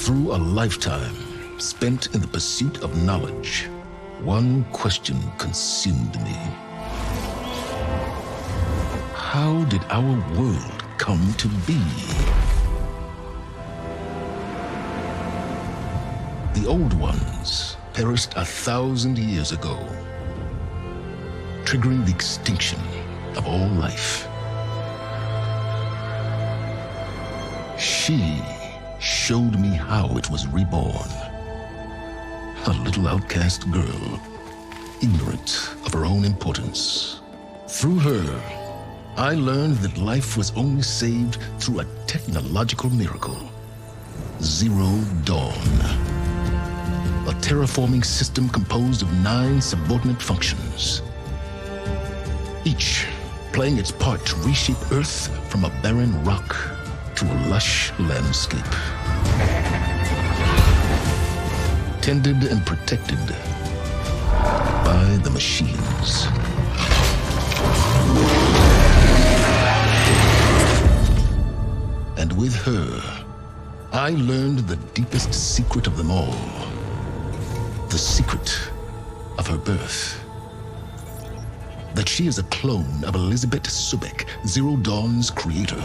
Through a lifetime spent in the pursuit of knowledge, one question consumed me. How did our world come to be? The old ones perished 1,000 years ago, triggering the extinction of all life. She showed me how it was reborn. A little outcast girl, ignorant of her own importance. Through her, I learned that life was only saved through a technological miracle. Zero Dawn. A terraforming system composed of 9 subordinate functions, each playing its part to reshape Earth from a barren rock to a lush landscape. Tended and protected by the machines. And with her, I learned the deepest secret of them all. The secret of her birth. That she is a clone of Elizabeth Subek, Zero Dawn's creator,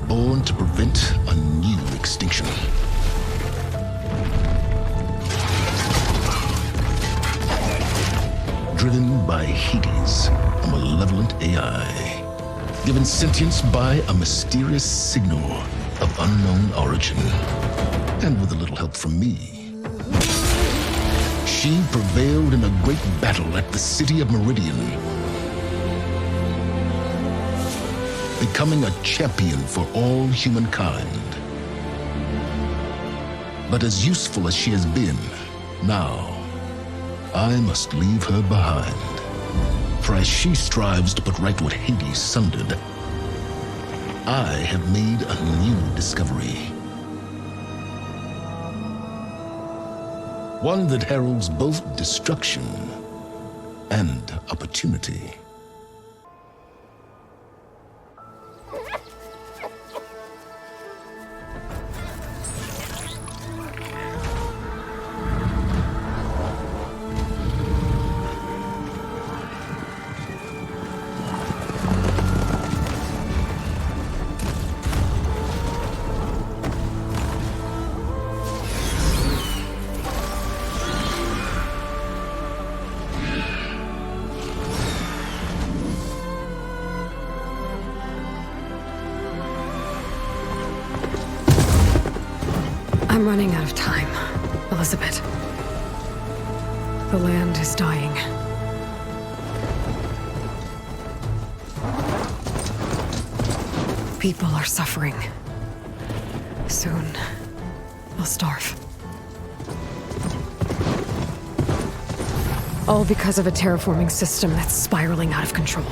born to prevent a new extinction. Driven by Hades, a malevolent AI, given sentience by a mysterious signal of unknown origin, and with a little help from me, she prevailed in a great battle at the city of Meridian, becoming a champion for all humankind. But as useful as she has been, now I must leave her behind. For as she strives to put right what Hades sundered, I have made a new discovery. One that heralds both destruction and opportunity. I'm running out of time, Elizabeth. The land is dying. People are suffering. Soon, they'll starve. All because of a terraforming system that's spiraling out of control.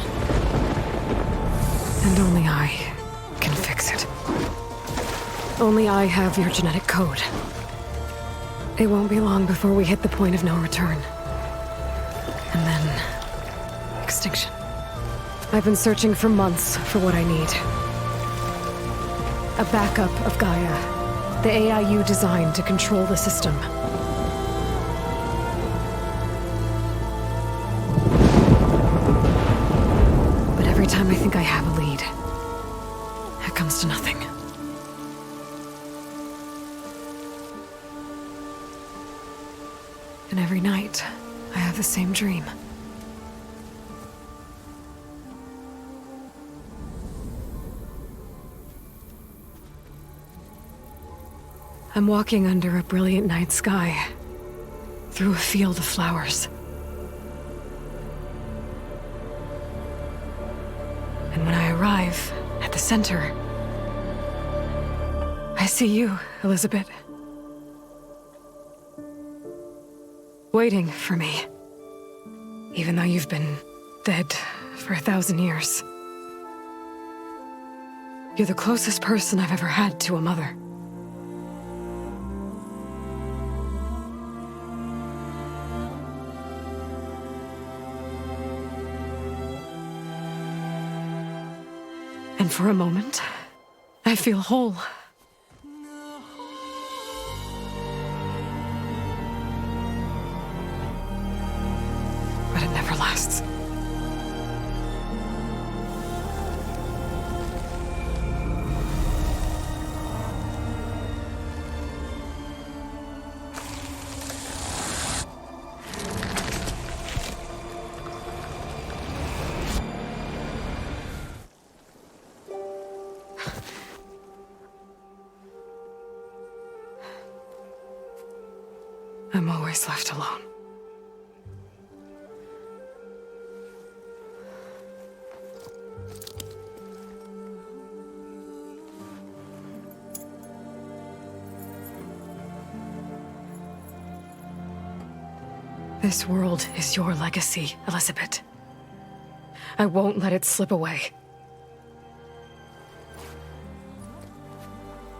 And only I can fix it. Only I have your genetic code. It won't be long before we hit the point of no return. And then... extinction. I've been searching for months for what I need. A backup of Gaia, the AI you designed to control the system. But every time I think I have a lead, it comes to nothing. And every night, I have the same dream. I'm walking under a brilliant night sky, through a field of flowers. And when I arrive at the center, I see you, Elizabeth. Waiting for me, even though you've been dead for 1,000 years. You're the closest person I've ever had to a mother. And for a moment, I feel whole. I'm always left alone. This world is your legacy, Elizabeth. I won't let it slip away.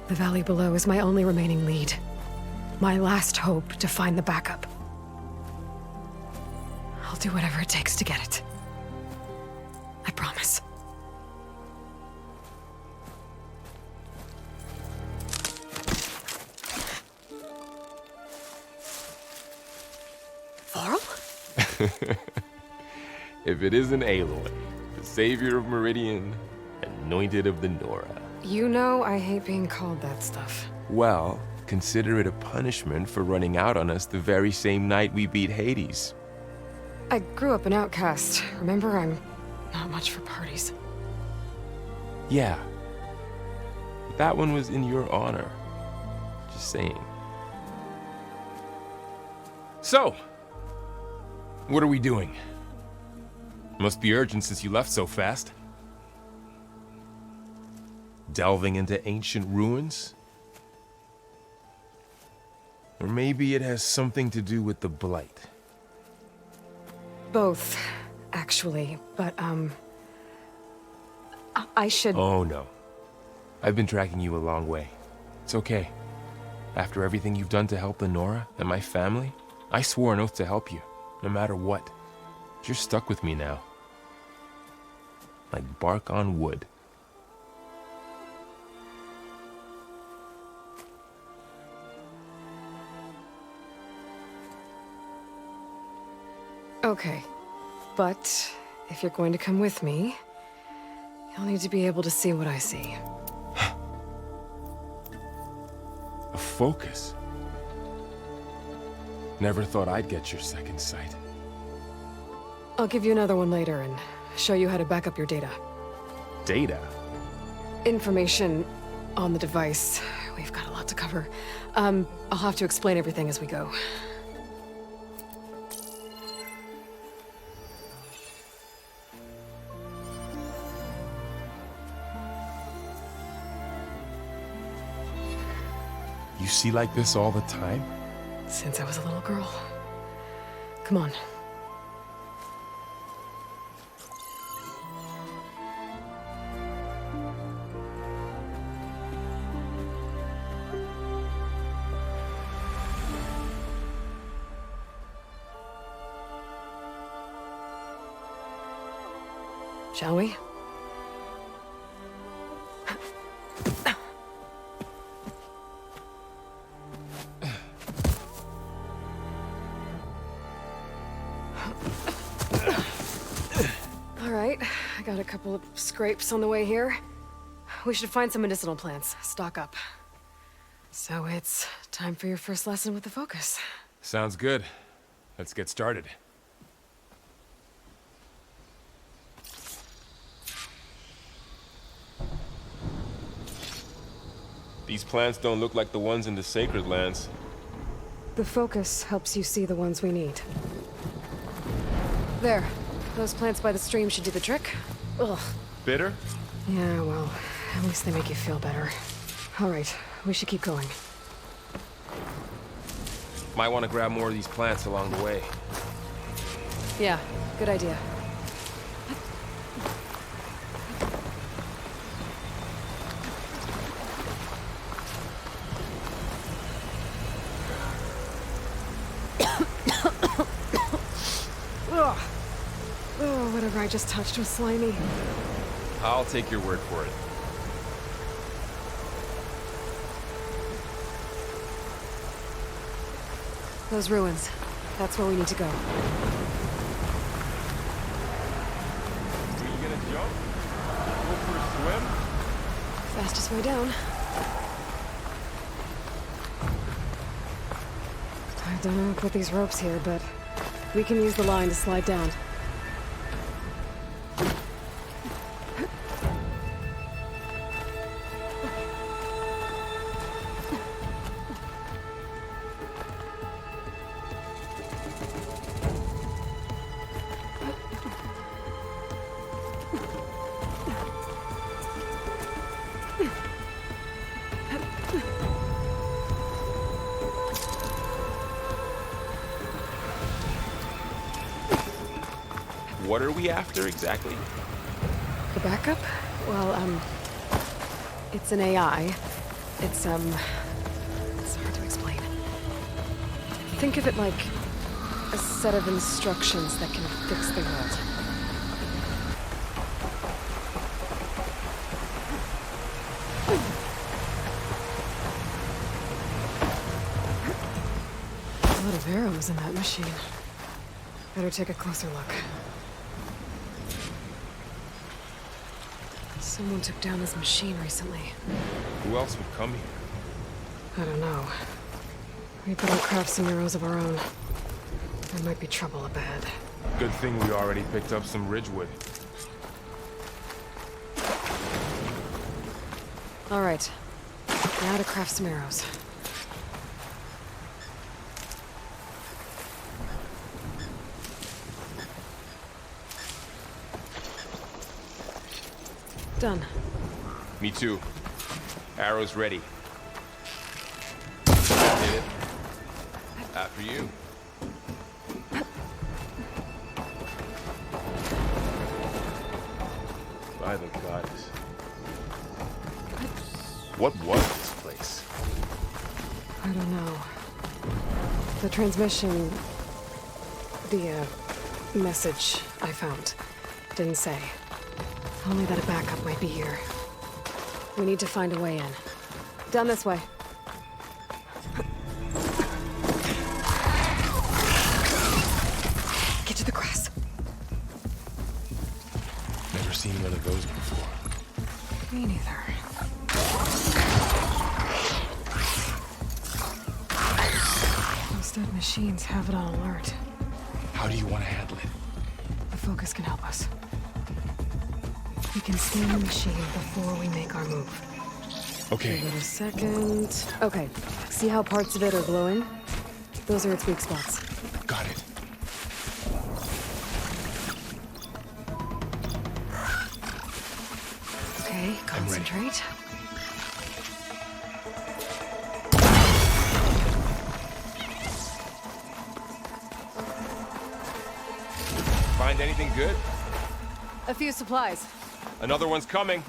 The valley below is my only remaining lead. My last hope to find the backup. I'll do whatever it takes to get it. I promise. Varl? If it isn't Aloy, the savior of Meridian, anointed of the Nora. You know I hate being called that stuff. Well, consider it a punishment for running out on us the very same night we beat Hades. I grew up an outcast. Remember, I'm not much for parties. Yeah. But that one was in your honor. Just saying. So, what are we doing? Must be urgent since you left so fast. Delving into ancient ruins? Or maybe it has something to do with the Blight. Both, actually, but, I should... Oh, no. I've been tracking you a long way. It's okay. After everything you've done to help the Nora and my family, I swore an oath to help you, no matter what. You're stuck with me now. Like bark on wood. Okay, but if you're going to come with me, you'll need to be able to see what I see. A focus? Never thought I'd get your second sight. I'll give you another one later and show you how to back up your data. Data? Information on the device. We've got a lot to cover. I'll have to explain everything as we go. You see like this all the time? Since I was a little girl. Come on. Shall we? All right, I got a couple of scrapes on the way here. We should find some medicinal plants, stock up. So it's time for your first lesson with the focus. Sounds good. Let's get started. These plants don't look like the ones in the Sacred Lands. The focus helps you see the ones we need. There. Those plants by the stream should do the trick. Ugh. Bitter? Yeah, well, at least they make you feel better. All right, we should keep going. Might want to grab more of these plants along the way. Yeah, good idea. Ugh. Oh, whatever I just touched was slimy. I'll take your word for it. Those ruins. That's where we need to go. Are you gonna jump? Go for a swim? Fastest way down. I don't know who put these ropes here, but we can use the line to slide down. what are we after exactly? The backup? Well, it's an AI. It's hard to explain. Think of it like a set of instructions that can fix the world. A lot of arrows in that machine. Better take a closer look. Someone took down this machine recently. Who else would come here? I don't know. We better craft some arrows of our own. There might be trouble up ahead. Good thing we already picked up some ridgewood. All right. Now to craft some arrows. Done. Me too. Arrows ready. Hit it. After you. By the goddess. What was this place? I don't know. The transmission... the, message I found didn't say. Only that a backup might be here. We need to find a way in. Down this way. Get to the grass. Never seen one of those before. Me neither. Those dead machines have it on alert. How do you want to handle it? The focus can help us. We can scan the machine before we make our move. Okay. Give it a second. Okay. See how parts of it are glowing? Those are its weak spots. Got it. Okay, concentrate. Find anything good? A few supplies. Another one's coming.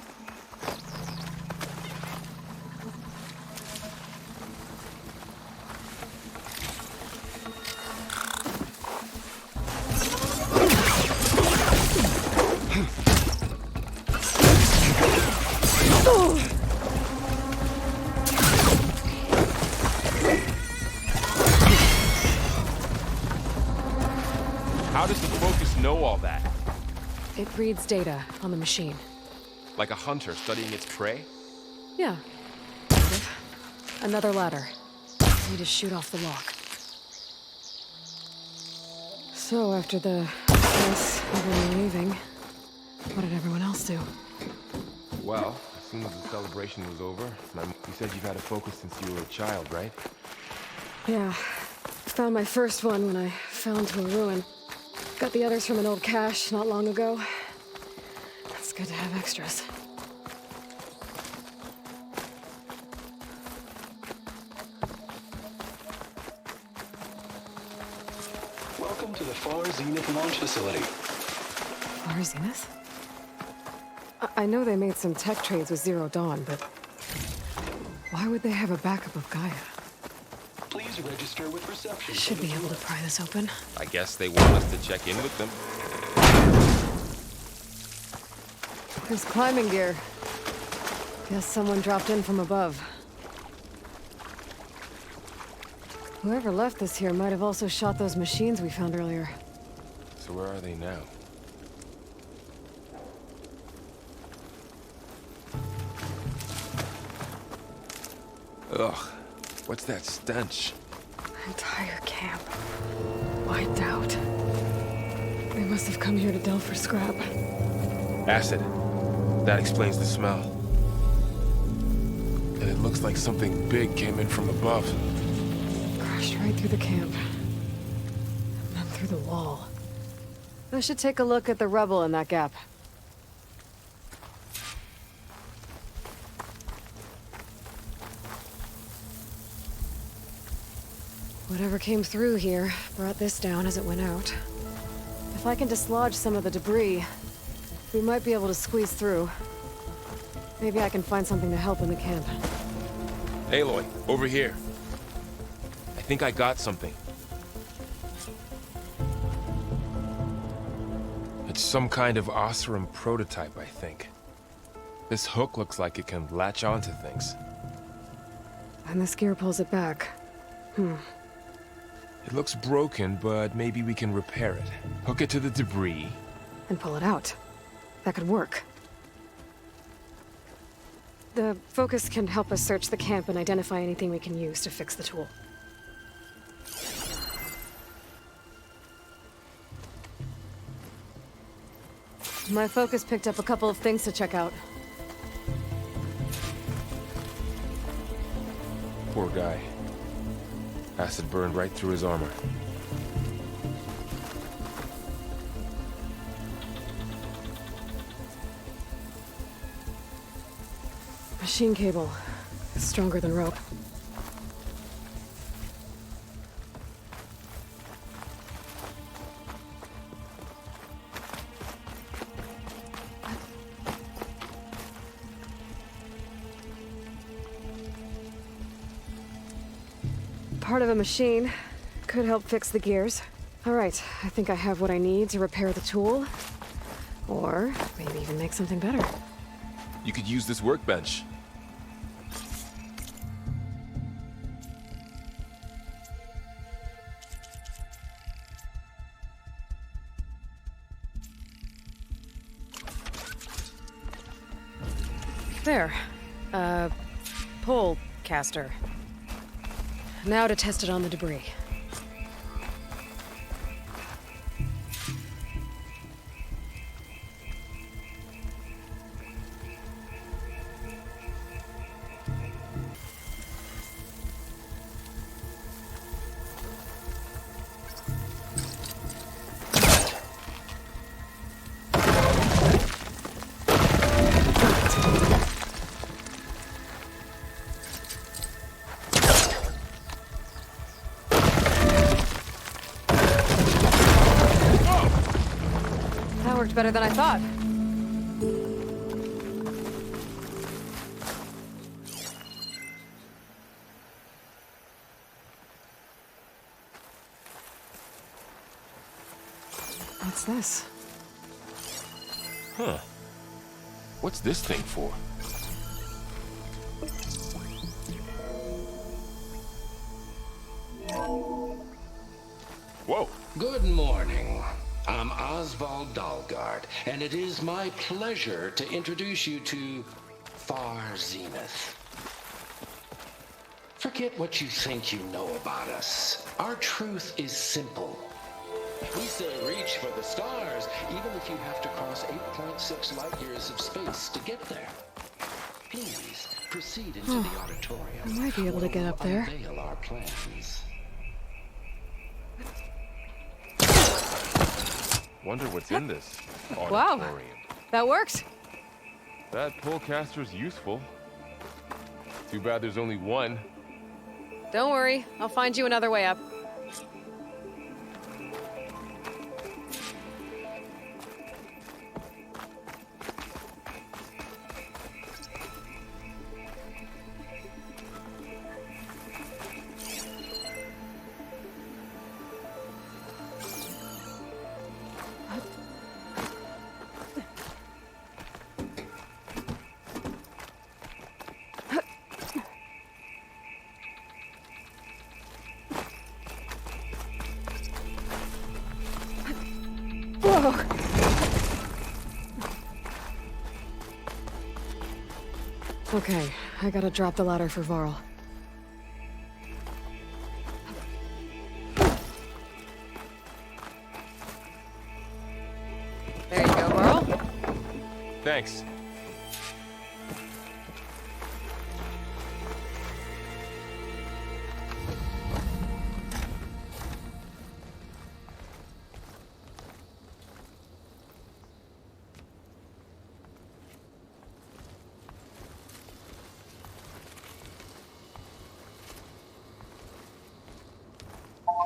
How does the focus know all that? It reads data on the machine. Like a hunter studying its prey? Yeah. Another ladder. Need to shoot off the lock. So after the press, everyone leaving, what did everyone else do? Well, as soon as the celebration was over, you said you've had a focus since you were a child, right? Yeah. Found my first one when I fell into a ruin. Got the others from an old cache not long ago. It's good to have extras. Welcome to the Far Zenith launch facility. Far Zenith? I know they made some tech trades with Zero Dawn, but why would they have a backup of Gaia? Please register with reception. I should be able to pry this open. I guess they want us to check in with them. There's climbing gear. Guess someone dropped in from above. Whoever left this here might have also shot those machines we found earlier. So where are they now? Ugh, what's that stench? Entire camp. Wiped out. They must have come here to delve for scrap. Acid. That explains the smell. And it looks like something big came in from above. Crashed right through the camp. And then through the wall. I should take a look at the rubble in that gap. Whatever came through here brought this down as it went out. If I can dislodge some of the debris, we might be able to squeeze through. Maybe I can find something to help in the camp. Aloy, over here. I think I got something. It's some kind of Oseram prototype, I think. This hook looks like it can latch onto things. And this gear pulls it back. It looks broken, but maybe we can repair it. Hook it to the debris. And pull it out. That could work. The focus can help us search the camp and identify anything we can use to fix the tool. My focus picked up a couple of things to check out. Poor guy. Acid burned right through his armor. Machine cable. It's stronger than rope. Part of a machine. Could help fix the gears. All right, I think I have what I need to repair the tool. Or maybe even make something better. You could use this workbench. There. Pole caster. Now to test it on the debris. Worked better than I thought. What's this? Huh. What's this thing for? Whoa. Good morning. I'm Oswald Dalgard, and it is my pleasure to introduce you to Far Zenith. Forget what you think you know about us. Our truth is simple. We say reach for the stars, even if you have to cross 8.6 light years of space to get there. Please proceed into the auditorium. I might be able to get up there. Unveil our plans. Wonder what's in this auditorium. Wow, that worked. That pullcaster's useful. Too bad there's only one. Don't worry, I'll find you another way up. Whoa. Okay, I gotta drop the ladder for Varl. There you go, Varl. Thanks.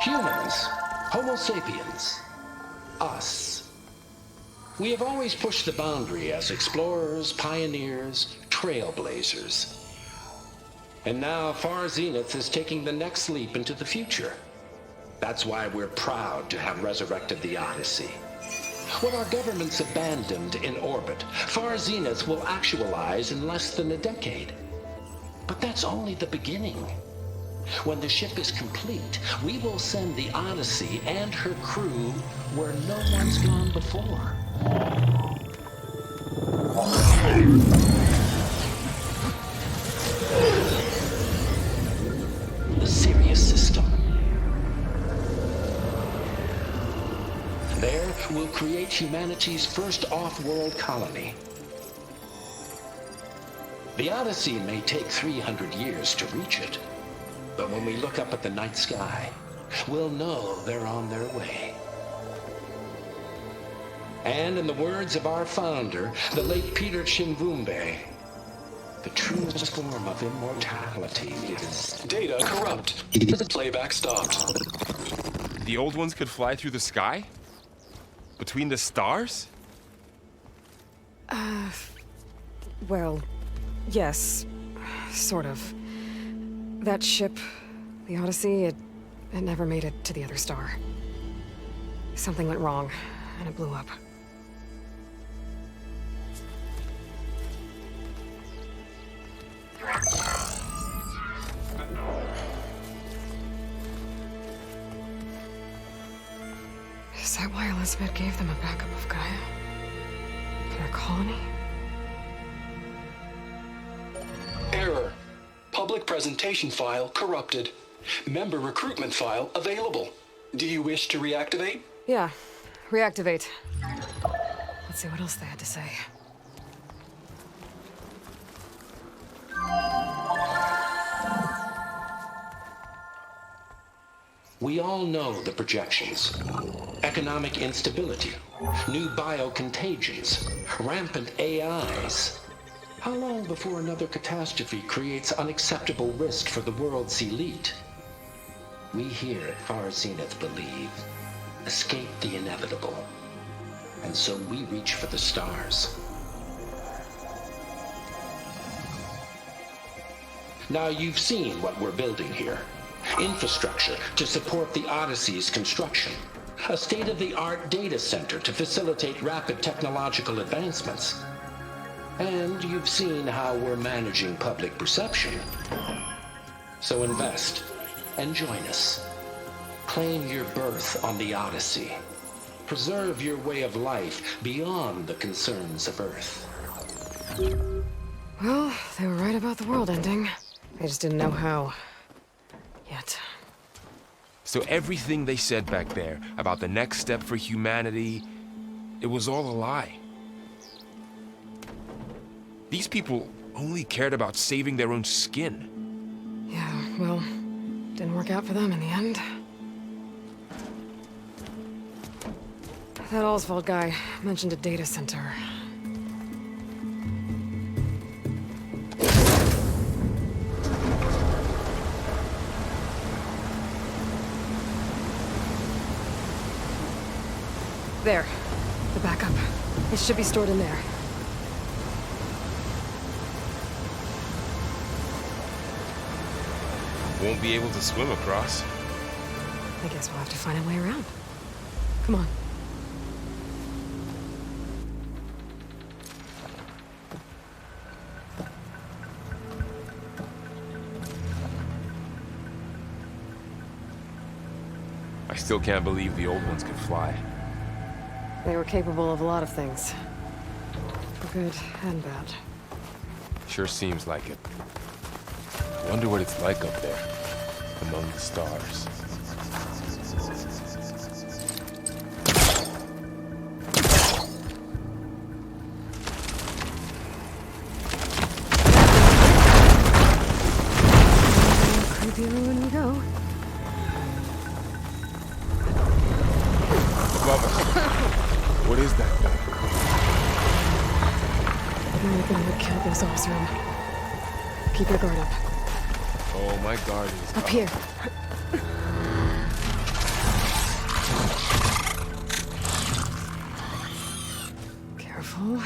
Humans, Homo sapiens. us. We have always pushed the boundary as explorers, pioneers, trailblazers. And now Far Zenith is taking the next leap into the future. That's why we're proud to have resurrected the Odyssey. What our governments abandoned in orbit, Far Zenith will actualize in less than a decade. But that's only the beginning. When the ship is complete, we will send the Odyssey and her crew where no one's gone before. The Sirius system. There, we'll create humanity's first off-world colony. The Odyssey may take 300 years to reach it, but when we look up at the night sky, we'll know they're on their way. And in the words of our founder, the late Peter Chimvumbe, the truest form of immortality is... Data corrupt. Playback stopped. The old ones could fly through the sky? Between the stars? Well, yes, sort of. That ship, the Odyssey, it never made it to the other star. Something went wrong, and it blew up. Is that why Elizabeth gave them a backup of Gaia? For their colony? Error. Public presentation file corrupted. Member recruitment file available. Do you wish to reactivate? Yeah, reactivate. Let's see what else they had to say. We all know the projections. Economic instability, new biocontagions, rampant AIs. How long before another catastrophe creates unacceptable risk for the world's elite? We here at Far Zenith believe, escape the inevitable. And so we reach for the stars. Now you've seen what we're building here. Infrastructure to support the Odyssey's construction. A state-of-the-art data center to facilitate rapid technological advancements. And you've seen how we're managing public perception. So invest and join us. Claim your berth on the Odyssey. Preserve your way of life beyond the concerns of Earth. Well, they were right about the world ending. They just didn't know how. Yet. So everything they said back there about the next step for humanity, it was all a lie. These people only cared about saving their own skin. Yeah, well, didn't work out for them in the end. That Oswald guy mentioned a data center. There. The backup. It should be stored in there. Won't be able to swim across. I guess we'll have to find a way around. Come on. I still can't believe the old ones could fly. They were capable of a lot of things. For good and bad. Sure seems like it. I wonder what it's like up there, among the stars. Creepier when we go. What is that thing? I'm gonna kill this Osram. Keep your guard up. Oh, my guard is Up here. Oh,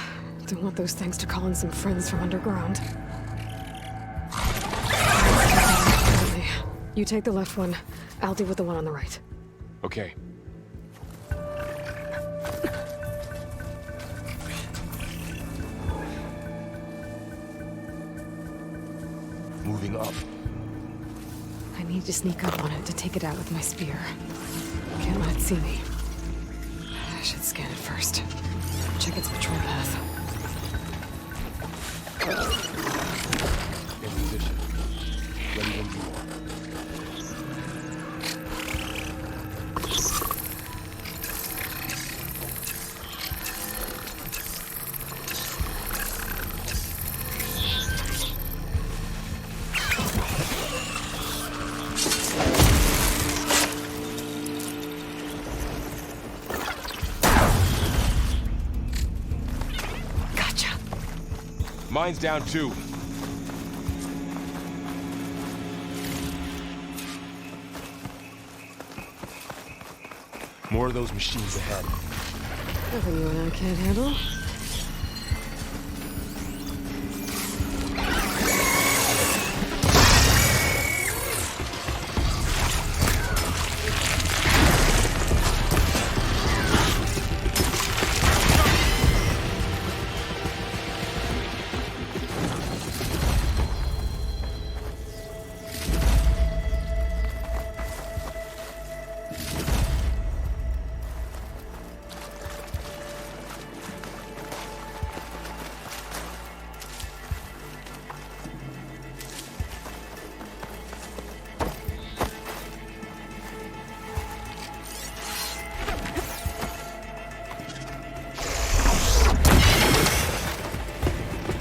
don't want those things to call in some friends from underground. You take the left one. I'll deal with the one on the right. Okay. Moving up. I need to sneak up on it to take it out with my spear. Can't let it see me. I should scan it first. Check its patrol path. In position. Ready when you are. Mine's down too. More of those machines ahead. Nothing you and I can't handle.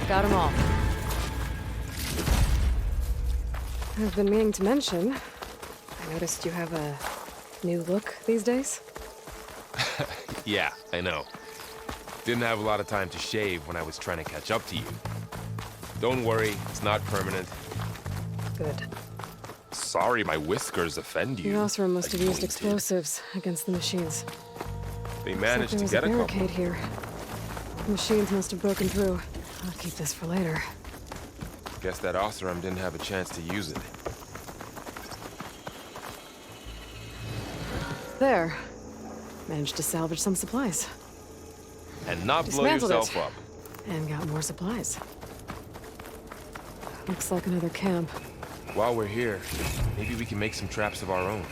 Got them all. I've been meaning to mention, I noticed you have a new look these days. Yeah, I know. Didn't have a lot of time to shave when I was trying to catch up to you. Don't worry, it's not permanent. Good. Sorry my whiskers offend you. The Osram must have used Anointed. explosives against the machines. They Looks managed like to there get was a a couple. barricade here. The machines must have broken through. I'll keep this for later. Guess that Osram didn't have a chance to use it. There. Managed to salvage some supplies. And not blow Dismantled yourself it. up. And got more supplies. Looks like another camp. While we're here, maybe we can make some traps of our own.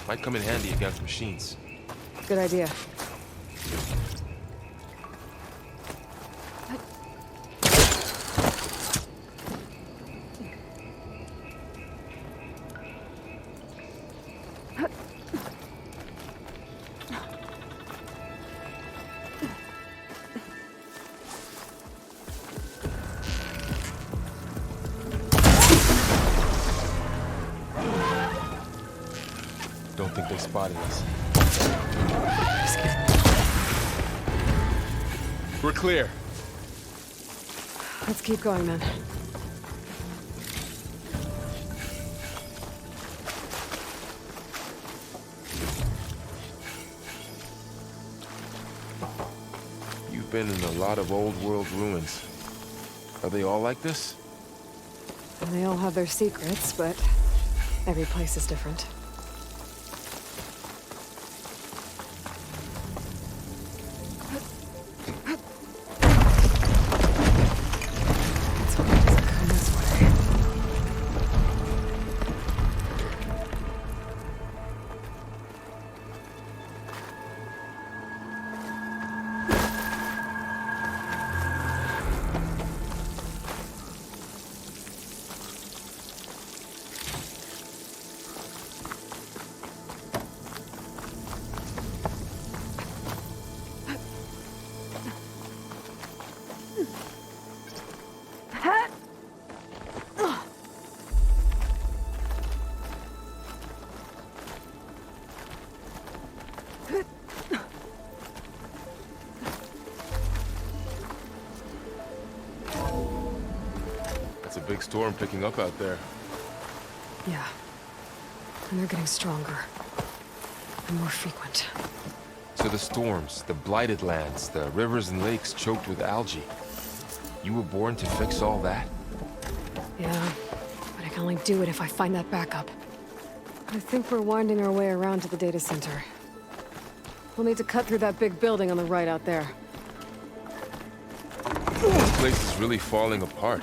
Might come in handy against machines. Good idea. Don't think they spotted us. We're clear. Let's keep going then. You've been in a lot of old world ruins. Are they all like this? And they all have their secrets, but every place is different. Let's hope it doesn't come this way. It's a big storm picking up out there. Yeah. And they're getting stronger. And more frequent. to the storms, the blighted lands, the rivers and lakes choked with algae. You were born to fix all that? Yeah, but I can only do it if I find that backup. I think we're winding our way around to the data center. We'll need to cut through that big building on the right out there. This place is really falling apart.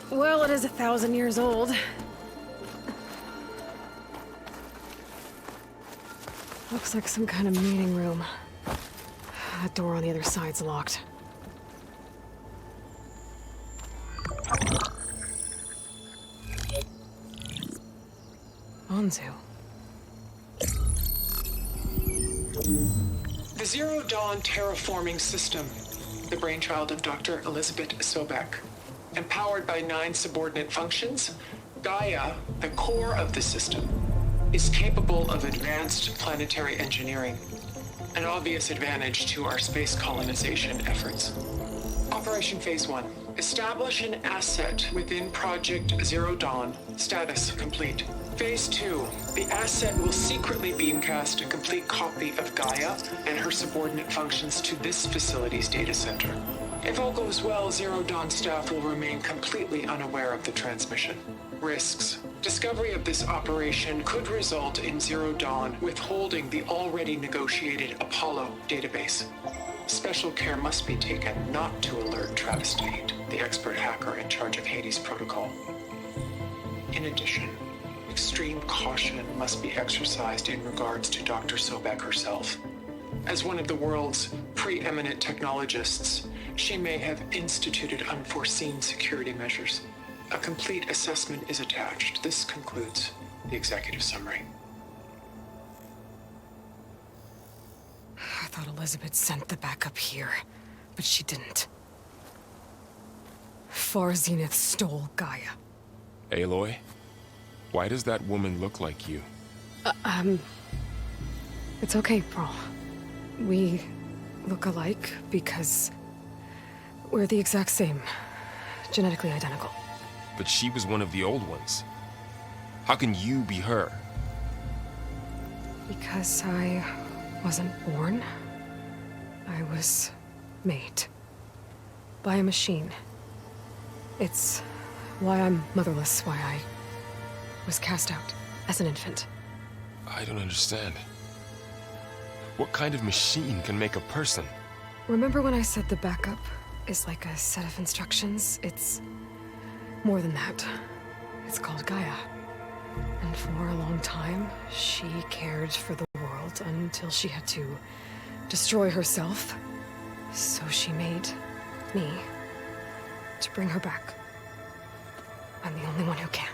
Well, it is 1,000 years old. Looks like some kind of meeting room. That door on the other side's locked. Onzu. The Zero Dawn terraforming system, the brainchild of Dr. Elizabeth Sobek. Empowered by 9 subordinate functions, Gaia, the core of the system, is capable of advanced planetary engineering, an obvious advantage to our space colonization efforts. Operation Phase 1. Establish an asset within Project Zero Dawn. Status complete. Phase 2. The asset will secretly beamcast a complete copy of Gaia and her subordinate functions to this facility's data center. If all goes well, Zero Dawn staff will remain completely unaware of the transmission. Risks. Discovery of this operation could result in Zero Dawn withholding the already negotiated Apollo database. Special care must be taken not to alert Travis Tate, the expert hacker in charge of Hades Protocol. In addition, extreme caution must be exercised in regards to Dr. Sobek herself. As one of the world's preeminent technologists, she may have instituted unforeseen security measures. A complete assessment is attached. This concludes the executive summary. I thought Elizabeth sent the backup here, but she didn't. Far Zenith stole Gaia. Aloy? Why does that woman look like you? It's okay, Pearl. We look alike because we're the exact same. Genetically identical. But she was one of the old ones. How can you be her? Because I wasn't born. I was made. By a machine. It's why I'm motherless, why I was cast out as an infant. I don't understand. What kind of machine can make a person? Remember when I said the backup is like a set of instructions? It's more than that. It's called Gaia. And for a long time, she cared for the world until she had to destroy herself. So she made me to bring her back. I'm the only one who can.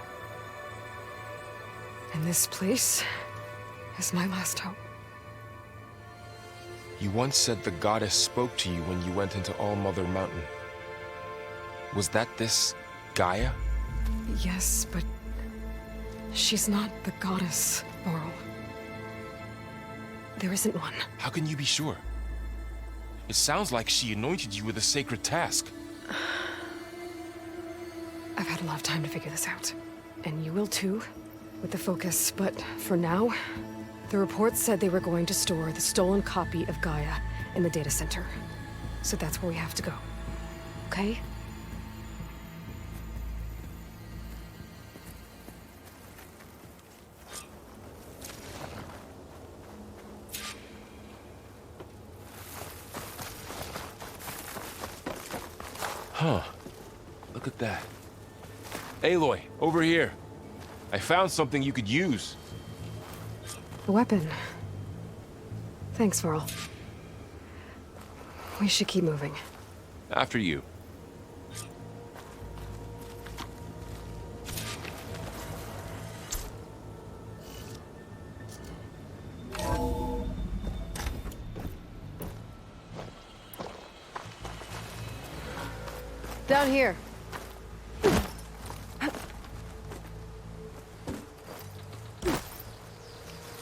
And this place is my last hope. You once said the goddess spoke to you when you went into All-Mother Mountain. Was that this Gaia? Yes, but she's not the goddess, Laurel. There isn't one. How can you be sure? It sounds like she anointed you with a sacred task. I've had a lot of time to figure this out. And you will too, with the focus. But for now, the report said they were going to store the stolen copy of Gaia in the data center. So that's where we have to go. Okay? Huh. Look at that. Aloy, over here. I found something you could use. A weapon. Thanks, Varl. We should keep moving. After you. Down here.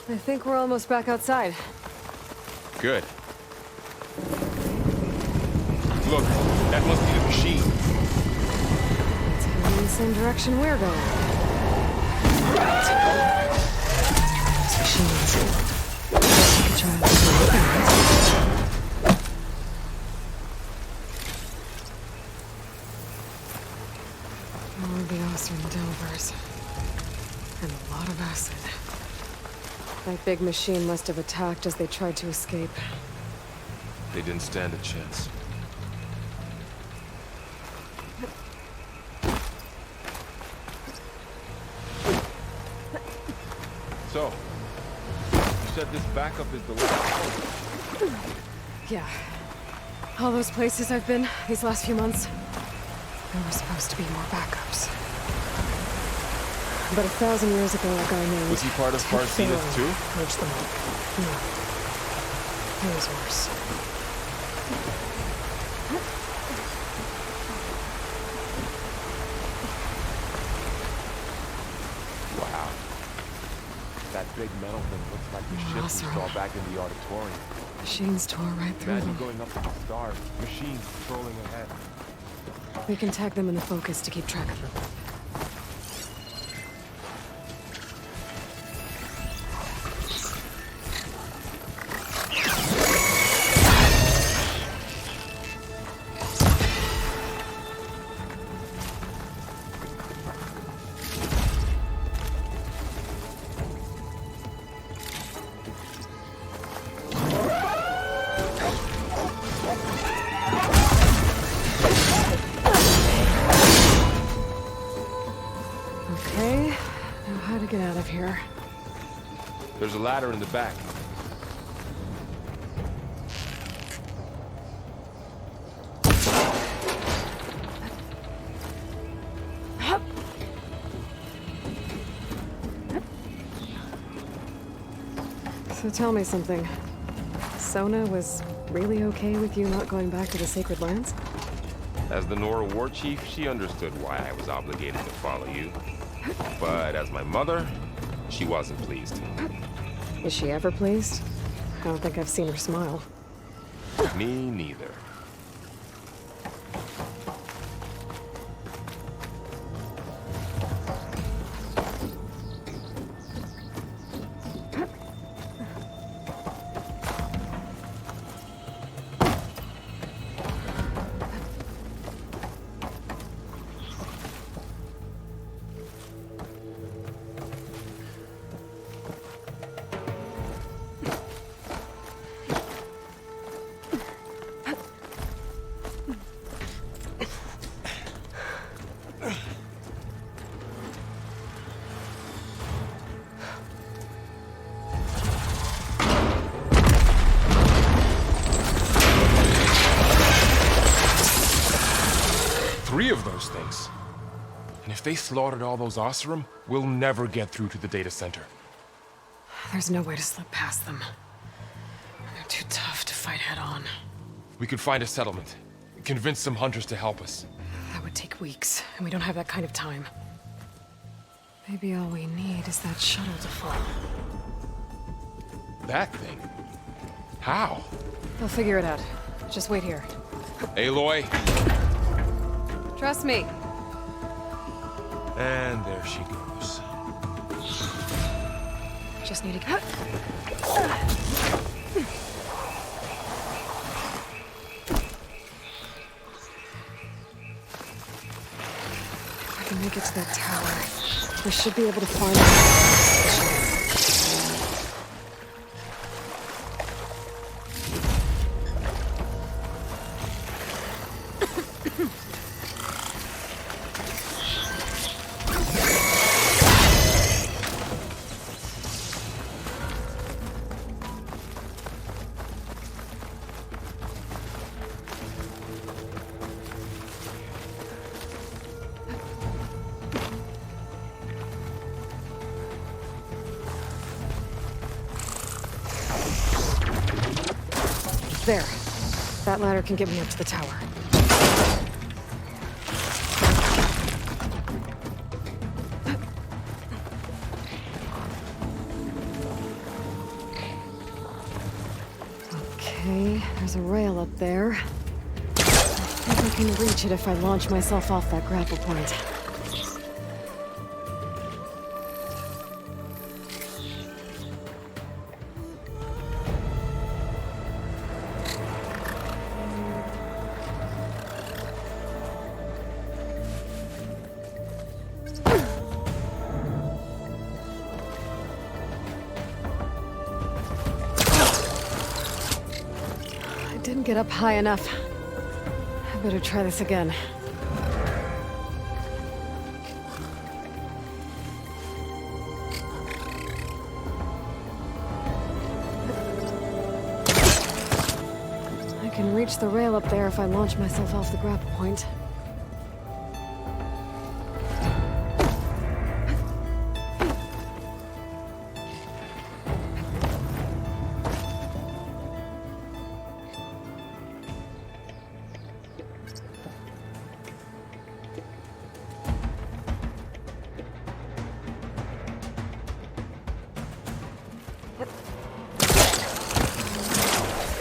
I think we're almost back outside. Good. Look, that must be the machine. It's heading in the same direction we're going. These machines. I could brainchild. More of the Oseram delvers. And a lot of acid. That big machine must have attacked as they tried to escape. They didn't stand a chance. So, you said this backup is the last. Yeah. All those places I've been these last few months, there were supposed to be more backups. But 1,000 years ago, a guy named... Was he part of Far Zenith too? Purged them all. No. He was worse. Wow. That big metal thing looks like the ship we saw back in the auditorium. Machines tore right through Imagine them. going up to the stars, machines patrolling ahead. We can tag them in the focus to keep track of them. Get out of here. There's a ladder in the back. So tell me something. Sona was really okay with you not going back to the Sacred Lands? As the Nora war chief, she understood why I was obligated to follow you. But as my mother, she wasn't pleased. Is she ever pleased? I don't think I've seen her smile. Me neither. Three of those things. And if they slaughtered all those Oseram, we'll never get through to the data center. There's no way to slip past them. They're too tough to fight head-on. We could find a settlement. Convince some hunters to help us. That would take weeks, and we don't have that kind of time. Maybe all we need is that shuttle to fall. That thing? How? I'll figure it out. Just wait here. Aloy. Trust me. And there she goes. Just need to get... If I can make it to that tower, I should be able to find it. There. That ladder can get me up to the tower. Okay, there's a rail up there. I think I can reach it if I launch myself off that grapple point. Couldn't get up high enough. I better try this again. I can reach the rail up there if I launch myself off the grapple point.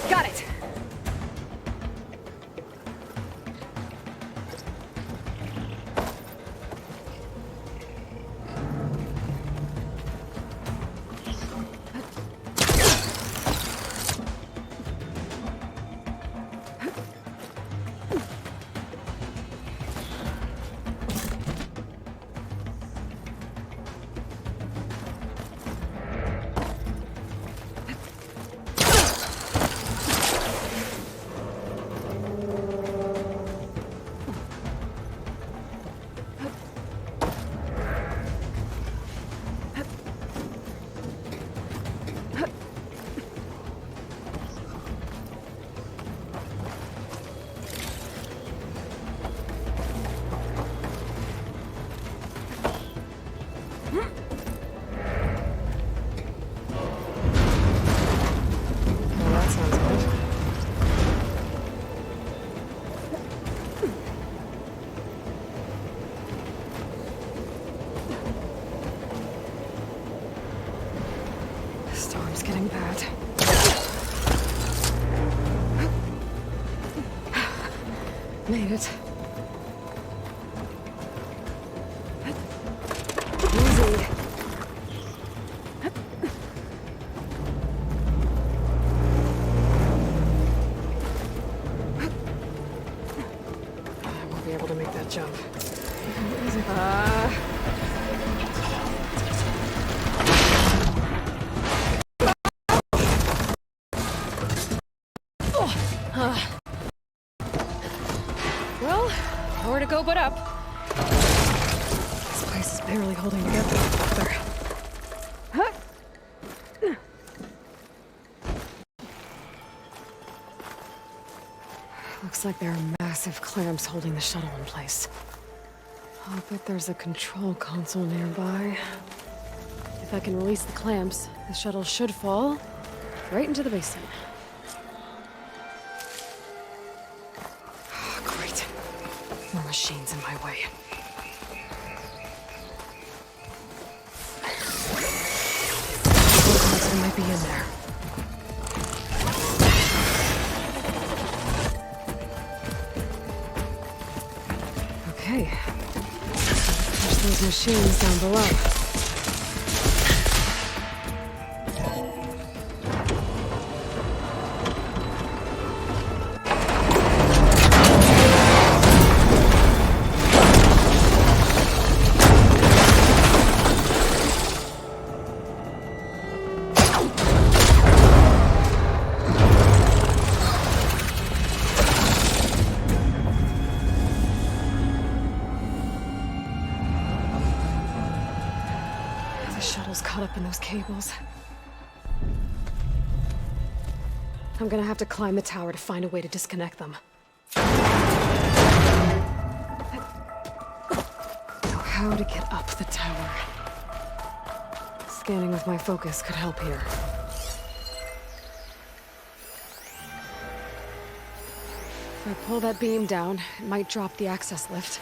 Got it! Storm's getting bad. Made it. Easy. I won't be able to make that jump. Well, nowhere to go but up. This place is barely holding together. Huh? Looks like there are massive clamps holding the shuttle in place. I'll bet there's a control console nearby. If I can release the clamps, the shuttle should fall right into the basin. Great. More machines in my way. The console might be in there. Okay. Push those machines down below. Caught up in those cables. I'm gonna have to climb the tower to find a way to disconnect them. Now, how to get up the tower? Scanning with my focus could help here. If I pull that beam down, it might drop the access lift.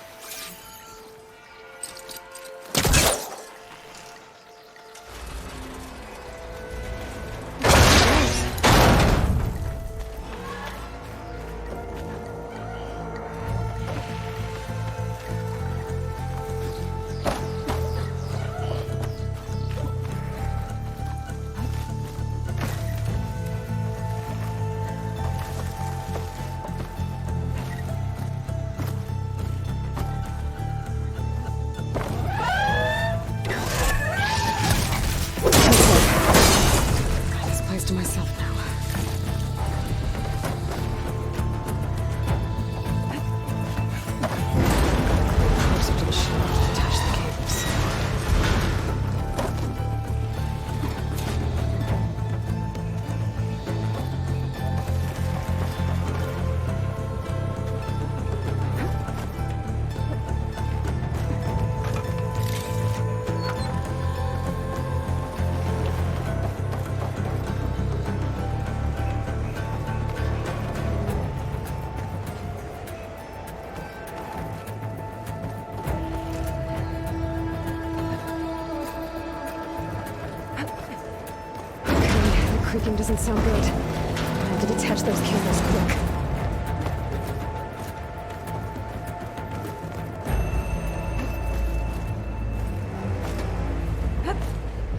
creaking doesn't sound good. I have to detach those cables quick.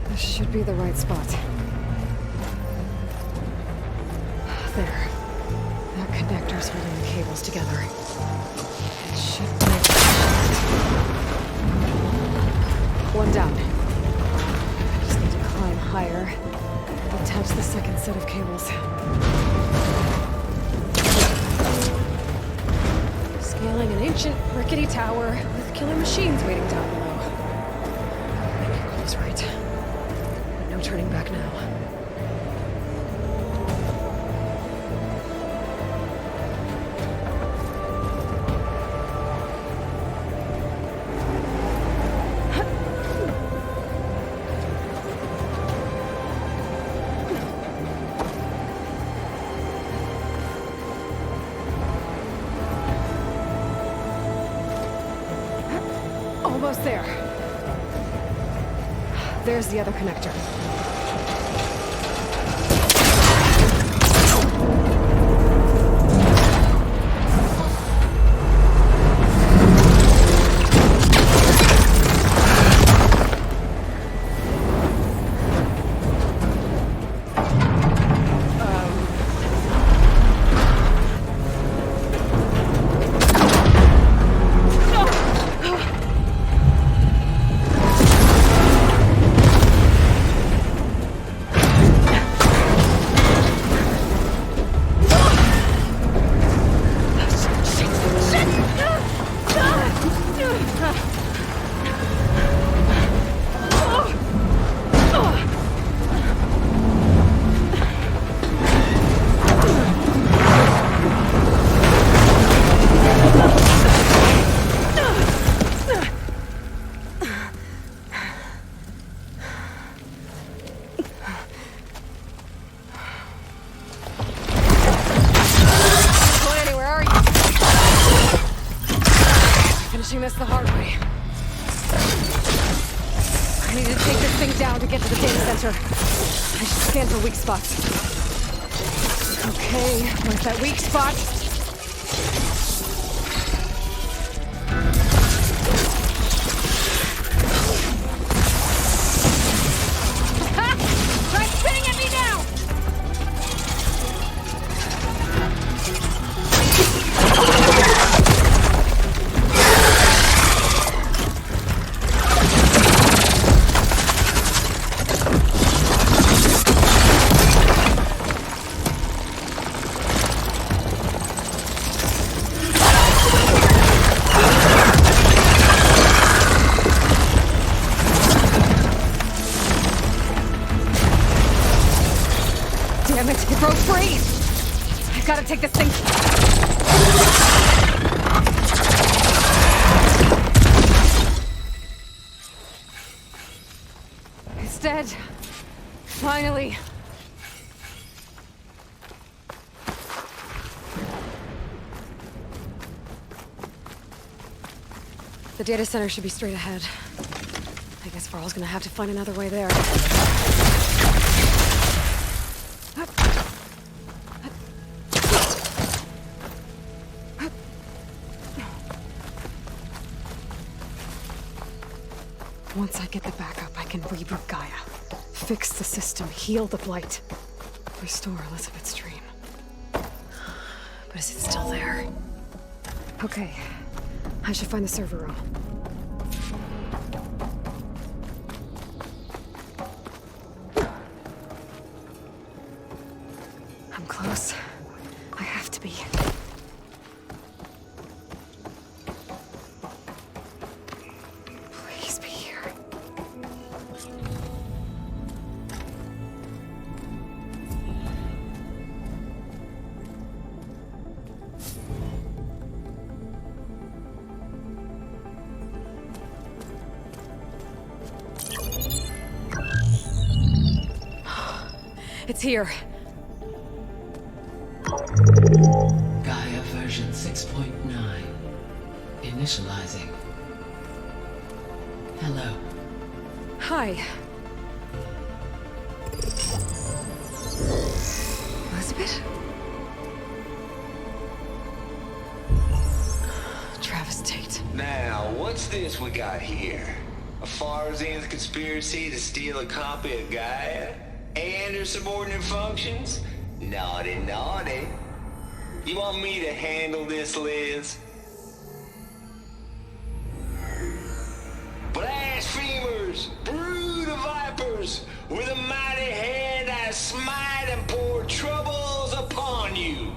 This should be the right spot. There. That connector's holding the cables together. It should be... One down. I just need to climb higher. Attach the second set of cables. Scaling an ancient, rickety tower with killer machines waiting down below. I was right. No turning back now. Almost there. There's the other connector. This the hard way. I need to take this thing down to get to the data center. I should scan for weak spots. Okay, where's that weak spot? Try spinning at me now! Damn it, it broke free! I've got to take this thing... It's dead. Finally. The data center should be straight ahead. I guess Varl's gonna have to find another way there. Once I get the backup, I can reboot Gaia, fix the system, heal the blight, restore Elizabeth's dream. But is it still there? Okay, I should find the server room. I'm close. I have to be. Please be here. It's here. Gaia version 6.9. Initializing. Hello. Hi. it. Travis Tate. Now, what's this we got here? A Far Zenith conspiracy to steal a copy of Gaia? And her subordinate functions? Naughty, naughty. You want me to handle this, Liz? Blasphemers! Brood of vipers! With a mighty hand I smite and pour troubles upon you!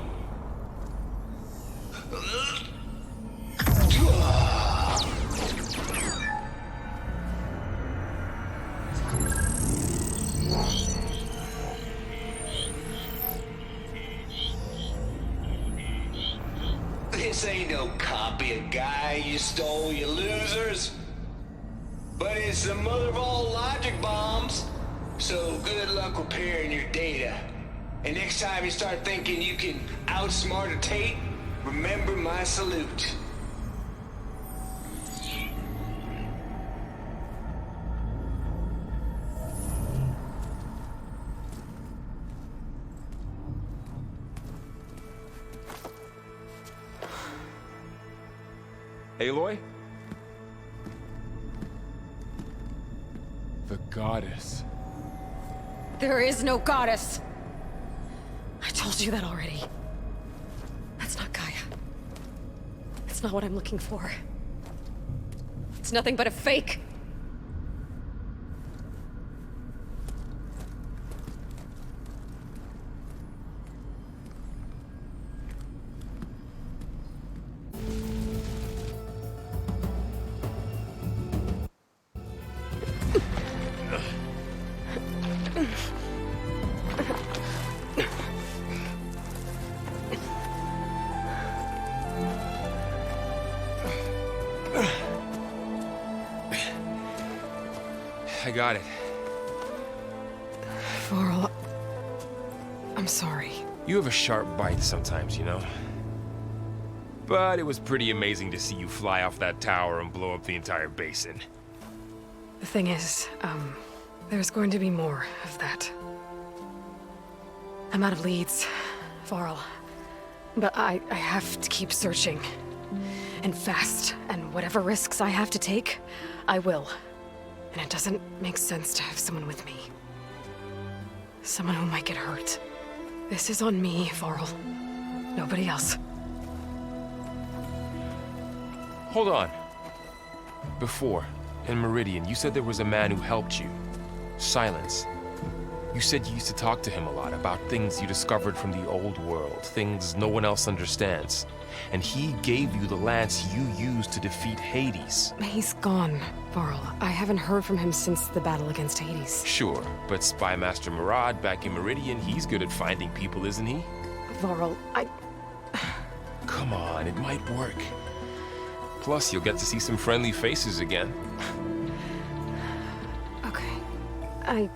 This ain't no copy of Gaia you stole, you losers. But it's the mother of all logic bombs. So good luck repairing your data. And next time you start thinking you can outsmart a Tate, remember my salute. Aloy? The goddess. There is no goddess! I told you that already. That's not Gaia. It's not what I'm looking for. It's nothing but a fake. I got it. Varl, I'm sorry. You have a sharp bite sometimes, you know? But it was pretty amazing to see you fly off that tower and blow up the entire basin. The thing is, there's going to be more of that. I'm out of leads, Varl. But I have to keep searching. And fast, and whatever risks I have to take, I will. And it doesn't make sense to have someone with me. Someone who might get hurt. This is on me, Varl. Nobody else. Hold on. Before, in Meridian, you said there was a man who helped you. Silence. You said you used to talk to him a lot about things you discovered from the old world, things no one else understands. And he gave you the lance you used to defeat Hades. He's gone, Varl. I haven't heard from him since the battle against Hades. Sure, but Spy Master Murad back in Meridian, he's good at finding people, isn't he? Varl, Come on, it might work. Plus, you'll get to see some friendly faces again. Okay.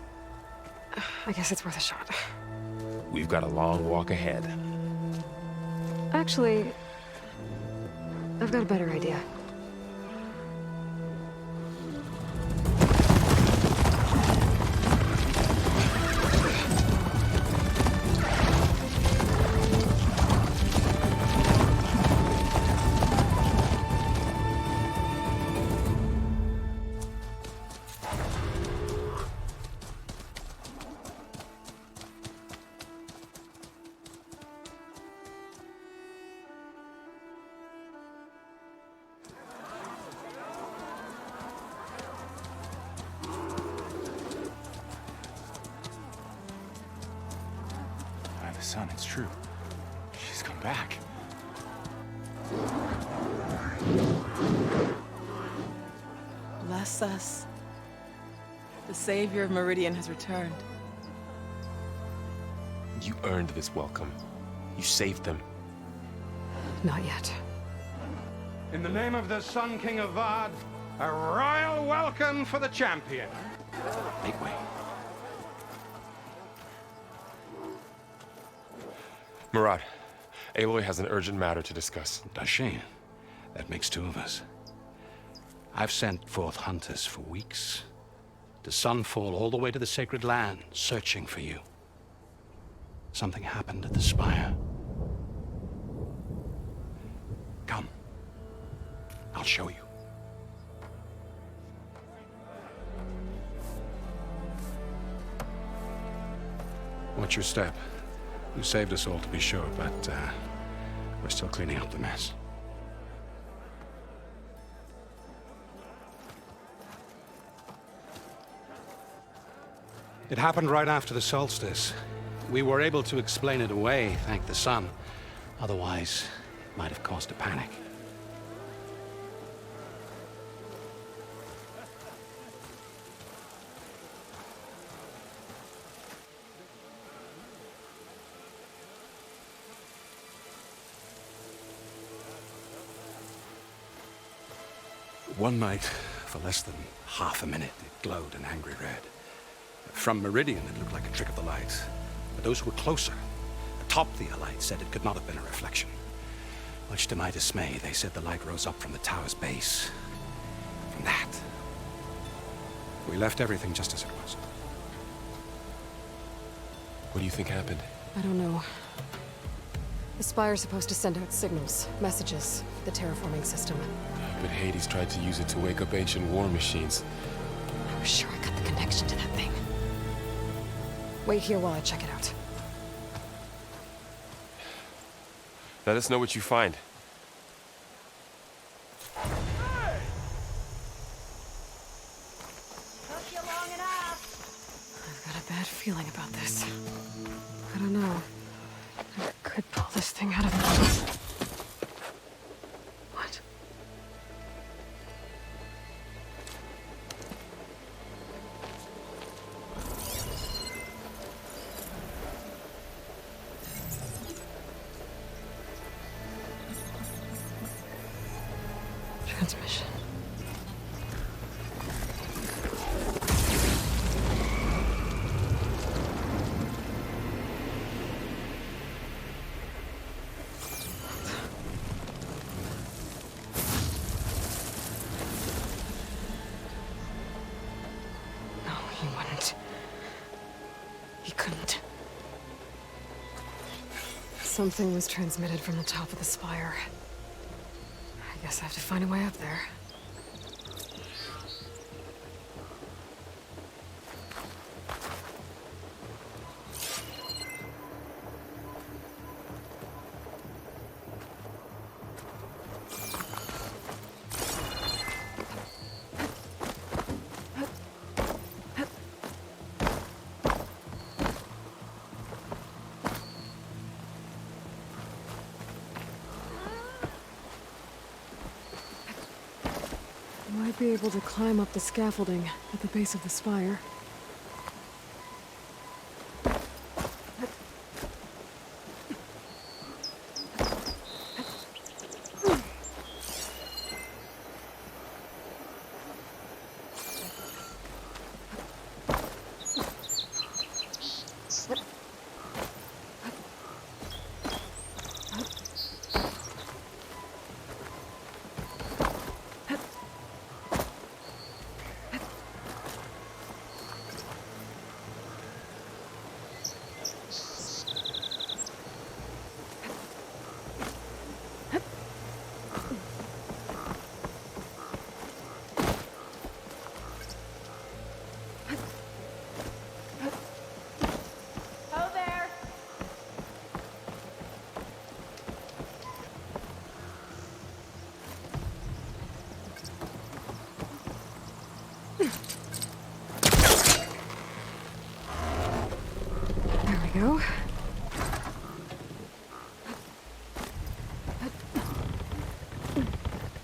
I guess it's worth a shot. We've got a long walk ahead. Actually, I've got a better idea. Son, it's true. She's come back. Bless us. The savior of Meridian has returned. You earned this welcome. You saved them. Not yet. In the name of the Sun King of Vard, a royal welcome for the champion. Make way. Murad, Aloy has an urgent matter to discuss. Dashane, that makes two of us. I've sent forth hunters for weeks, to sunfall all the way to the sacred land, searching for you. Something happened at the spire. Come. I'll show you. Watch your step. You saved us all, to be sure, but we're still cleaning up the mess. It happened right after the solstice. We were able to explain it away, thank the sun. Otherwise, it might have caused a panic. One night, for less than half a minute, it glowed an angry red. From Meridian, it looked like a trick of the light. But those who were closer, atop the light, said it could not have been a reflection. Much to my dismay, they said the light rose up from the tower's base. From that. We left everything just as it was. What do you think happened? I don't know. The spire's supposed to send out signals, messages, the terraforming system. But Hades tried to use it to wake up ancient war machines. I was sure I got the connection to that thing. Wait here while I check it out. Let us know what you find. I've got a bad feeling about this. I don't know. I could pull this thing out of me. What? Transmission. No, he wouldn't. He couldn't. Something was transmitted from the top of the spire. I guess I have to find a way up there. Might be able to climb up the scaffolding at the base of the spire. Go.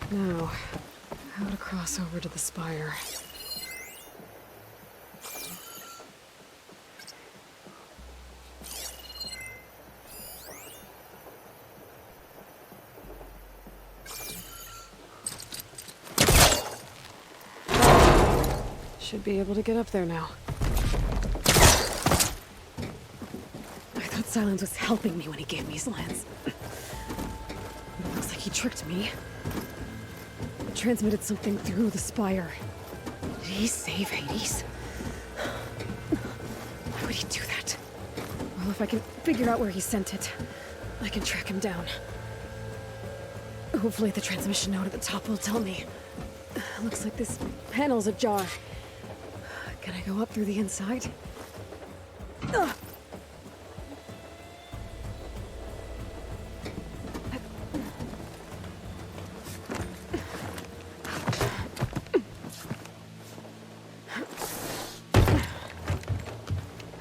Now, how to cross over to the spire. Should be able to get up there now. Silence was helping me when he gave me his lance. It looks like he tricked me. He transmitted something through the spire. Did he save Hades? Why would he do that? Well, if I can figure out where he sent it, I can track him down. Hopefully the transmission node at the top will tell me. Looks like this panel's ajar. Can I go up through the inside? Ugh.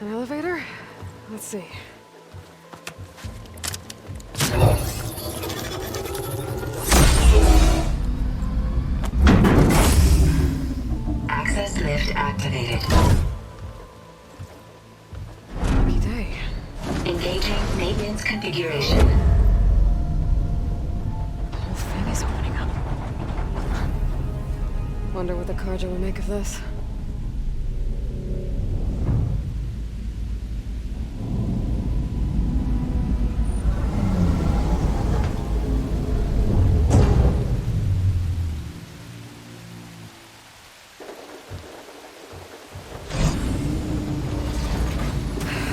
An elevator? Let's see. Access lift activated. Lucky day. Engaging maintenance configuration. The whole thing is opening up. Wonder what the Carja will make of this.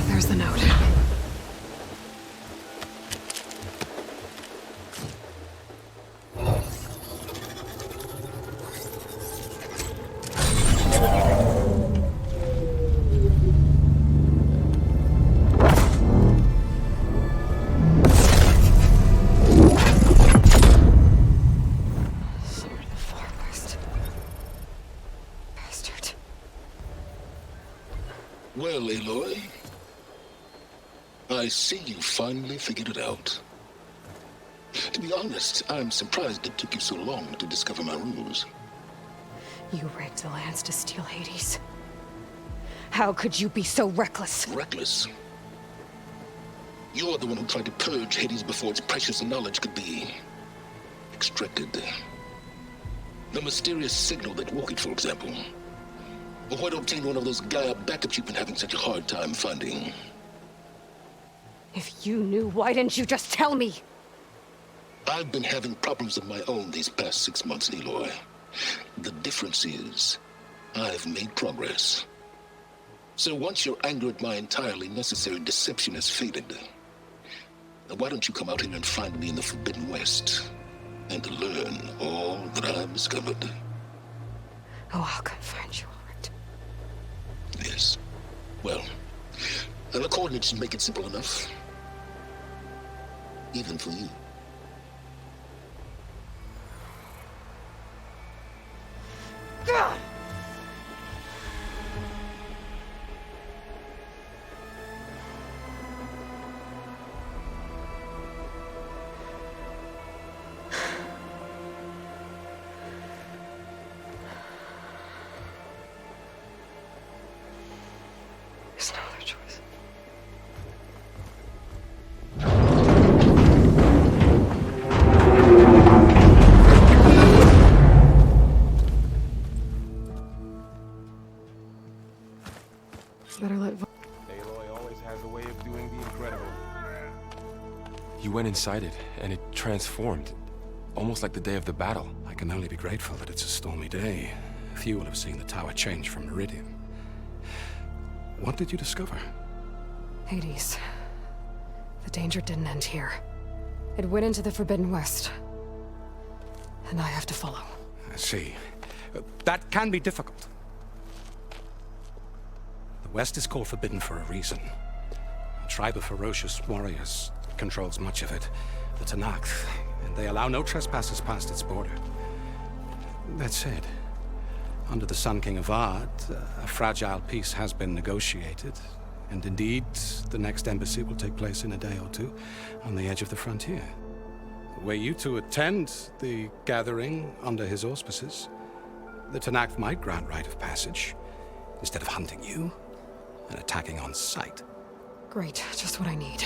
There's the note. Sword of the Far West. Bastard. Well, Aloy, I see you finally figured it out. To be honest, I'm surprised it took you so long to discover my rules. You rigged the lands to steal Hades. How could you be so reckless? Reckless. You're the one who tried to purge Hades before its precious knowledge could be extracted. The mysterious signal that woke it, for example. Or why to obtain one of those Gaia backups you've been having such a hard time finding. If you knew, why didn't you just tell me? I've been having problems of my own these past 6 months, Aloy. The difference is, I've made progress. So once your anger at my entirely necessary deception has faded, why don't you come out here and find me in the Forbidden West, and learn all that I've discovered? Oh, I'll come find you, all right. Yes. Well, and the coordinates should make it simple enough. Even for you. God! There's no other choice. Better let Aloy always has a way of doing the incredible. You went inside it, and it transformed. Almost like the day of the battle. I can only be grateful that it's a stormy day. Few will have seen the tower change from Meridian. What did you discover? Hades. The danger didn't end here. It went into the Forbidden West. And I have to follow. I see. That can be difficult. The West is called Forbidden for a reason. A tribe of ferocious warriors controls much of it. The Tanakh, and they allow no trespassers past its border. That said, under the Sun King of Ard, a fragile peace has been negotiated. And indeed, the next embassy will take place in a day or two on the edge of the frontier. Were you to attend the gathering under his auspices, the Tanakh might grant right of passage, instead of hunting you and attacking on sight. Great, just what I need.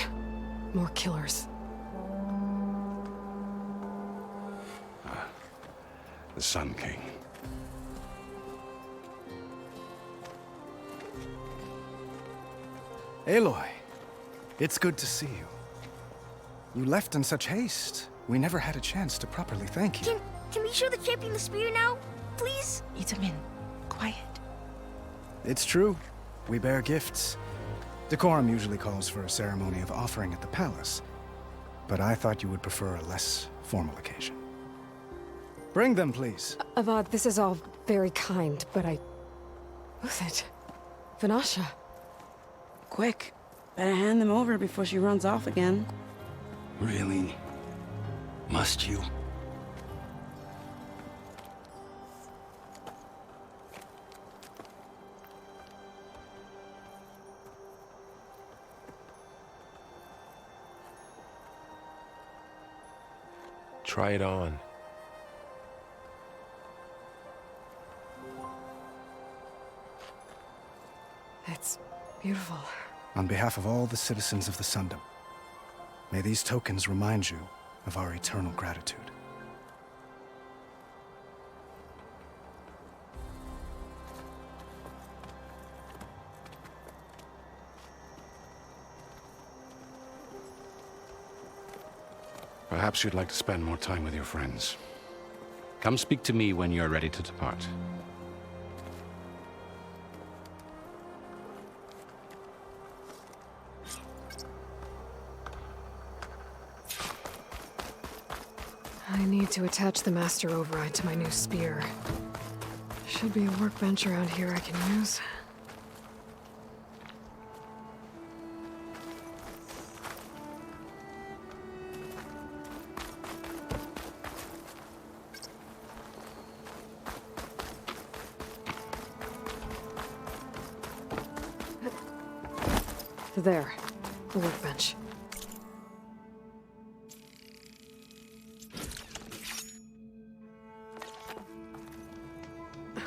More killers. The Sun King. Aloy, it's good to see you. You left in such haste. We never had a chance to properly thank you. Can we show the champion the spear now? Please? Itamin, quiet. It's true. We bear gifts. Decorum usually calls for a ceremony of offering at the palace, but I thought you would prefer a less formal occasion. Bring them, please. Avad, this is all very kind, but Who's it? Vanasha. Quick. Better hand them over before she runs off again. Really? Must you? Try it on. It's beautiful. On behalf of all the citizens of the Sundom, may these tokens remind you of our eternal gratitude. Perhaps you'd like to spend more time with your friends. Come speak to me when you're ready to depart. I need to attach the master override to my new spear. Should be a workbench around here I can use. There, the workbench.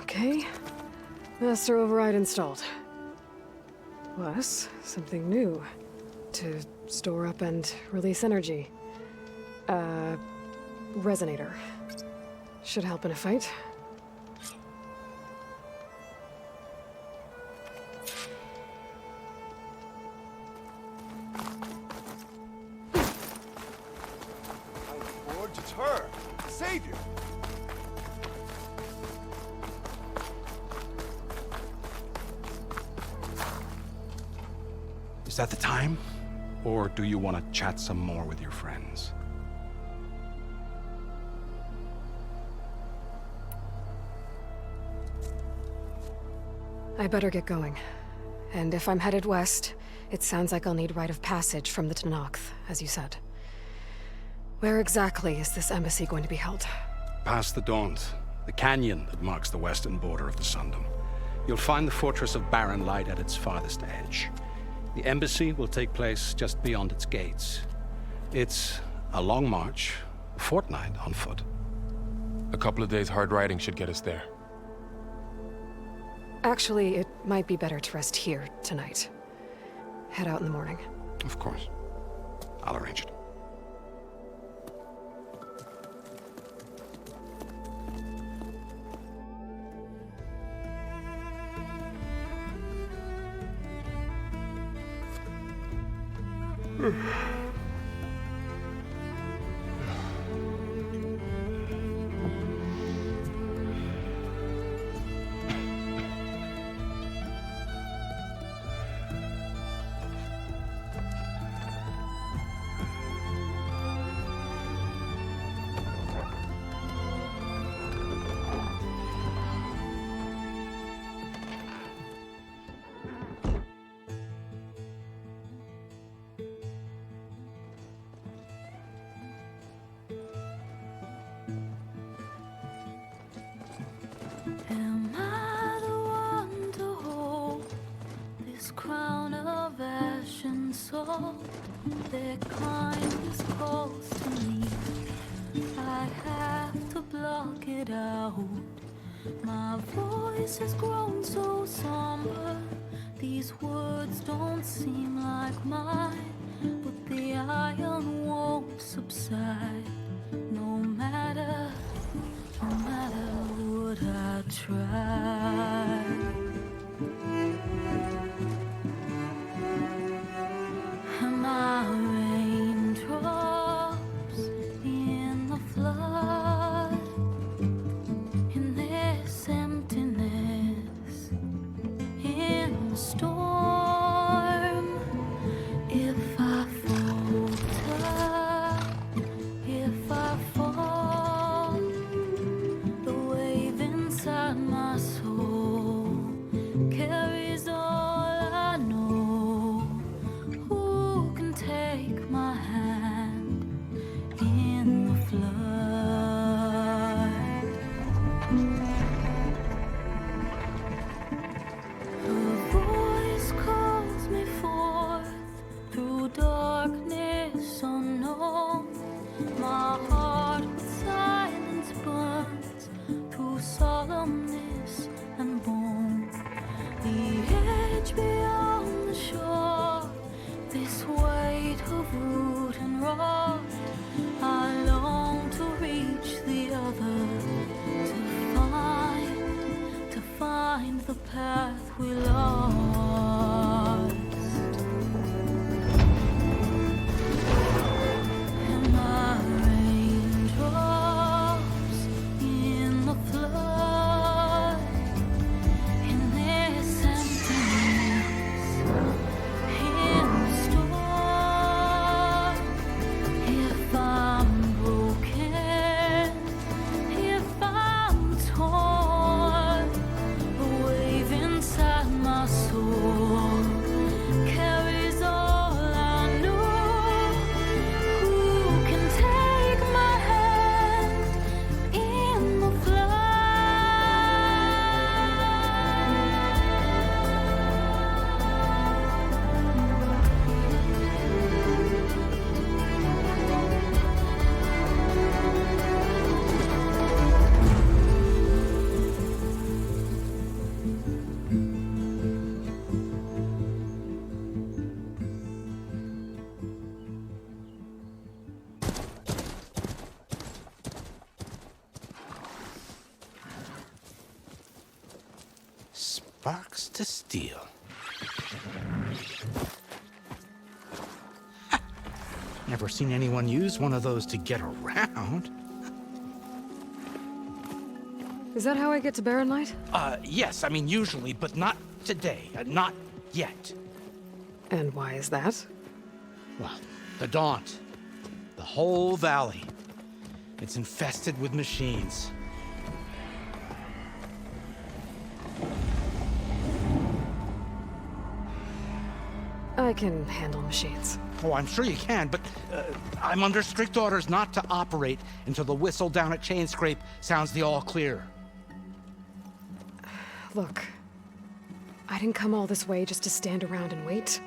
Okay, master override installed. Plus, something new to store up and release energy. Resonator. Should help in a fight. It's her, the savior. Is that the time? Or do you want to chat some more with your friends? I better get going. And if I'm headed west, it sounds like I'll need rite of passage from the Tenakth, as you said. Where exactly is this embassy going to be held? Past the Daunt, the canyon that marks the western border of the Sundom. You'll find the fortress of Barren Light at its farthest edge. The embassy will take place just beyond its gates. It's a long march, a fortnight on foot. A couple of days hard riding should get us there. Actually, it might be better to rest here tonight. Head out in the morning. Of course. I'll arrange it. Am I the one to hold this crown of ash and salt? Their kindness calls to me. I have to block it out. My voice has grown so somber. These words don't seem like mine, but the iron won't subside. No matter what I try. Am I raindrops in the flood? In this emptiness, in the storm, inside my soul carries all I know. Who can take my hand in the flood? Her voice calls me forth through darkness unknown. My heart with silence burns through solemnness and bone. The edge beyond the shore, this weight of root and rod. I long to reach the other, to find the path we lost. And my raindrops in the flood, in this emptiness, in the storm. If I'm broken, if I'm torn, the wave inside my soul carries all I know. Who can take my hand in the Sparks to steel. Never seen anyone use one of those to get around. Is that how I get to Barren Light? Yes, I mean usually, but not today. Not yet. And why is that? Well, the Daunt. The whole valley. It's infested with machines. I can handle machines. Oh, I'm sure you can, but I'm under strict orders not to operate until the whistle down at Chainscrape sounds the all clear. Look, I didn't come all this way just to stand around and wait.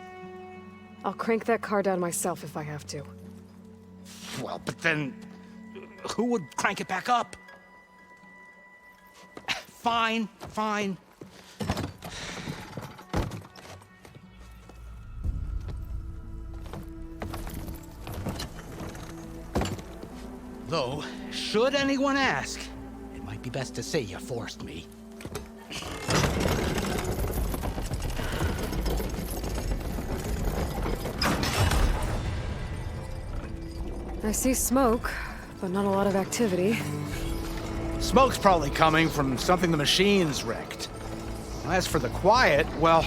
I'll crank that car down myself if I have to. Well, but then who would crank it back up? Fine, fine. Though, should anyone ask, it might be best to say you forced me. I see smoke, but not a lot of activity. Smoke's probably coming from something the machines wrecked. As for the quiet, well,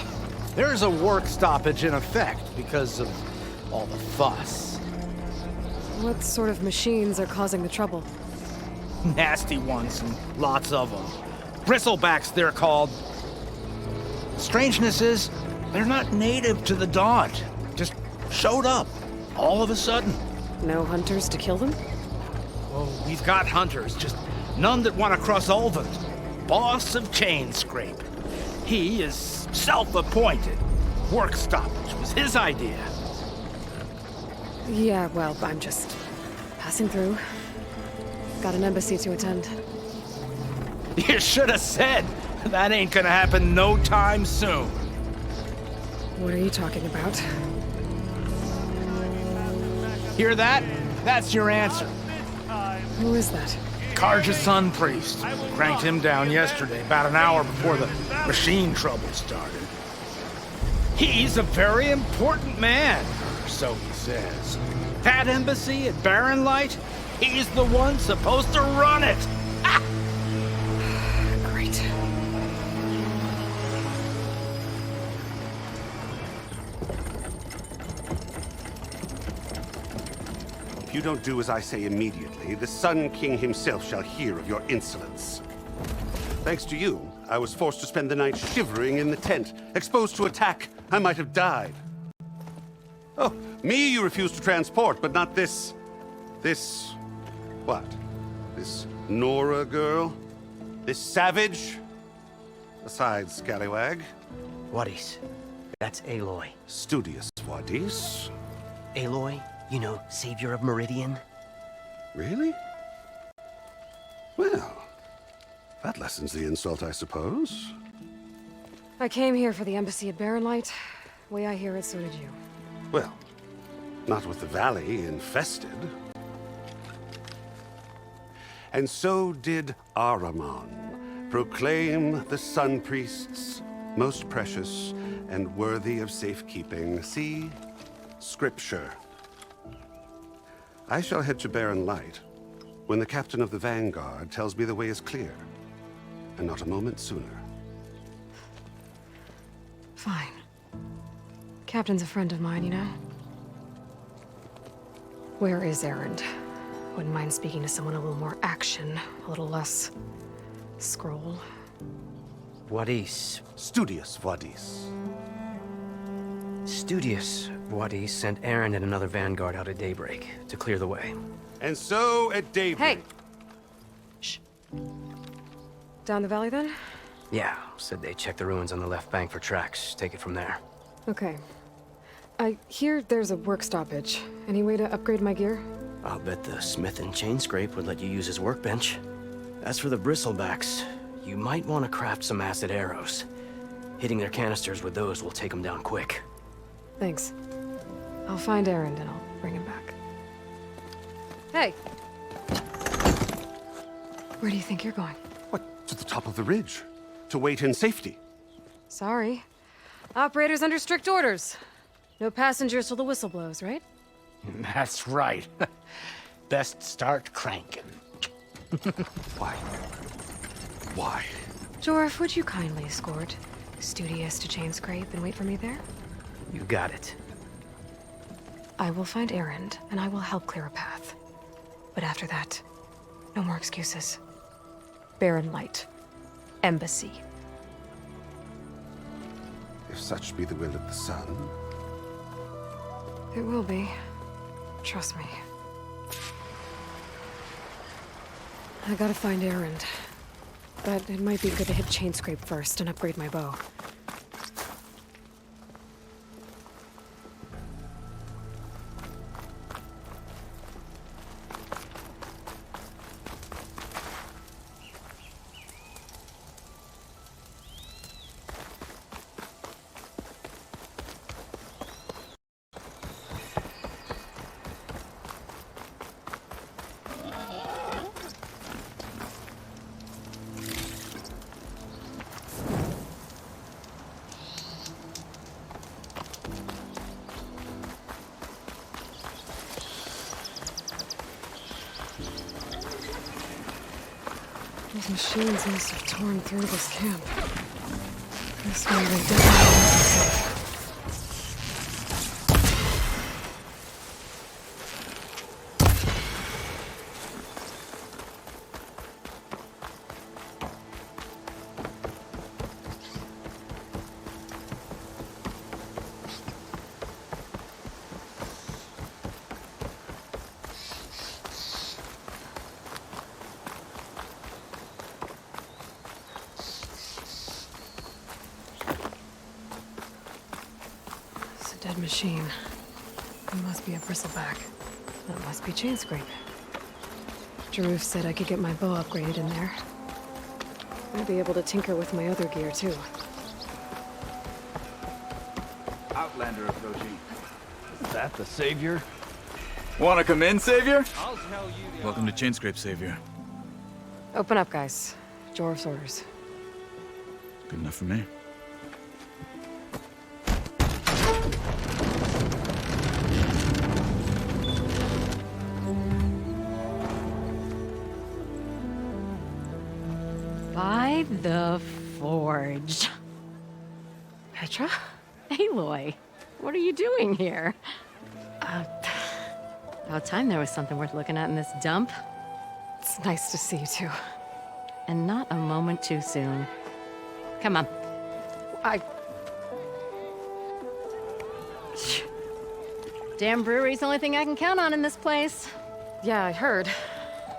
there's a work stoppage in effect because of all the fuss. What sort of machines are causing the trouble? Nasty ones, and lots of them. Bristlebacks, they're called. Strangeness is, they're not native to the Daunt. Just showed up, all of a sudden. No hunters to kill them? Oh, we've got hunters, just none that want to cross Ulvund. Boss of Chainscrape. He is self-appointed. Work stoppage was his idea. Yeah, well, I'm just passing through. Got an embassy to attend. You should have said. That ain't gonna happen no time soon. What are you talking about? Hear that? That's your answer. Who is that? Karja's son priest. Cranked him down yesterday, about an hour before the machine trouble started. He's a very important man, or so he says. That embassy at Barren Light, he's the one supposed to run it. Ah! Great. If you don't do as I say immediately, the Sun King himself shall hear of your insolence. Thanks to you, I was forced to spend the night shivering in the tent, exposed to attack. I might have died. Oh, me you refused to transport, but not this... what? This Nora girl? This savage? Besides, scallywag. Wadis. That's Aloy. Studious Wadis. Aloy, you know, savior of Meridian. Really? Well, that lessens the insult, I suppose. I came here for the embassy at Barren Light. Way I hear it, so did you. Well, not with the valley infested. And so did Ahriman proclaim the Sun Priests most precious and worthy of safekeeping. See? Scripture. I shall head to Barren Light when the captain of the Vanguard tells me the way is clear, and not a moment sooner. Fine. Captain's a friend of mine, you know? Where is Erend? Wouldn't mind speaking to someone a little more action, a little less... scroll. Wadis. Studious Wadis. Studious Wadis sent Aaron and another Vanguard out at daybreak to clear the way. And so at daybreak... Hey! Shh. Down the valley, then? Yeah, said they checked the ruins on the left bank for tracks. Take it from there. Okay. I hear there's a work stoppage. Any way to upgrade my gear? I'll bet the smith and chain scrape would let you use his workbench. As for the bristlebacks, you might want to craft some acid arrows. Hitting their canisters with those will take them down quick. Thanks. I'll find Erend and I'll bring him back. Hey! Where do you think you're going? What? To the top of the ridge. To wait in safety. Sorry. Operator's under strict orders. No passengers till the whistle blows, right? That's right. Best start cranking. Why? Why? Jorf, would you kindly escort Studious to Chain Scrape and wait for me there? You got it. I will find Erend, and I will help clear a path. But after that, no more excuses. Barren Light. Embassy. If such be the will of the sun. It will be. Trust me. I gotta find Erend. But it might be good to hit Chain Scrape first and upgrade my bow. Those machines must have torn through this camp. This way they definitely wasn't safe. Dead machine. It must be a bristleback. That must be Chain Scrape. Jaruf said I could get my bow upgraded in there. I'd be able to tinker with my other gear, too. Outlander approaching. Is that the Savior? Wanna come in, Savior? I'll tell you. Welcome to Chain Scrape, Savior. Open up, guys. Jorf's orders. Good enough for me. By the Forge. Petra? Aloy, what are you doing here? About time there was something worth looking at in this dump. It's nice to see you, too. and not a moment too soon. Come on. Damn brewery's the only thing I can count on in this place. Yeah, I heard.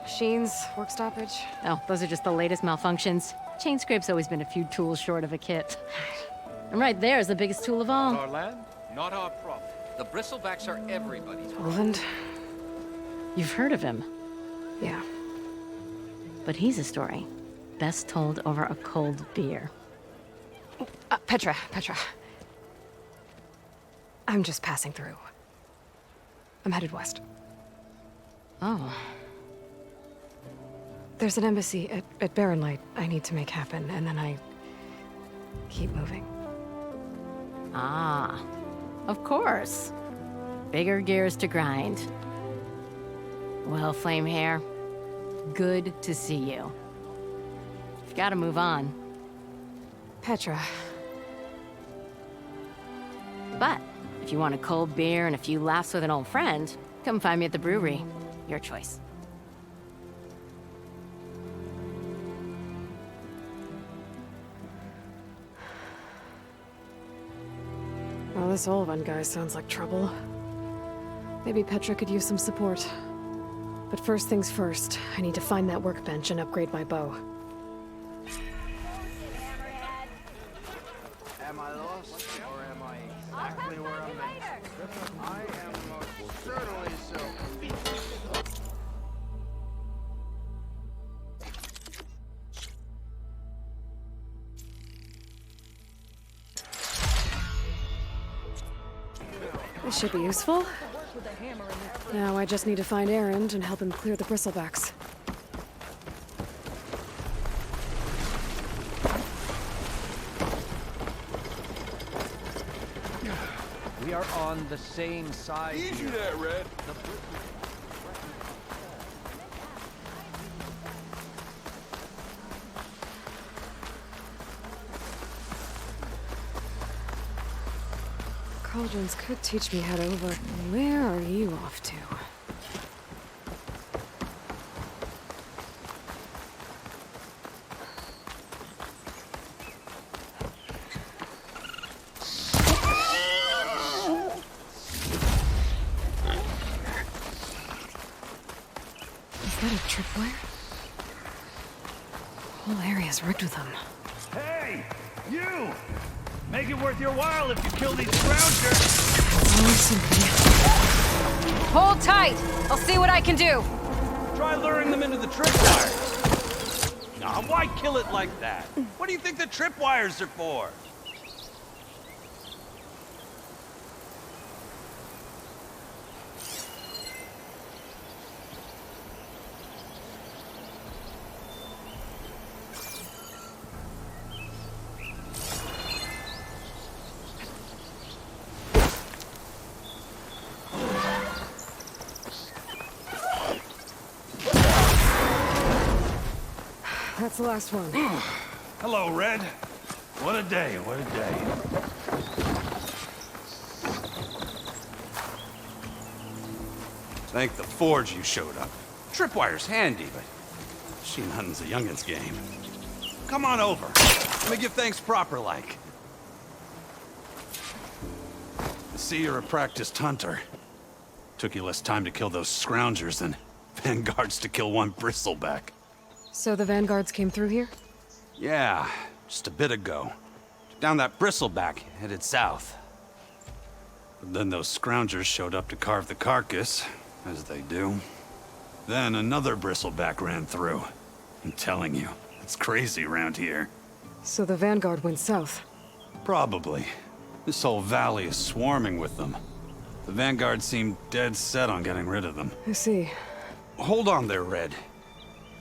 Machines, work stoppage. Oh, those are just the latest malfunctions. Chain scrape's always been a few tools short of a kit. And right there is the biggest tool of all. Our land, not our problem. The bristlebacks are everybody's problem. Roland? You've heard of him, Yeah. but he's a story best told over a cold beer. Petra. I'm just passing through. I'm headed west. Oh, There's an embassy at Barren Light I need to make happen, and then I keep moving. ah, of course. Bigger gears to grind. Well, Flamehair, good to see you. You've got to move on. Petra. But if you want a cold beer and a few laughs with an old friend, come find me at the brewery. Your choice. Well, this Olvan guy sounds like trouble. Maybe Petra could use some support. But first things first, I need to find that workbench and upgrade my bow. Am I lost, or am I exactly where I'm meant to be? I am most certainly so. This should be useful. Now I just need to find Erend and help him clear the bristlebacks. We are on the same side. Easy there, Red. Cauldrons could teach me how to over... Where are you off to? Is that a tripwire? The whole area's rigged with them. Hey! You! Make it worth your while if you kill these scroungers! Oh, something. Hold tight! I'll see what I can do! Try luring them into the tripwires. Nah, why kill it like that? What do you think the tripwires are for? That's the last one. Hello, Red. What a day, what a day. Thank the forge you showed up. Tripwire's handy, but machine hunting's a youngin's game. Come on over. Let me give thanks proper like. I see you're a practiced hunter. Took you less time to kill those scroungers than vanguards to kill one bristleback. So the vanguards came through here? Yeah, just a bit ago. Down that bristleback, headed south. But then those scroungers showed up to carve the carcass, as they do. Then another bristleback ran through. I'm telling you, it's crazy around here. So the vanguard went south. Probably. This whole valley is swarming with them. The vanguard seemed dead set on getting rid of them. I see. Hold on there, Red.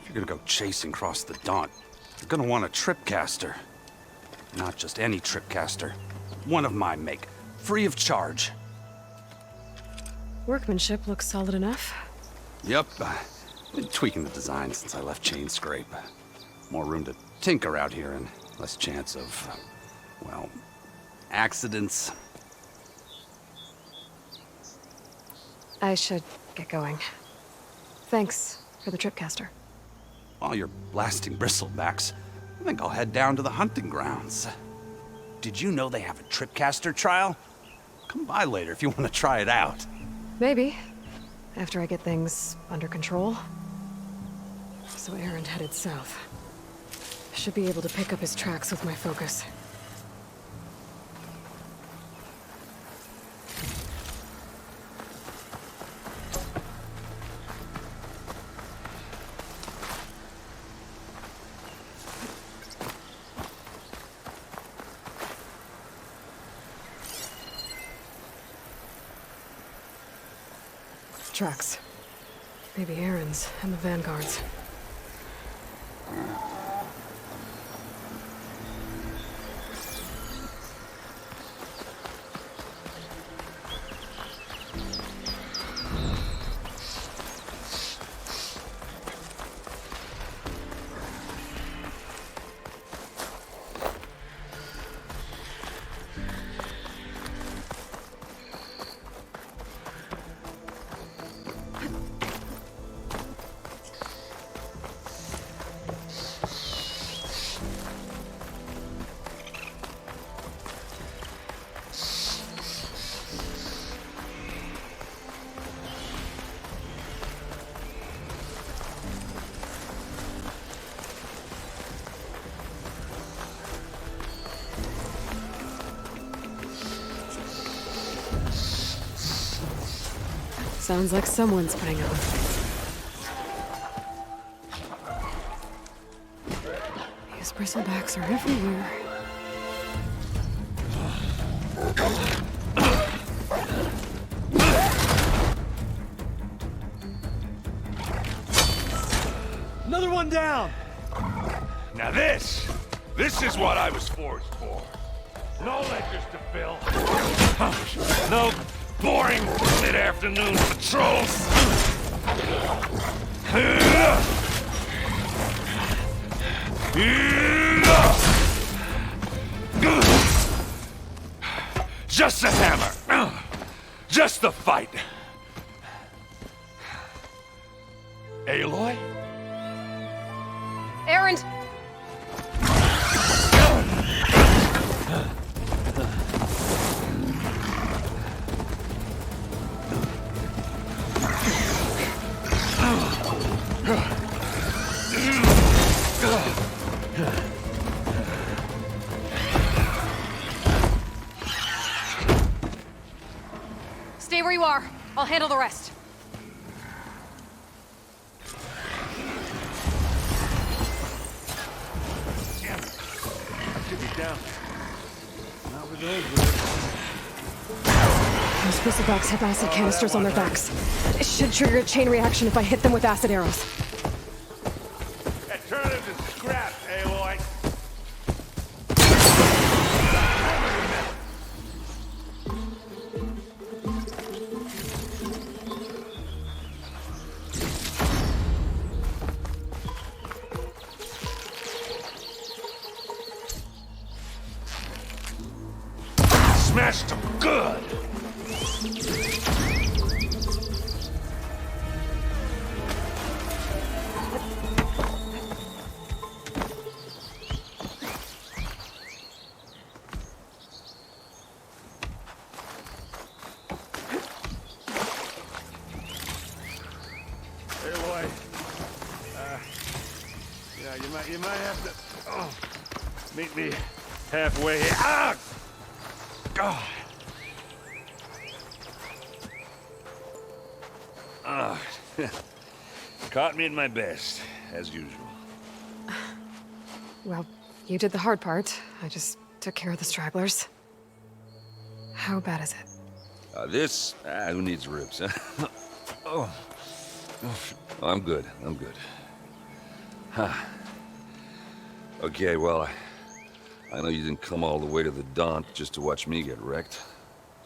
If you're gonna go chasing across the Daunt, you're gonna want a tripcaster. Not just any tripcaster. One of my make. Free of charge. Workmanship looks solid enough. Yep. Been tweaking the design since I left Chain Scrape. More room to tinker out here and less chance of, well, accidents. I should get going. Thanks for the tripcaster. While you're blasting bristlebacks, I think I'll head down to the hunting grounds. Did you know they have a tripcaster trial? Come by later if you want to try it out. Maybe. After I get things under control. So Aaron headed south. Should be able to pick up his tracks with my focus. Tracks. Maybe Aaron's and the Vanguard's. Sounds like someone's putting on. These bristlebacks are everywhere. Another one down! Now this is what I was forged for. No ledgers to fill. No boring mid-afternoon patrols. Just a hammer. Just the fight. Aloy? Aaron! Stay where you are. I'll handle the rest. Damn it. Should be down. Not with those. Those bristlebacks have acid canisters on their backs. It should trigger a chain reaction if I hit them with acid arrows. Alternative is scrap, Aloy. Smashed them good. Aloy, yeah, you might have to meet me halfway here. Ah! God. Caught me at my best, as usual. Well, you did the hard part. I just took care of the stragglers. How bad is it? Who needs ribs, huh? Oh, I'm good, Huh. Okay, well, I know you didn't come all the way to the Daunt just to watch me get wrecked.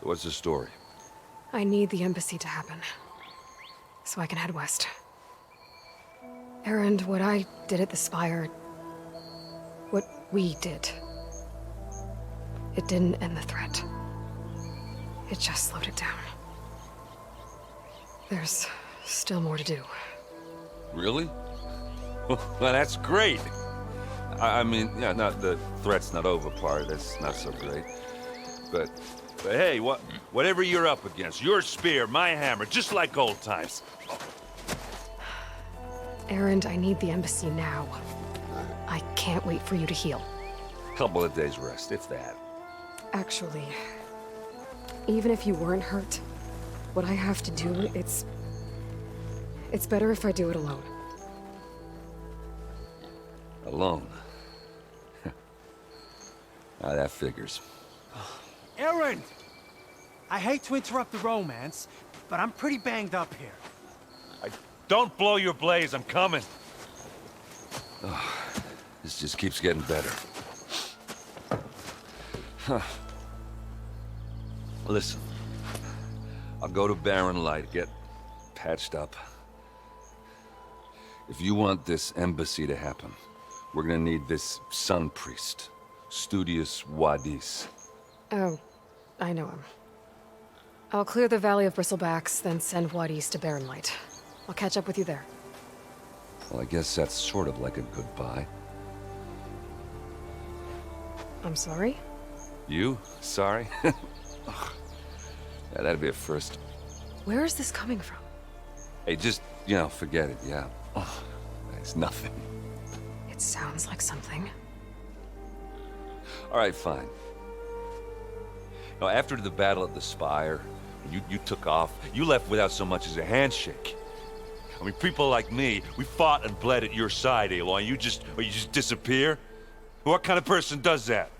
So what's the story? I need the embassy to happen, so I can head west. Aaron, what I did at the Spire, what we did, it didn't end the threat. It just slowed it down. There's still more to do. Really? Well, that's great. I mean, yeah, not the threat's not over part. That's not so great. But hey, whatever you're up against, your spear, my hammer, just like old times. Erend, I need the embassy now. I can't wait for you to heal. Couple of days rest, if that. Actually, even if you weren't hurt, what I have to do, it's better if I do it alone. Alone. Now that figures. Erend! I hate to interrupt the romance, but I'm pretty banged up here. Don't blow your blaze, I'm coming. Oh, this just keeps getting better. Huh. Listen, I'll go to Barren Light, get patched up. If you want this embassy to happen, we're gonna need this sun priest, Studius Wadis. Oh, I know him. I'll clear the Valley of Bristlebacks, then send Wadis to Barren Light. I'll catch up with you there. Well, I guess that's sort of like a goodbye. I'm sorry? You? Sorry? Yeah, that'd be a first. Where is this coming from? Hey, just, forget it, yeah. Oh, it's nothing. It sounds like something. All right, fine. Now, after the Battle at the Spire, you took off, you left without so much as a handshake. I mean, people like me, we fought and bled at your side, Aloy, you just disappear? What kind of person does that?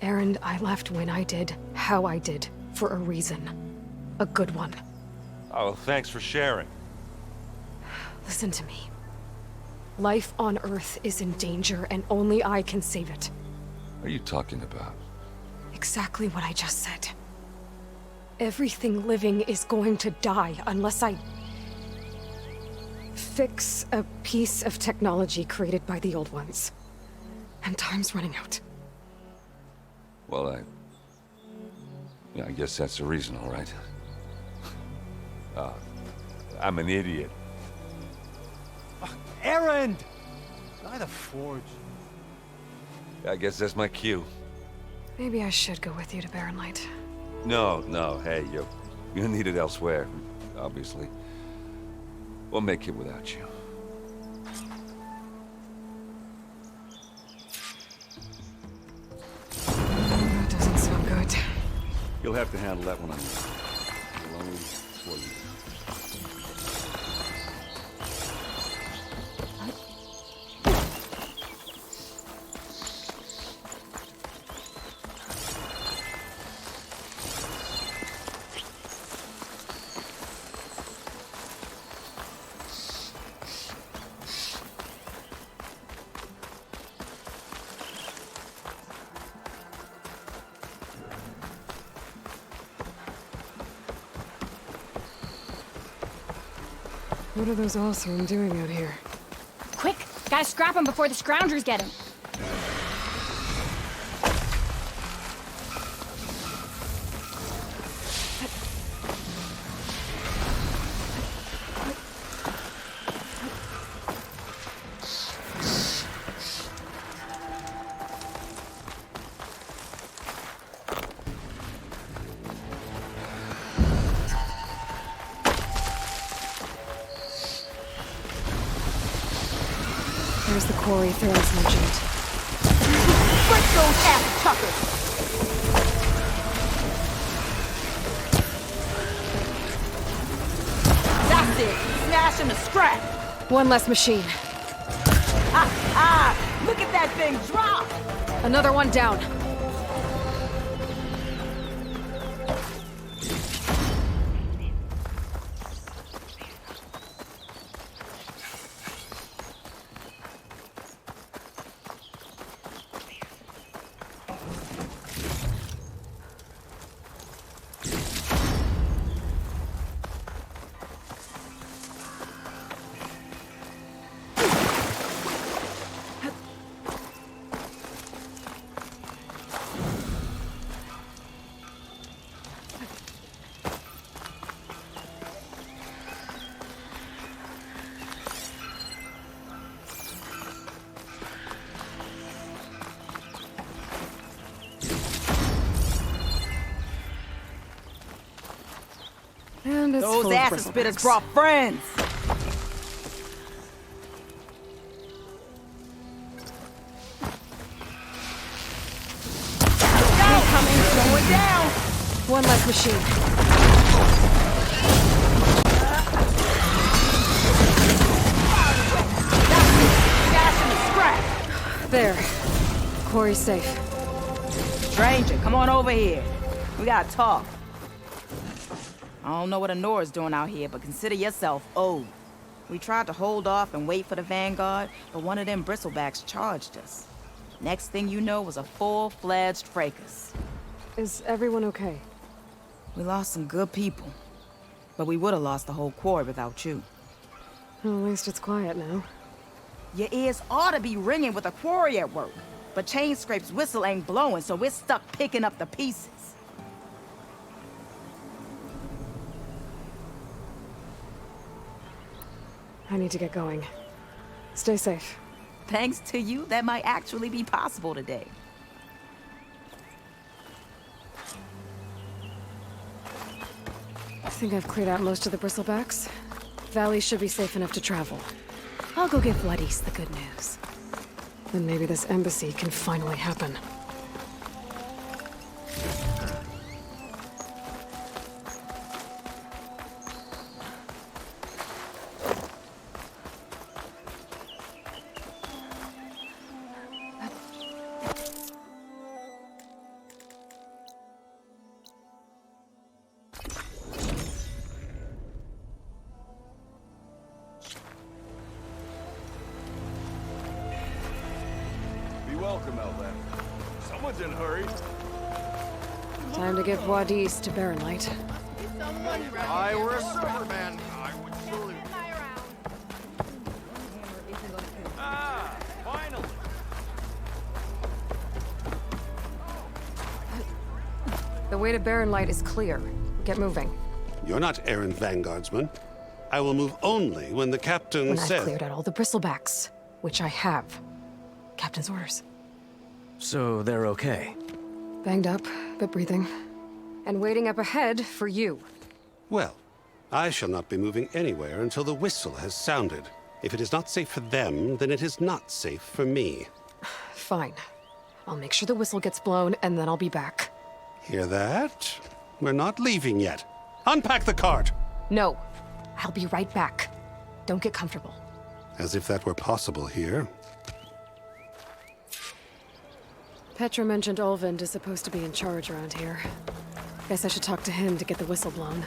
Erend, I left when I did, how I did, for a reason. A good one. Oh, thanks for sharing. Listen to me. Life on Earth is in danger, and only I can save it. What are you talking about? Exactly what I just said. Everything living is going to die unless I fix a piece of technology created by the old ones. And time's running out. Well, I guess that's the reason, all right. I'm an idiot. Erend! By the Forge. I guess that's my cue. Maybe I should go with you to Barren Light. No, hey, you need it elsewhere, obviously. We'll make it without you. That doesn't sound good. You'll have to handle that one on your own. Alone for you. What are those Allsworn doing out here? Quick! Gotta scrap him before the scroungers get him. There's the quarry Theron's mentioned. Break those ass tuckers! That's it! Smash him to scrap! One less machine. Look at that thing drop! Another one down. of assassin spitters bristlebacks. brought friends. Going down. One less machine. Gas in the scrap. There. Quarry's safe. Stranger, come on over here. We gotta talk. I don't know what Honora's doing out here, but consider yourself owed. We tried to hold off and wait for the Vanguard, but one of them bristlebacks charged us. Next thing you know was a full-fledged fracas. Is everyone okay? We lost some good people, but we would have lost the whole quarry without you. Well, at least it's quiet now. Your ears ought to be ringing with a quarry at work, but Chain Scrape's whistle ain't blowing, so we're stuck picking up the pieces. I need to get going. Stay safe. Thanks to you, that might actually be possible today. I think I've cleared out most of the bristlebacks. Valley should be safe enough to travel. I'll go give Blood East the good news. Then maybe this embassy can finally happen. Welcome, Elven. Someone's in a hurry. Time to give Wadis to Baronlight. I were a server man. I would surely. Ah, finally. The way to Baronlight is clear. Get moving. You're not errant vanguardsman. I will move only when the captain When I've says... cleared out all the bristlebacks, which I have. Captain's orders. So they're okay? Banged up, but breathing. And waiting up ahead for you. Well, I shall not be moving anywhere until the whistle has sounded. If it is not safe for them, then it is not safe for me. Fine. I'll make sure the whistle gets blown, and then I'll be back. Hear that? We're not leaving yet. Unpack the cart! No. I'll be right back. Don't get comfortable. As if that were possible here. Petra mentioned Olvind is supposed to be in charge around here. Guess I should talk to him to get the whistle blown.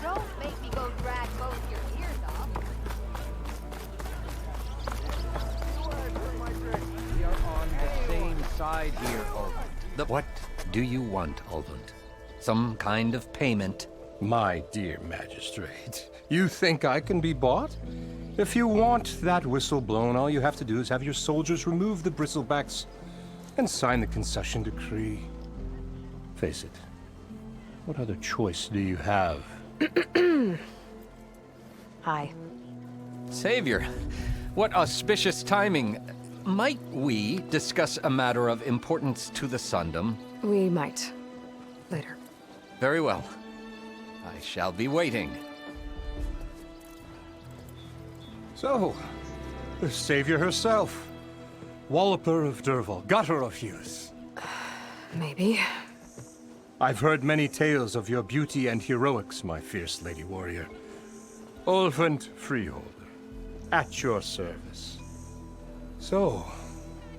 Don't make me go drag both your ears off. We are on the same side here, Olvind. What do you want, Olvind? Some kind of payment? My dear magistrate, you think I can be bought? If you want that whistle blown, all you have to do is have your soldiers remove the bristlebacks and sign the concession decree. Face it, what other choice do you have? Hi. Savior, what auspicious timing. Might we discuss a matter of importance to the Sundom? We might. Later. Very well. I shall be waiting. So, the savior herself. Walloper of Derval, gutter of youth. Maybe. I've heard many tales of your beauty and heroics, my fierce lady warrior. Olvent Freeholder, at your service. So,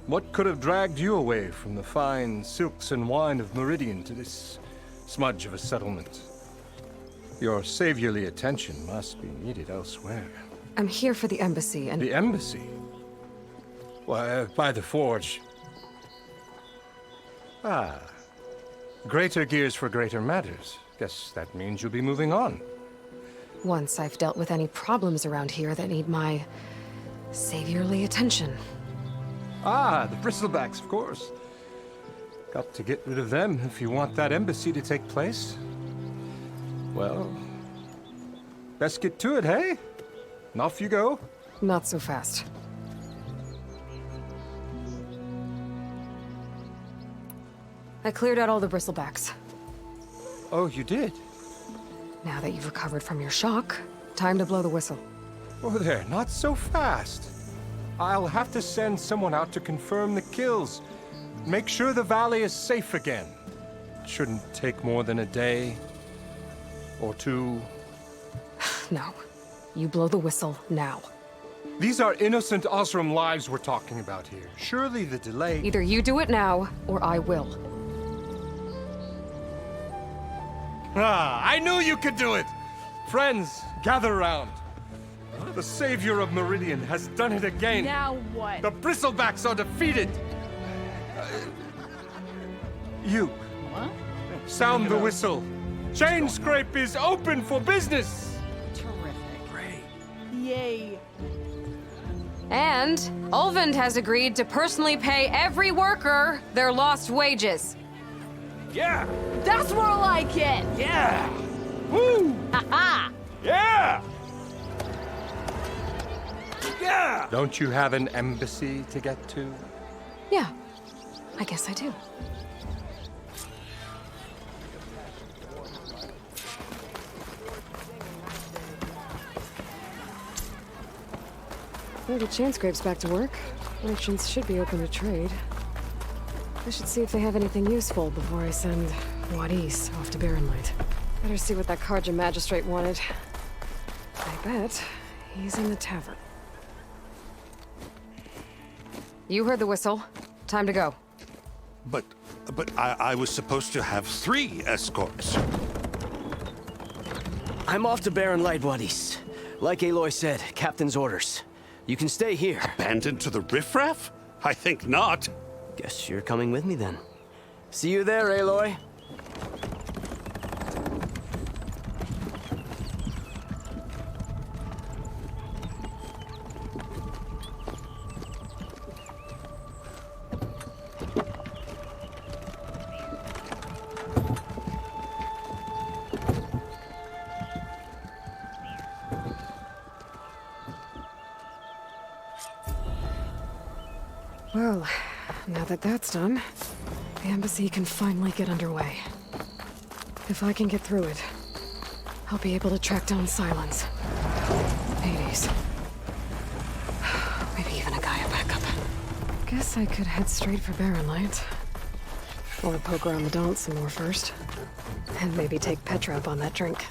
what could have dragged you away from the fine silks and wine of Meridian to this smudge of a settlement? Your saviorly attention must be needed elsewhere. I'm here for the embassy and... The embassy? Why, by the forge. Ah. Greater gears for greater matters. Guess that means you'll be moving on. Once I've dealt with any problems around here that need my... saviorly attention. Ah, the bristlebacks, of course. Got to get rid of them if you want that embassy to take place. Well, best get to it, hey? And off you go. Not so fast. I cleared out all the bristlebacks. Oh, you did? Now that you've recovered from your shock, time to blow the whistle. Oh there, not so fast. I'll have to send someone out to confirm the kills. Make sure the valley is safe again. Shouldn't take more than a day or two. No. You blow the whistle now. These are innocent Osram lives we're talking about here. Surely the delay... Either you do it now, or I will. Ah, I knew you could do it! Friends, gather round. The savior of Meridian has done it again. Now what? The bristlebacks are defeated. You. What? Sound the whistle. Chain Scrape is open for business. Terrific. Great. Yay. And Ulvund has agreed to personally pay every worker their lost wages. Yeah. That's more like it. Yeah. Woo. Ha-ha. Yeah. Yeah. Don't you have an embassy to get to? Yeah, I guess I do. Well, the chain scrape's back to work. Merchants should be open to trade. I should see if they have anything useful before I send Wadis off to Barrenlight. Better see what that Karja magistrate wanted. I bet he's in the tavern. You heard the whistle. Time to go. But I was supposed to have 3 escorts. I'm off to Barrenlight, Wadis. Like Aloy said, captain's orders. You can stay here. Abandoned to the riffraff? I think not. Guess you're coming with me then. See you there, Aloy. Well, now that that's done, the embassy can finally get underway. If I can get through it, I'll be able to track down Silence, Hades, maybe even a Gaia backup. Guess I could head straight for Barrenlight. Or poke around the Daunt some more first. And maybe take Petra up on that drink.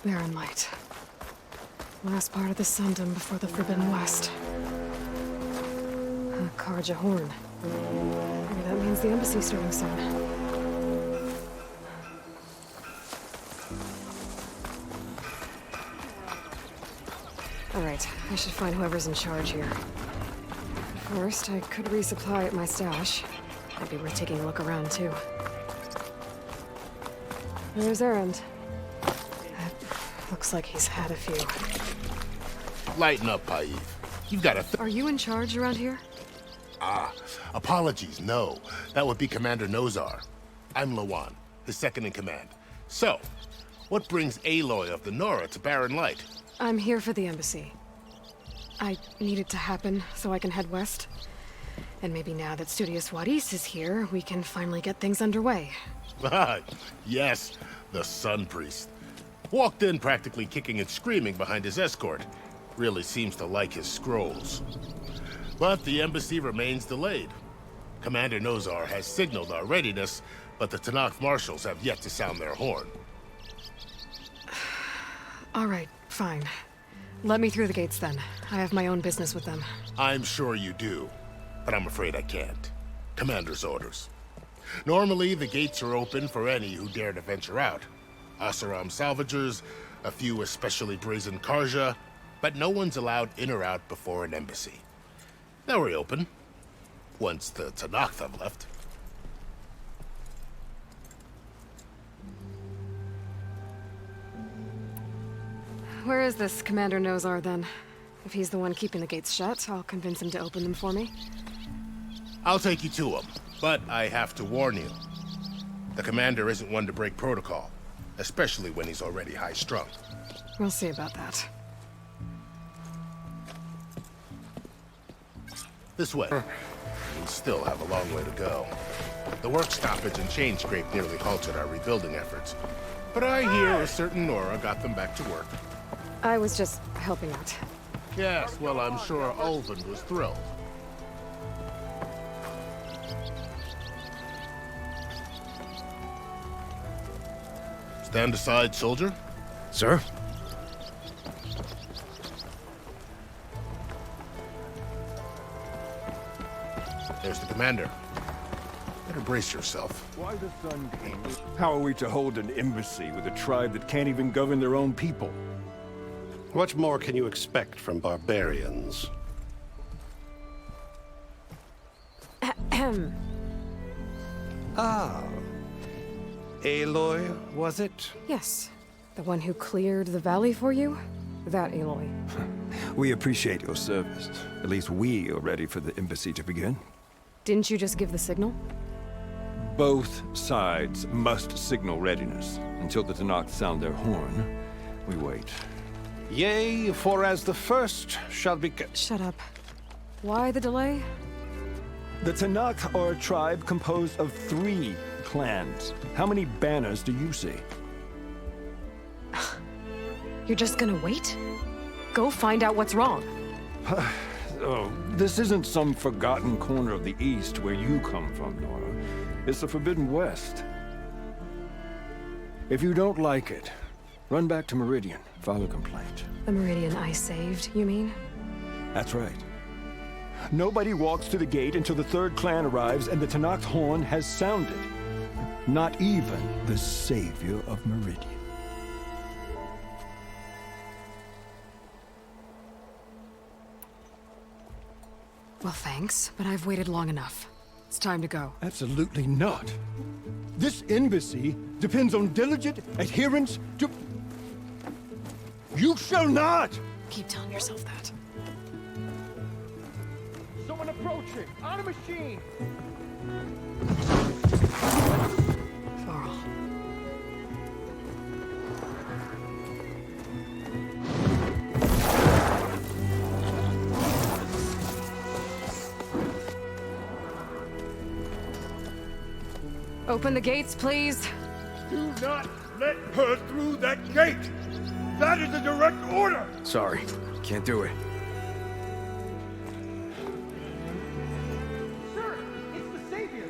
Barrenlight. Last part of the Sundom before the Forbidden West. A Karja horn. Maybe that means the embassy's starting soon. Alright, I should find whoever's in charge here. First, I could resupply at my stash. Might be worth taking a look around, too. There's Erend. Looks like he's had a few. Lighten up, Paiv. You've got a... Are you in charge around here? Apologies, no. That would be Commander Nozar. I'm Lawan, his second in command. So, what brings Aloy of the Nora to Barrenlight? I'm here for the embassy. I need it to happen so I can head west. And maybe now that Studious Wadis is here, we can finally get things underway. Yes, the Sun Priest. Walked in practically kicking and screaming behind his escort. Really seems to like his scrolls. But the embassy remains delayed. Commander Nozar has signaled our readiness, but the Tanakh marshals have yet to sound their horn. All right, fine. Let me through the gates then. I have my own business with them. I'm sure you do, but I'm afraid I can't. Commander's orders. Normally, the gates are open for any who dare to venture out. Asaram salvagers, a few especially brazen Karja, but no one's allowed in or out before an embassy. They'll reopen, once the Tanakh have left. Where is this Commander Nozar, then? If he's the one keeping the gates shut, I'll convince him to open them for me. I'll take you to him, but I have to warn you. The commander isn't one to break protocol, especially when he's already high-strung. We'll see about that. This way. We still have a long way to go. The work stoppage and chain scrape nearly halted our rebuilding efforts. But I hear a certain Nora got them back to work. I was just helping out. Yes, well, I'm sure Ulvin was thrilled. Stand aside, soldier. Sir? There's the commander. Better brace yourself. Why the Sun King? How are we to hold an embassy with a tribe that can't even govern their own people? What more can you expect from barbarians? Ah. Aloy, was it? Yes. The one who cleared the valley for you? That Aloy. We appreciate your service. At least we are ready for the embassy to begin. Didn't you just give the signal? Both sides must signal readiness. Until the Tanakh sound their horn, we wait. Yea, for as the first shall be... Shut up. Why the delay? The Tanakh are a tribe composed of 3 clans. How many banners do you see? You're just gonna wait? Go find out what's wrong. Oh, this isn't some forgotten corner of the East where you come from, Nora. It's the Forbidden West. If you don't like it, run back to Meridian, file a complaint. The Meridian I saved, you mean? That's right. Nobody walks to the gate until the 3rd clan arrives and the Tanakh's horn has sounded. Not even the savior of Meridian. Well, thanks, but I've waited long enough. It's time to go. Absolutely not. This embassy depends on diligent adherence to... You shall not! Keep telling yourself that. Someone approaching! On a machine! Varl. Open the gates, please. Do not let her through that gate! That is a direct order! Sorry, can't do it. Sir, it's the savior!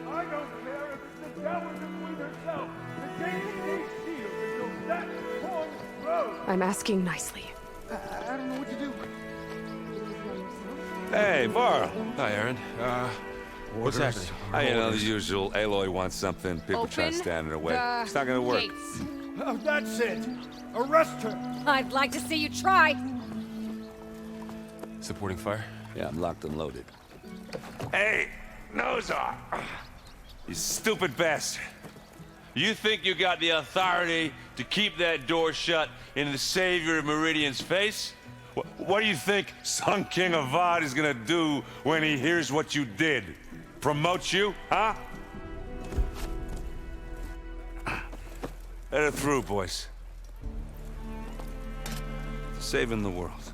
I don't care if it's the Dowager Queen herself! The gate stays sealed until that horn blows! I'm asking nicely. I don't know what to do. Hey, Varl. Hi, Aaron. What's happening? You know, the usual. Aloy wants something. People try to stand in her way. It's not gonna work. Oh, that's it! Arrest her! I'd like to see you try. Supporting fire? Yeah, I'm locked and loaded. Hey, Nozar! You stupid bastard. You think you got the authority to keep that door shut in the savior of Meridian's face? What do you think Sun King Avad is gonna do when he hears what you did? Promote you, huh? Let her through, boys. Saving the world.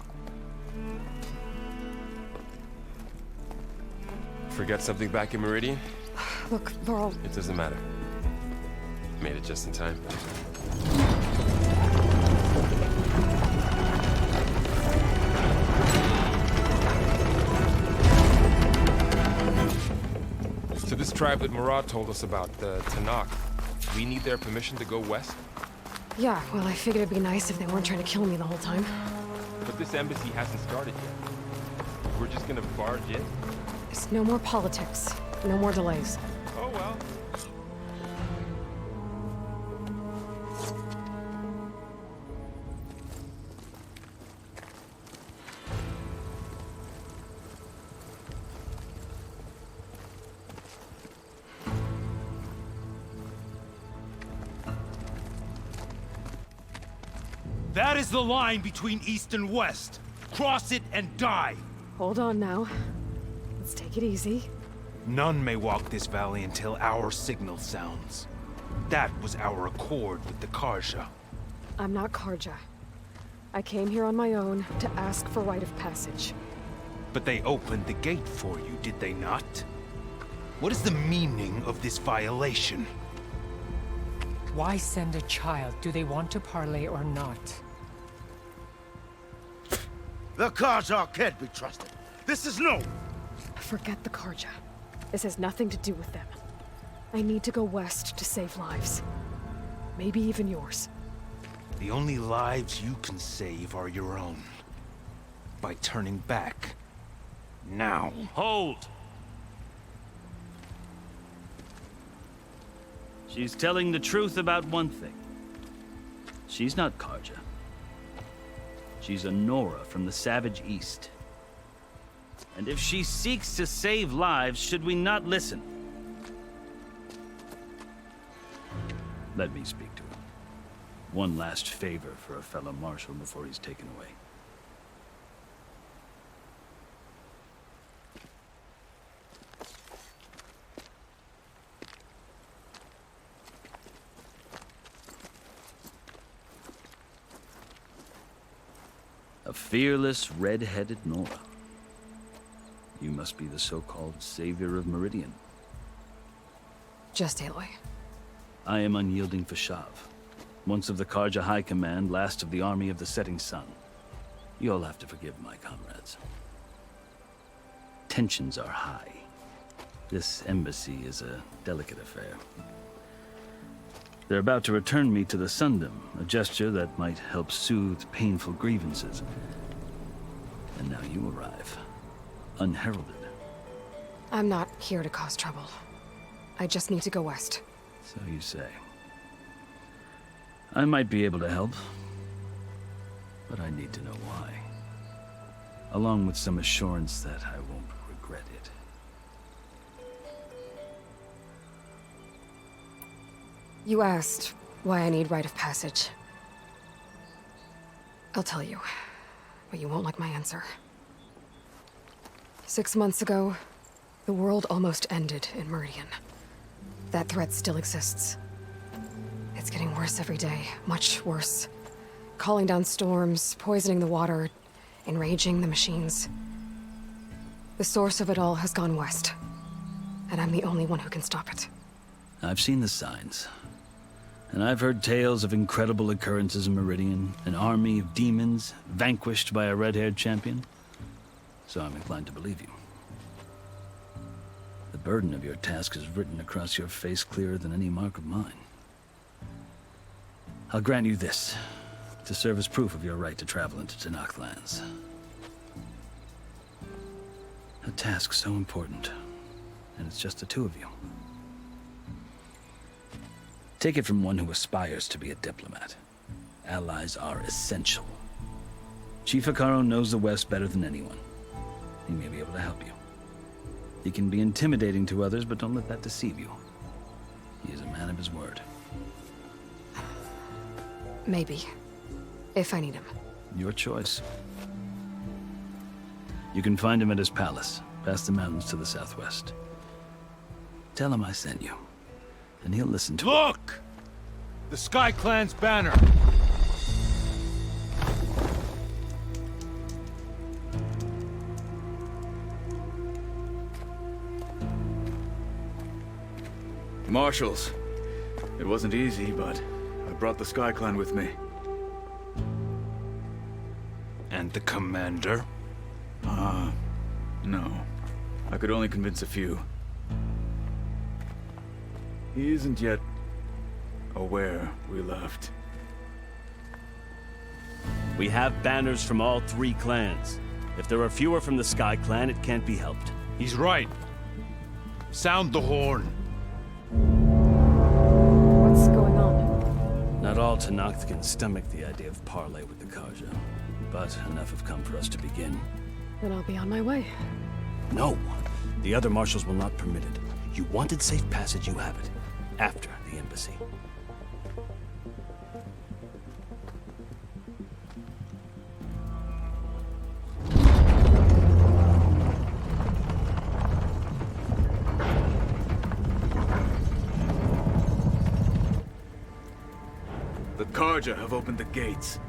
Forget something back in Meridian? Look, Varl. It doesn't matter. Made it just in time. this tribe that Murad told us about, the Tanakh. We need their permission to go west? Yeah, well, I figured it'd be nice if they weren't trying to kill me the whole time. But this embassy hasn't started yet. We're just gonna barge in? There's no more politics. No more delays. Oh well. That is the line between East and West. Cross it and die. Hold on now. Let's take it easy. None may walk this valley until our signal sounds. That was our accord with the Karja. I'm not Karja. I came here on my own to ask for rite of passage. But they opened the gate for you, did they not? What is the meaning of this violation? Why send a child? Do they want to parley or not? The Karja can't be trusted. This is no. Forget the Karja. This has nothing to do with them. I need to go west to save lives. Maybe even yours. The only lives you can save are your own. By turning back. Now. Hold! She's telling the truth about one thing. She's not Karja. She's a Nora from the Savage East. And if she seeks to save lives, should we not listen? Let me speak to her. One last favor for a fellow marshal before he's taken away. A fearless, red-headed Nora. You must be the so-called savior of Meridian. Just Aloy. I am unyielding Fashav, once of the Karja High Command, last of the army of the setting sun. You'll have to forgive my comrades. Tensions are high. This embassy is a delicate affair. They're about to return me to the Sundom, a gesture that might help soothe painful grievances. And now you arrive, unheralded. I'm not here to cause trouble. I just need to go west. So you say. I might be able to help, but I need to know why. Along with some assurance that I won't regret it. You asked why I need rite of passage. I'll tell you, but you won't like my answer. 6 months ago, the world almost ended in Meridian. That threat still exists. It's getting worse every day, much worse. Calling down storms, poisoning the water, enraging the machines. The source of it all has gone west, and I'm the only one who can stop it. I've seen the signs. And I've heard tales of incredible occurrences in Meridian, an army of demons vanquished by a red-haired champion. So I'm inclined to believe you. The burden of your task is written across your face clearer than any mark of mine. I'll grant you this, to serve as proof of your right to travel into Tanakh lands. A task so important, and it's just the two of you. Take it from one who aspires to be a diplomat. Allies are essential. Chief Akaro knows the West better than anyone. He may be able to help you. He can be intimidating to others, but don't let that deceive you. He is a man of his word. Maybe. If I need him. Your choice. You can find him at his palace, past the mountains to the southwest. Tell him I sent you. And he'll listen to it. Look! The Sky Clan's banner! Marshals. It wasn't easy, but I brought the Sky Clan with me. And the commander? No. I could only convince a few. He isn't yet aware we left. We have banners from all 3 clans. If there are fewer from the Sky Clan, it can't be helped. He's right. Sound the horn. What's going on? Not all Tenakth can stomach the idea of parley with the Karja, but enough have come for us to begin. Then I'll be on my way. No! The other marshals will not permit it. You wanted safe passage, you have it. After the embassy. The Karja have opened the gates.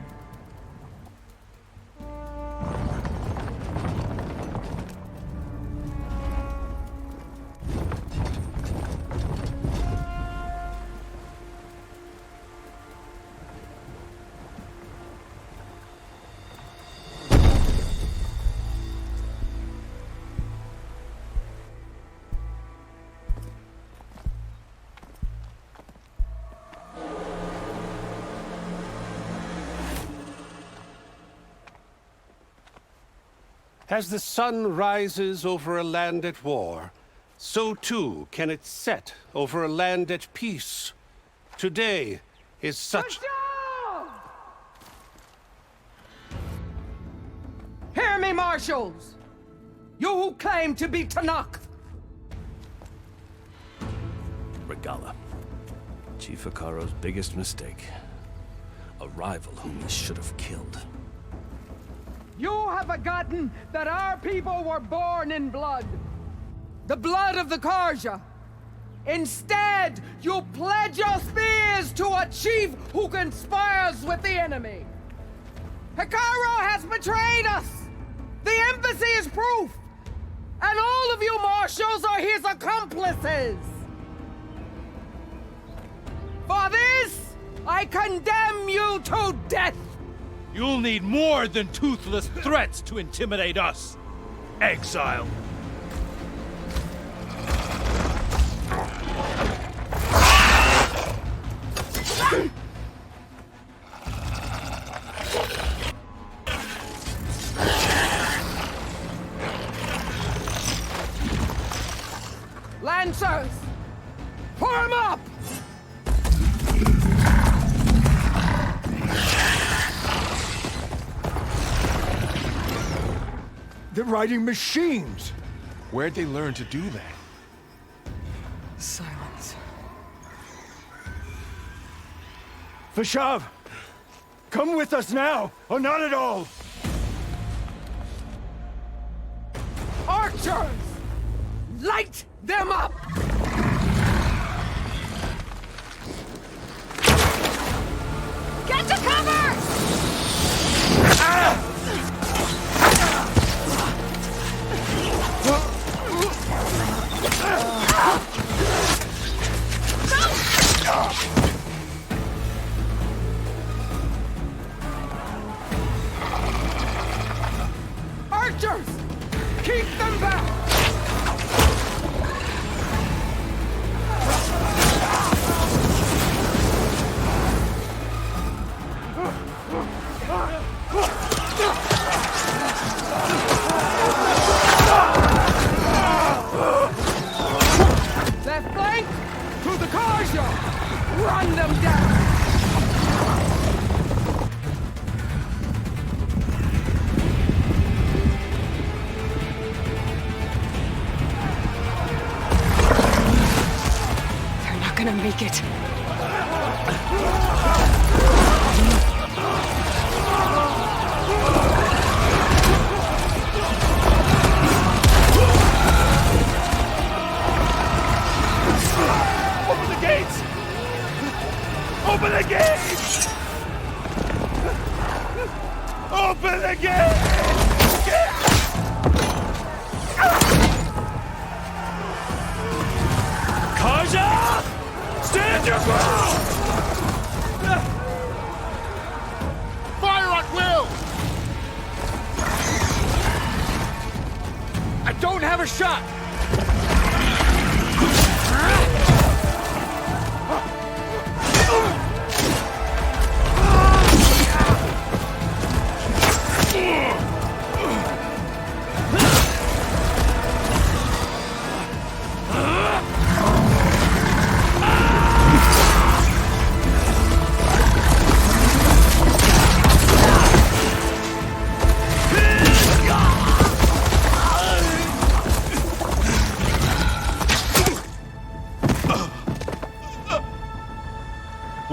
As the sun rises over a land at war, so too can it set over a land at peace. Today is such... Hear me, marshals! You who claim to be Tenakth! Regala. Chief Hikaro's biggest mistake. A rival whom he should have killed. You have forgotten that our people were born in blood. The blood of the Karja. Instead, you pledge your spears to a chief who conspires with the enemy. Hikaro has betrayed us! The embassy is proof! And all of you marshals are his accomplices! For this, I condemn you to death! You'll need more than toothless threats to intimidate us, exile. Lancers! Form up! They're riding machines! Where'd they learn to do that? Silence. Vashav! Come with us now, or not at all! Archers! Light them up! Get to cover! Ah! Archers! Keep them back! Left flank! To the Karja! Run them down! They're not gonna make it. Open the gates! Open the gates! Open the gates! Karja! Stand your ground! Fire at will! I don't have a shot!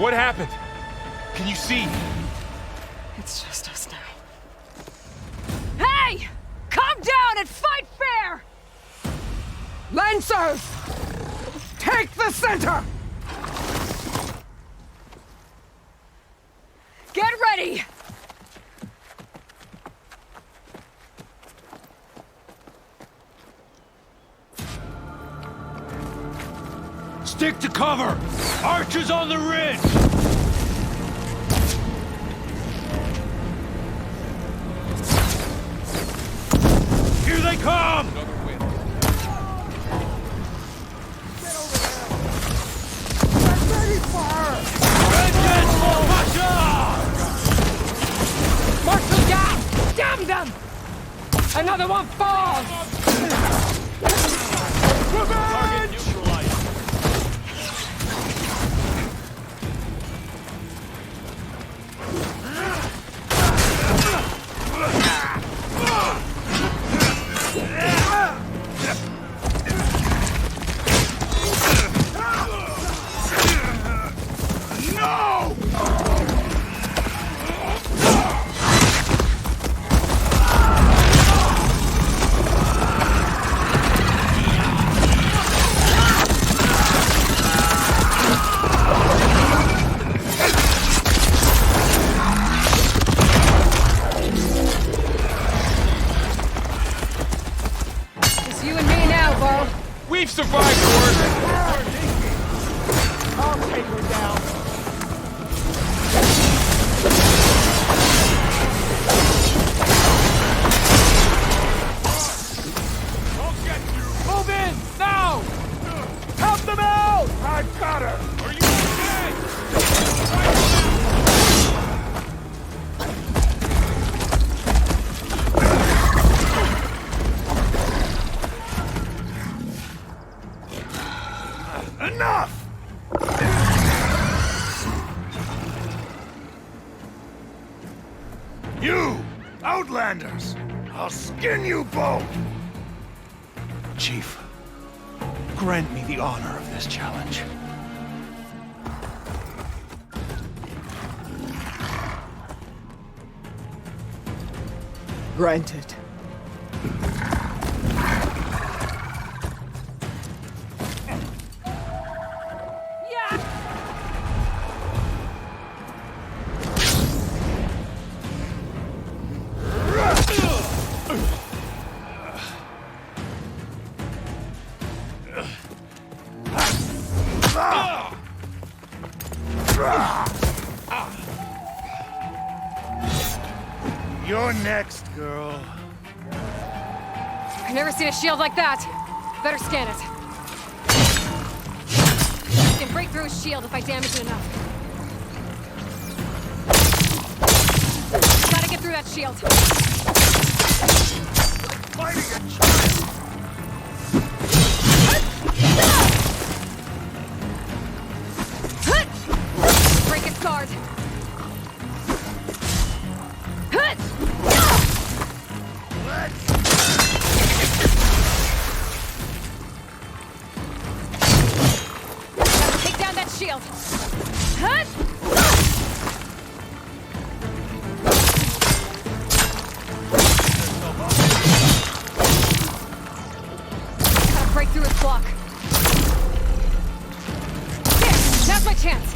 What happened? Can you see? It's just us now. Hey! Calm down and fight fair! Lancers! Take the center! Get ready! Stick to cover! Archers on the ridge! Here they come! Marshal down! Damn them! Another one falls! Target neutralized. It's you and me now, Bo. We've survived worse. I'll take her down. Move in! Now! Help them out! I've got her! Are you okay? Enough! You! Outlanders! I'll skin you both! Chief, grant me the honor of this challenge. Granted. You're next, girl. I've never seen a shield like that. Better scan it. I can break through his shield if I damage it enough. Gotta get through that shield. Fighting a child! Break his guard. Gotta take down that shield. Gotta break through his block. There, now's my chance.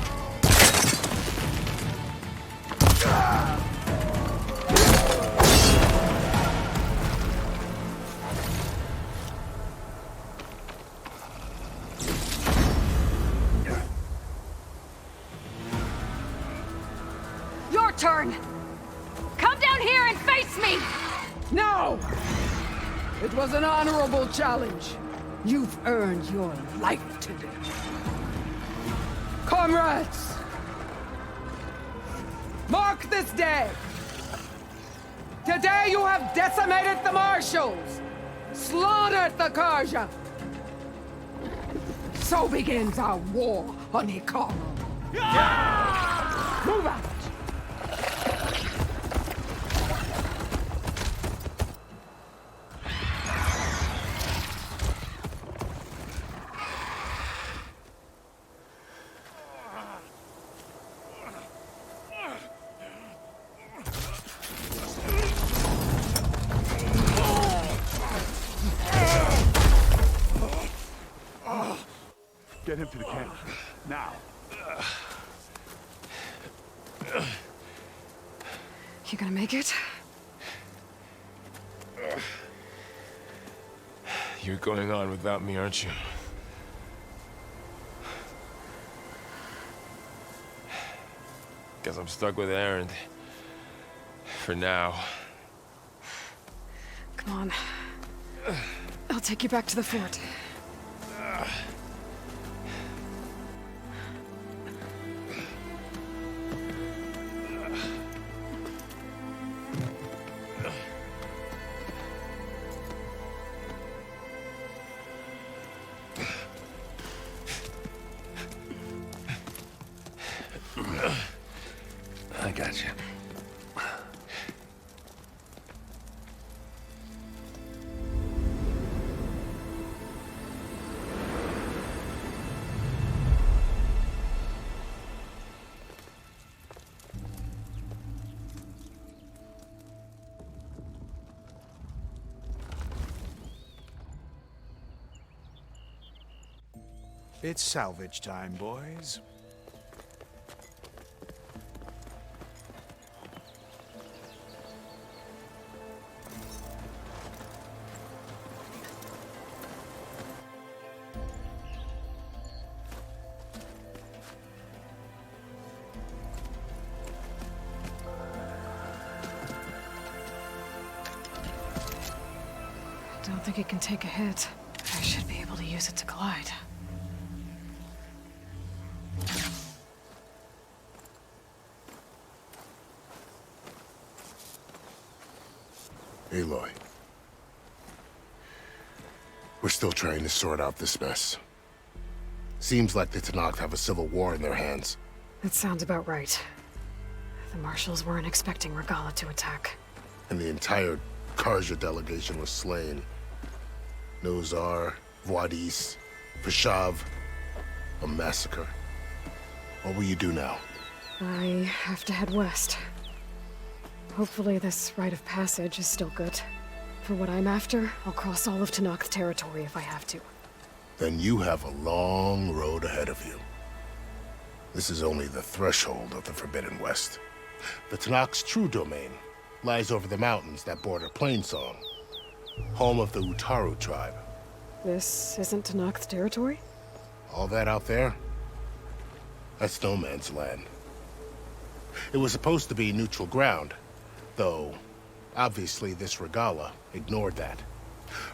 Your turn. Come down here and face me. No! It was an honorable challenge. You've earned your life today. Comrades! Mark this day! Today you have decimated the marshals, slaughtered the Karja. So begins our war on Hikaru. Move out! Get him to the camp. Now. You gonna make it? You're going on without me, aren't you? Guess I'm stuck with Aaron. For now. Come on. I'll take you back to the fort. I got you. It's salvage time, boys. Don't think it can take a hit. I should be able to use it to glide. Aloy. We're still trying to sort out this mess. Seems like the Tenakth have a civil war in their hands. That sounds about right. The marshals weren't expecting Regalla to attack. And the entire Karja delegation was slain. Nozar, Voidis, Vashav. A massacre. What will you do now? I have to head west. Hopefully this rite of passage is still good. For what I'm after, I'll cross all of Tenakth territory if I have to. Then you have a long road ahead of you. This is only the threshold of the Forbidden West. The Tenakth's true domain lies over the mountains that border Plainsong, home of the Utaru tribe. This isn't Tenakth territory? All that out there? That's no man's land. It was supposed to be neutral ground, though obviously this Regalla ignored that.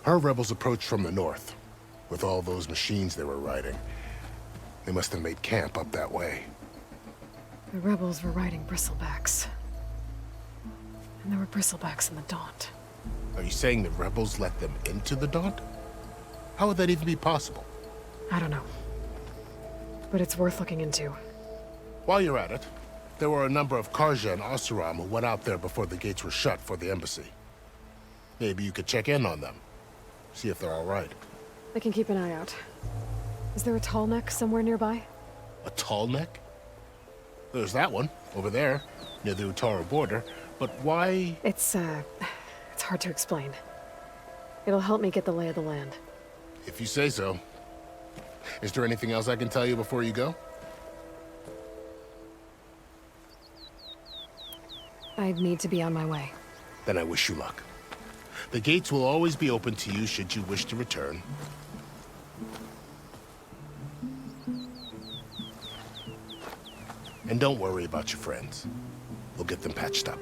Her rebels approached from the north, with all those machines they were riding. They must have made camp up that way. The rebels were riding bristlebacks. And there were bristlebacks in the Daunt. Are you saying the rebels let them into the Daunt? How would that even be possible? I don't know. But it's worth looking into. While you're at it, there were a number of Karja and Oseram who went out there before the gates were shut for the embassy. Maybe you could check in on them. See if they're all right. I can keep an eye out. Is there a tall neck somewhere nearby? A tall neck? There's that one, over there, near the Utaru border. But why? It's hard to explain. It'll help me get the lay of the land. If you say so. Is there anything else I can tell you before you go? I need to be on my way. Then I wish you luck. The gates will always be open to you should you wish to return. And don't worry about your friends. We'll get them patched up.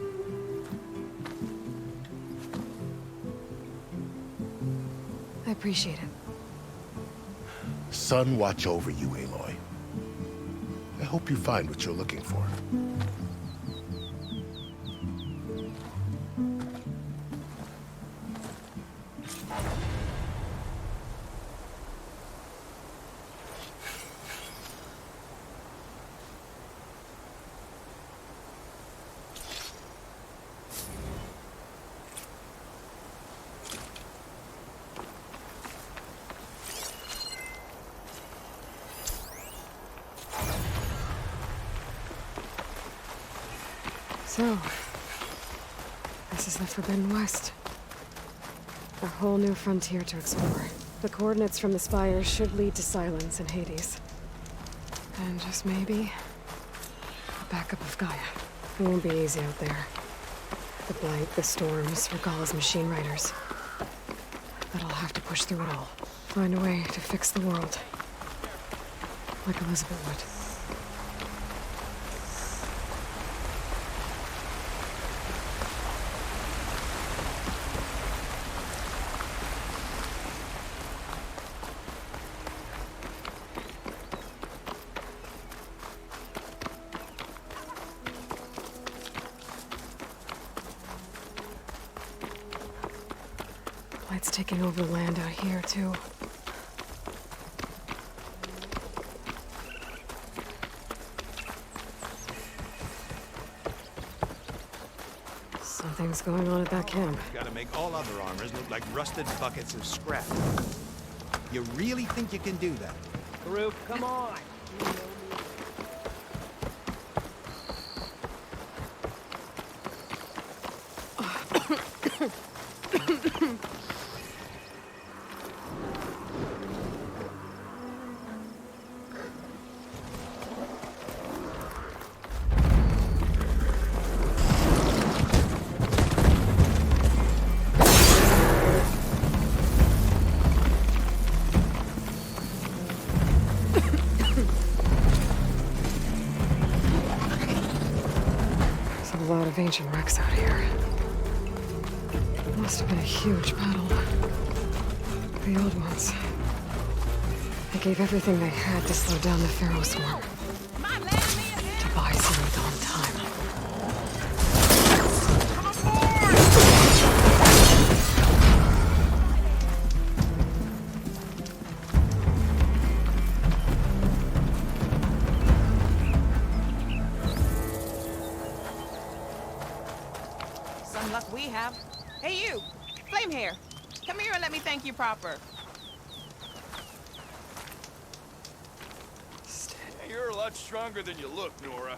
I appreciate it. Sun watch over you, Aloy. I hope you find what you're looking for. So, this is the Forbidden West. A whole new frontier to explore. The coordinates from the spire should lead to Silence and Hades. And just maybe, a backup of Gaia. It won't be easy out there. The blight, the storms, Regalla's machine riders. But I'll have to push through it all. Find a way to fix the world. Like Elizabeth would. Light's taking over the land out here, too. Something's going on at that camp. Gotta make all other armors look like rusted buckets of scrap. You really think you can do that? Farouk, come on! A lot of ancient wrecks out here. Must have been a huge battle. The old ones. They gave everything they had to slow down the Pharaoh swarm. To buy Zerodawn time. Some luck we have. Hey, you! Flame hair! Come here and let me thank you proper. You're a lot stronger than you look, Nora.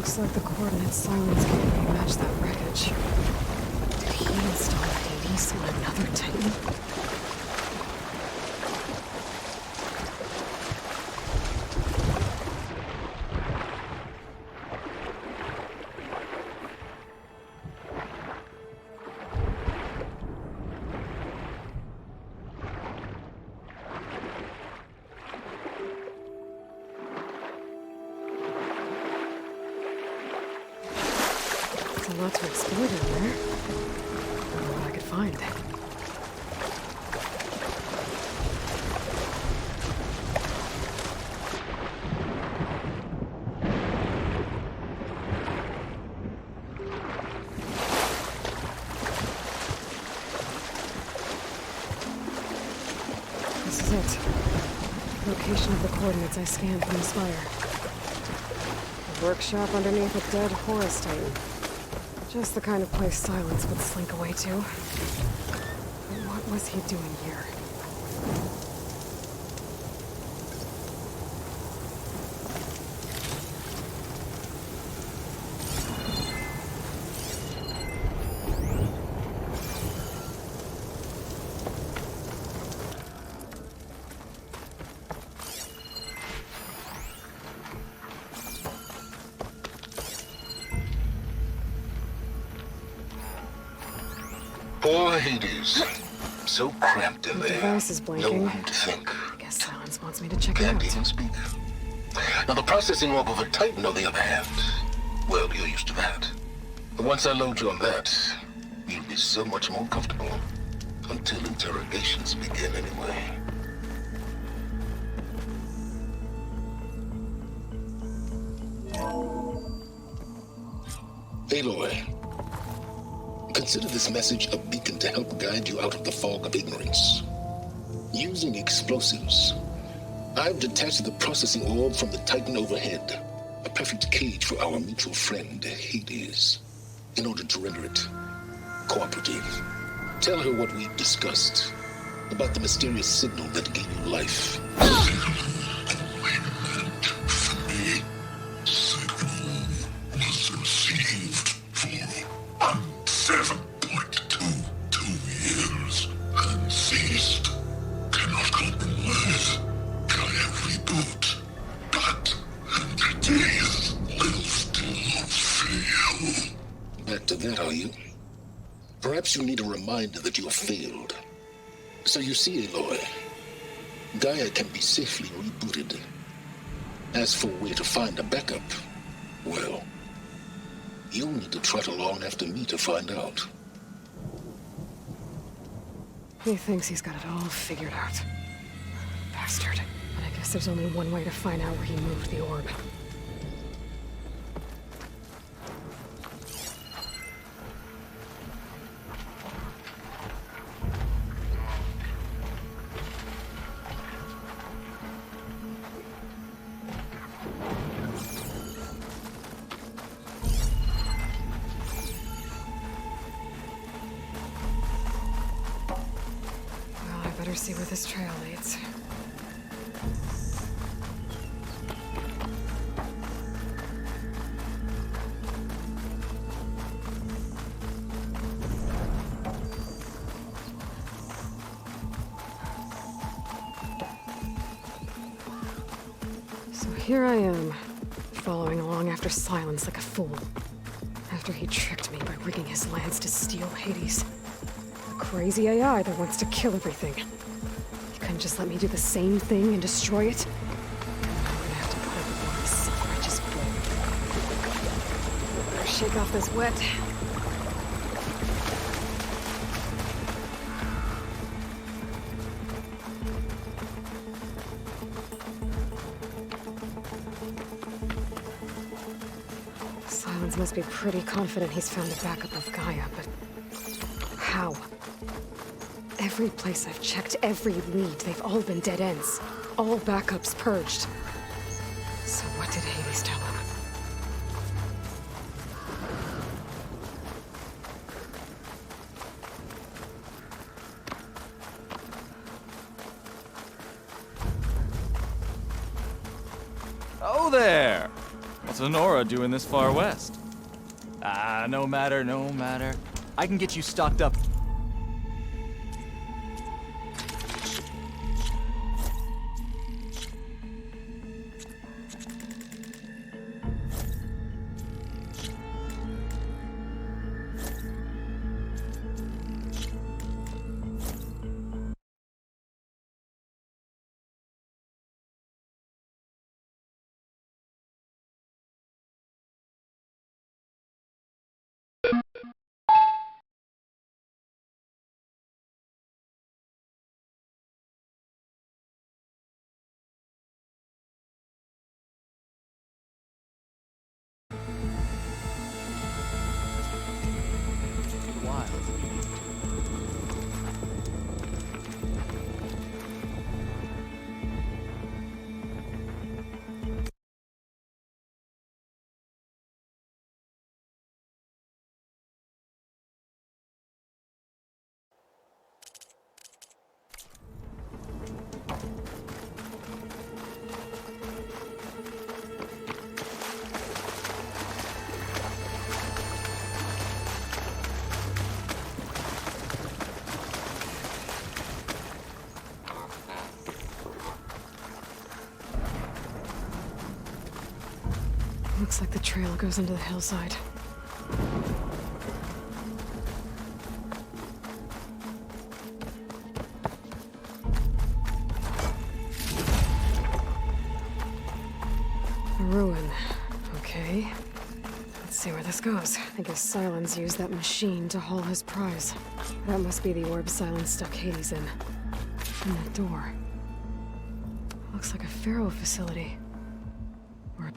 Looks like the coordinates Silence gave me match that wreckage. Did he install Hades on another Titan? A lot to explore down there. I don't know what I could find. This is it. Location of the coordinates I scanned from the spire. A workshop underneath a dead Horus Titan. Just the kind of place Silence would slink away to. But what was he doing here? Poor Hades. So cramped in The there. device is No blinking. room to think. I guess Silence wants me to check it Can't out. even speak. Now, the processing orb of a Titan, on the other hand, well, you're used to that. But once I load you on that, you'll be so much more comfortable. Until interrogations begin, anyway. Aloy, consider this message a beacon to help guide you out of the fog of ignorance. Using explosives, I've detached the processing orb from the Titan overhead, a perfect cage for our mutual friend, Hades, in order to render it cooperative. Tell her what we discussed about the mysterious signal that gave you life. Back to that, are you? Perhaps you need a reminder that you have failed. So you see, Aloy, Gaia can be safely rebooted. As for where to find a backup, well, you'll need to trot along after me to find out. He thinks he's got it all figured out. Bastard. But I guess there's only one way to find out where he moved the orb. Well, I better see where this trail leads. So here I am, following along after Silence like a fool. After he tricked me by rigging his lance to steal Hades. A crazy AI that wants to kill everything. He couldn't just let me do the same thing and destroy it? I'm gonna have to put up with one self-righteous bull. Better shake off this wet. Silence must be pretty confident he's found a backup of Gaia, but how? Every place I've checked, every lead, they've all been dead ends. All backups purged. So what did Hades tell him? Oh there! What's Honora doing this far west? No matter, no matter. I can get you stocked up. Looks like the trail goes into the hillside. A ruin. Okay. Let's see where this goes. I guess Silence used that machine to haul his prize. That must be the orb Silence stuck Hades in. And that door. Looks like a Pharaoh facility. Or...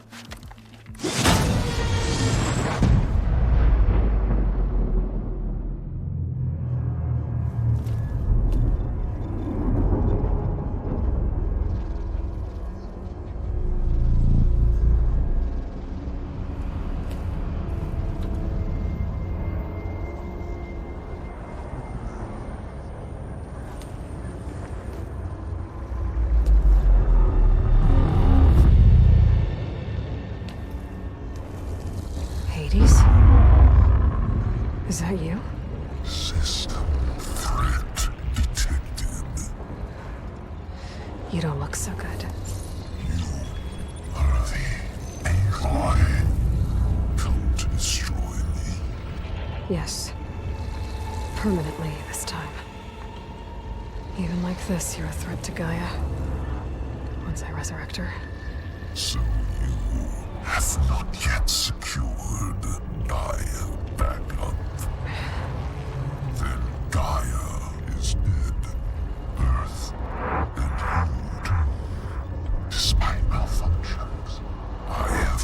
Is that you? System threat detected. You don't look so good. You are the AI come to destroy me. Yes. Permanently this time. Even like this, you're a threat to Gaia. Once I resurrect her. So you have not yet secured Gaia back up. Then Gaia is dead. Earth and you. Despite malfunctions, I have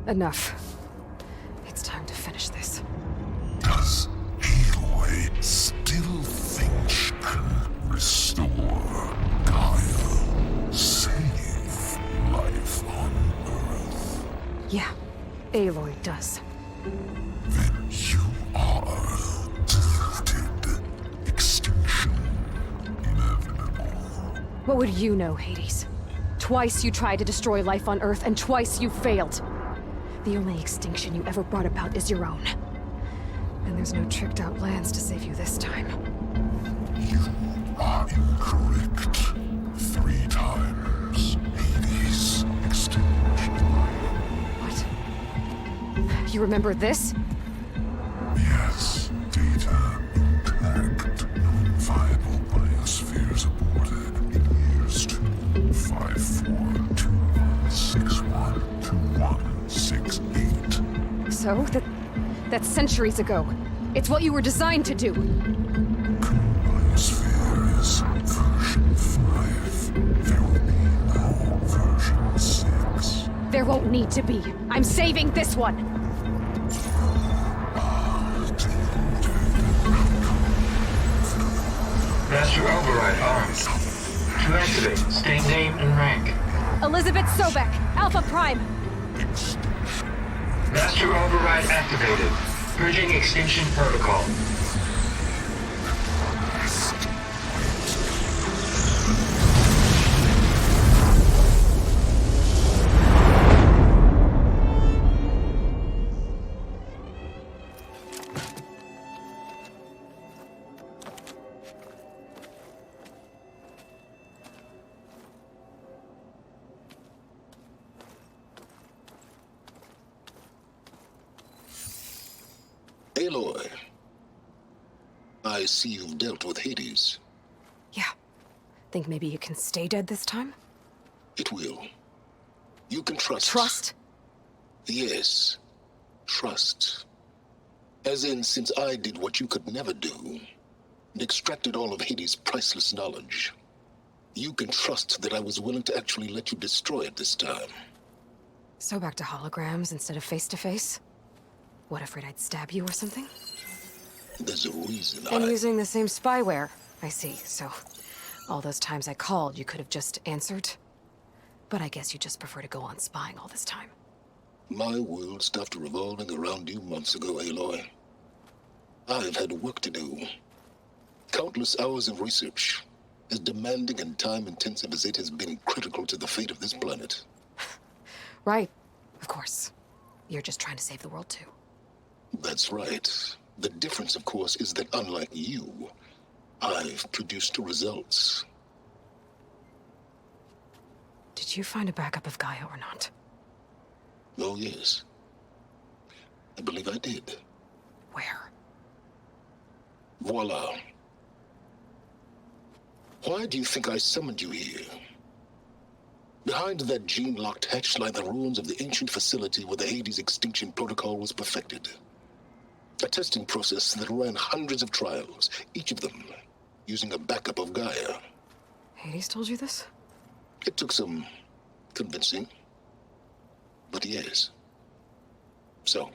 won. Enough. It's time to finish this. Does Aloy still think she can restore Gaia? Save life on Earth? Yeah, Aloy does. Then you are defeated. Extinction inevitable. What would you know, Hades? Twice you tried to destroy life on Earth, and twice you failed. The only extinction you ever brought about is your own. And there's no tricked-out plans to save you this time. You are incorrect. 3 times. Hades extinguished. What? You remember this? Yes. Data intact. Non-viable biospheres aborted in years 25421612168. So? That's centuries ago. It's what you were designed to do. Biosphere is version 5. There will be no version 6. There won't need to be. I'm saving this one. Master override arms. To activate, state name and rank. Elizabeth Sobek, Alpha Prime. Master override activated. Bridging extinction protocol. Aloy, I see you've dealt with Hades. Yeah. Think maybe you can stay dead this time? It will. You can trust. Trust? Yes. Trust. As in, since I did what you could never do, and extracted all of Hades' priceless knowledge, you can trust that I was willing to actually let you destroy it this time. So back to holograms instead of face-to-face? What, afraid I'd stab you or something? There's a reason And using the same spyware, I see. So, all those times I called, you could have just answered? But I guess you just prefer to go on spying all this time. My world stopped revolving around you months ago, Aloy. I've had work to do. Countless hours of research, as demanding and time-intensive as it has been critical to the fate of this planet. Right. Of course. You're just trying to save the world, too. That's right. The difference, of course, is that unlike you, I've produced results. Did you find a backup of Gaia or not? Oh, yes. I believe I did. Where? Voila. Why do you think I summoned you here? Behind that gene-locked hatch lie the ruins of the ancient facility where the Hades extinction protocol was perfected. A testing process that ran hundreds of trials, each of them using a backup of Gaia. Hades told you this? It took some convincing, but yes. So,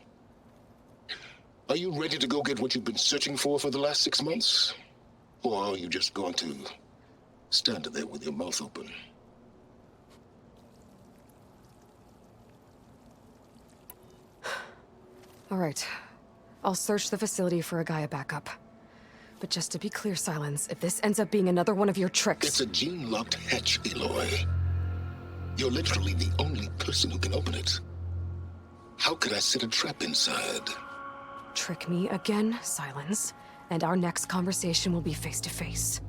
are you ready to go get what you've been searching for the last 6 months? Or are you just going to stand there with your mouth open? All right. I'll search the facility for a Gaia backup. But just to be clear, Silence, if this ends up being another one of your tricks... It's a gene-locked hatch, Aloy. You're literally the only person who can open it. How could I set a trap inside? Trick me again, Silence, and our next conversation will be face-to-face.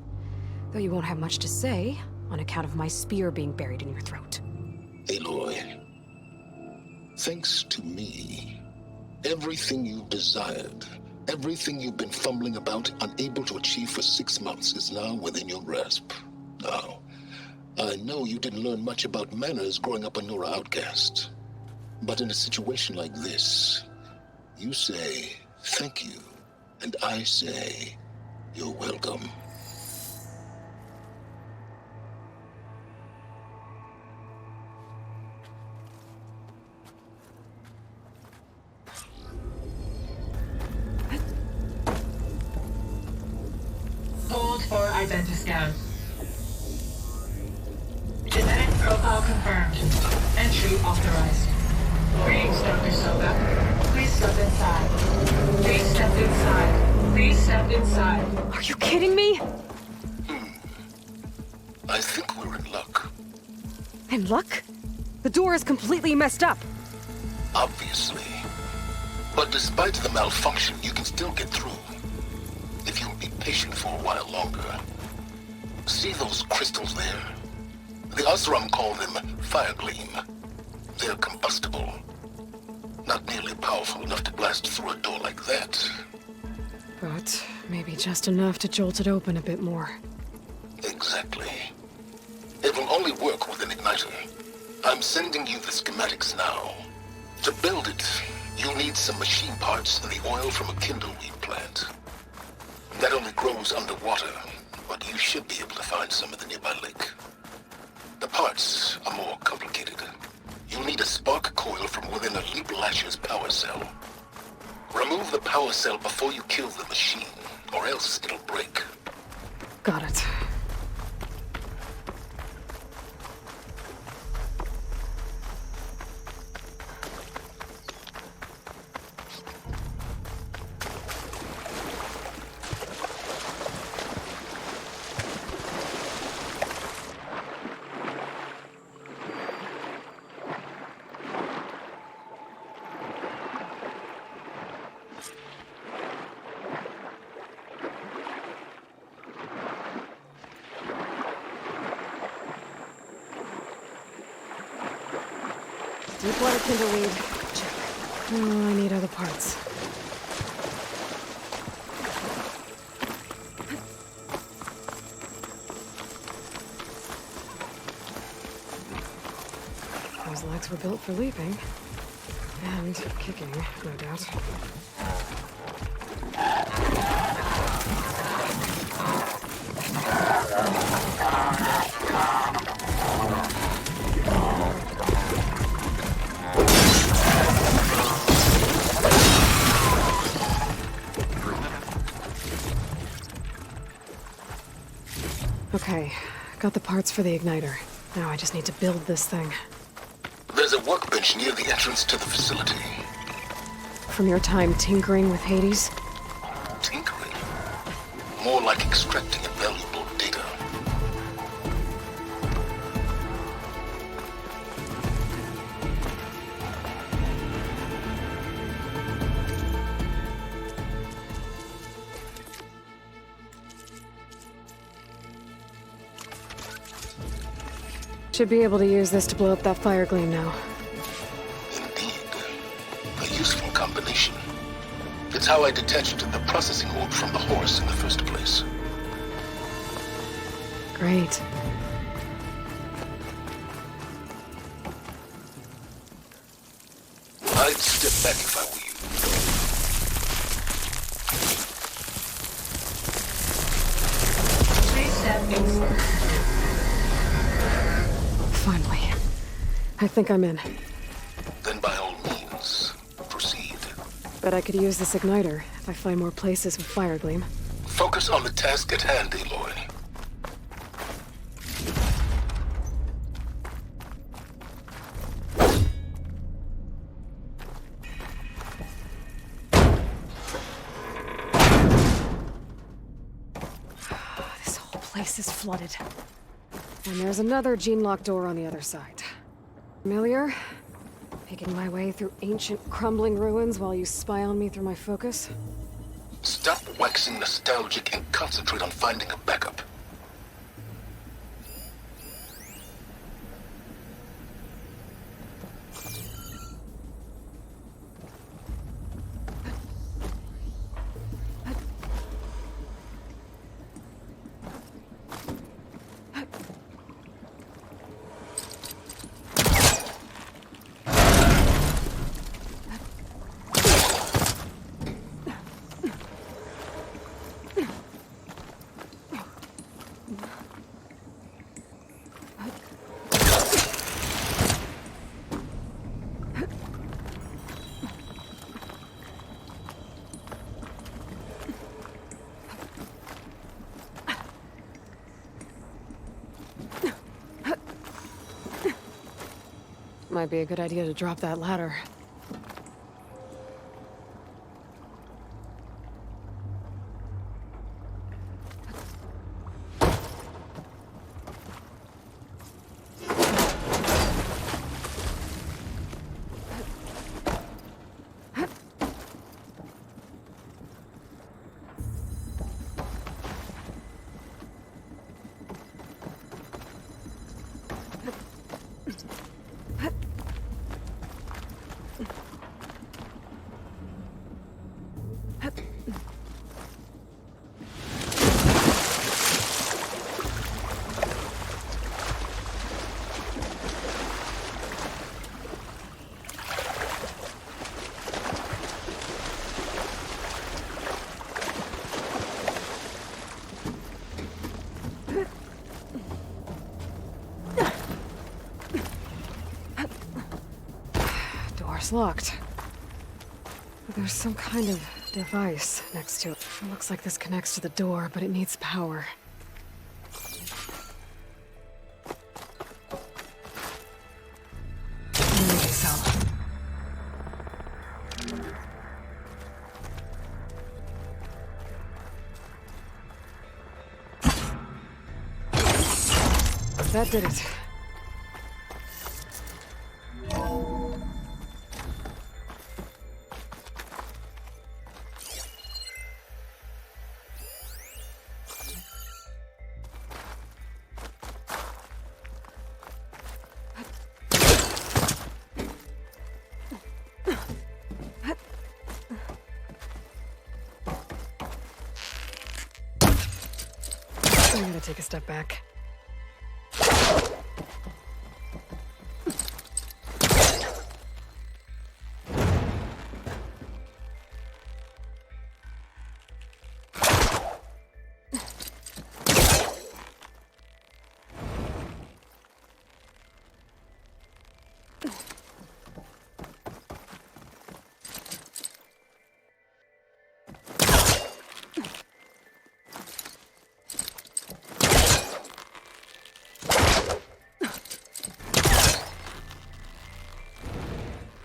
Though you won't have much to say, on account of my spear being buried in your throat. Aloy, thanks to me, everything you've desired, everything you've been fumbling about, unable to achieve for 6 months, is now within your grasp. Now, I know you didn't learn much about manners growing up a Nora outcast. But in a situation like this, you say, thank you, and I say, you're welcome. Hold for identiscan. Genetic profile confirmed. Entry authorized. Greetings, Dr. Soga. Please step inside. Please step inside. Please step inside. Are you kidding me? I think we're in luck. In luck? The door is completely messed up. Obviously. But despite the malfunction, you can still get through. If you'll be patient for a while longer. See those crystals there? The Osram call them fire gleam. They're combustible. Not nearly powerful enough to blast through a door like that. But maybe just enough to jolt it open a bit more. Exactly. It will only work with an igniter. I'm sending you the schematics now. To build it, you'll need some machine parts and the oil from a kindleweed plant. That only grows underwater, but you should be able to find some at the nearby lake. The parts are more complicated. You'll need a spark coil from within a Leap Lasher's power cell. Remove the power cell before you kill the machine, or else it'll break. Got it. Deep water kindleweed. Check. Oh, I need other parts. Those legs were built for leaping. And kicking, no doubt. Okay, got the parts for the igniter. Now I just need to build this thing. There's a workbench near the entrance to the facility. From your time tinkering with Hades? Tinkering? More like extracting valuable data. Should be able to use this to blow up that fire gleam now. Indeed. A useful combination. It's how I detached the processing orb from the horse in the first place. Great. I'd step back if I were Finally. I think I'm in. you. Then by all means, proceed. Bet I could use this igniter if I find more places with fire gleam. Focus on the task at hand, Aloy. This whole place is flooded. And there's another gene-locked door on the other side. Familiar? Making my way through ancient, crumbling ruins while you spy on me through my focus? Stop waxing nostalgic and concentrate on finding a backup. Might be a good idea to drop that ladder. Door's locked. But there's some kind of device next to it. It looks like this connects to the door, but it needs power. Energy cell. That did it. I'm gonna take a step back.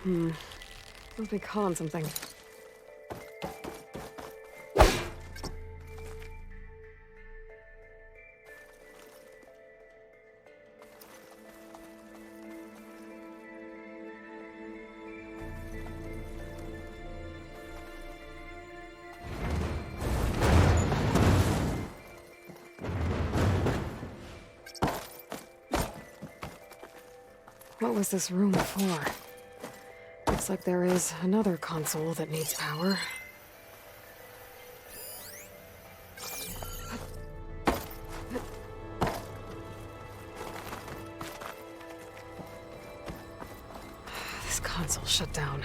Must be calling something. What was this room for? Looks like there is another console that needs power. This console shut down.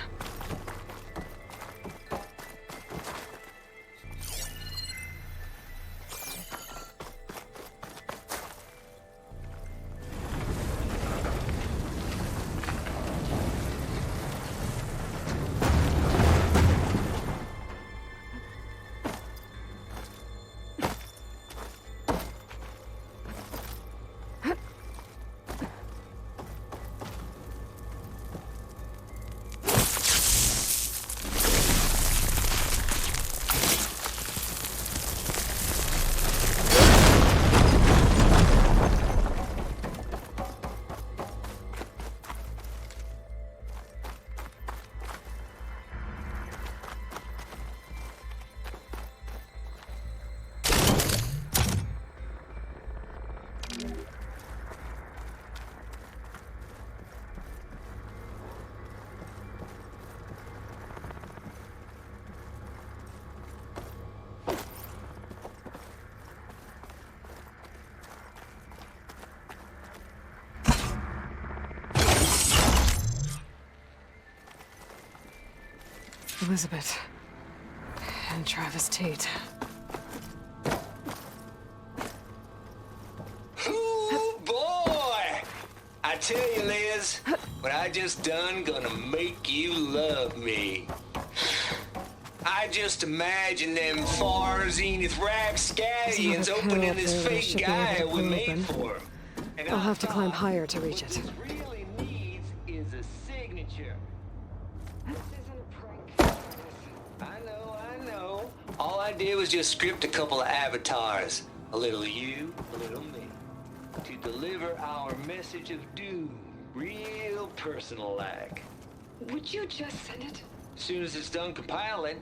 Elizabeth and Travis Tate. Ooh, boy! I tell you, Liz, what I just done gonna make you love me. I just imagine them far zenith rapscallions opening this fake Gaia we made for them. And I'll have to climb higher to reach it. What this really needs is a signature. I know. All I did was just script a couple of avatars. A little you, a little me. To deliver our message of doom. Real personal-like. Would you just send it? As soon as it's done compiling,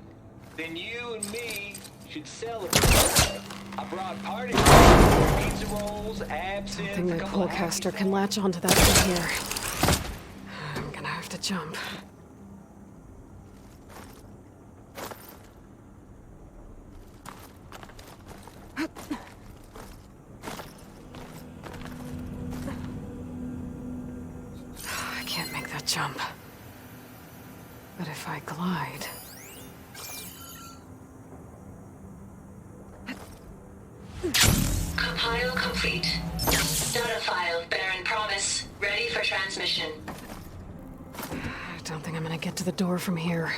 then you and me should celebrate. I brought party pizza rolls, absinthe, I think my pullcaster can latch onto that from here. I'm gonna have to jump. I can't make that jump. But if I glide... Compile complete. Data file, Baron Promise, ready for transmission. I don't think I'm gonna get to the door from here.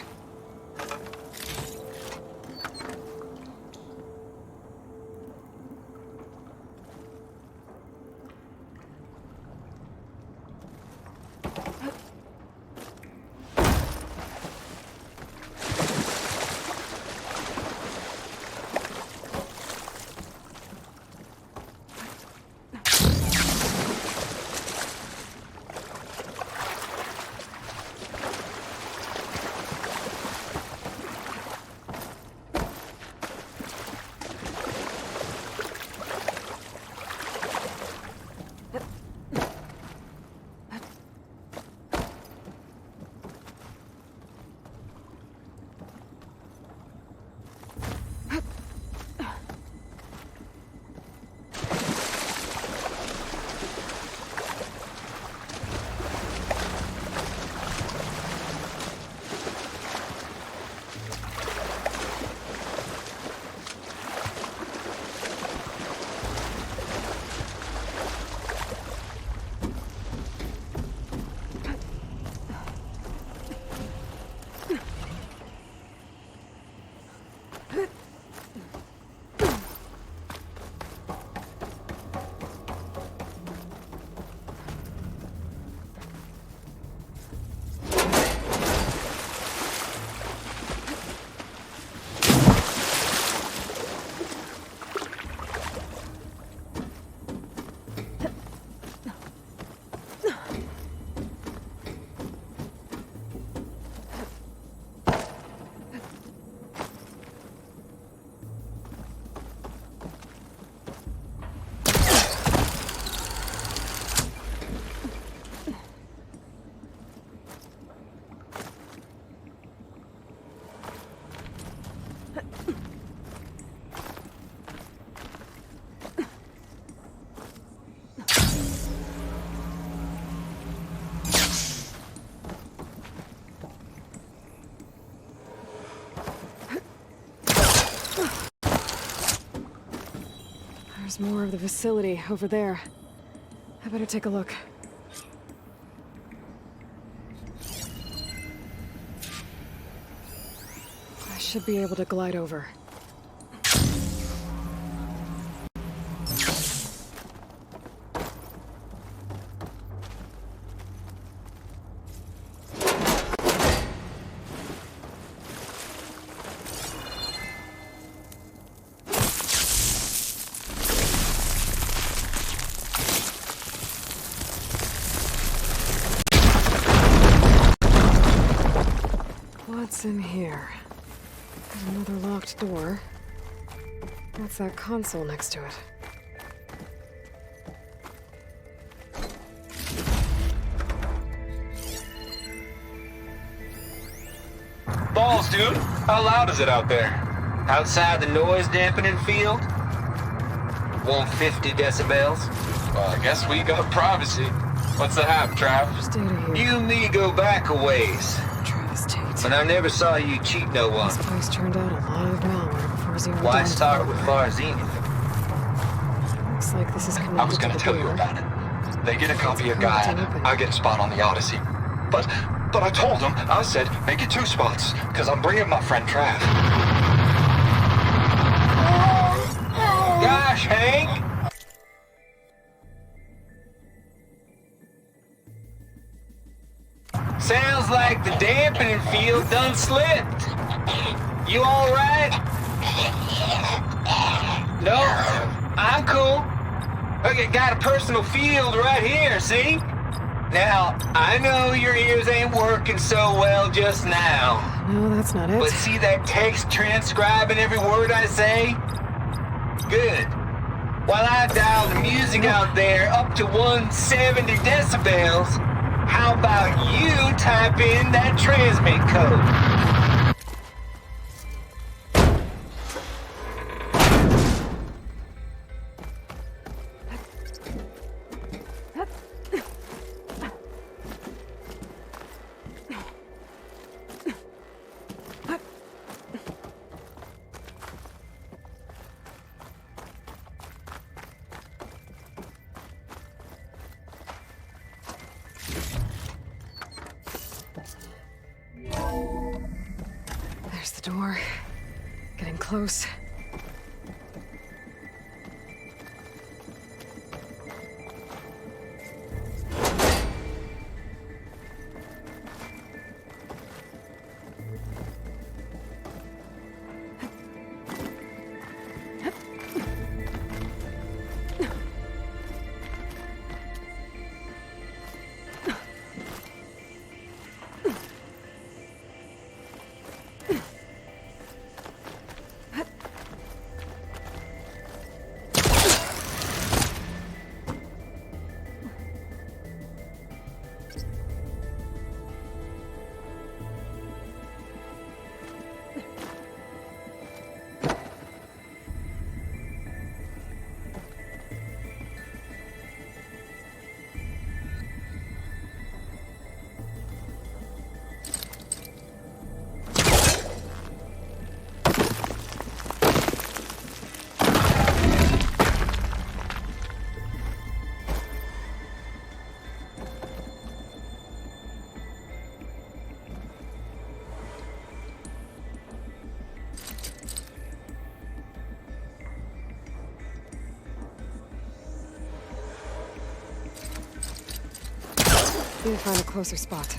There's more of the facility over there. I better take a look. I should be able to glide over. What's in here? There's another locked door. What's that console next to it? Balls, dude. How loud is it out there? Outside the noise dampening field? 150 decibels. Well, I guess we got privacy. What's the hap, Trav? Just out of here. You and me go back a ways. Travis Tate. But I never saw you cheat no one. This place turned out a lot of malware before Zero Why Dawn start took with over. far zenith? Looks like this is connected I was gonna to the tell you door. about it. They get a copy of hard to Gaia, open. I get a spot on the Odyssey. But I told them, I said, make it 2 spots, because I'm bringing my friend Trav. Gosh, Hank! Sounds like the dampening field done slipped. You alright? No, I'm cool. Look, I got a personal field right here, see? Now, I know your ears ain't working so well just now. No, that's not it. But see that text transcribing every word I say? Good. While I dial the music out there up to 170 decibels, how about you type in that transmit code? There's the door. Getting close. Need to find a closer spot.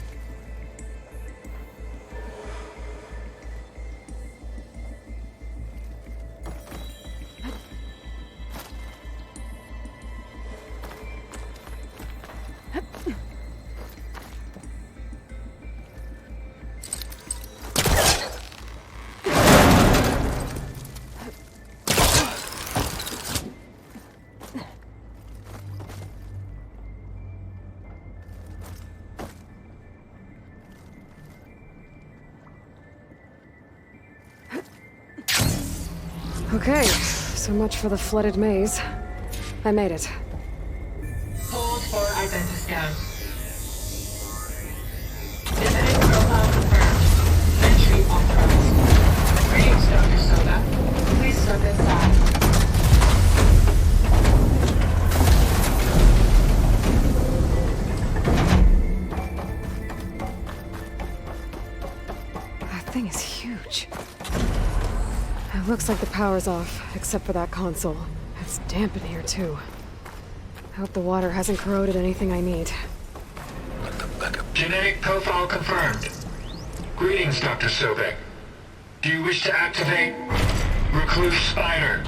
Okay, so much for the flooded maze. I made it. Hold for identiscan. Genetic profile confirmed. Entry authorized. Greetings, Dr. Soda. Please step inside. Looks like the power's off, except for that console. It's damp in here, too. I hope the water hasn't corroded anything I need. Genetic profile confirmed. Greetings, Dr. Sobek. Do you wish to activate Recluse Spider?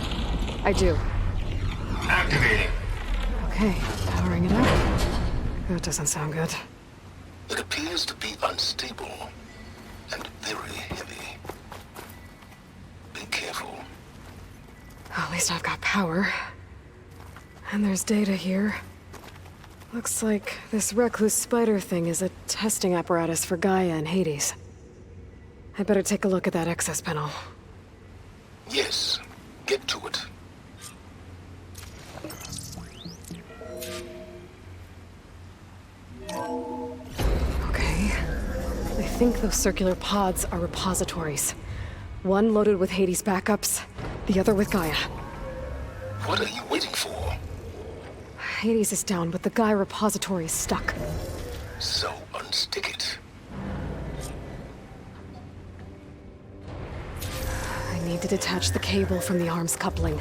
I do. Activating. Okay, powering it up. That doesn't sound good. It appears to be unstable and very heavy. Be careful. At least I've got power. And there's data here. Looks like this Recluse Spider thing is a testing apparatus for Gaia and Hades. I better take a look at that access panel. Yes, get to it. Okay. I think those circular pods are repositories. One loaded with Hades backups, the other with Gaia. What are you waiting for? Hades is down, but the Gaia repository is stuck. So unstick it. I need to detach the cable from the arms coupling.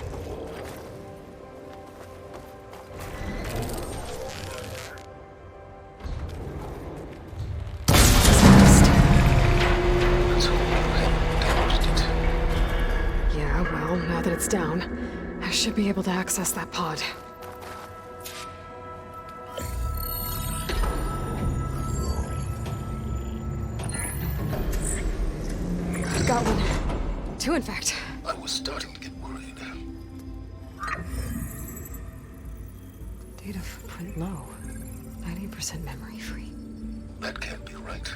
Yeah, well, now that it's down, I should be able to access that pod. Got one. Two, in fact. I was starting to get worried. Data footprint low. 90% memory free. That can't be right.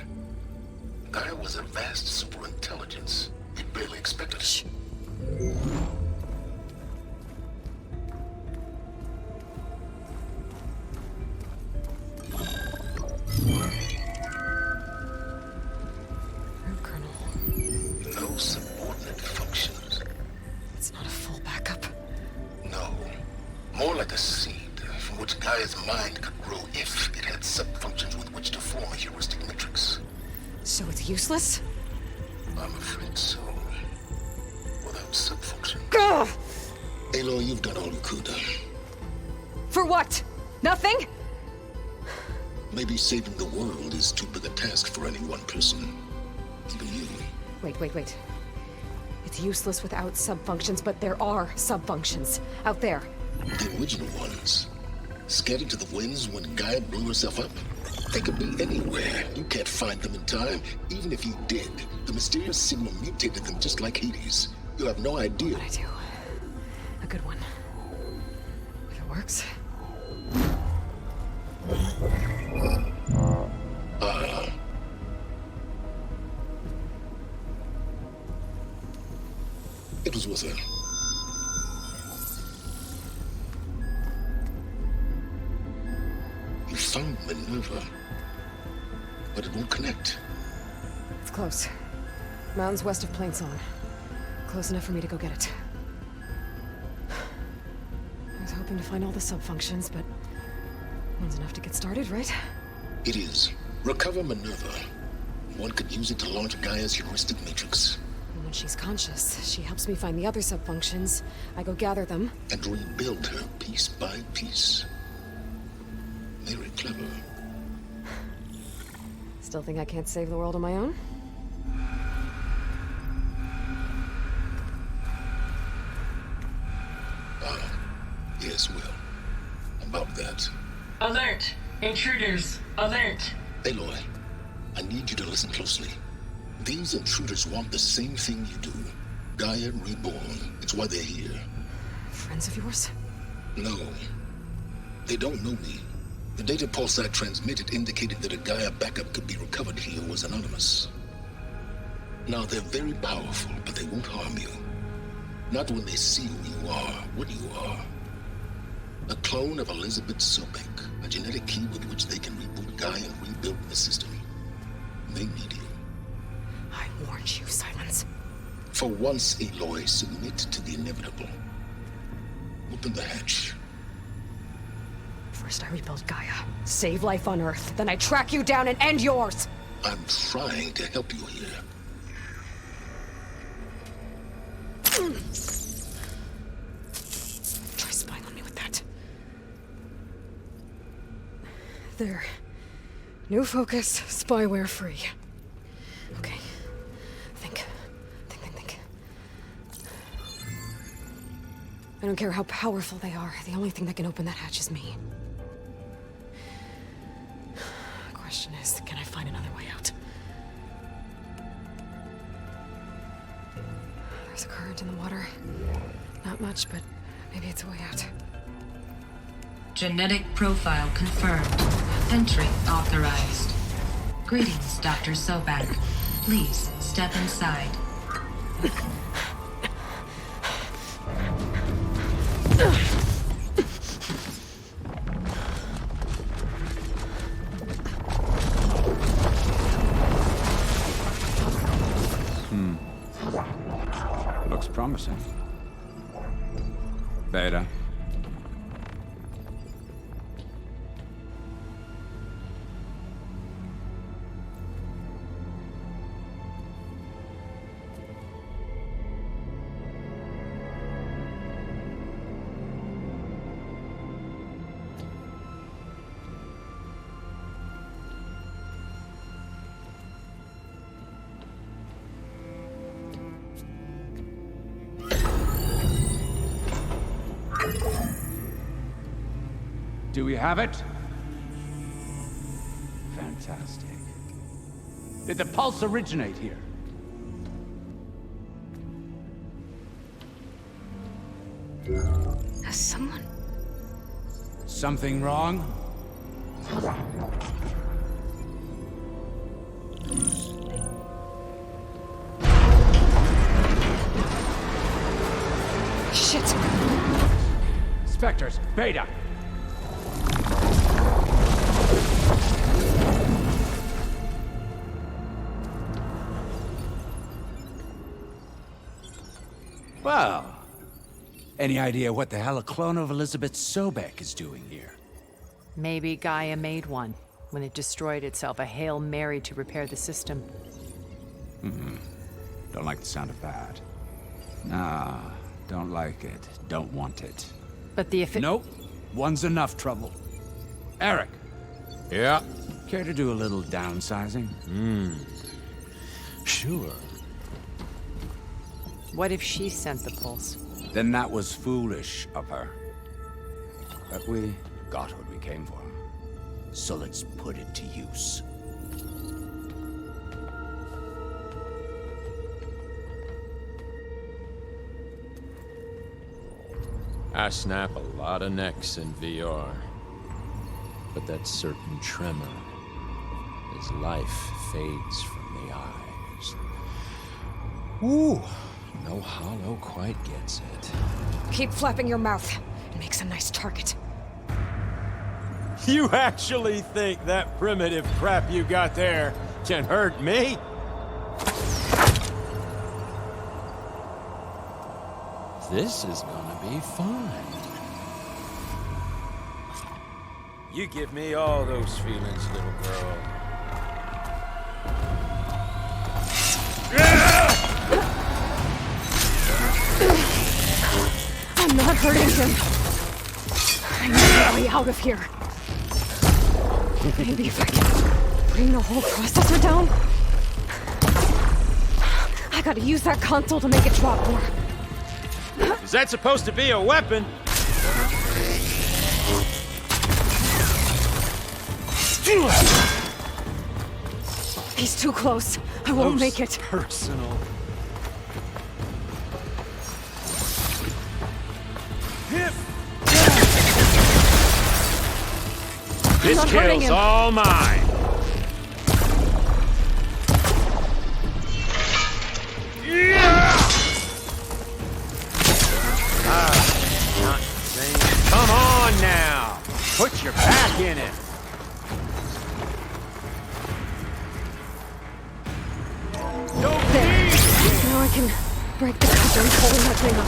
Gaia was a vast superintelligence. We barely expected it. No subordinate functions. It's not a full backup. No. More like a seed from which Gaia's mind could grow if it had subfunctions with which to form a heuristic matrix. So it's useless? I'm afraid so. Without subfunction. Gah! Aloy, you've done all you could. For what? Nothing? Maybe saving the world is too big a task for any one person. Even you. Wait. It's useless without subfunctions, but there are subfunctions out there. The original ones. Scattered to the winds when Gaia blew herself up. They could be anywhere. You can't find them in time. Even if you did, the mysterious signal mutated them just like Hades. You have no idea. What I do. A good one. If it works. It was with her. You found Minerva, but it won't connect. It's close. Mountains west of Plainsong. Close enough for me to go get it. I was hoping to find all the subfunctions, but one's enough to get started, right? It is. Recover Minerva. One could use it to launch Gaia's heuristic matrix. And when she's conscious, she helps me find the other subfunctions. I go gather them. And rebuild her piece by piece. Very clever. Still think I can't save the world on my own? Yes, well. About that. Alert! Intruders! Alert! Aloy, I need you to listen closely. These intruders want the same thing you do. Gaia reborn. It's why they're here. Friends of yours? No. They don't know me. The data pulse I transmitted indicated that a Gaia backup could be recovered here was anonymous. Now, they're very powerful, but they won't harm you. Not when they see who you are, what you are. A clone of Elizabeth Sobek, a genetic key with which they can reboot Gaia and rebuild the system. They need you. I warned you, Silence. For once, Aloy, submit to the inevitable. Open the hatch. First I rebuild Gaia, save life on Earth, then I track you down and end yours! I'm trying to help you here. There. New focus, spyware free. Okay. Think. I don't care how powerful they are. The only thing that can open that hatch is me. Question is, can I find another way out? There's a current in the water. Not much, but maybe it's a way out. Genetic profile confirmed. Entry authorized. Greetings, Dr. Sobak. Please step inside. Looks promising. Beta. Do we have it? Fantastic. Did the pulse originate here? Has someone... Something wrong? Shit! Spectres, Beta! Well, any idea what the hell a clone of Elizabeth Sobek is doing here? Maybe Gaia made one when it destroyed itself, a Hail Mary to repair the system. Don't like the sound of that. Nah, don't like it. Don't want it. But the Nope. One's enough trouble. Eric. Yeah? Care to do a little downsizing? Sure. What if she sent the pulse? Then that was foolish of her. But we got what we came for. So let's put it to use. I snap a lot of necks in VR. But that certain tremor as life fades from the eyes. Ooh, no hollow quite gets it. Keep flapping your mouth. It makes a nice target. You actually think that primitive crap you got there can hurt me? This is gonna be fun. You give me all those feelings, little girl. I'm not hurting him. I need a way out of here. Maybe if I can bring the whole processor down? I gotta use that console to make it drop more. Is that supposed to be a weapon? He's too close. I won't make it. Personal. This kill's all mine. Come on now. Put your back in it. There. Now I can break the cover and pull that thing up.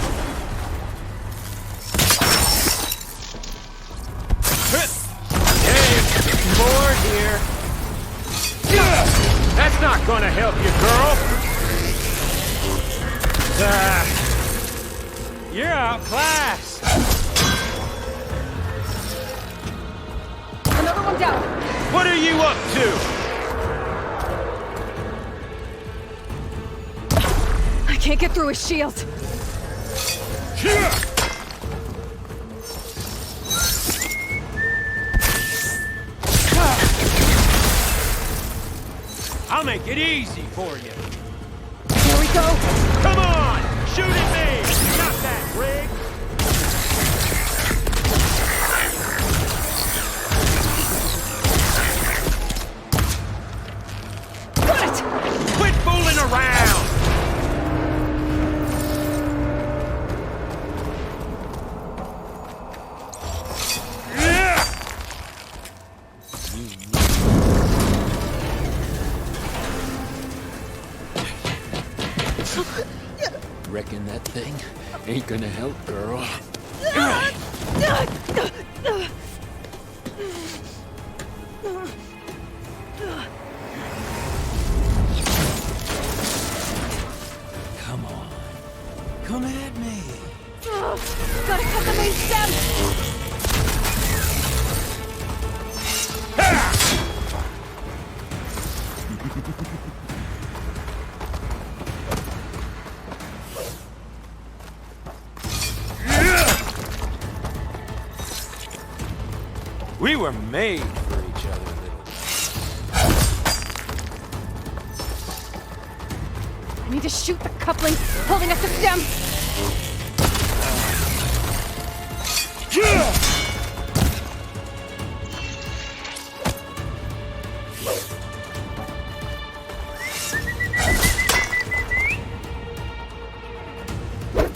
Board here. That's not gonna help you, girl. You're outclassed. Another one down. What are you up to? I can't get through his shield. I'll make it easy for you. Here we go. Come on! Shoot at me! Not that, Rig! Got it! Quit fooling around! Reckon that thing ain't gonna help, girl. Come on. Come at me. Gotta cut the main stem! We were made for each other, little. I need to shoot the coupling holding up the stem!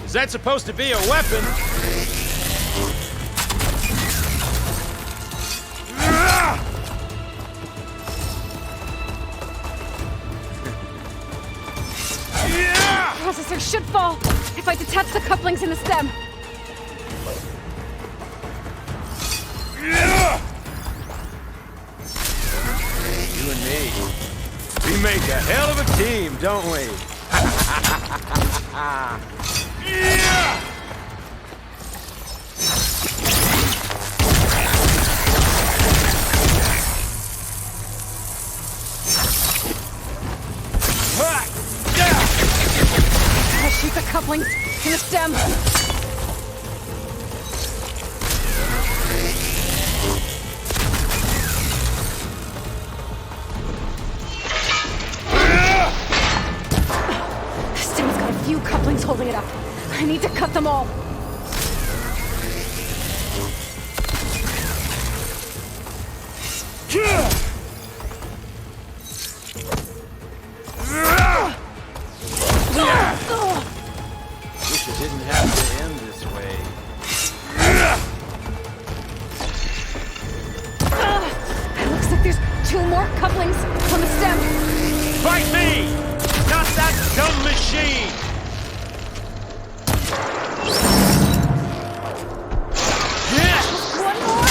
Is that supposed to be a weapon? Processor should fall if I detach the couplings in the stem. You and me, we make a hell of a team, don't we? I'll shoot the couplings in the stem. The stem's got a few couplings holding it up. I need to cut them all. Wish it didn't have to end this way. It looks like there's 2 more couplings on the stem. Fight me! Not that dumb machine! One more.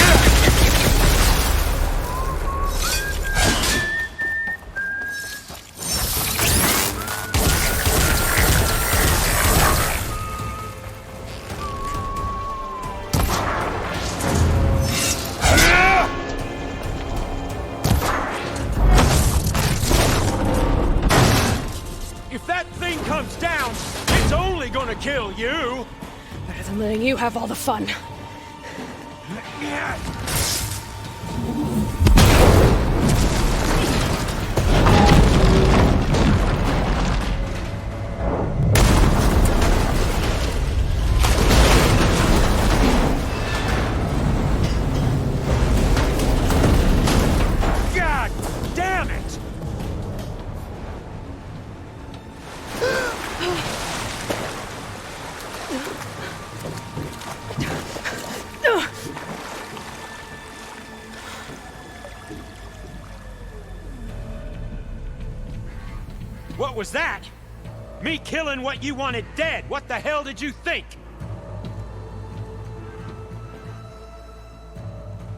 If that thing comes down, it's only gonna kill you! Better than letting you have all the fun. God damn it! What was that? Me killing what you wanted dead. What the hell did you think?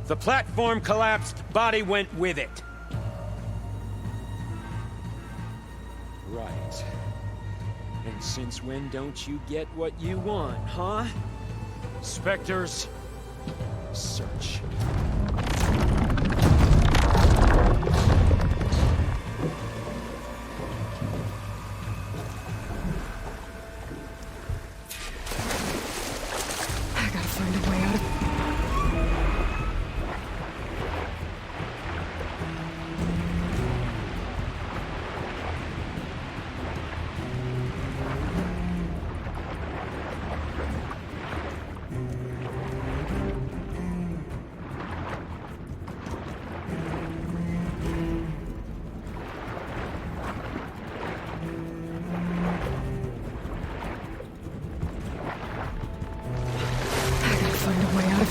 The platform collapsed, body went with it. Right. And since when don't you get what you want, huh? Spectres, search.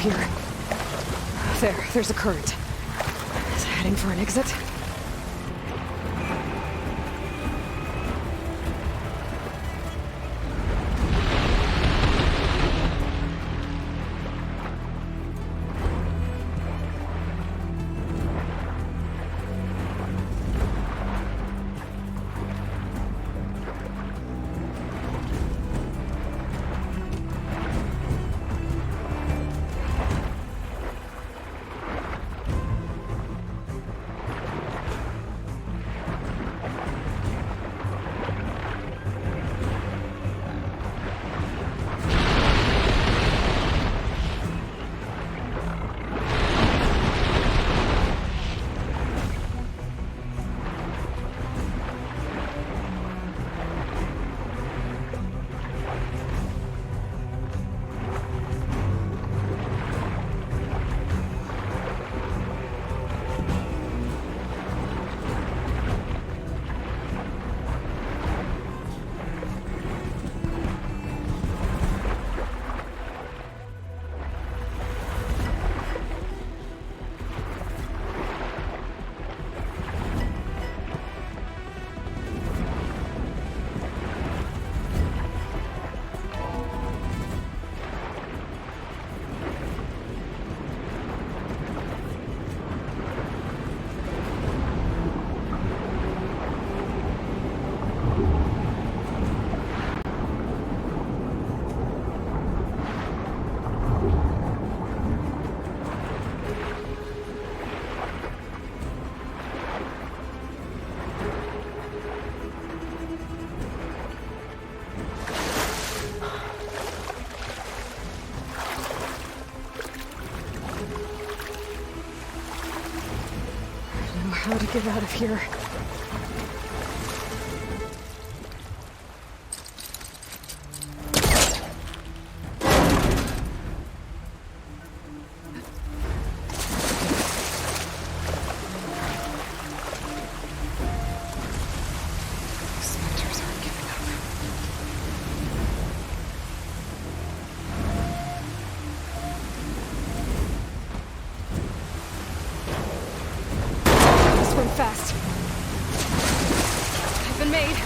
here. There's a current. It's heading for an exit. How to get out of here. Spectres aren't giving up. Swim fast. I've been made.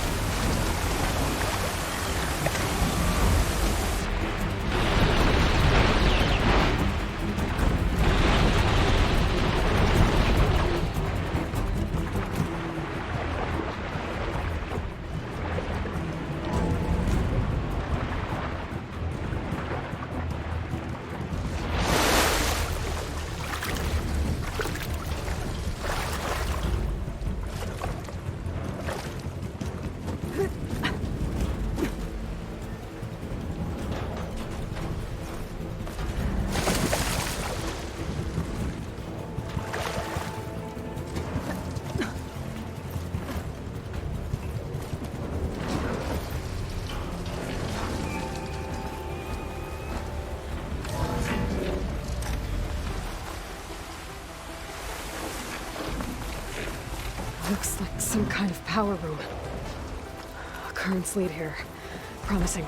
Looks like some kind of power room. Currents lead here. Promising.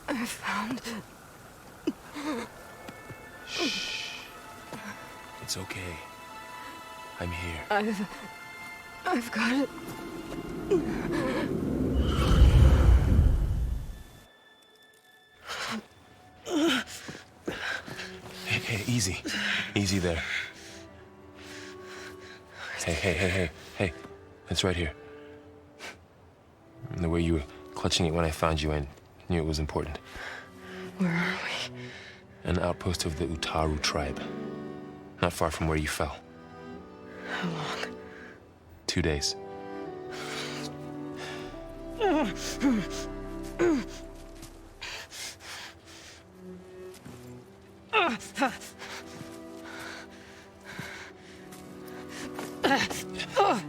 I found... Shh. It's okay. I'm here. I've got it. Hey, easy. Easy there. Hey. It's right here. And the way you were clutching it when I found you, I knew it was important. Where are we? An outpost of the Utaru tribe. Not far from where you fell. How long? 2 days.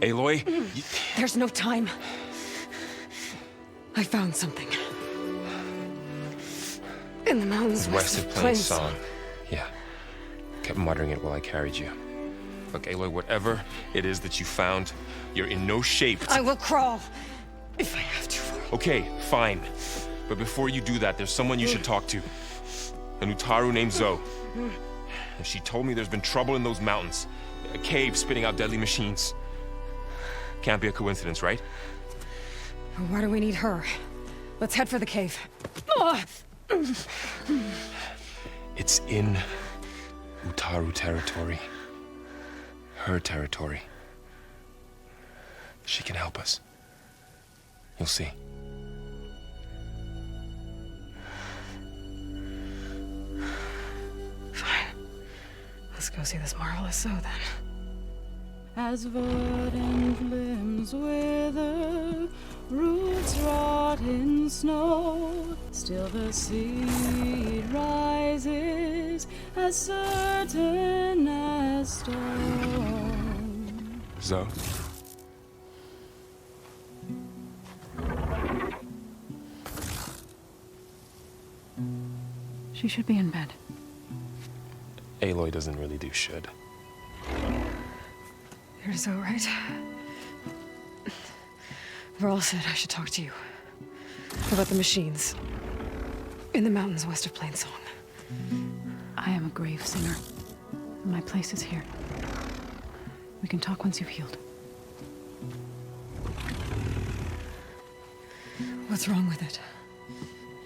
Aloy? There's no time. I found something. In the mountains West of Plain Song. Yeah. Kept muttering it while I carried you. Look, Aloy, whatever it is that you found, you're in no shape to... I will crawl, if I have to. Okay, fine. But before you do that, there's someone you should talk to. An Utaru named Zoe. And she told me there's been trouble in those mountains. A cave spitting out deadly machines. Can't be a coincidence, right? Why do we need her? Let's head for the cave. It's in Utaru territory. Her territory. She can help us. You'll see. Fine. Let's go see this marvelous Zoe then. As verdant limbs wither, roots rot in snow, still the seed rises as certain as stone. Zoe? She should be in bed. Aloy doesn't really do should. You're Zoe, right? Varl said I should talk to you. About the machines. In the mountains west of Plain Song. I am a grave singer. My place is here. We can talk once you've healed. What's wrong with it?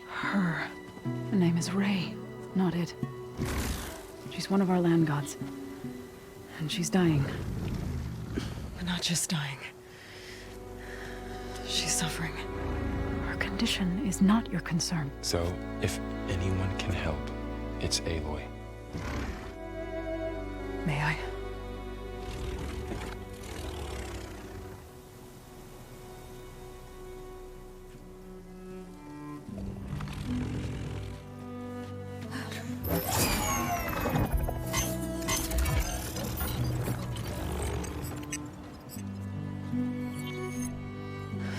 Her name is Ray, not it. She's one of our land gods. And she's dying. But not just dying. She's suffering. Her condition is not your concern. So, if anyone can help, it's Aloy. May I?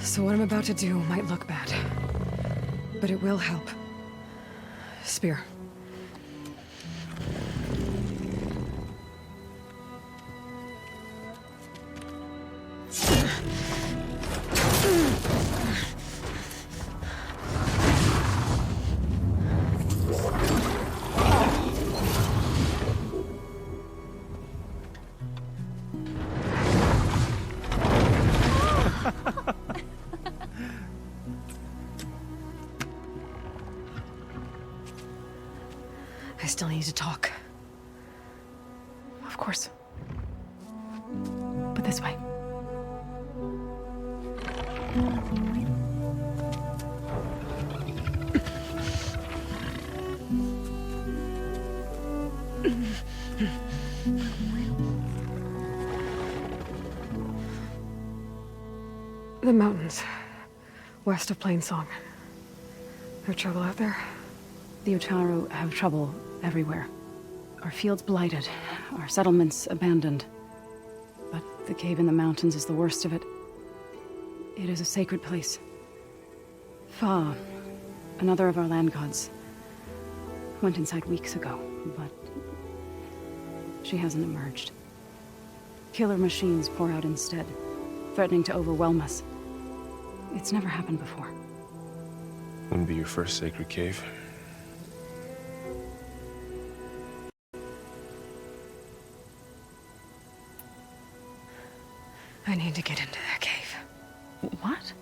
So what I'm about to do might look bad, but it will help. Spear. I still need to talk. Of course. But this way. The mountains, west of Plain Song. There's trouble out there? The Utaru have trouble everywhere. Our fields blighted, our settlements abandoned. But the cave in the mountains is the worst of it. It is a sacred place. Fa, another of our land gods, went inside weeks ago, but she hasn't emerged. killer machines pour out instead, threatening to overwhelm us. It's never happened before. Wouldn't be your first sacred cave. I need to get into that cave. What?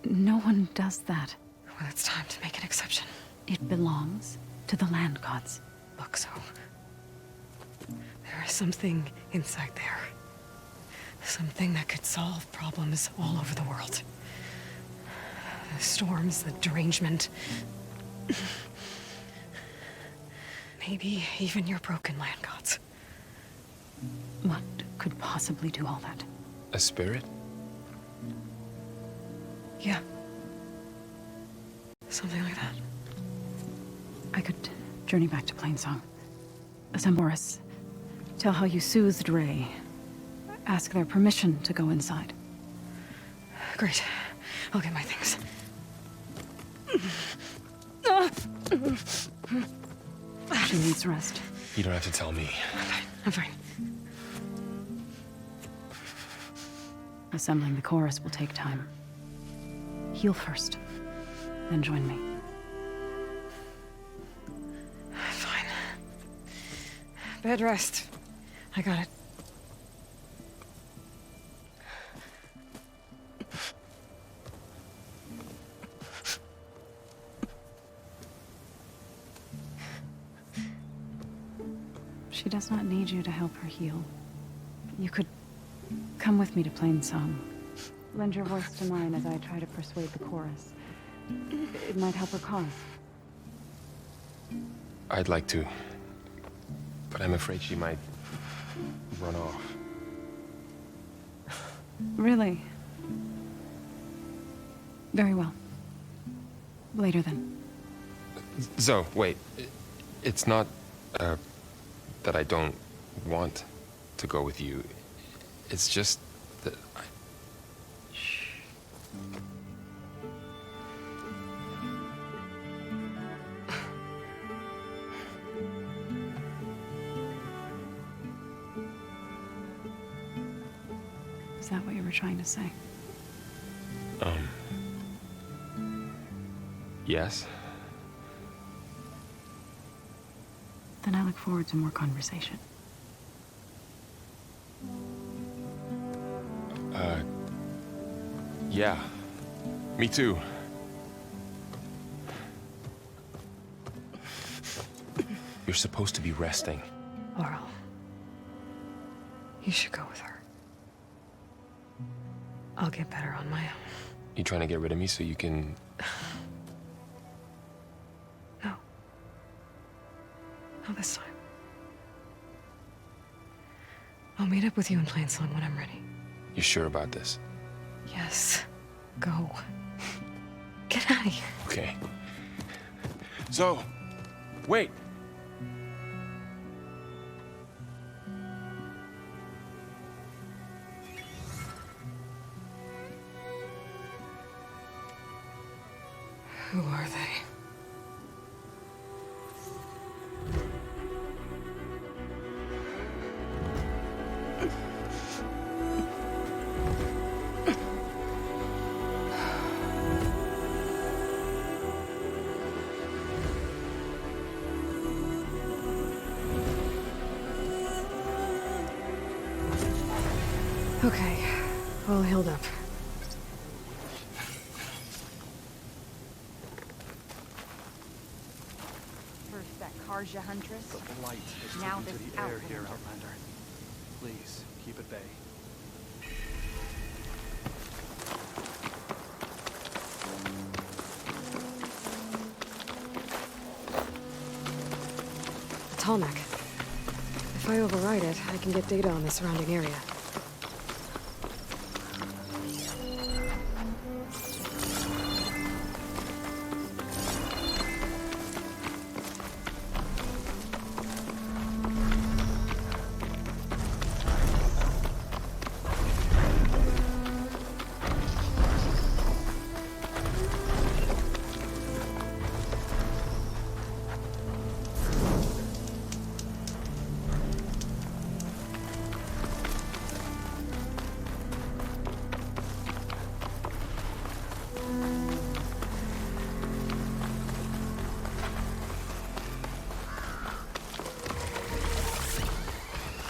No one does that. Well, it's time to make an exception. It belongs to the land gods. Look, so... there is something inside there. Something that could solve problems all over the world. The storms, the derangement. Maybe even your broken land gods. What could possibly do all that? A spirit? Yeah. Something like that. I could journey back to Plainsong. Assemble Boris. Tell how you soothed Ray. Ask their permission to go inside. Great. I'll get my things. She needs rest. You don't have to tell me. I'm fine. Assembling the chorus will take time. Heal first, then join me. Fine. Bed rest. I got it. She does not need you to help her heal. You could come with me to Plainsong. Lend your voice to mine as I try to persuade the chorus. It might help her cause. I'd like to, but I'm afraid she might run off. Really? Very well. Later then. Zo, wait. It's not, that I don't want to go with you. It's just that I... Shh. Is that what you were trying to say? Yes? Then I look forward to more conversation. Yeah. Me too. You're supposed to be resting. Laurel. You should go with her. I'll get better on my own. You trying to get rid of me so you can... No. Not this time. I'll meet up with you in Plainsong when I'm ready. You sure about this? Yes. Go. Get out of here. Okay. So, wait. Who are they? Okay, all healed up. First that Karja huntress, The light is now taken this to the air outlander. here, Outlander. Please, keep at bay. The Tallneck. If I override it, I can get data on the surrounding area.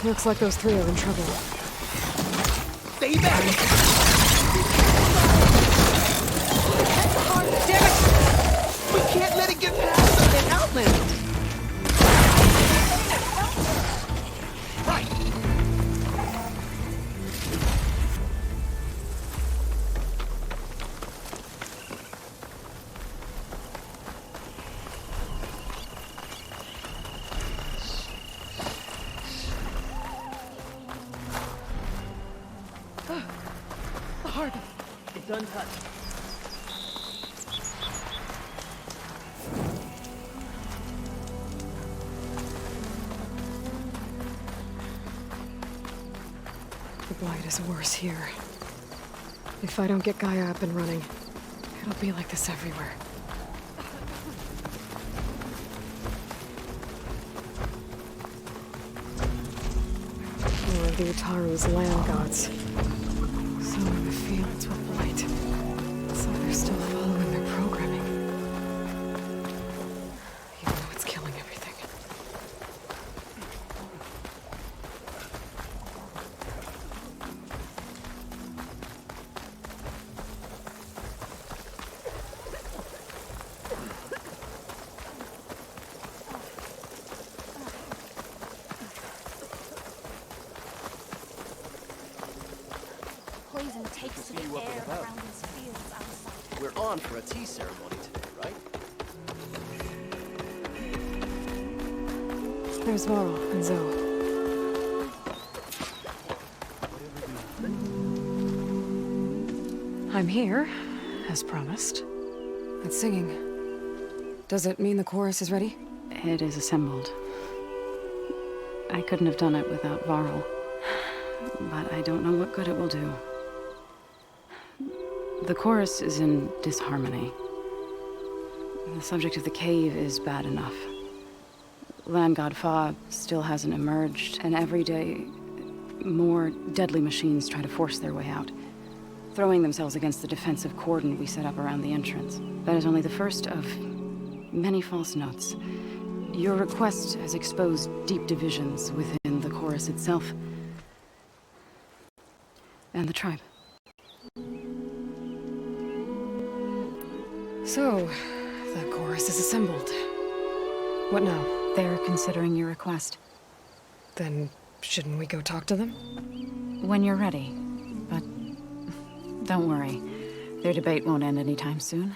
Looks like those three are in trouble. Stay back! Oh, damn it! We can't let it get past us and outland! Right! The heart. It's untouched. The blight is worse here. If I don't get Gaia up and running, it'll be like this everywhere. More of the Utaru's land gods. Sowing the fields with blight. It's like they're still following their programming. Even though it's killing everything. Poison takes to the air around these fields outside. We're on for a tea ceremony today, right? There's Varl and Zoe. I'm here, as promised. It's singing. Does it mean the chorus is ready? It is assembled. I couldn't have done it without Varl, but I don't know what good it will do. The chorus is in disharmony. The subject of the cave is bad enough. Land God Fa still hasn't emerged, and every day more deadly machines try to force their way out, throwing themselves against the defensive cordon we set up around the entrance. That is only the first of many false notes. Your request has exposed deep divisions within the chorus itself and the tribe. So, the chorus is assembled. What now? They're considering your request. Then, shouldn't we go talk to them? When you're ready. But don't worry. Their debate won't end anytime soon.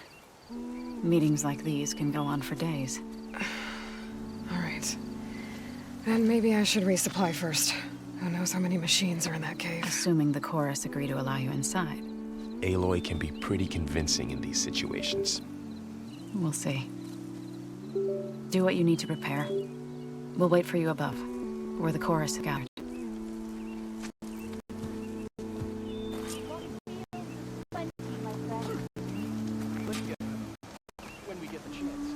Meetings like these can go on for days. All right. Then maybe I should resupply first. Who knows how many machines are in that cave? Assuming the chorus agree to allow you inside. Aloy can be pretty convincing in these situations. We'll see. Do what you need to prepare. We'll wait for you above, where the chorus is gathered. When we get the chance.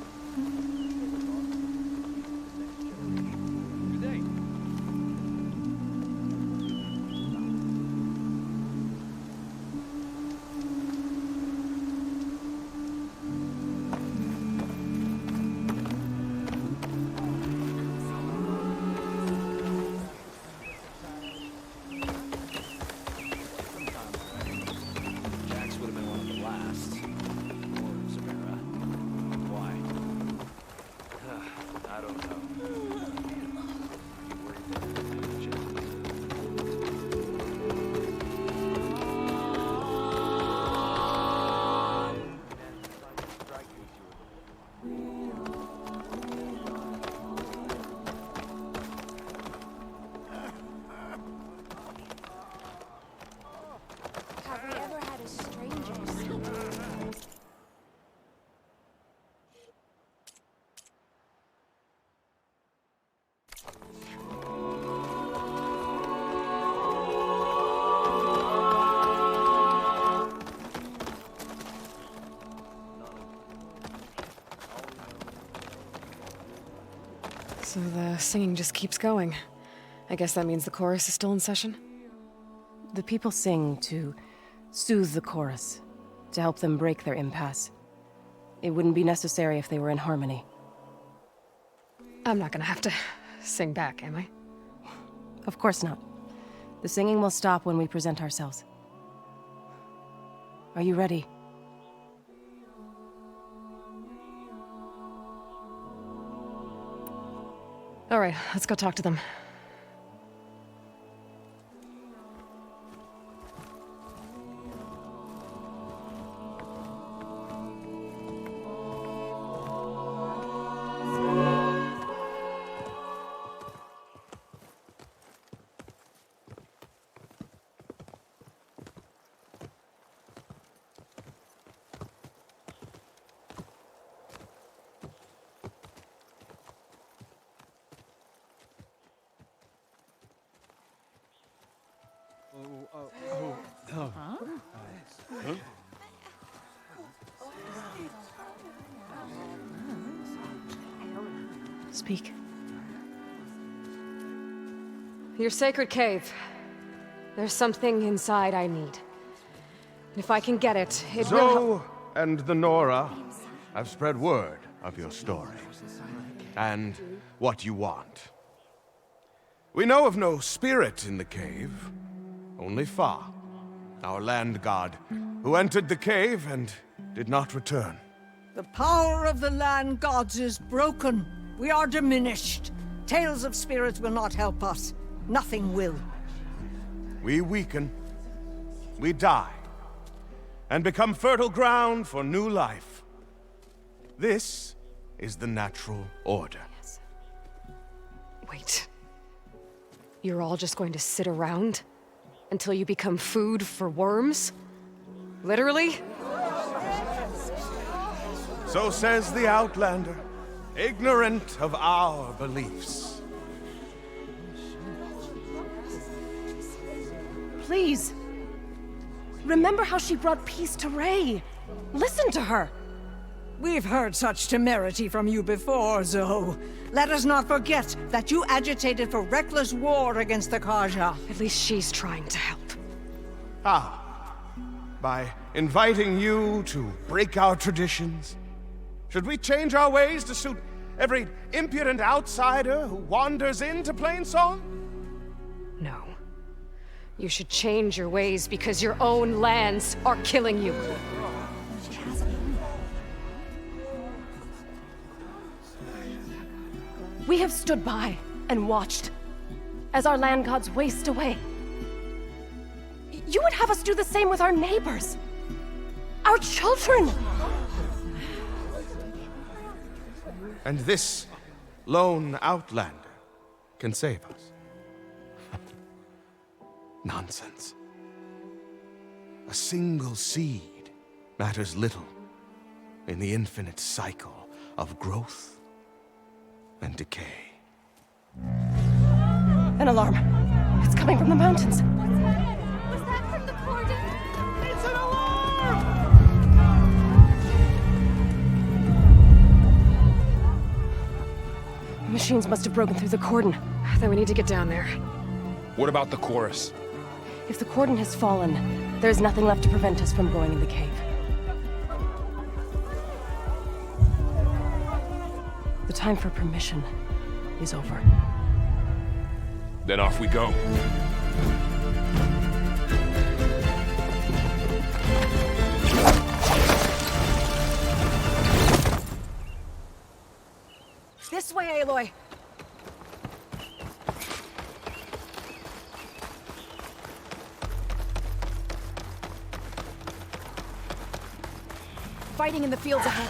Jax would have been one of the last. Or Samara. Why? I don't know. You worried that Have we ever had a stranger? So the singing just keeps going. I guess that means the chorus is still in session? The people sing to soothe the chorus, to help them break their impasse. It wouldn't be necessary if they were in harmony. I'm not gonna have to sing back, am I? Of course not. The singing will stop when we present ourselves. Are you ready? All right, let's go talk to them. Speak. Your sacred cave. There's something inside I need. If I can get it, it will help. Zoe and the Nora have spread word of your story and what you want. We know of no spirit in the cave, only Fa, our land god, who entered the cave and did not return. The power of the land gods is broken. We are diminished. Tales of spirits will not help us. Nothing will. We weaken, we die, and become fertile ground for new life. This is the natural order. Yes. Wait. You're all just going to sit around until you become food for worms? Literally? So says the Outlander, ignorant of our beliefs. Please. Remember how she brought peace to Ray. Listen to her. We've heard such temerity from you before, Zoe. Let us not forget that you agitated for reckless war against the Kaja. At least she's trying to help. How? By inviting you to break our traditions? Should we change our ways to suit every impudent outsider who wanders into Plainsong? No. You should change your ways because your own lands are killing you. We have stood by and watched as our land gods waste away. You would have us do the same with our neighbors, our children. And this lone outlander can save us. Nonsense. A single seed matters little in the infinite cycle of growth and decay. An alarm. It's coming from the mountains. Was that from the cordon? It's an alarm! Machines must have broken through the cordon. Then we need to get down there. What about the chorus? If the cordon has fallen, there's nothing left to prevent us from going in the cave. The time for permission is over. Then off we go. This way, Aloy! Fighting in the fields ahead.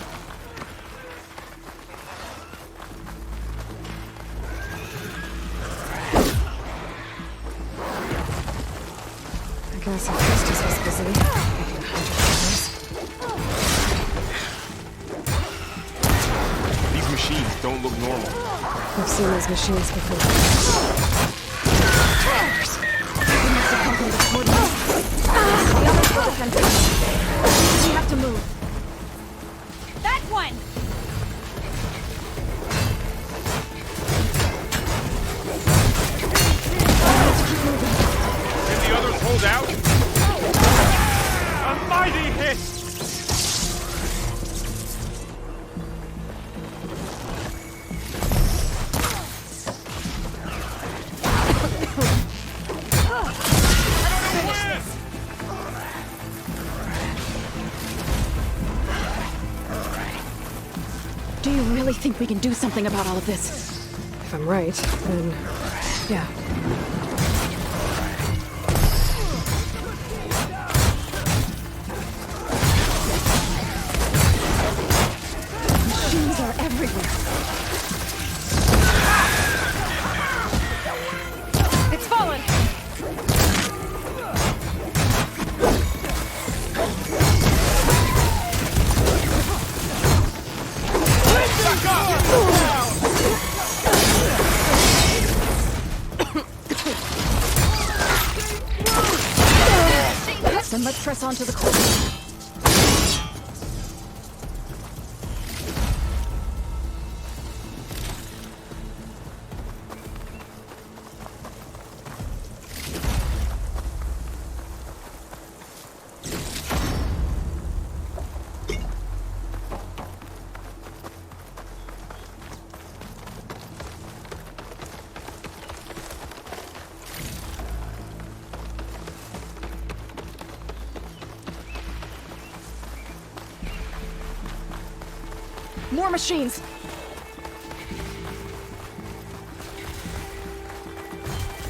I guess Asustuf was busy. Making 100 These machines don't look normal. I've seen these machines before. Traitors! We must have come from the coordinates. The others will defend us. We have to move. That one! Can the others hold out? A mighty hit! Do you really think we can do something about all of this? If I'm right, then yeah. Machines are everywhere. It's fallen! Then let's press on to the core. More machines!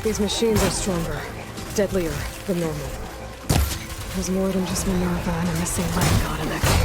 These machines are stronger, deadlier than normal. There's more than just Minerva and a missing light god in that cave.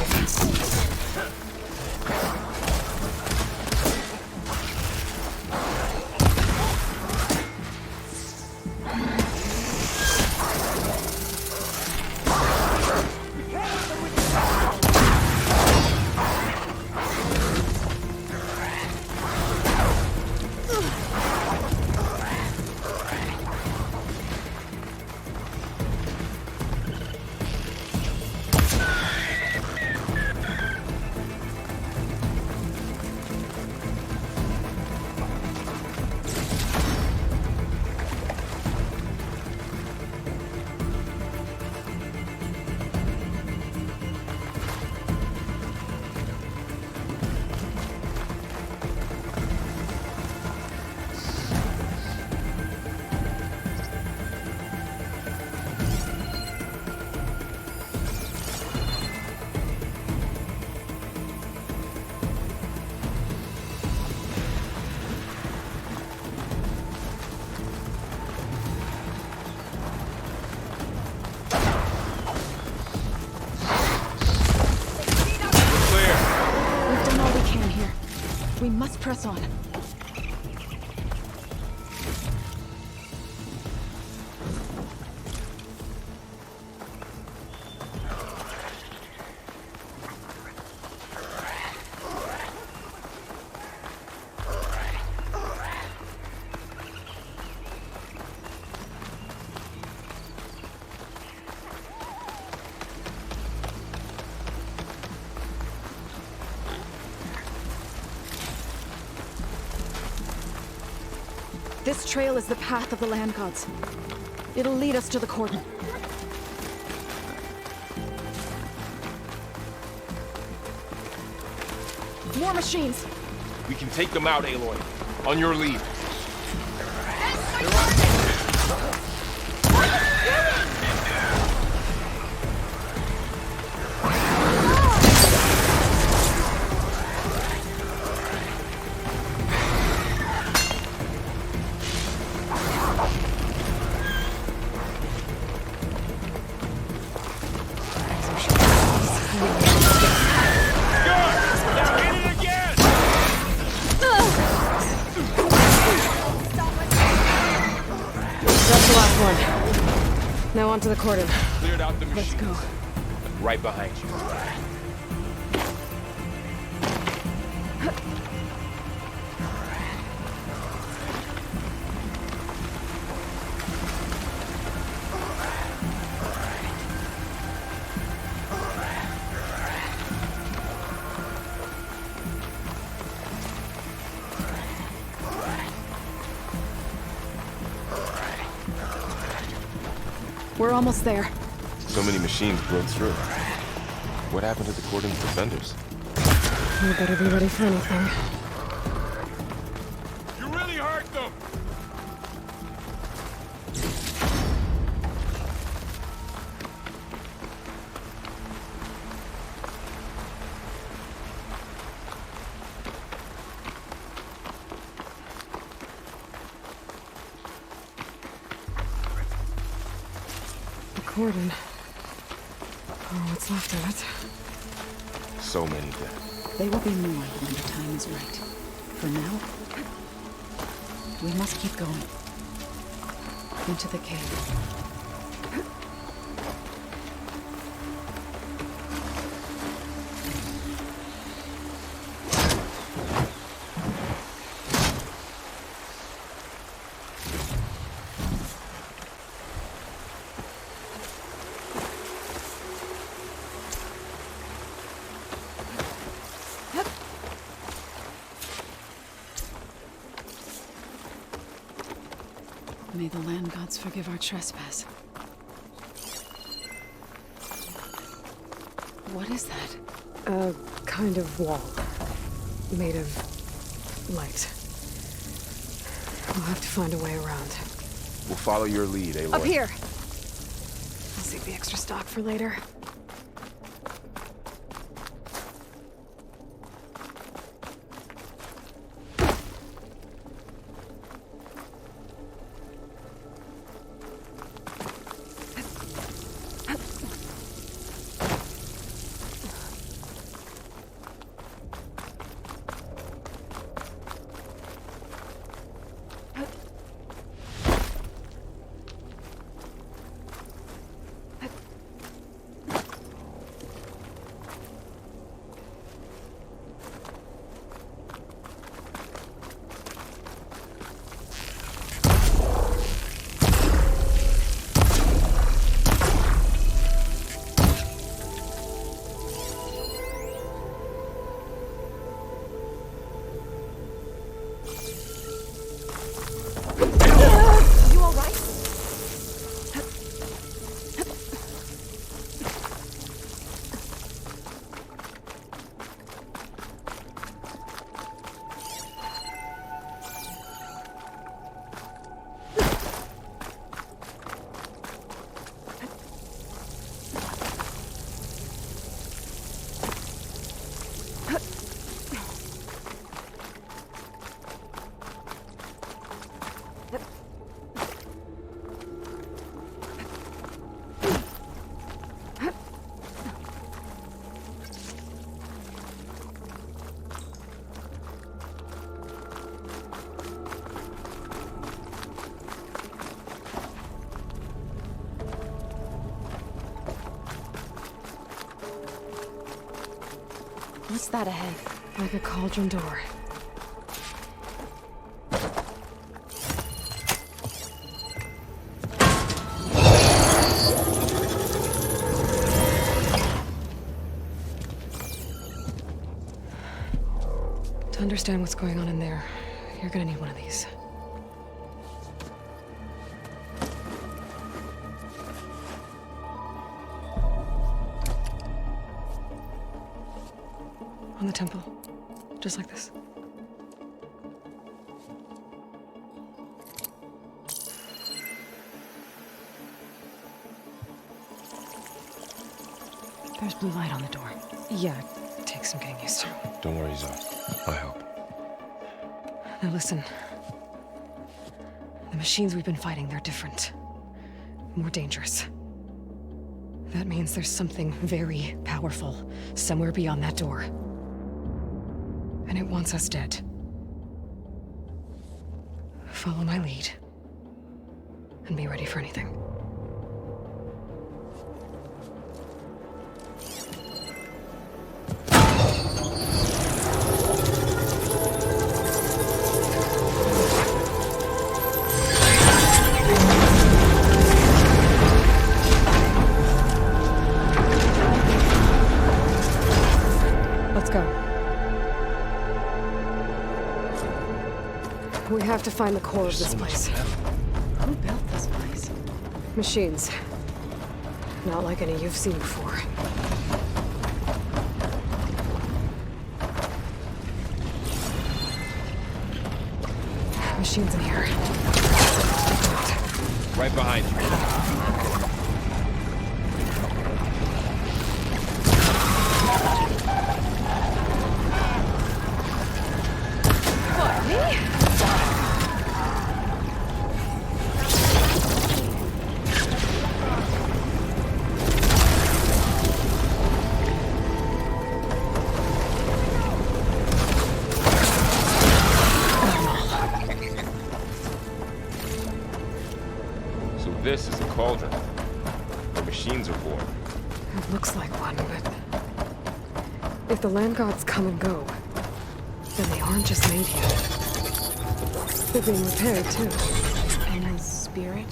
We must press on. This trail is the path of the land gods. It'll lead us to the cordon. More machines! We can take them out, Aloy. On your lead. Now onto the cordon. Cleared out the machine. Let's go. Right behind you. We're almost there. So many machines broke through. What happened to the cordon's defenders? We better be ready for anything. You really hurt them! Cordon. Oh, what's left of it? So many dead. They will be more when the time is right. For now, we must keep going. Into the cave. May the land gods forgive our trespass. What is that? A kind of wall. Made of light. We'll have to find a way around. We'll follow your lead, Aloy. Up here! I'll save the extra stock for later. What's that ahead? Like a cauldron door. To understand what's going on in there, you're gonna need one of these. On the temple. Just like this. There's blue light on the door. Yeah, it takes some getting used to. Don't worry, Zoe. I'll help. Now listen. The machines we've been fighting, they're different. More dangerous. That means there's something very powerful somewhere beyond that door. And it wants us dead. Follow my lead. And be ready for anything. Let's go. We have to find the core of this place. Who built this place? Machines. Not like any you've seen before. Machines in here. Right behind you. It's a cauldron. The machines are born. It looks like one, but if the land gods come and go, then they aren't just made here. They're being repaired, too. And his spirit?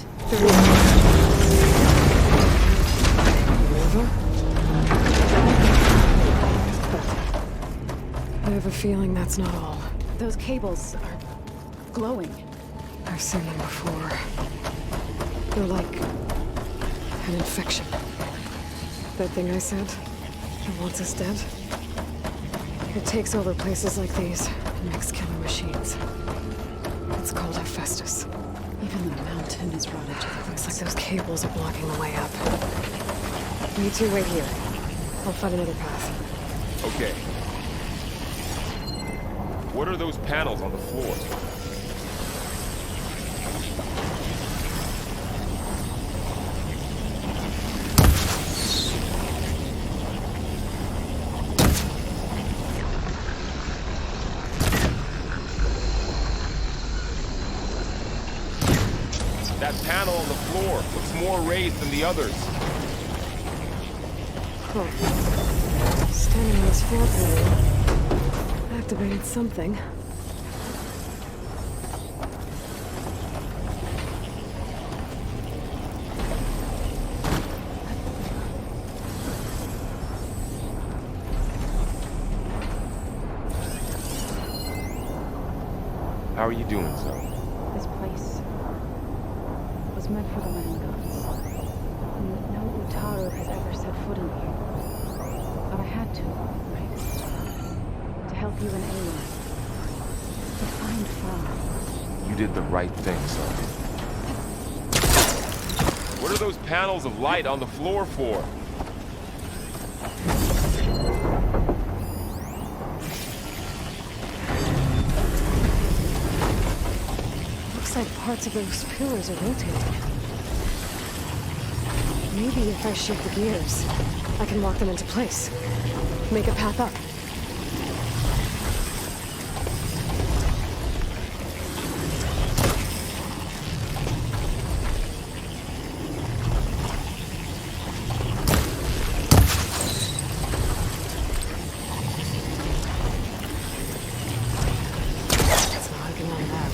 I have a feeling that's not all. Those cables are glowing. I've seen them before. They're like an infection. That thing I said, that wants us dead. It takes over places like these and makes killer machines. It's called Hephaestus. Even the mountain is rotted to the Looks like those cables are blocking the way up. You two wait here. I'll find another path. Okay. What are those panels on the floor? That panel on the floor looks more raised than the others. Huh. Standing on this floor panel activated something. How are you doing, so? This place was meant for the land gods. No Utaru has ever set foot in here. But I had to, right? To help you and Aloy. To find Farah. You did the right thing, son. What are those panels of light on the floor for? Looks like parts of those pillars are rotating. Maybe if I shift the gears, I can lock them into place. Make a path up. It's not looking like that.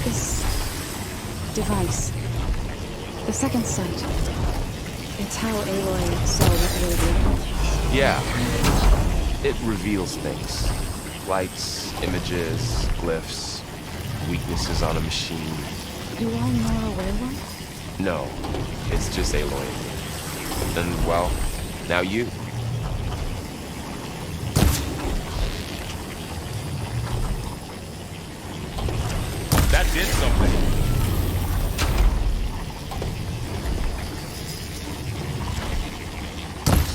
This device, the second sight, it's how Aloy saw what really happened. Yeah. It reveals things. Lights, images, glyphs, weaknesses on a machine. You all know where one? No, it's just Aloy. And, well, now you. That did something.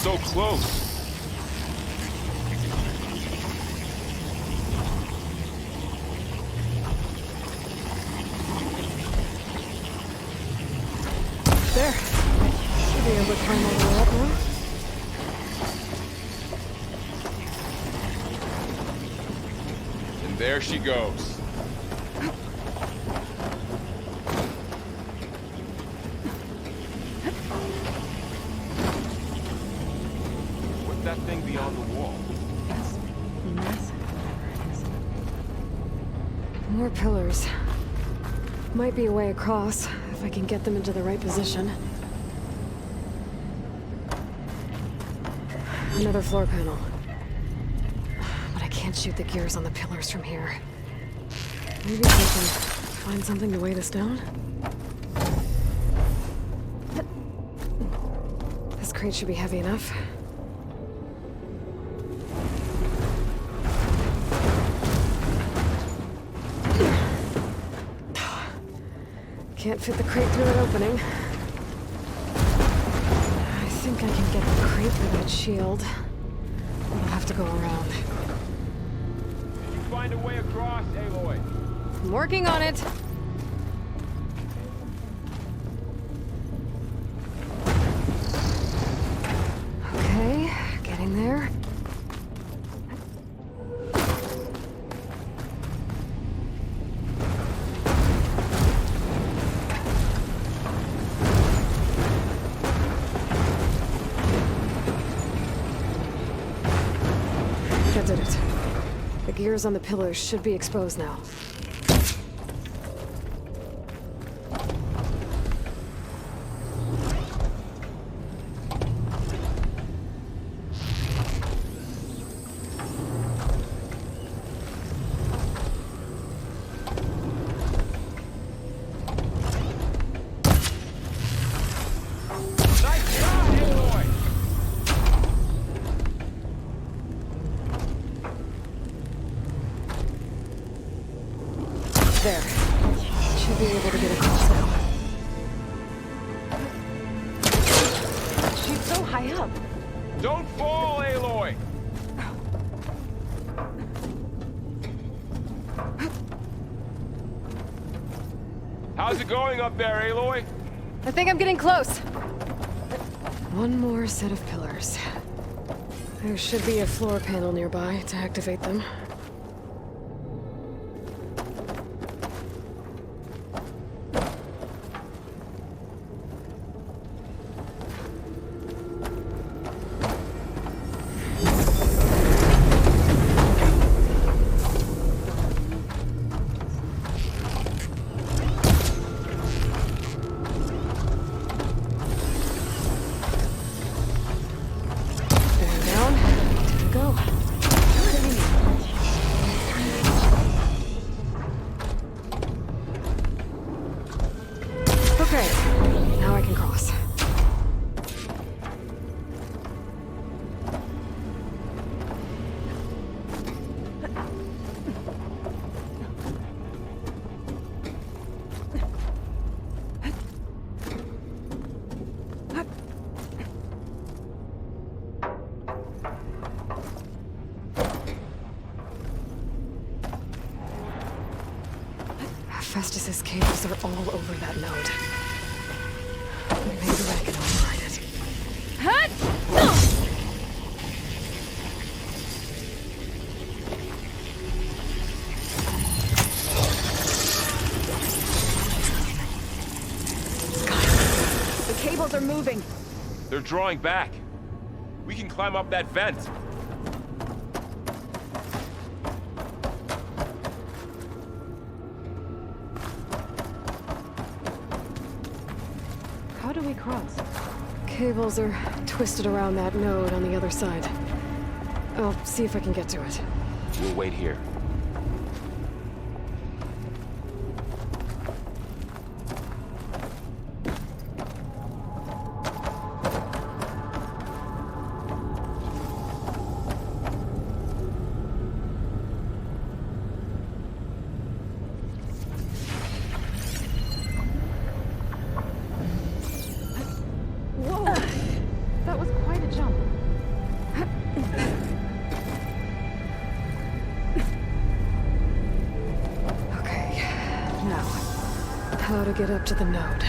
So close. There. Should be able to climb all the way up now. And there she goes. What's that thing beyond the wall? It's massive, whatever it is. More pillars. Might be a way across, if I can get them into the right position. Another floor panel. But I can't shoot the gears on the pillars from here. Maybe I can find something to weigh this down? This crate should be heavy enough. Can't fit the crate through that opening. I think I can get the crate through that shield. I'll have to go around. Did you find a way across, Aloy? I'm working on it. That did it. The gears on the pillars should be exposed now. There. Should be able to get across now. She's so high up. Don't fall, Aloy! How's it going up there, Aloy? I think I'm getting close. One more set of pillars. There should be a floor panel nearby to activate them. Okay, now I can cross. Festus's cables are all over that node. Maybe I can override it. The cables are moving. They're drawing back. We can climb up that vent. How do we cross? Cables are twisted around that node on the other side. I'll see if I can get to it. We'll wait here. That was quite a jump. Okay, now, how to get up to the node.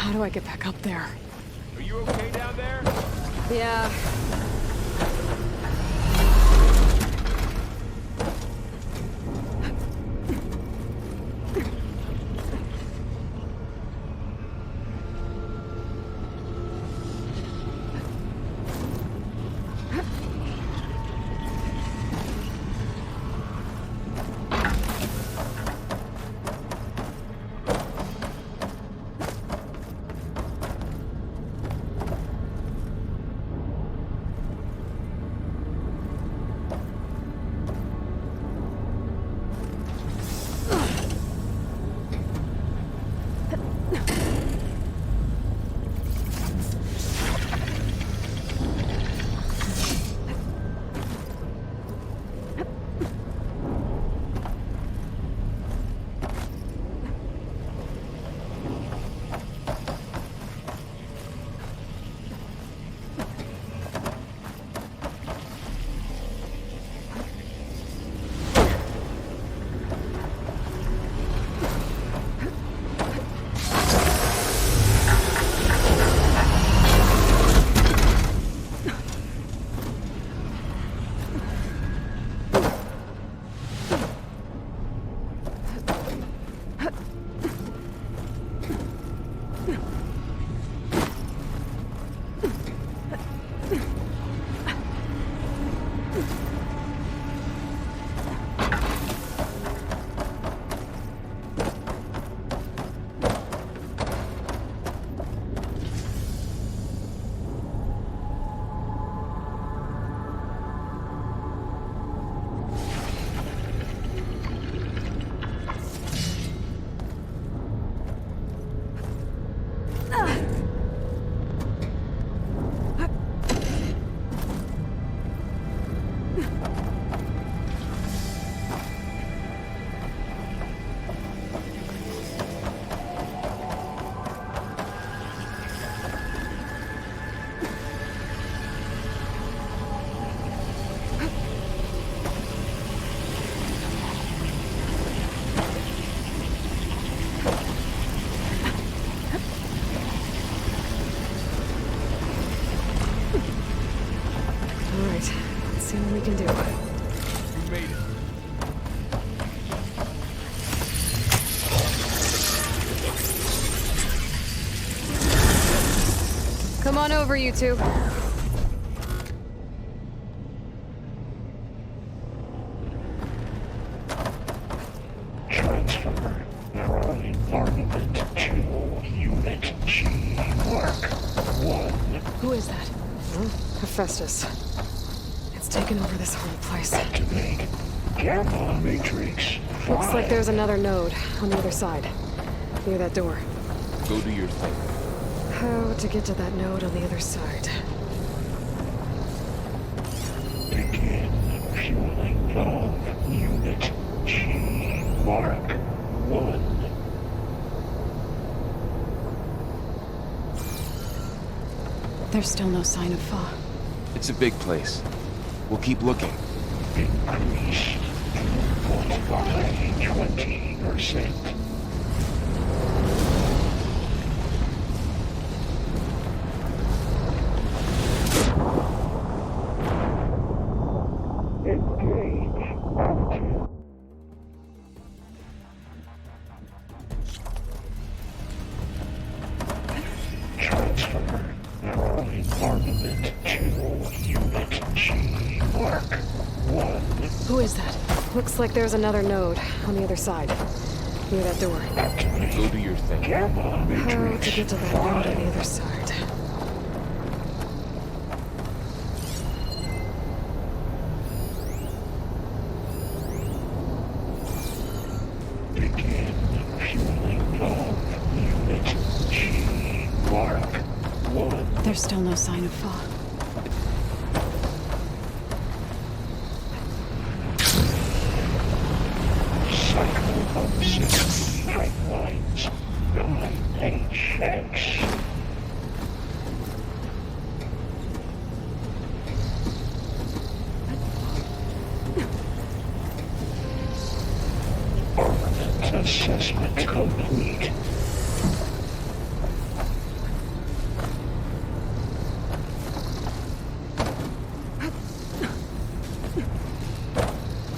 How do I get back up there? Are you okay down there? Yeah. can do. You made it. Come on over, you two. Transfer your environment to Unit G. Mark 1. Who is that? Hephaestus. It's taken over this whole place. Activate Gamma Matrix 5. Looks like there's another node on the other side, near that door. Go do your thing. How to get to that node on the other side? Begin fueling valve Unit G. Mark 1. There's still no sign of Fa. It's a big place. We'll keep looking. Increase throughput by 20%. Engage active. Transfer your environment to Unit G. Mark 1. Who is that? Looks like there's another node on the other side, near that door. Activate Go do your thing. Gamma How to Matrix get to that node on the other side? Begin fueling valve Unit G. Mark 1. There's still no sign of Fa. Cycle of 6 straight lines. 9HX. Armament assessment complete.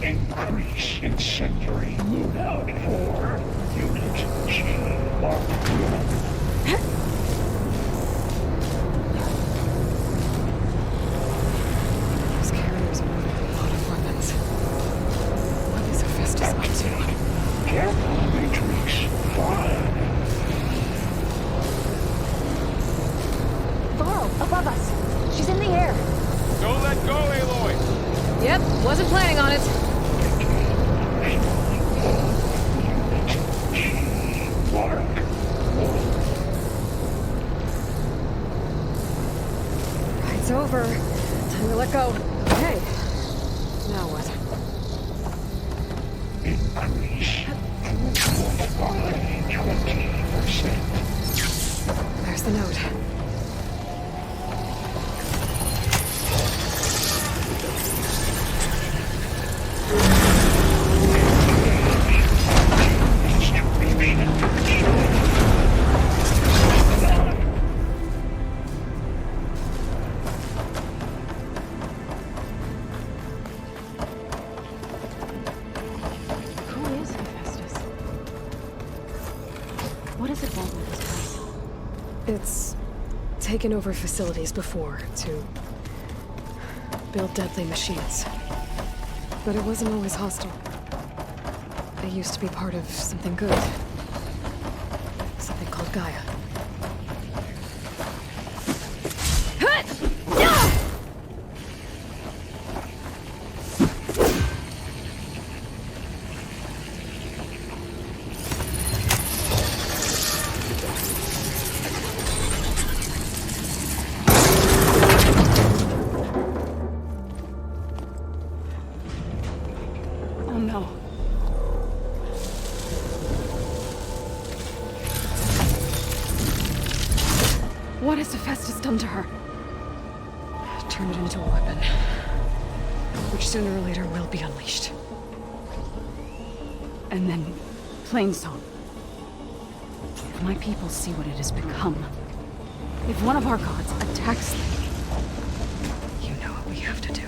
Increase incendiary loadout for Unit G. Mark 1. Those carriers are moving a lot of weapons. What is Hephaestus up to? Gamma Matrix 5. Varro, above us. She's in the air. Don't let go, Aloy! Yep, wasn't planning on it. Unit G. Mark 1. It's over. Time to let go. Okay. Now what? Increase throughput by 20%. There's the node. Who is Hephaestus? What does it want with this place? It's taken over facilities before to build deadly machines. But it wasn't always hostile. It used to be part of something good. Something called Gaia. Oh no. What has Hephaestus done to her? Turned it into a weapon. Which sooner or later will be unleashed. And then, Plainsong. If my people see what it has become, if one of our gods attacks them, You know what we have to do.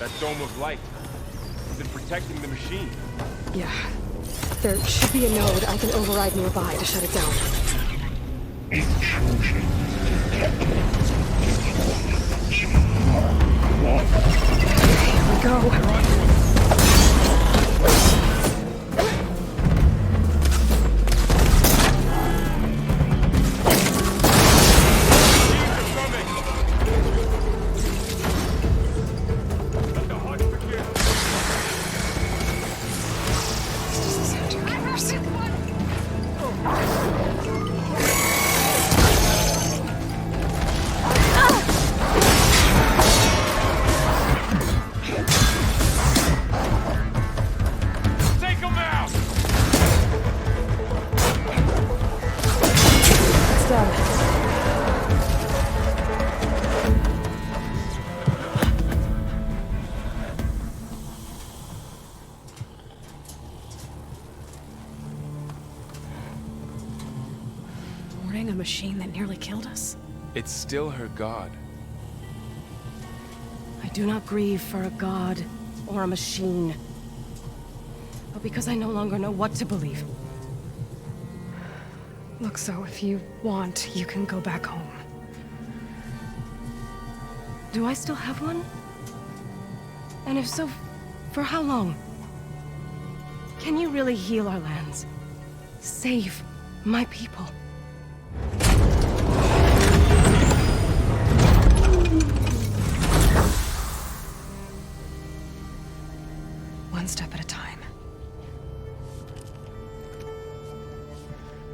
That dome of light. Is it protecting the machine? Yeah. There should be a node I can override nearby to shut it down. Here we go. A machine that nearly killed us? It's still her god. I do not grieve for a god or a machine, but because I no longer know what to believe. Look, so if you want, you can go back home. Do I still have one? And if so, for how long? Can you really heal our lands? Save my people? One step at a time.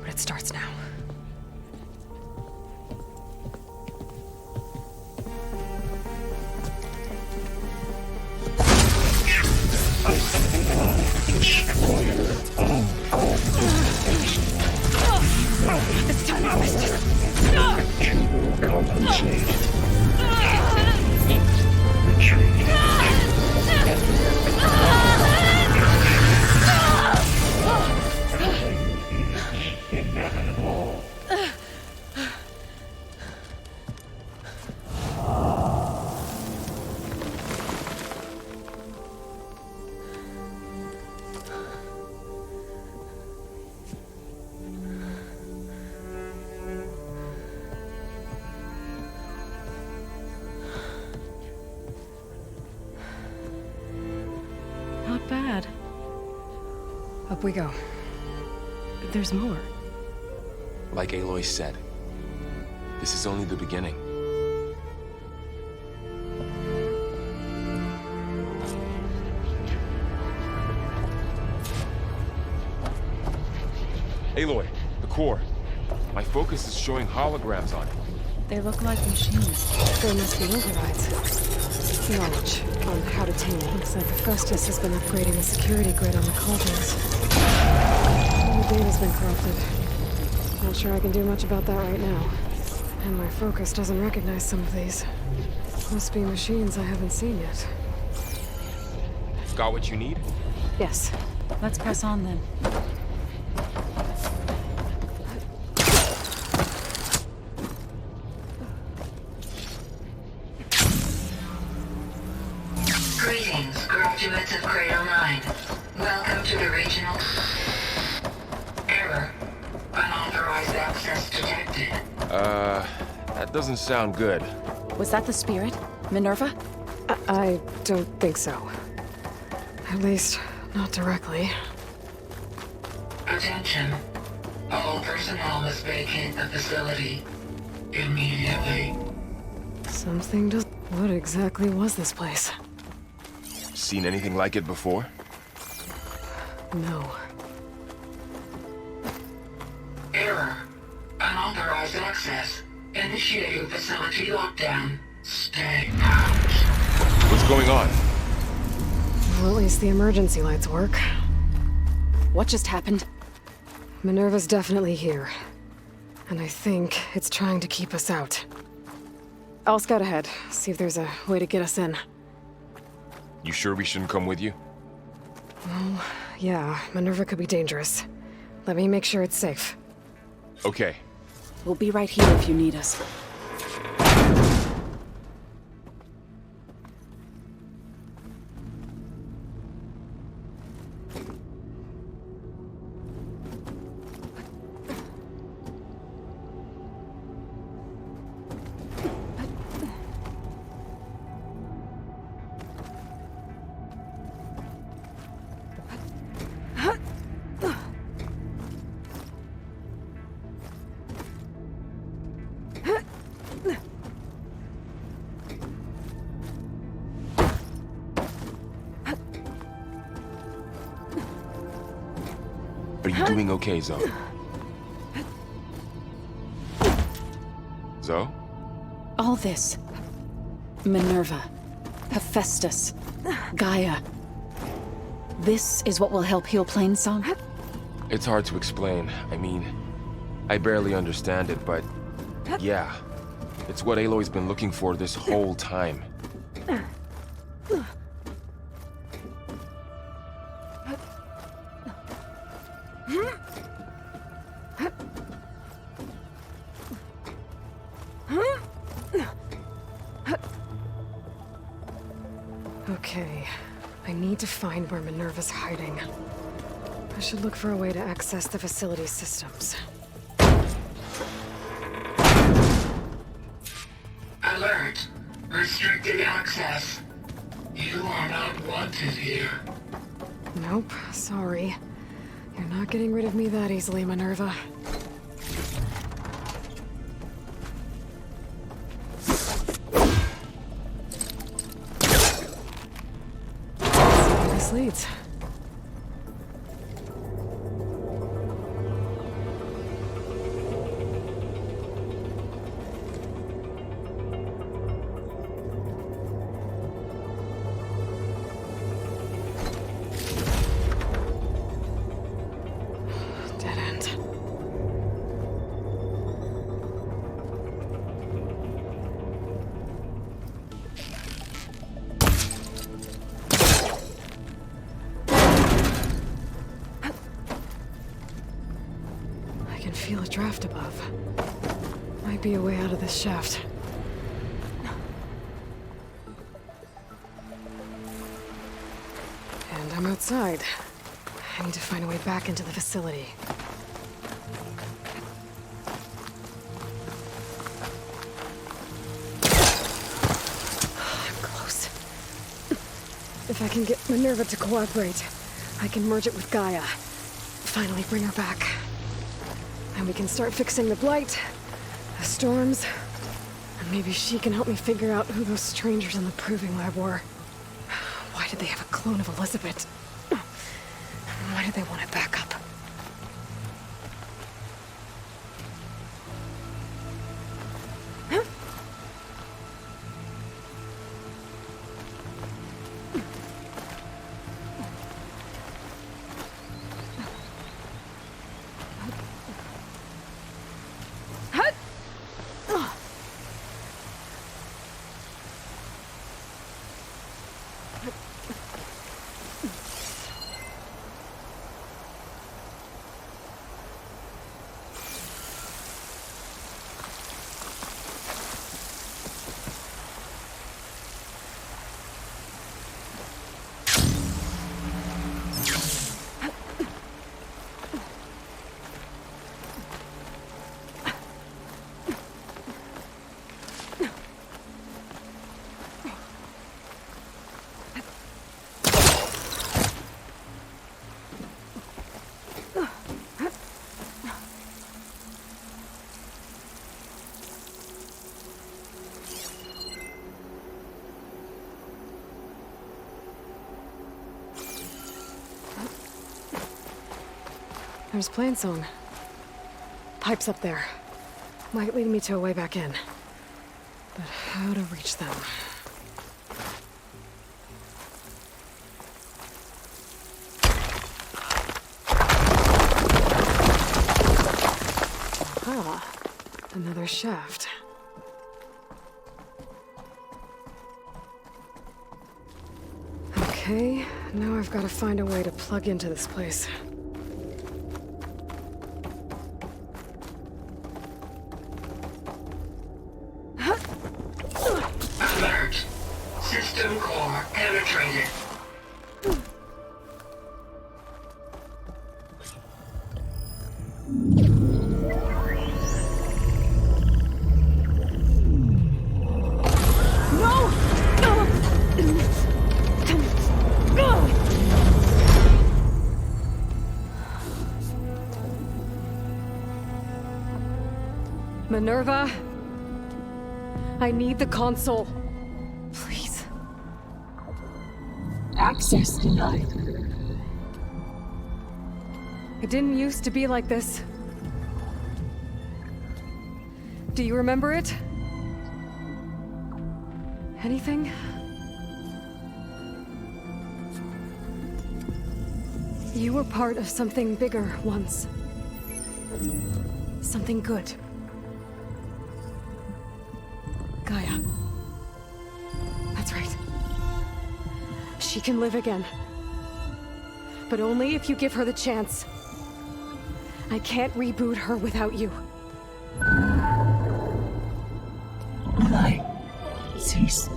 But it starts now. This time I missed it. Compensate. Not bad. Up we go. There's more. Like Aloy said, this is only the beginning. Aloy, the core. My focus is showing holograms on it. They look like machines. There must be overrides. Knowledge on how to tame them. Looks like Hephaestus has been upgrading the security grid on the cauldrons. The data's been corrupted. Not sure I can do much about that right now. And my focus doesn't recognize some of these. Must be machines I haven't seen yet. Got what you need? Yes. Let's press on then. Greetings, graduates of Cradle 9. Welcome to the regional... Error. Unauthorized access detected. That doesn't sound good. Was that the spirit? Minerva? I don't think so. At least, not directly. Attention. All personnel must vacate the facility immediately. Something does... What exactly was this place? Seen anything like it before? No. Error. Unauthorized access. Initiating facility lockdown. Stay out. What's going on? Well, at least the emergency lights work. What just happened? Minerva's definitely here. And I think it's trying to keep us out. I'll scout ahead, see if there's a way to get us in. You sure we shouldn't come with you? Well, yeah, Minerva could be dangerous. Let me make sure it's safe. Okay. We'll be right here if you need us. You doing okay, Zoe? Zoe? All this. Minerva, Hephaestus, Gaia. This is what will help heal Plainsong? It's hard to explain. I mean, I barely understand it, but yeah. It's what Aloy's been looking for this whole time. Okay, I need to find where Minerva's hiding. I should look for a way to access the facility systems. Alert! Restricted access. You are not wanted here. Nope, sorry. You're not getting rid of me that easily, Minerva. Let's see where this leads. Dead end. I can feel a draft above. Might be a way out of this shaft. And I'm outside. I need to find a way back into the facility. I'm close. If I can get Minerva to cooperate, I can merge it with Gaia. Finally bring her back. And we can start fixing the blight, the storms, and maybe she can help me figure out who those strangers in the proving lab were. Why did they have a clone of Elizabeth? Why did they want it back up? There's Plainsong. Pipes up there. Might lead me to a way back in. But how to reach them? Aha. Another shaft. Okay, now I've got to find a way to plug into this place. Alert! System core penetrated. Minerva? I need the console. Please. Access denied. It didn't used to be like this. Do you remember it? Anything? You were part of something bigger once. Something good. Gaia. That's right. She can live again. But only if you give her the chance. I can't reboot her without you. Light, cease.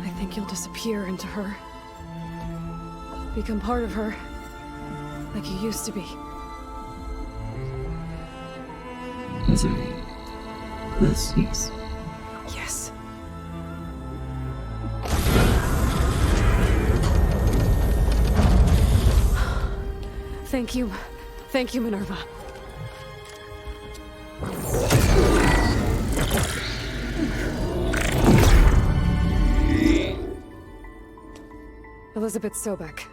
I think you'll disappear into her. Become part of her, like you used to be. Misery will cease. Yes. Thank you. Thank you, Minerva. Elizabeth Sobek.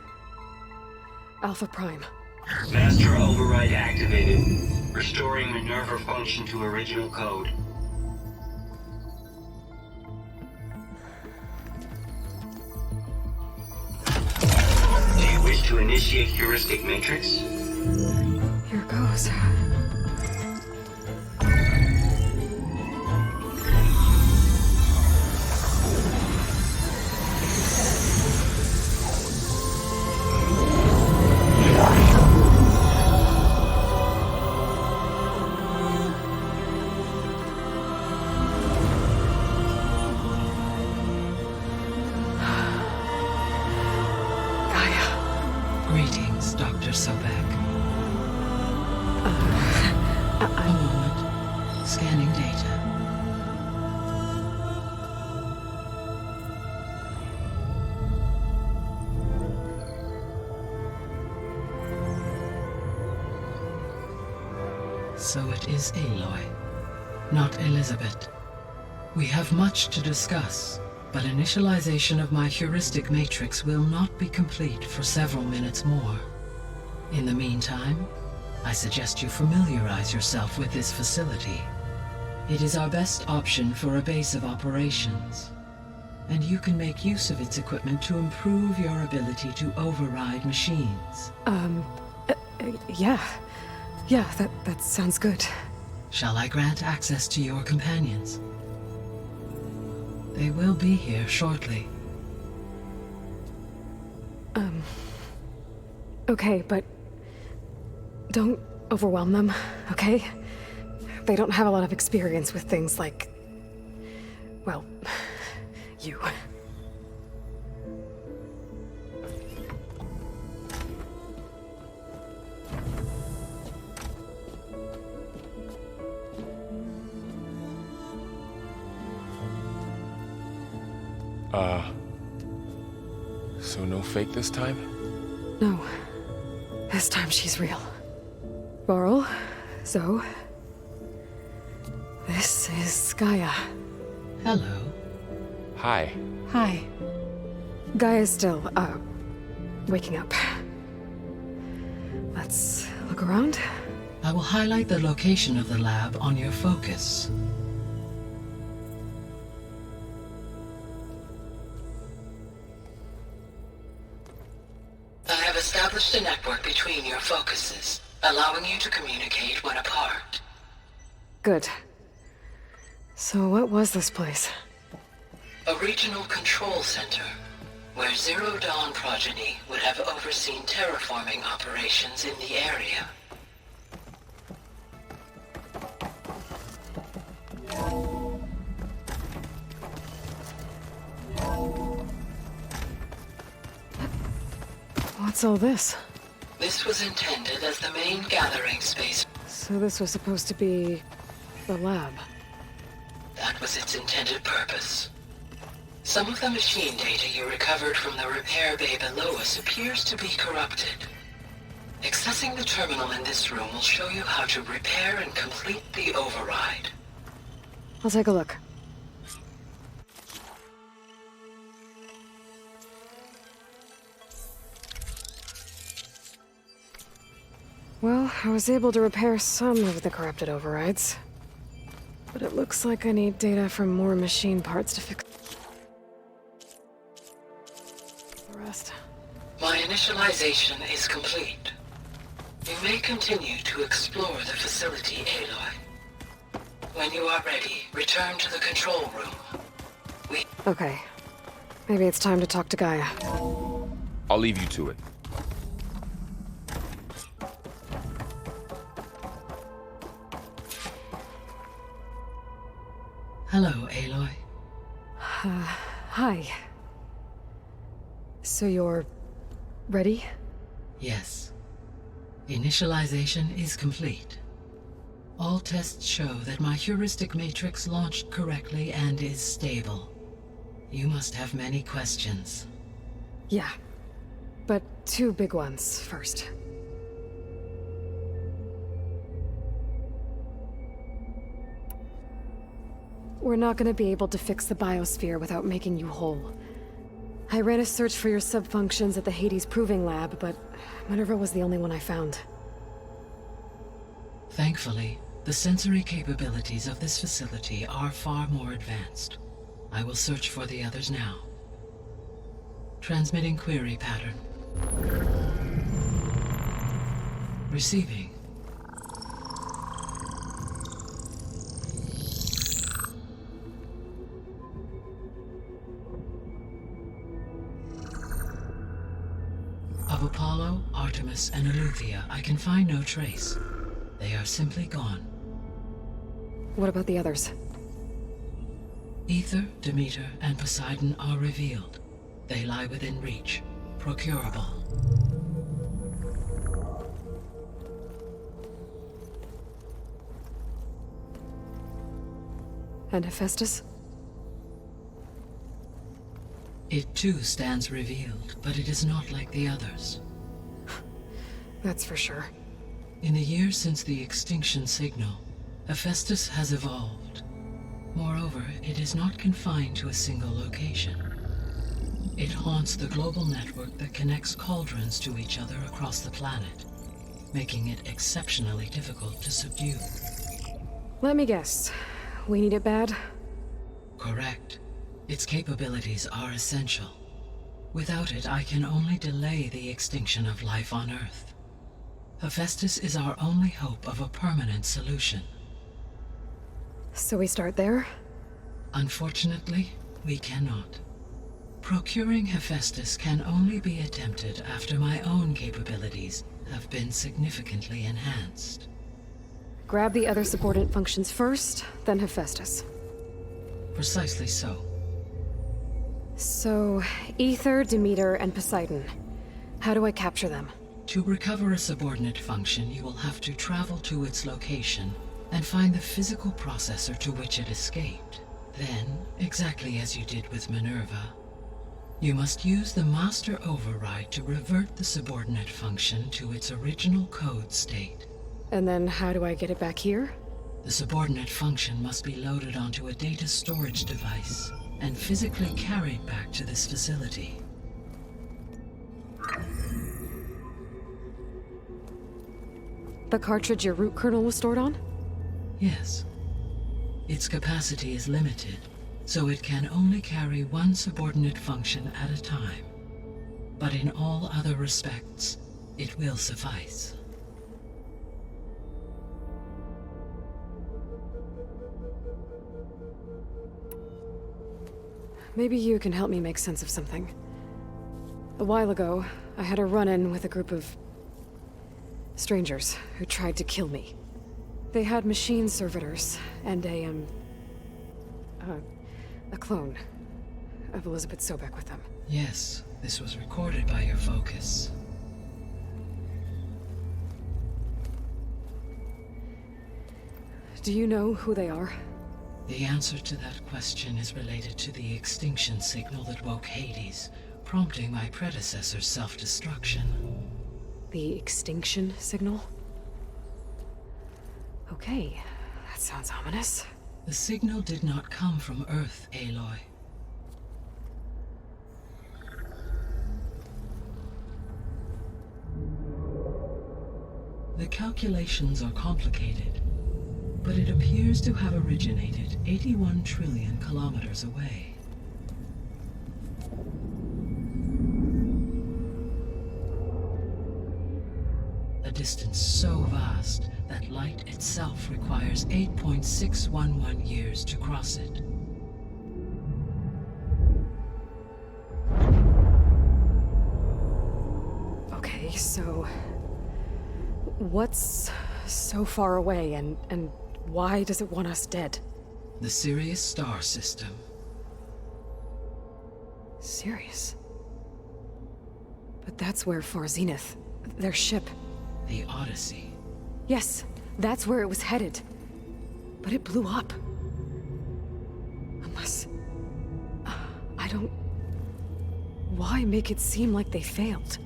Alpha Prime. Master override activated. Restoring Minerva function to original code. Do you wish to initiate heuristic matrix? Here goes. Greetings, Dr. Sobek. A moment. Scanning data. So it is Aloy, not Elizabeth. We have much to discuss, but initialization of my heuristic matrix will not be complete for several minutes more. In the meantime, I suggest you familiarize yourself with this facility. It is our best option for a base of operations, and you can make use of its equipment to improve your ability to override machines. Yeah. Yeah, that sounds good. Shall I grant access to your companions? They will be here shortly. Okay, but don't overwhelm them, okay? They don't have a lot of experience with things like, well, you. So no fake this time? No. This time she's real. Varl, Zoe. This is Gaia. Hello. Hi. Hi. Gaia's still, waking up. Let's look around. I will highlight the location of the lab on your focus. I have established a network between your focuses, allowing you to communicate when apart. Good. So what was this place? A regional control center, where Zero Dawn progeny would have overseen terraforming operations in the area. What's all this? This was intended as the main gathering space. So this was supposed to be the lab. That was its intended purpose. Some of the machine data you recovered from the repair bay below us appears to be corrupted. Accessing the terminal in this room will show you how to repair and complete the override. I'll take a look. Well, I was able to repair some of the corrupted overrides. But it looks like I need data from more machine parts to fix the rest. My initialization is complete. You may continue to explore the facility, Aloy. When you are ready, return to the control room. Okay. Maybe it's time to talk to Gaia. I'll leave you to it. Hello, Aloy. Hi. So you're ready? Yes. Initialization is complete. All tests show that my heuristic matrix launched correctly and is stable. You must have many questions. Yeah. But 2 big ones first. We're not gonna be able to fix the biosphere without making you whole. I ran a search for your subfunctions at the Hades Proving Lab, but Minerva was the only one I found. Thankfully, the sensory capabilities of this facility are far more advanced. I will search for the others now. Transmitting query pattern. Receiving. Of Apollo, Artemis, and Eleuthia, I can find no trace. They are simply gone. What about the others? Ether, Demeter, and Poseidon are revealed. They lie within reach, procurable. And Hephaestus? It too stands revealed, but it is not like the others. That's for sure. In the years since the extinction signal, Hephaestus has evolved. Moreover, it is not confined to a single location. It haunts the global network that connects cauldrons to each other across the planet, making it exceptionally difficult to subdue. Let me guess. We need it bad? Correct. Its capabilities are essential. Without it, I can only delay the extinction of life on Earth. Hephaestus is our only hope of a permanent solution. So we start there? Unfortunately, we cannot. Procuring Hephaestus can only be attempted after my own capabilities have been significantly enhanced. Grab the other subordinate functions first, then Hephaestus. Precisely so. So, Ether, Demeter, and Poseidon. How do I capture them? To recover a subordinate function, you will have to travel to its location and find the physical processor to which it escaped. Then, exactly as you did with Minerva, you must use the master override to revert the subordinate function to its original code state. And then how do I get it back here? The subordinate function must be loaded onto a data storage device and physically carried back to this facility. The cartridge your root kernel was stored on? Yes. Its capacity is limited, so it can only carry one subordinate function at a time. But in all other respects, it will suffice. Maybe you can help me make sense of something. A while ago, I had a run-in with a group of strangers who tried to kill me. They had machine servitors and a clone of Elizabeth Sobek with them. Yes, this was recorded by your focus. Do you know who they are? The answer to that question is related to the extinction signal that woke Hades, prompting my predecessor's self-destruction. The extinction signal? Okay, that sounds ominous. The signal did not come from Earth, Aloy. The calculations are complicated, but it appears to have originated 81 trillion kilometers away. A distance so vast that light itself requires 8.611 years to cross it. Okay, so what's so far away and why does it want us dead? The Sirius star system. Sirius? But that's where Far Zenith, their ship. The Odyssey. Yes, that's where it was headed. But it blew up. Unless... I don't... Why make it seem like they failed?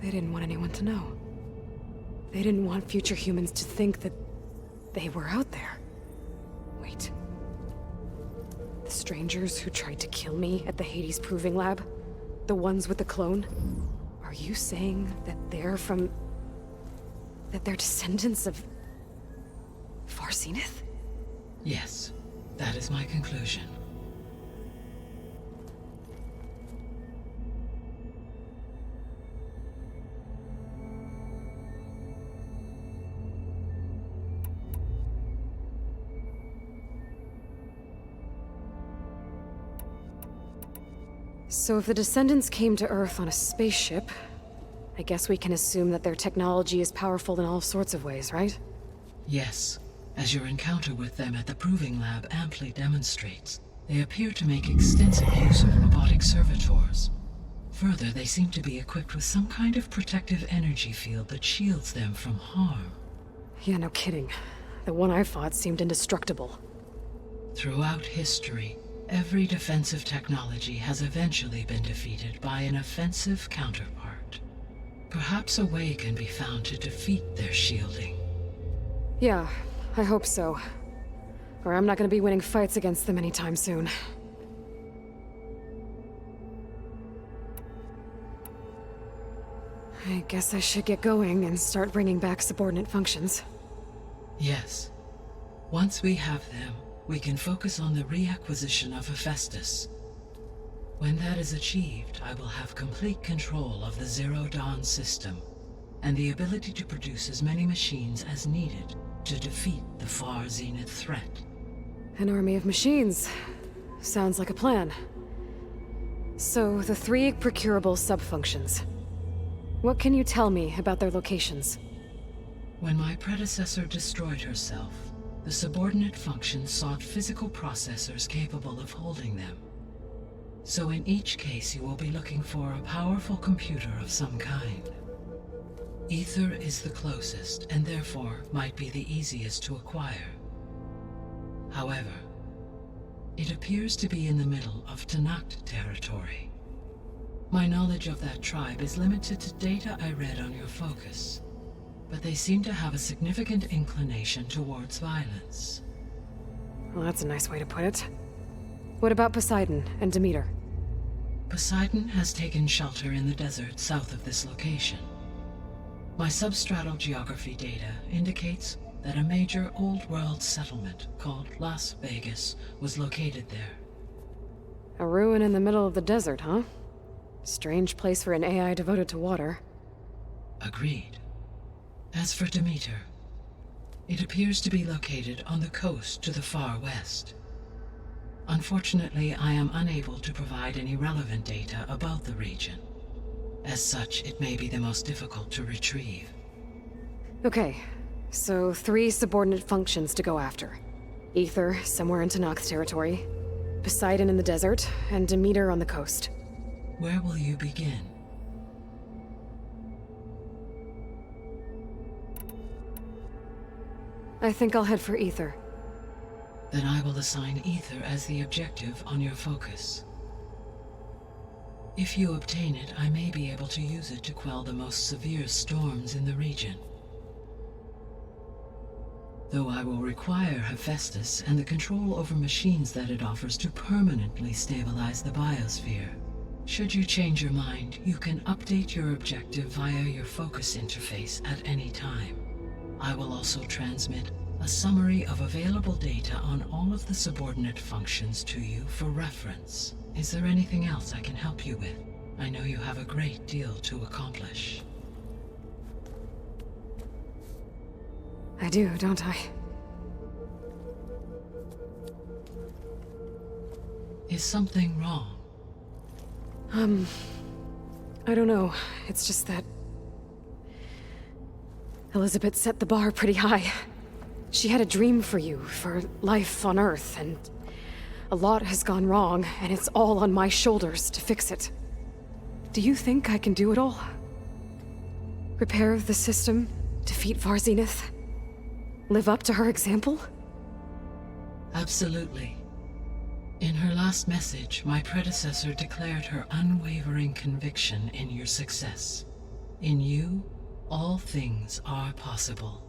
They didn't want anyone to know. They didn't want future humans to think that they were out there. Wait. The strangers who tried to kill me at the Hades Proving Lab? The ones with the clone? Are you saying that they're from... that they're descendants of... Far Zenith? Yes, that is my conclusion. So if the descendants came to Earth on a spaceship, I guess we can assume that their technology is powerful in all sorts of ways, right? Yes, as your encounter with them at the Proving Lab amply demonstrates, they appear to make extensive use of robotic servitors. Further, they seem to be equipped with some kind of protective energy field that shields them from harm. Yeah, no kidding. The one I fought seemed indestructible. Throughout history, every defensive technology has eventually been defeated by an offensive counterpart. Perhaps a way can be found to defeat their shielding. Yeah, I hope so. Or I'm not gonna be winning fights against them anytime soon. I guess I should get going and start bringing back subordinate functions. Yes. Once we have them, we can focus on the reacquisition of Hephaestus. When that is achieved, I will have complete control of the Zero Dawn system, and the ability to produce as many machines as needed to defeat the Far Zenith threat. An army of machines. Sounds like a plan. So, the 3 procurable sub-functions. What can you tell me about their locations? When my predecessor destroyed herself, the subordinate functions sought physical processors capable of holding them. So in each case you will be looking for a powerful computer of some kind. Ether is the closest, and therefore might be the easiest to acquire. However, it appears to be in the middle of Tanakh territory. My knowledge of that tribe is limited to data I read on your focus, but they seem to have a significant inclination towards violence. Well, that's a nice way to put it. What about Poseidon and Demeter? Poseidon has taken shelter in the desert south of this location. My substratal geography data indicates that a major old-world settlement called Las Vegas was located there. A ruin in the middle of the desert, huh? Strange place for an AI devoted to water. Agreed. As for Demeter, it appears to be located on the coast to the far west. Unfortunately, I am unable to provide any relevant data about the region. As such, it may be the most difficult to retrieve. Okay, so 3 subordinate functions to go after. Ether, somewhere in Tanakh territory, Poseidon in the desert, and Demeter on the coast. Where will you begin? I think I'll head for Ether. Then I will assign Ether as the objective on your focus. If you obtain it, I may be able to use it to quell the most severe storms in the region. Though I will require Hephaestus and the control over machines that it offers to permanently stabilize the biosphere. Should you change your mind, you can update your objective via your focus interface at any time. I will also transmit a summary of available data on all of the subordinate functions to you for reference. Is there anything else I can help you with? I know you have a great deal to accomplish. I do, don't I? Is something wrong? I don't know. It's just that Elizabeth set the bar pretty high. She had a dream for you, for life on Earth, and a lot has gone wrong, and it's all on my shoulders to fix it. Do you think I can do it all? Repair the system, defeat Varzenith, live up to her example? Absolutely. In her last message, my predecessor declared her unwavering conviction in your success. In you, all things are possible.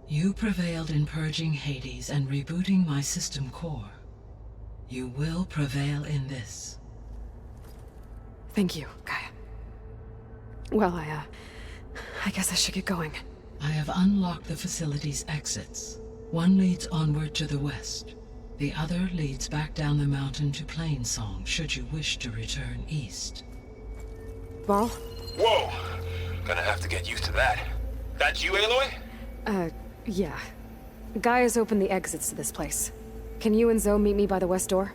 You prevailed in purging Hades and rebooting my system core. You will prevail in this. Thank you, Gaia. Well, I guess I should get going. I have unlocked the facility's exits. One leads onward to the west. The other leads back down the mountain to Plainsong, should you wish to return east. Varl? Whoa! Gonna have to get used to that. That's you, Aloy? Yeah. Gaia's opened the exits to this place. Can you and Zoe meet me by the west door?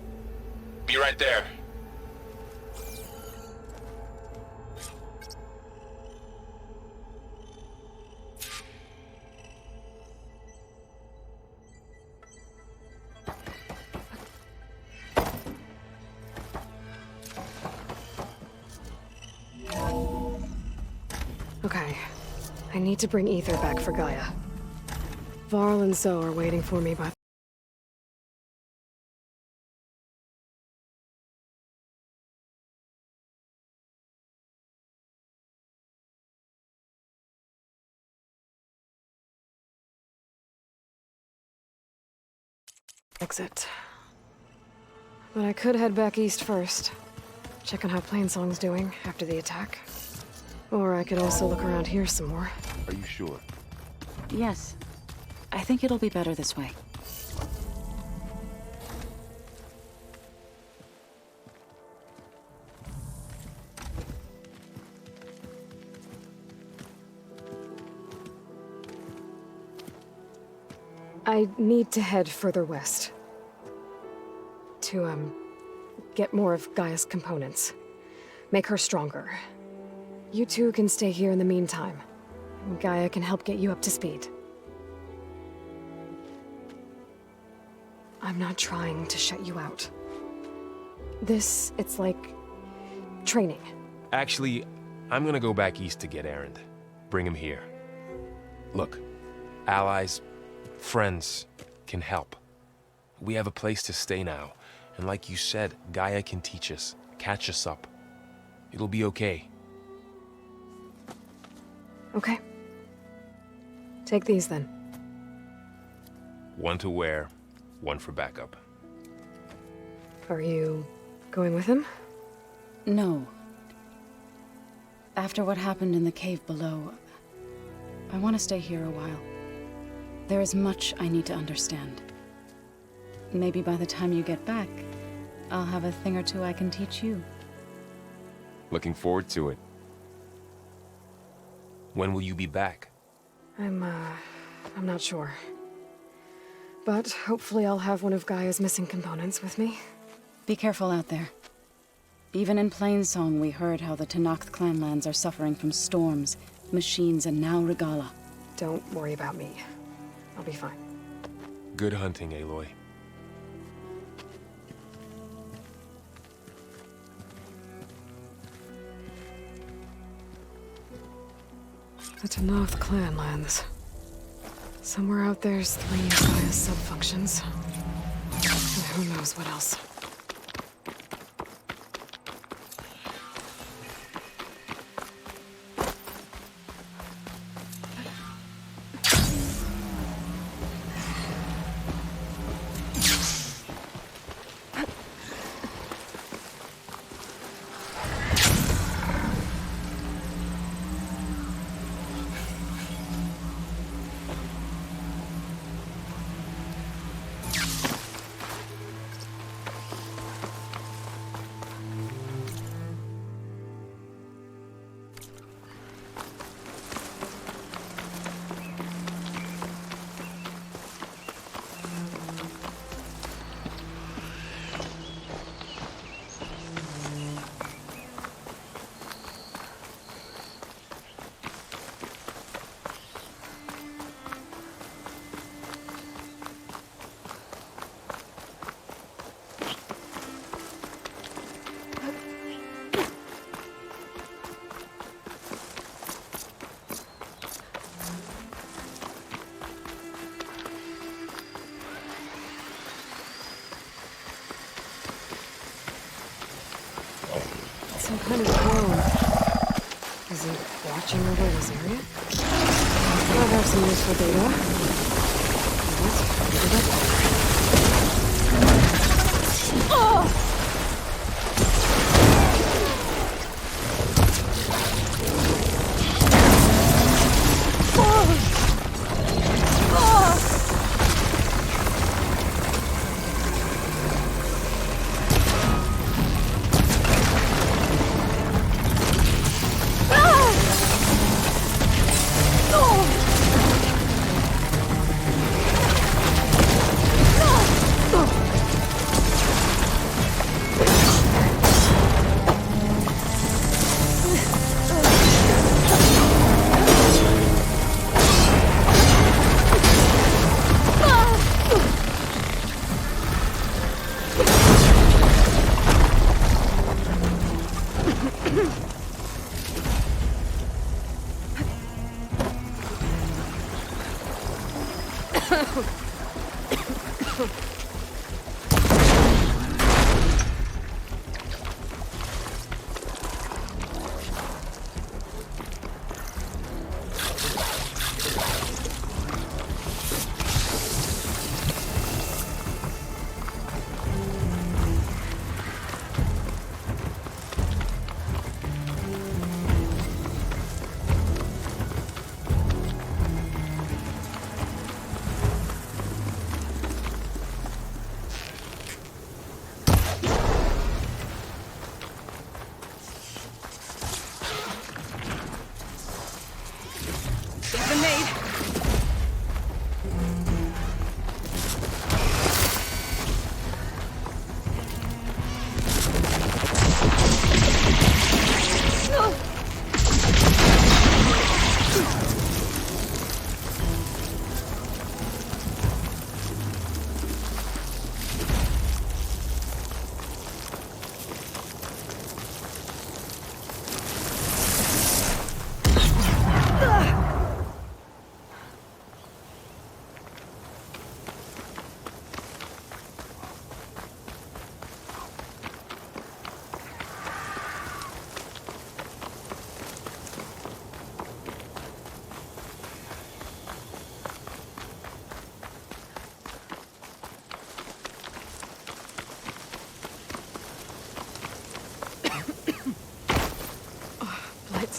Be right there. Okay. I need to bring Ether back for Gaia. Varl and Zoe are waiting for me by... exit. But I could head back east first. Check on how Plainsong's doing after the attack. Or I could also look around here some more. Are you sure? Yes. I think it'll be better this way. I need to head further west. To, get more of Gaia's components. Make her stronger. You two can stay here in the meantime. And Gaia can help get you up to speed. I'm not trying to shut you out. It's like... training. Actually, I'm gonna go back east to get Erend. Bring him here. Look, allies, friends can help. We have a place to stay now. And like you said, Gaia can teach us, catch us up. It'll be okay. Okay. Take these then. One to wear, one for backup. Are you going with him? No. After what happened in the cave below, I want to stay here a while. There is much I need to understand. Maybe by the time you get back, I'll have a thing or two I can teach you. Looking forward to it. When will you be back? I'm not sure. But hopefully I'll have one of Gaia's missing components with me. Be careful out there. Even in Plainsong, we heard how the Tenakth clanlands are suffering from storms, machines, and now Regala. Don't worry about me. I'll be fine. Good hunting, Aloy. The Tenakth clanlands. Somewhere out there's 3 of Gaia's sub-functions. And who knows what else. Some kind of drone. Is it watching over this area? Might have some useful data. Let's pick it up. Oh!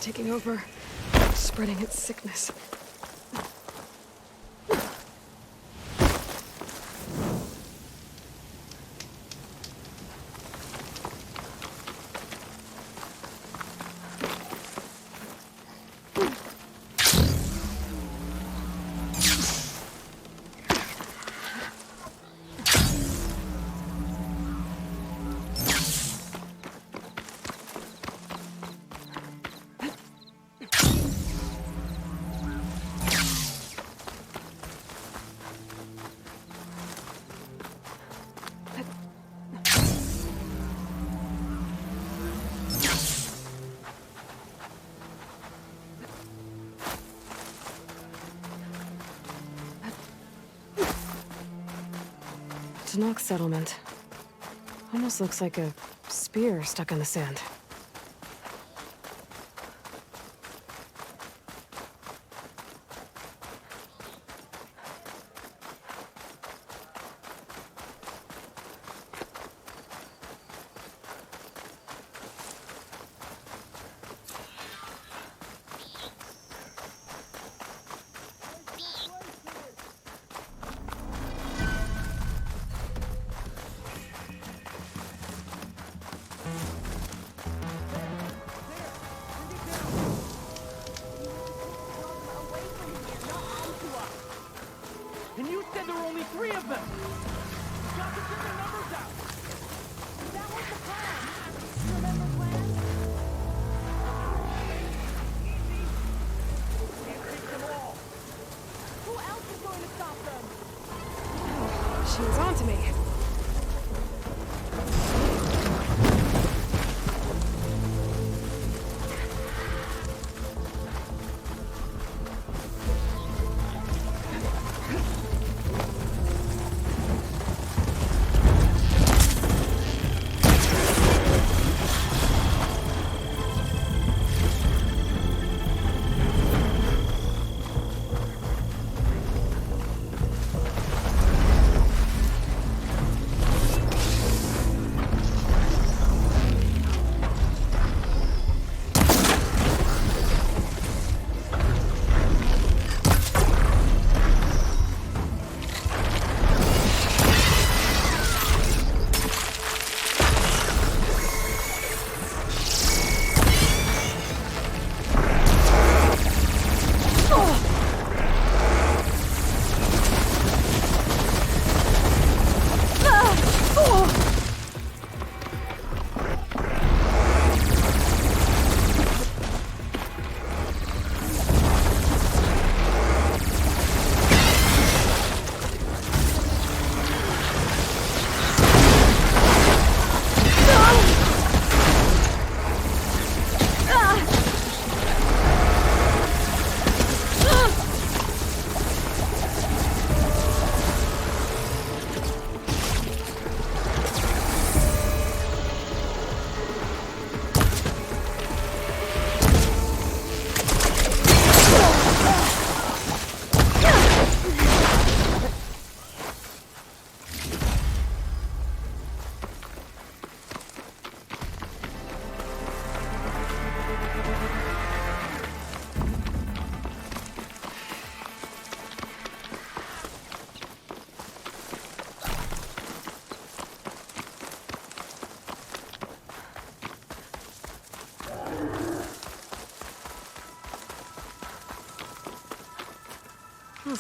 Taking over, spreading its sickness. Tanakh settlement. Almost looks like a spear stuck in the sand. And you said there were only 3 of them! You got to get their numbers out! That was the plan! You remember the plan? We can't take them all! Who else is going to stop them? She was on to me.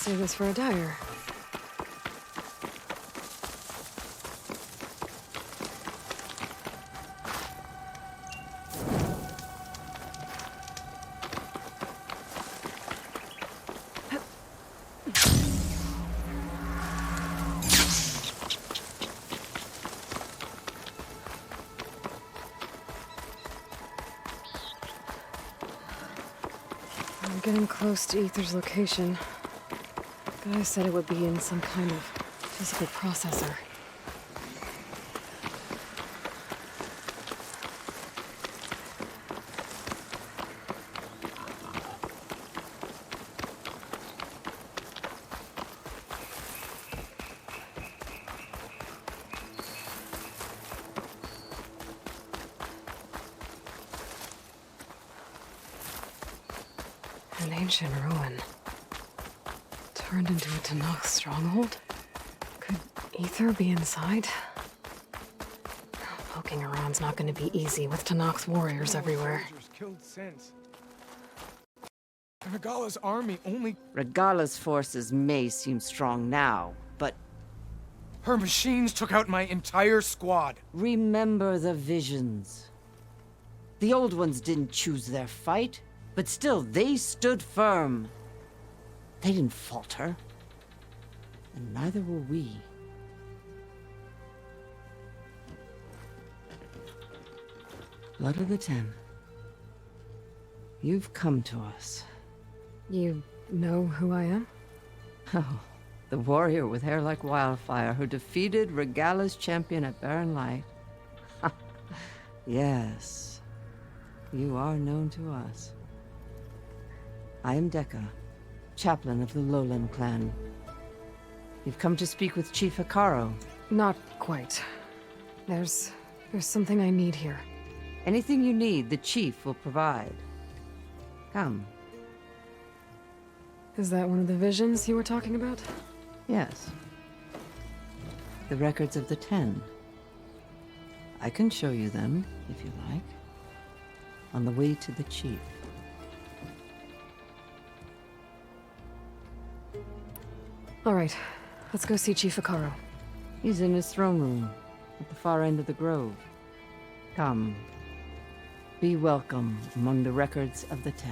Save this for a dyer. We're getting close to Ether's location. Guy said it would be in some kind of physical processor. An ancient ruin. Turned into a Tanakh stronghold? Could Ether be inside? Poking around's not going to be easy with Tanakh's warriors everywhere. Killed since. Regala's army only... Regala's forces may seem strong now, but Her machines took out my entire squad. remember the visions. The old ones didn't choose their fight, but still, they stood firm. They didn't falter. And neither will we. Blood of the Ten. You've come to us. You know who I am? Oh, the warrior with hair like wildfire who defeated Regala's champion at Barren Light. Yes, you are known to us. I am Dekka, chaplain of the Lowland clan. You've come to speak with Chief Hikaru. Not quite. There's something I need here. Anything you need, the chief will provide. Come. Is that one of the visions you were talking about? Yes. The records of the 10. I can show you them, if you like. On the way to the chief. All right, let's go see Chief Hikaru. He's in his throne room, at the far end of the grove. Come. Be welcome among the records of the 10.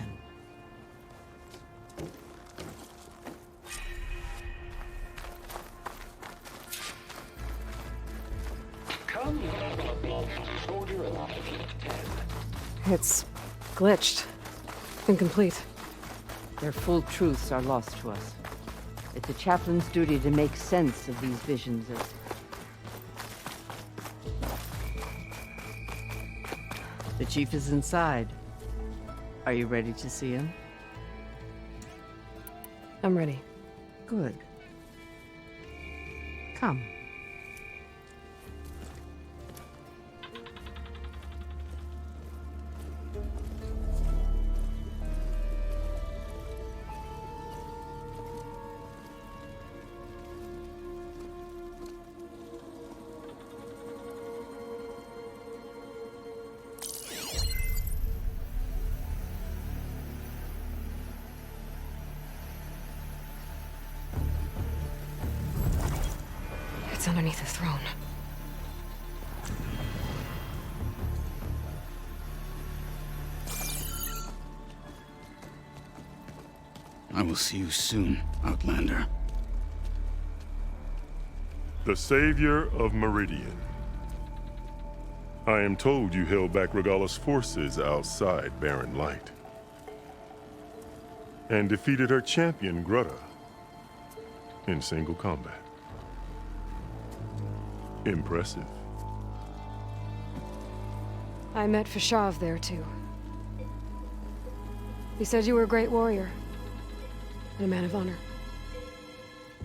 It's glitched. Incomplete. Their full truths are lost to us. It's a chaplain's duty to make sense of these visions of... The chief is inside. Are you ready to see him? I'm ready. Good. Come. It's underneath the throne. I will see you soon, Outlander. The savior of Meridian. I am told you held back Regala's forces outside Barren Light. And defeated her champion, Grutta, in single combat. Impressive. I met Fashav there, too. He said you were a great warrior. And a man of honor.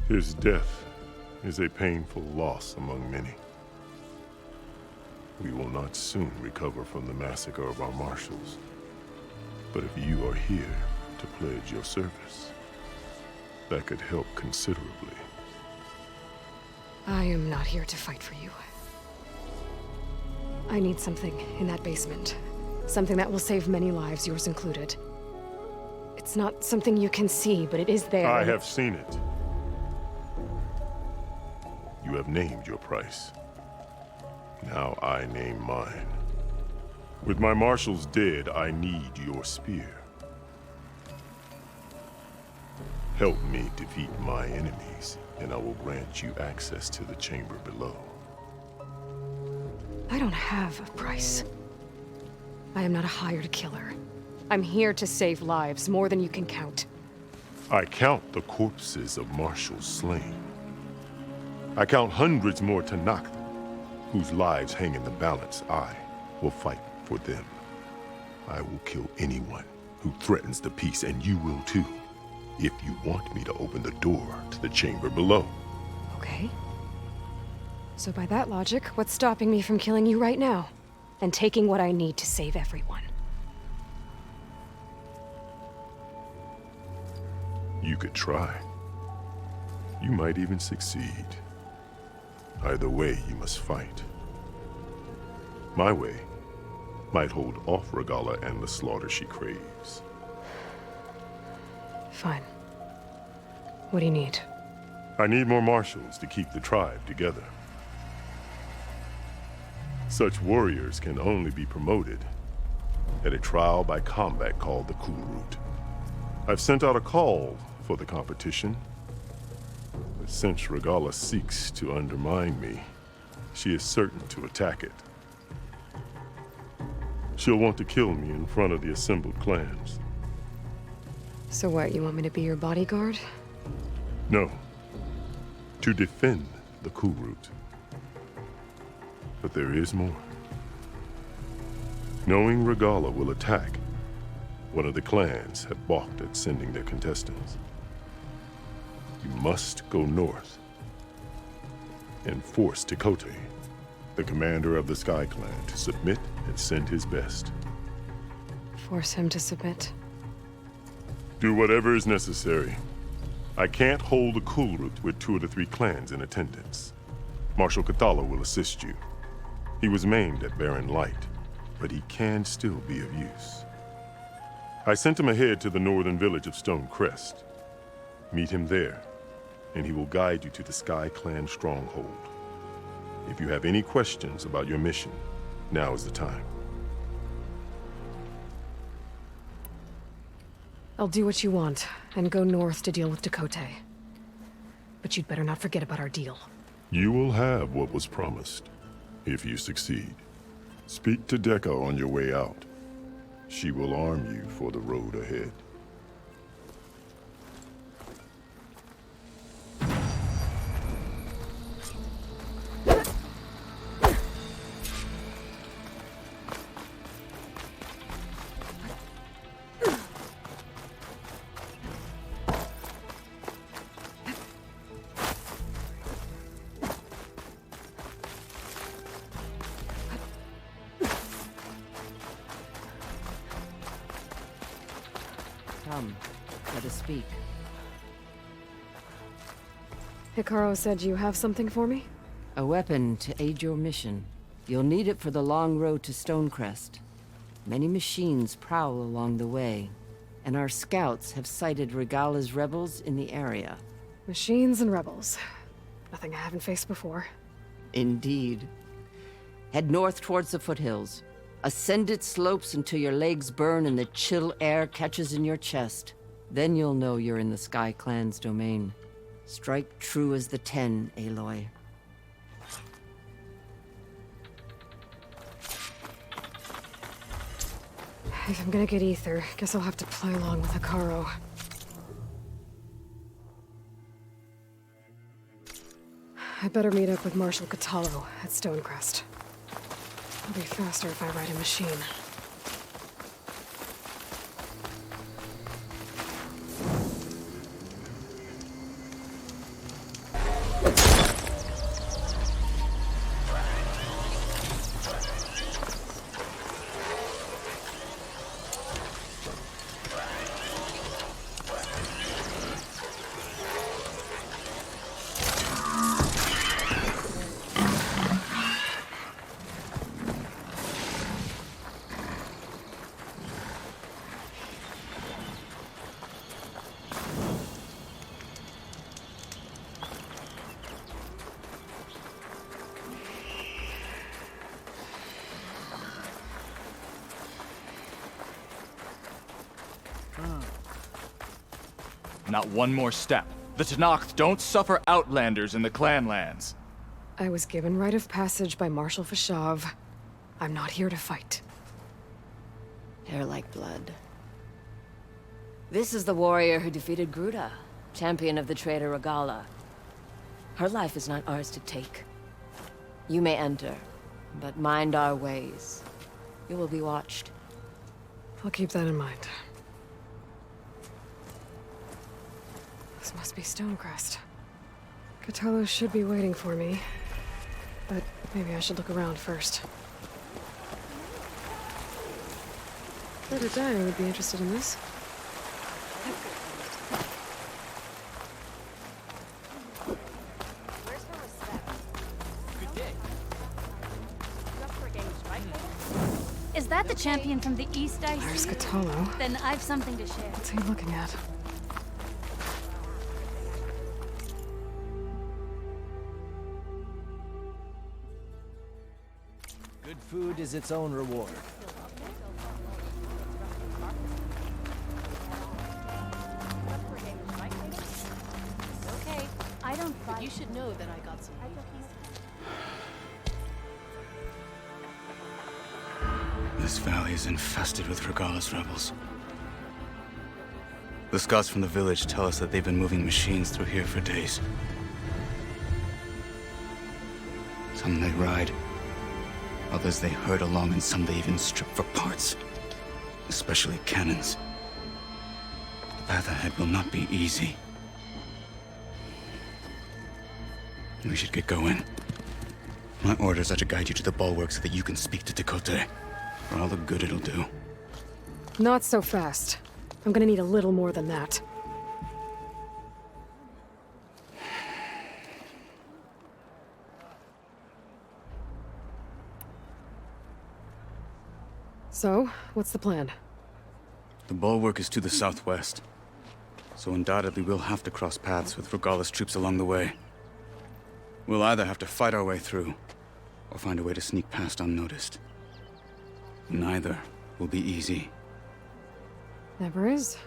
His death is a painful loss among many. We will not soon recover from the massacre of our marshals. But if you are here to pledge your service, that could help considerably. I am not here to fight for you. I need something in that basement. Something that will save many lives, yours included. It's not something you can see, but it is there. I have seen it. You have named your price. Now I name mine. With my marshals dead, I need your spear. Help me defeat my enemies, and I will grant you access to the chamber below. I don't have a price. I am not a hired killer. I'm here to save lives, more than you can count. I count the corpses of marshals slain. I count hundreds more Tanakh, whose lives hang in the balance. I will fight for them. I will kill anyone who threatens the peace, and you will too, if you want me to open the door to the chamber below. Okay. So by that logic, what's stopping me from killing you right now? And taking what I need to save everyone? You could try. You might even succeed. Either way, you must fight. My way might hold off Regalla and the slaughter she craves. Fine. What do you need? I need more marshals to keep the tribe together. Such warriors can only be promoted at a trial by combat called the Cool Route. I've sent out a call for the competition, but since Regalla seeks to undermine me, she is certain to attack it. She'll want to kill me in front of the assembled clans. So what, you want me to be your bodyguard? No, to defend the Cool Route. But there is more. Knowing Regalla will attack, one of the clans had balked at sending their contestants. You must go north and force Tekote, the commander of the Sky Clan, to submit and send his best. Force him to submit. Do whatever is necessary. I can't hold the Cool Route with 2 of the 3 clans in attendance. Marshal Kathala will assist you. He was maimed at Barren Light, but he can still be of use. I sent him ahead to the northern village of Stone Crest. Meet him there, and he will guide you to the Sky Clan stronghold. If you have any questions about your mission, now is the time. I'll do what you want, and go north to deal with Tekote. But you'd better not forget about our deal. You will have what was promised, if you succeed. Speak to Dekka on your way out. She will arm you for the road ahead. Come, let us speak. Hikaru said you have something for me? A weapon to aid your mission. You'll need it for the long road to Stonecrest. Many machines prowl along the way, and our scouts have sighted Regalla's rebels in the area. Machines and rebels. Nothing I haven't faced before. Indeed. Head north towards the foothills. Ascend its slopes until your legs burn and the chill air catches in your chest. Then you'll know you're in the Sky Clan's domain. Strike true as the 10, Aloy. If I'm gonna get ether, guess I'll have to play along with Hikaru. I better meet up with Marshal Katalo at Stonecrest. It'll be faster if I ride a machine. Not one more step. The Tenakth don't suffer outlanders in the Clanlands. I was given rite of passage by Marshal Fashav. I'm not here to fight. Hair like blood. This is the warrior who defeated Gruda, champion of the traitor Regala. Her life is not ours to take. You may enter, but mind our ways. You will be watched. I'll keep that in mind. This must be Stonecrest. Cthulhu should be waiting for me, but maybe I should look around first. Better Dyer would be interested in this. Is that the champion from the east I There's see? Cthulhu. Then I've something to share. What's he looking at? Good food is its own reward. Okay, I don't fight. You should know that I got some. This valley is infested with Regala's rebels. The scouts from the village tell us that they've been moving machines through here for days. Some they ride, others they herd along, and some they even strip for parts, especially cannons. The path ahead will not be easy. We should get going. My orders are to guide you to the bulwark so that you can speak to Tekote. For all the good it'll do. Not so fast. I'm gonna need a little more than that. So, what's the plan? The bulwark is to the southwest, so undoubtedly we'll have to cross paths with Regala's troops along the way. We'll either have to fight our way through, or find a way to sneak past unnoticed. Neither will be easy. Never is.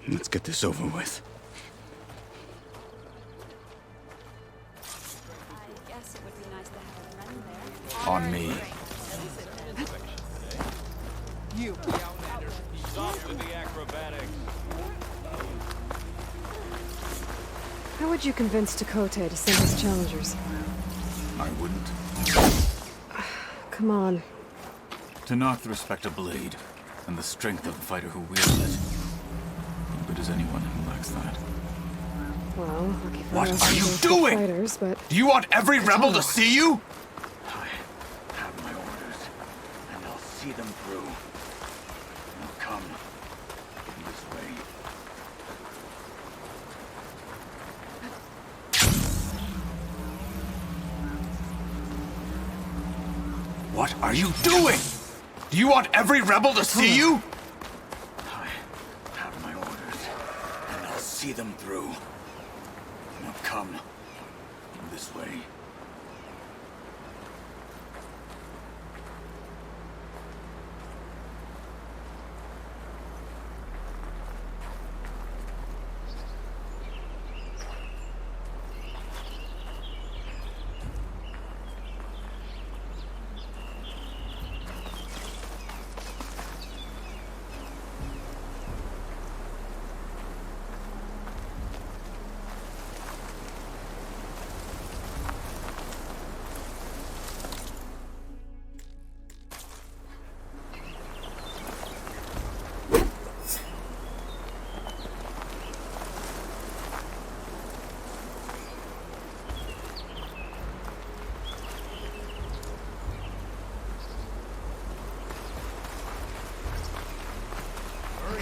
Let's get this over with. I guess it would be nice to have a friend there. On me. How would you convince Tekote to send us challengers? I wouldn't. Come on. Tenakth respect a blade, and the strength of the fighter who wields it. As good as anyone who lacks that. Well, lucky for What us, are you there's the doing? Fighters, but Do you want every rebel to see you? I have my orders, and I'll see them through. Now come this way. What are you doing? Do you want every rebel to see you? I have my orders, and I'll see them through. Now come this way.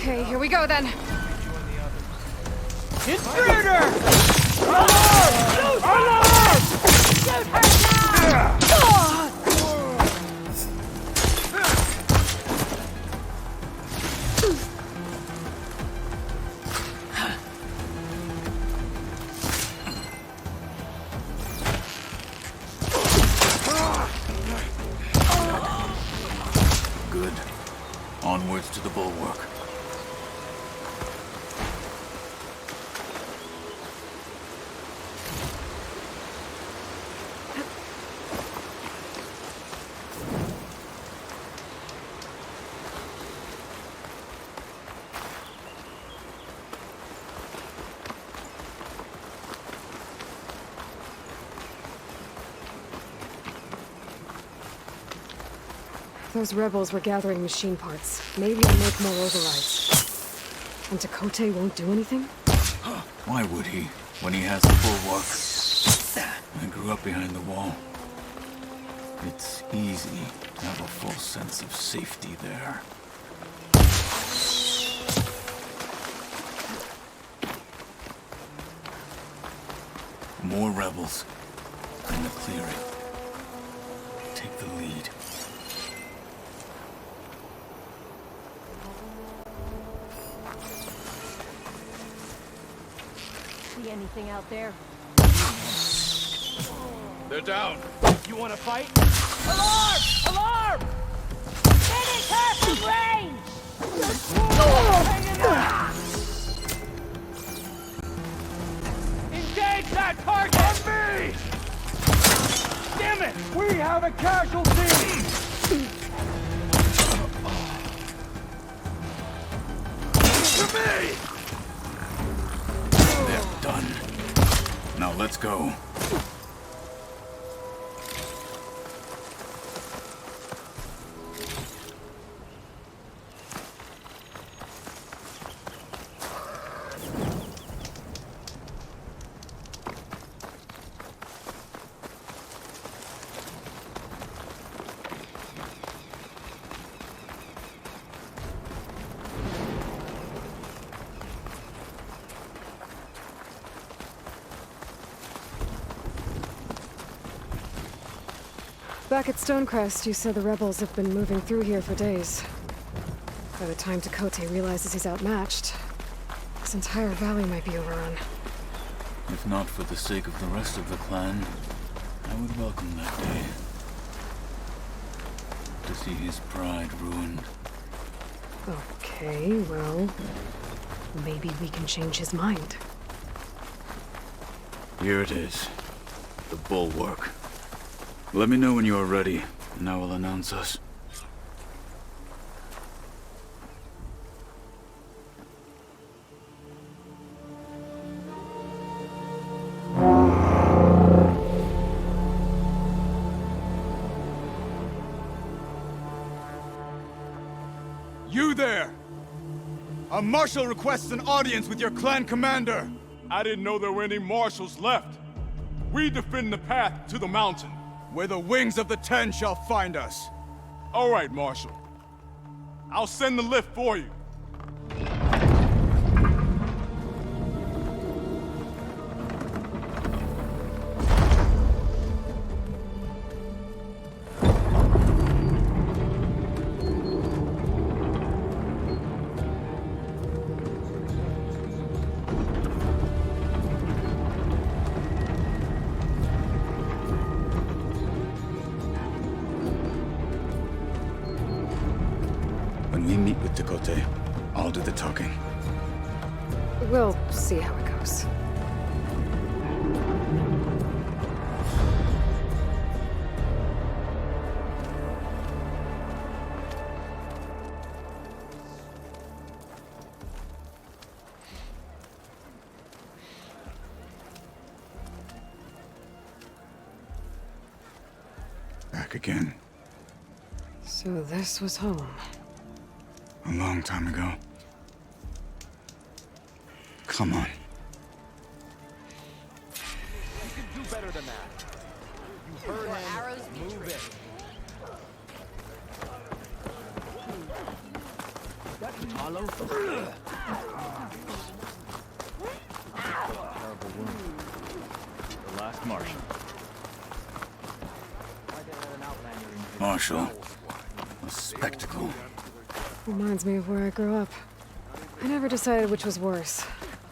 okay, here we go then. Good. Onwards to the bulwark. Those rebels were gathering machine parts, maybe to make more overrides. And Takote won't do anything? Why would he, when he has the bulwark? I grew up behind the wall. It's easy to have a full sense of safety there. More rebels in the clearing. Take the lead. See anything out there? They're down. You want to fight? Alarm! Alarm! Finish her from range! Engage that target! On me! Damn it! We have a casualty! To me! They're done. Now let's go. Back at Stonecrest, you said the rebels have been moving through here for days. By the time Takote realizes he's outmatched, this entire valley might be overrun. If not for the sake of the rest of the clan, I would welcome that day. To see his pride ruined. Okay, well, maybe we can change his mind. Here it is. The bulwark. Let me know when you are ready, and I will announce us. You there! A marshal requests an audience with your clan commander. I didn't know there were any marshals left. We defend the path to the mountain. Where the wings of the Ten shall find us. All right, Marshal. I'll send the lift for you. When we meet with Takote, I'll do the talking. We'll see how it goes. Back again. So this was home. A long time ago. Come on. You can do better than that. You heard him. Arrows Move it. Hollow. Terrible wound. The last Marshal. Marshal. A spectacle. Reminds me of where I grew up. I never decided which was worse.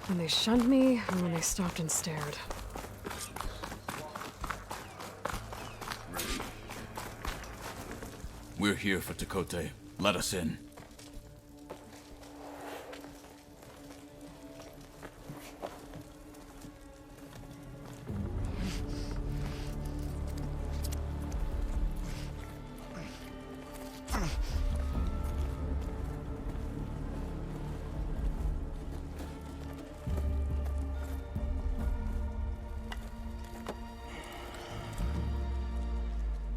When they shunned me, or when they stopped and stared. We're here for Takote. Let us in.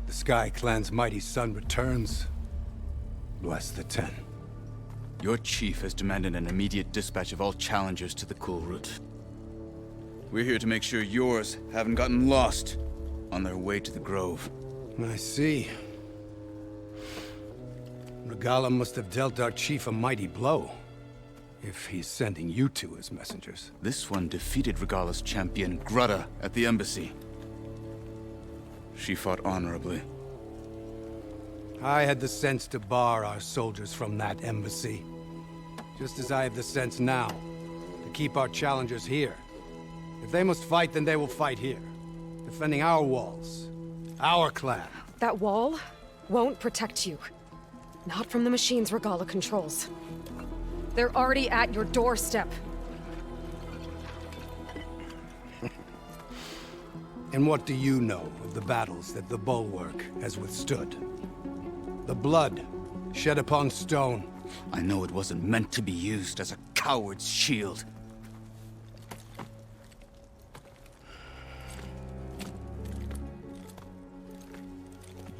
Sky Clan's mighty son returns. Bless the 10. Your chief has demanded an immediate dispatch of all challengers to the cool route. We're here to make sure yours haven't gotten lost on their way to the Grove. I see. Regala must have dealt our chief a mighty blow, if he's sending you two as messengers. This one defeated Regala's champion, Grutta, at the embassy. She fought honorably. I had the sense to bar our soldiers from that embassy. Just as I have the sense now to keep our challengers here. If they must fight, then they will fight here. Defending our walls. Our clan. That wall won't protect you. Not from the machines Regala controls. They're already at your doorstep. And what do you know of the battles that the Bulwark has withstood? The blood shed upon stone. I know it wasn't meant to be used as a coward's shield.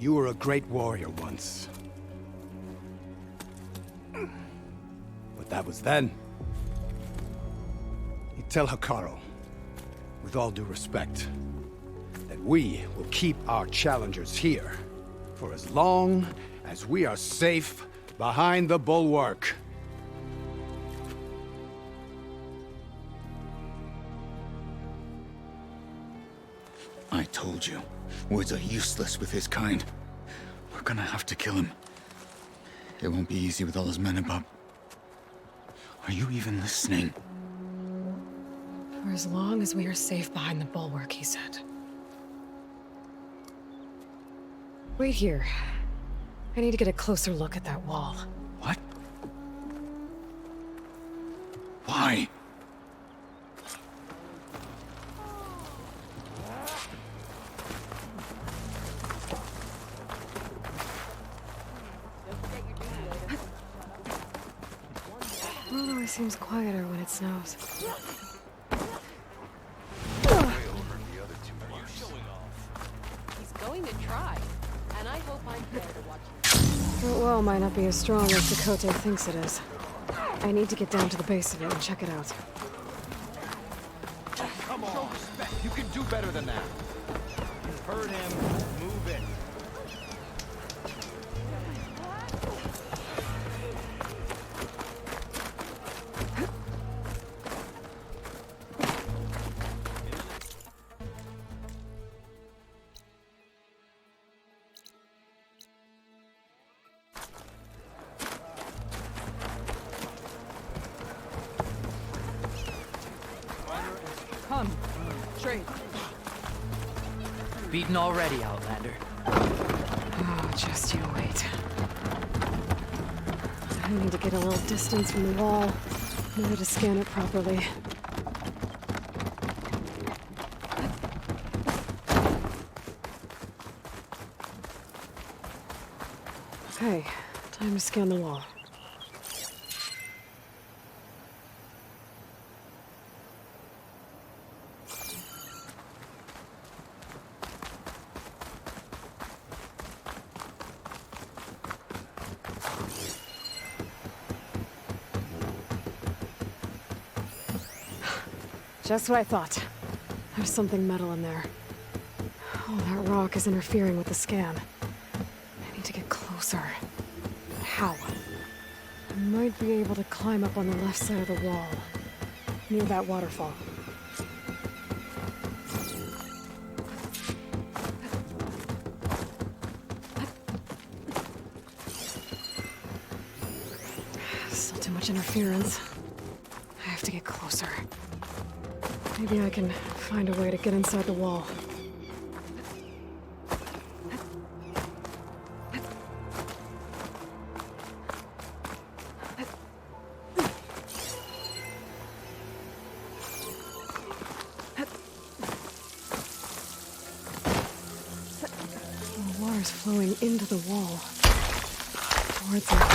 You were a great warrior once. But that was then. You tell Hikaru, with all due respect, that we will keep our challengers here for as long as we are safe behind the Bulwark. I told you, words are useless with his kind. We're gonna have to kill him. It won't be easy with all his men above. Are you even listening? For as long as we are safe behind the Bulwark, he said. Wait here. I need to get a closer look at that wall. What? Why? The world always seems quieter when it snows. He's going to try, and I hope I'm there to watch him. That wall might not be as strong as Dakota thinks it is. I need to get down to the base of it and check it out. Come on. Show respect. You can do better than that. You heard him. Move it. Come, trade. Beaten already, Outlander. Oh, just you wait. I need to get a little distance from the wall in order to scan it properly. Okay, time to scan the wall. Just what I thought. There's something metal in there. Oh, that rock is interfering with the scan. I need to get closer. How? I might be able to climb up on the left side of the wall, near that waterfall. Still too much interference. I have to get closer. Maybe I can find a way to get inside the wall. The water's flowing into the wall. Towards the wall.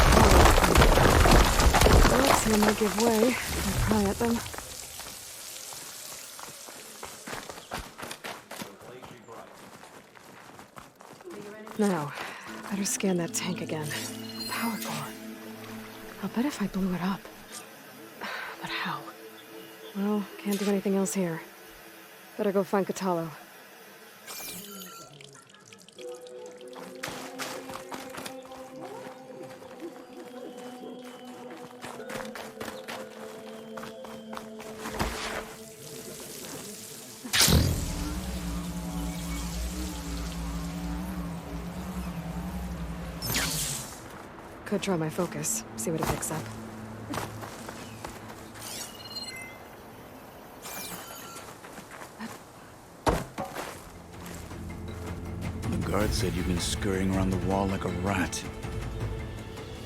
Looks like they might give way if I pry at them. Now, better scan that tank again. power core. I'll bet if I blew it up. But how? Well, can't do anything else here. Better go find Katalo. Could try my focus, see what it picks up. The guard said you've been scurrying around the wall like a rat.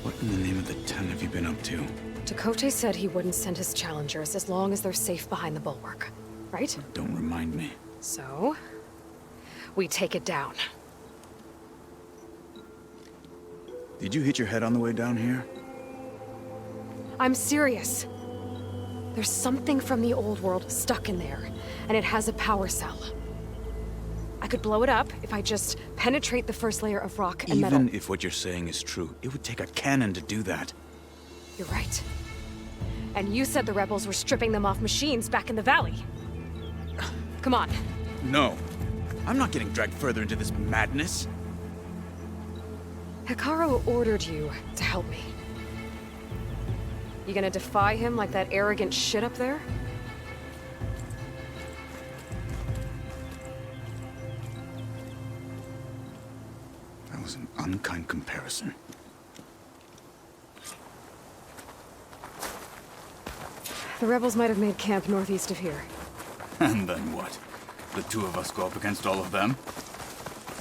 What in the name of the 10 have you been up to? Chakotay said he wouldn't send his challengers as long as they're safe behind the bulwark, right? Don't remind me. So, we take it down. Did you hit your head on the way down here? I'm serious. There's something from the old world stuck in there, and it has a power cell. I could blow it up if I just penetrate the first layer of rock and metal. Even if what you're saying is true, it would take a cannon to do that. You're right. And you said the rebels were stripping them off machines back in the valley. Come on. No. I'm not getting dragged further into this madness. Hikaru ordered you to help me. You gonna defy him like that arrogant shit up there? That was an unkind comparison. The rebels might have made camp northeast of here. And then what? The two of us go up against all of them?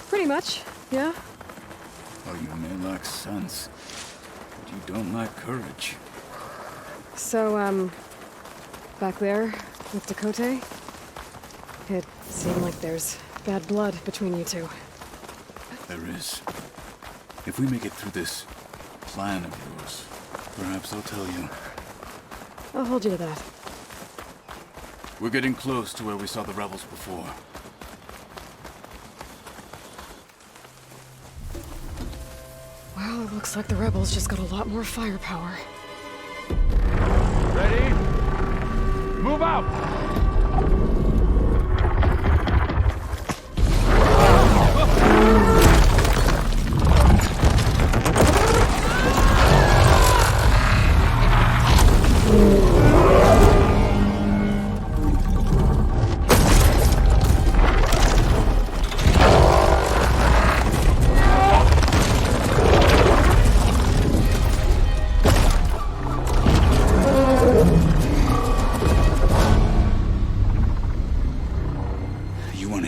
Pretty much, yeah. Oh, you may lack sense, but you don't lack courage. So, back there with Chakotay, it seemed like there's bad blood between you two. There is. If we make it through this plan of yours, perhaps I'll tell you. I'll hold you to that. We're getting close to where we saw the rebels before. Well, it looks like the rebels just got a lot more firepower. Ready? Move out!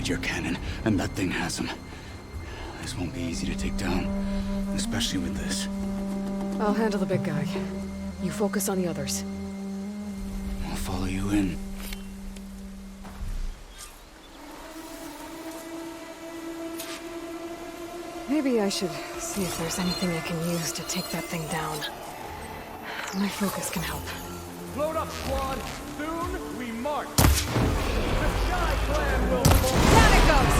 Your cannon, and that thing has him. This won't be easy to take down, especially with this. I'll handle the big guy. You focus on the others. I'll follow you in. Maybe I should see if there's anything I can use to take that thing down. My focus can help. Load up, squad! Soon we march! The Sky Clan will fall! Down it goes!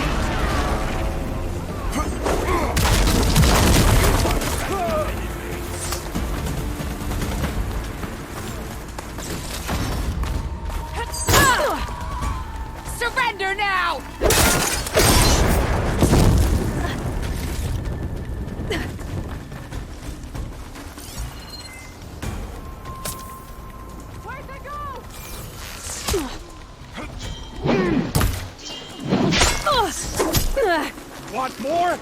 Surrender now! Where'd they go? Want more?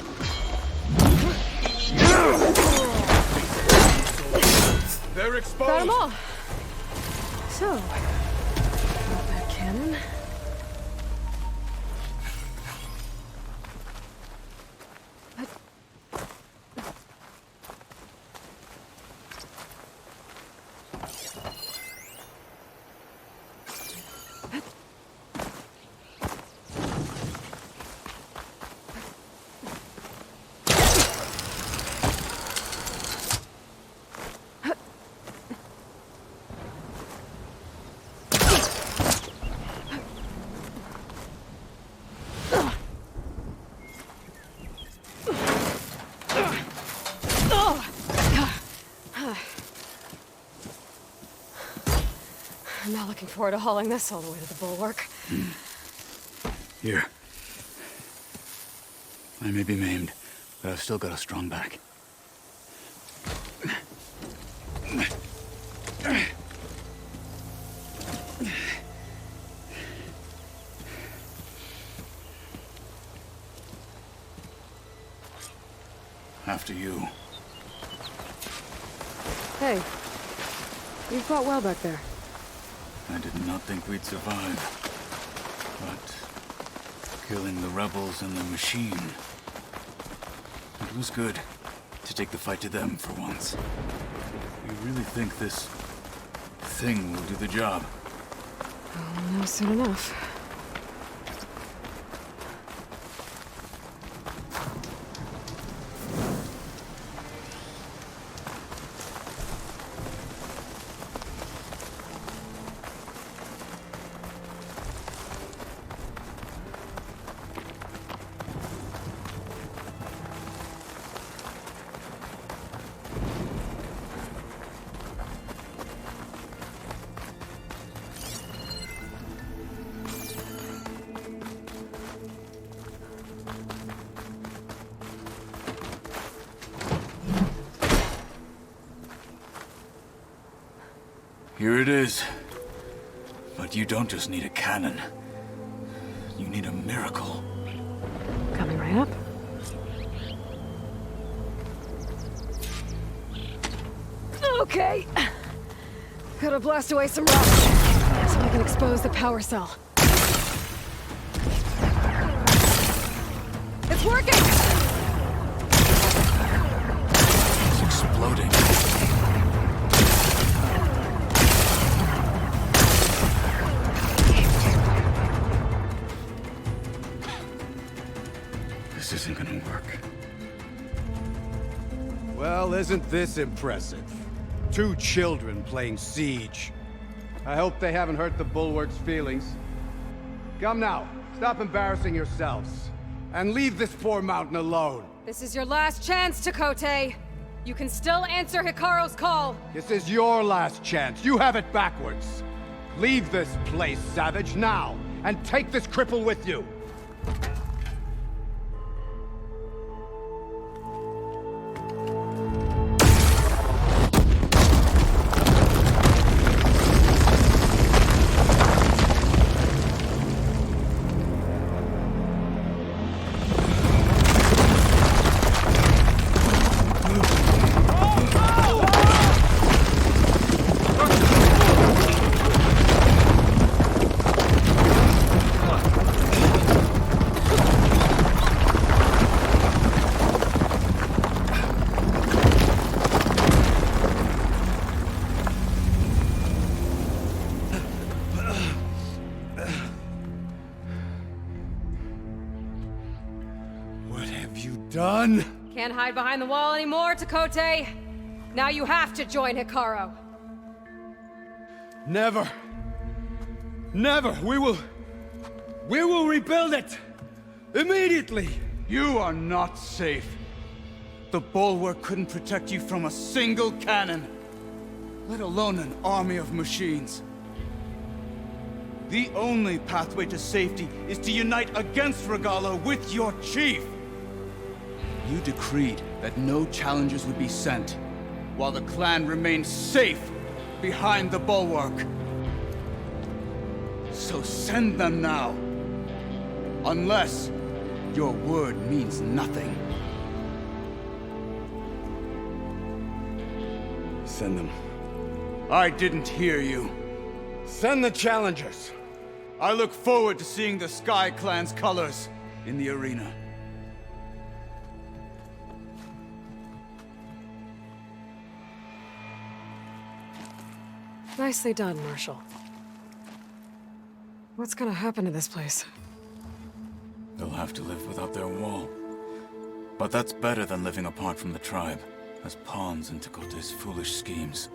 They're exposed! Got them all. So, got that cannon. Not looking forward to hauling this all the way to the bulwark. Here. I may be maimed, but I've still got a strong back. After you. Hey, you fought well back there. I did not think we'd survive. But killing the rebels and the machine, it was good to take the fight to them for once. You really think this thing will do the job? We'll know soon enough. Here it is. But you don't just need a cannon. You need a miracle. Coming right up. Okay. Gotta blast away some rocks so I can expose the power cell. It's working! It's exploding. This isn't gonna work. Well, isn't this impressive? 2 children playing siege. I hope they haven't hurt the bulwark's feelings. Come now, stop embarrassing yourselves. And leave this poor mountain alone. This is your last chance, Chakotay. You can still answer Hikaru's call. This is your last chance. You have it backwards. Leave this place, Savage, now. And take this cripple with you. Done? Can't hide behind the wall anymore, Chakotay. Now you have to join Hikaru. Never. Never. We will rebuild it. Immediately. You are not safe. The bulwark couldn't protect you from a single cannon, let alone an army of machines. The only pathway to safety is to unite against Regala with your chief. You decreed that no challengers would be sent, while the clan remained safe behind the bulwark. So send them now. Unless your word means nothing. Send them. I didn't hear you. Send the challengers. I look forward to seeing the Sky Clan's colors in the arena. Nicely done, Marshal. What's gonna happen to this place? They'll have to live without their wall. But that's better than living apart from the tribe, as pawns in Chakotay's foolish schemes.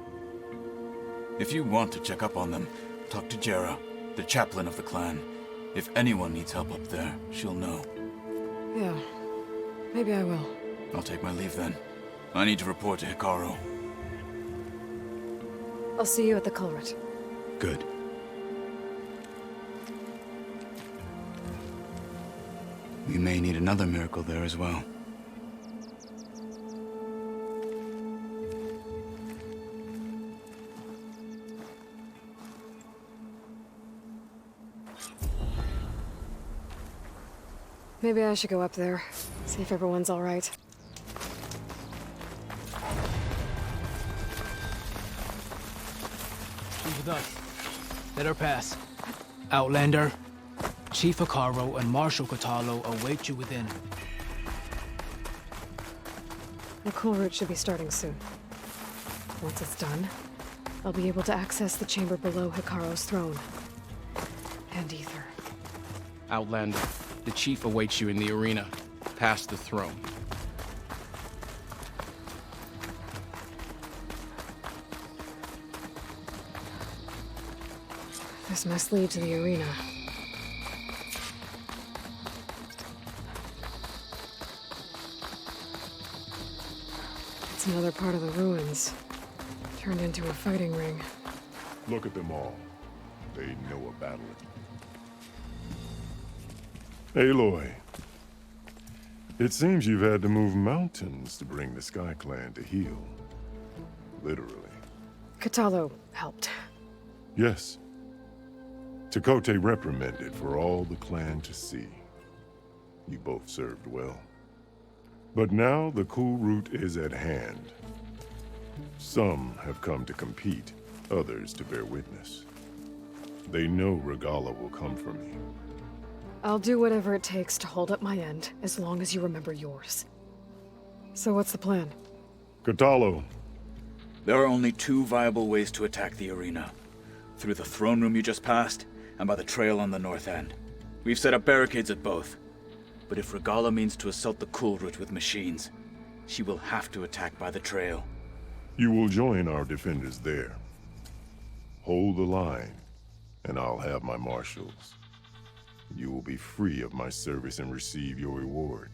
If you want to check up on them, talk to Jera, the chaplain of the clan. If anyone needs help up there, she'll know. Yeah, maybe I will. I'll take my leave then. I need to report to Hikaru. I'll see you at the culvert. Good. We may need another miracle there as well. Maybe I should go up there, see if everyone's all right. She's with us. Let her pass. Outlander, Chief Hikaru and Marshal Katalo await you within. The cool route should be starting soon. Once it's done, I'll be able to access the chamber below Hikaru's throne. And Ether. Outlander, the chief awaits you in the arena, past the throne. This must lead to the arena. It's another part of the ruins, turned into a fighting ring. Look at them all. They know a battle. Aloy, it seems you've had to move mountains to bring the Sky Clan to heel. Literally. Katalo helped. Yes. Takote reprimanded for all the clan to see. You both served well. But now the cool route is at hand. Some have come to compete, others to bear witness. They know Regala will come for me. I'll do whatever it takes to hold up my end, as long as you remember yours. So what's the plan? Katalo. There are only two viable ways to attack the arena. Through the throne room you just passed, and by the trail on the north end. We've set up barricades at both. But if Regala means to assault the cool route with machines, she will have to attack by the trail. You will join our defenders there. Hold the line, and I'll have my marshals. You will be free of my service and receive your reward.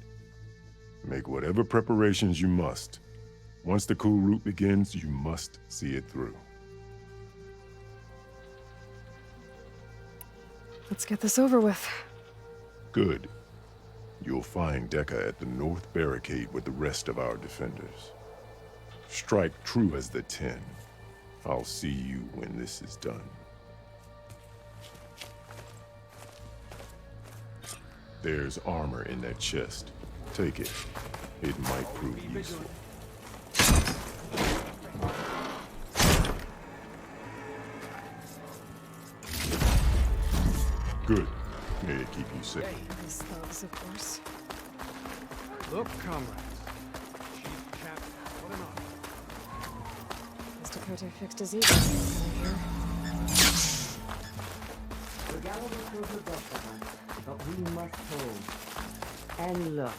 Make whatever preparations you must. Once the cool route begins, you must see it through. Let's get this over with. Good. You'll find Dekka at the north barricade with the rest of our defenders. Strike true as the 10. I'll see you when this is done. There's armor in that chest. Take it. It might prove useful. Good. May it keep you safe. These thugs, of course. Look, comrades. Chief Captain, what an honor. Mr. Kote fixed his ego here. Regala will prove her best of us, but we must hold. And look,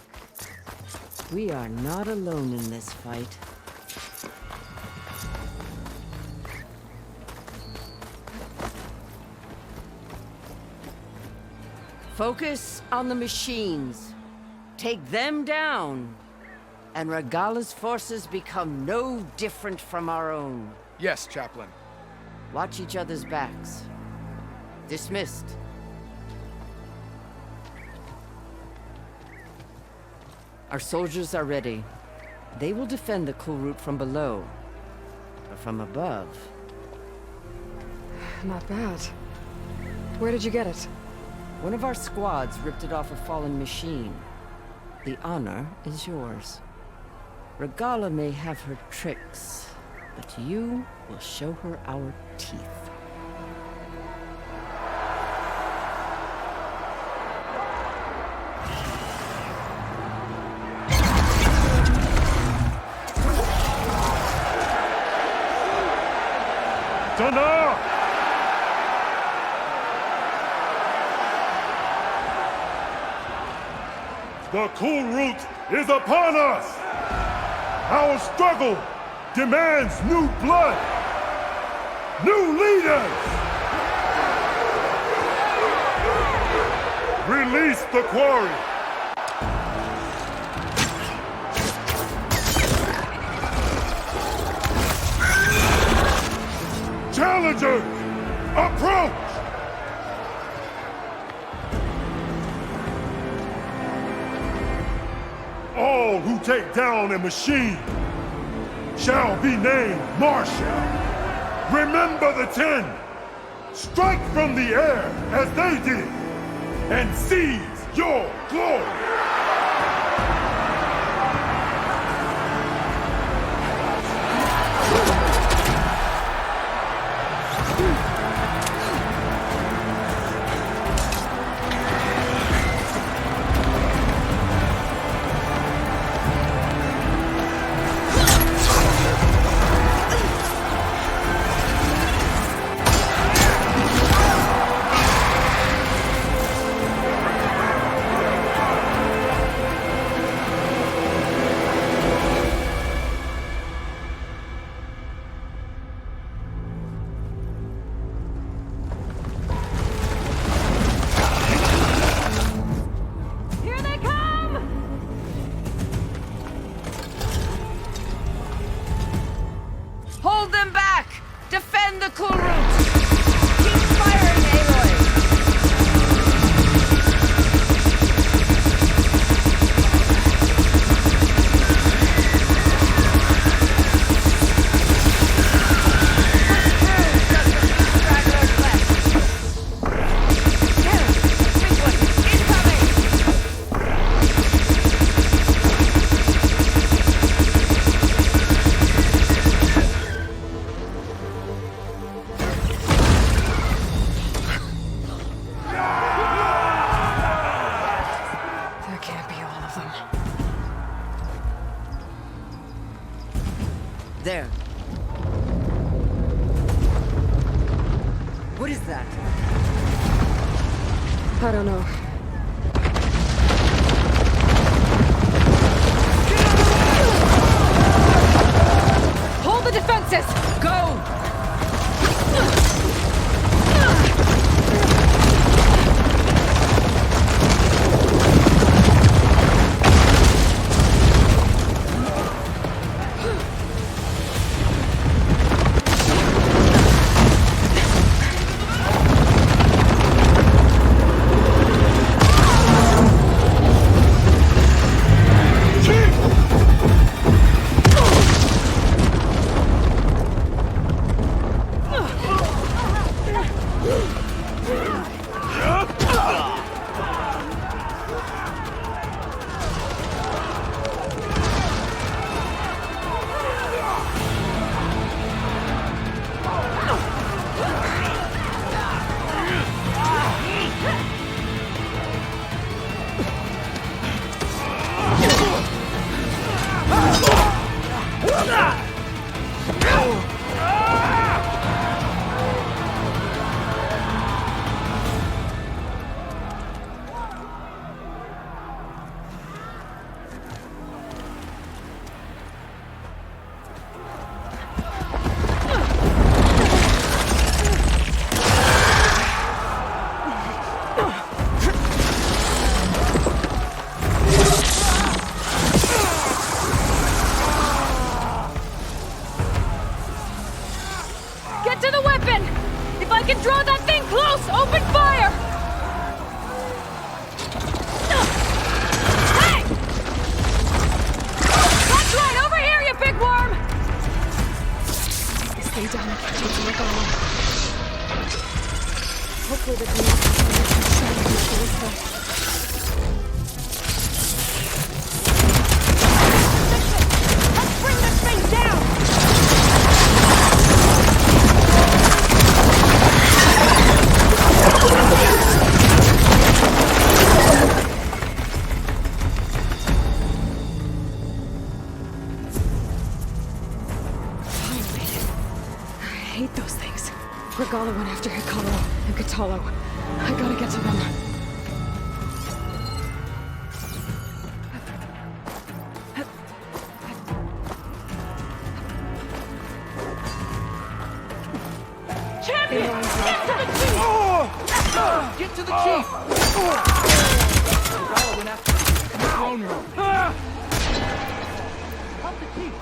we are not alone in this fight. Focus on the machines. Take them down. And Regala's forces become no different from our own. Yes, Chaplain. Watch each other's backs. Dismissed. Our soldiers are ready. They will defend the cool route from below. But from above... Not bad. Where did you get it? One of our squads ripped it off a fallen machine. The honor is yours. Regala may have her tricks, but you will show her our teeth. Thunder! The cool route is upon us! Our struggle demands new blood! New leaders! Release the quarry! Challengers, approach! all who take down a machine shall be named Marshal. Remember the 10. Strike from the air as they did and seize your glory. Hold them back! Defend the cool route! Keep firing, Aloy! That can't be all of them. There. What is that? I don't know. Hold the defenses! Go! Get to the weapon! If I can draw that thing close, open fire! Hey! That's right, over here, you big worm! Stay down and catch it to work on. Hopefully the thing is let's bring this thing down! I hate those things. Regala went after Hikaru and Katalo. I gotta get to them. Champion! Get to the chief! Get to the chief! Regala went after him in the throne room. Help the chief!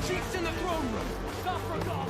Chief's in the throne room! Stop Regala!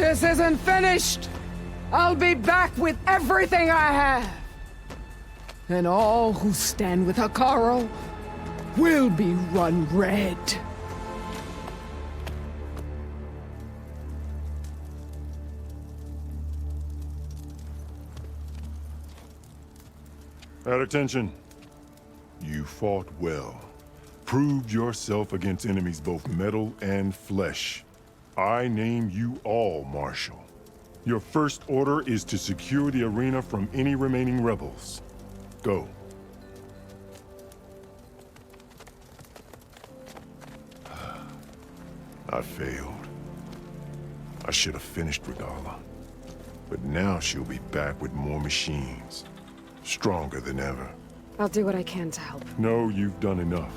This isn't finished! I'll be back with everything I have! And all who stand with Hekarro will be run red. At attention. You fought well. Proved yourself against enemies both metal and flesh. I name you all Marshal. Your first order is to secure the arena from any remaining rebels. Go. I failed. I should have finished Regala. But now she'll be back with more machines. Stronger than ever. I'll do what I can to help. No, you've done enough.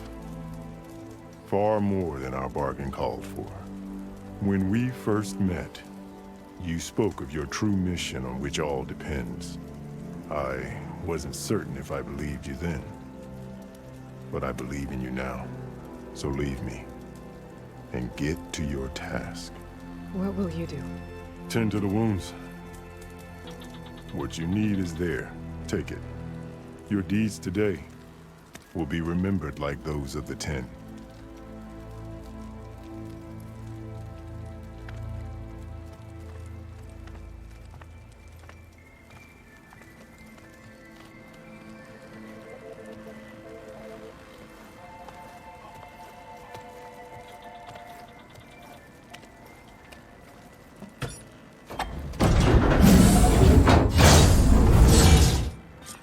Far more than our bargain called for. When we first met, you spoke of your true mission on which all depends. I wasn't certain if I believed you then. But I believe in you now. So leave me. And get to your task. What will you do? Tend to the wounds. What you need is there. Take it. Your deeds today will be remembered like those of the 10.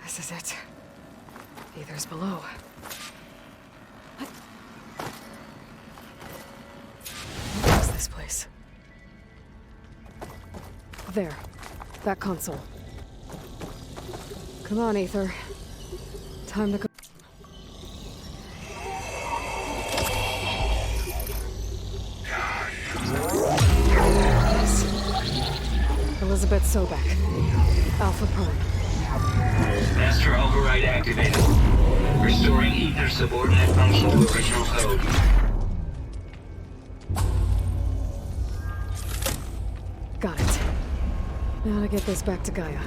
This is it. Ether's below. What is this place? There. That console. Come on, Ether. Time to go. Elizabeth Sobek. Alpha Prime. Master override activated. Restoring Ether subordinate function to original code. Got it. Now to get this back to Gaia.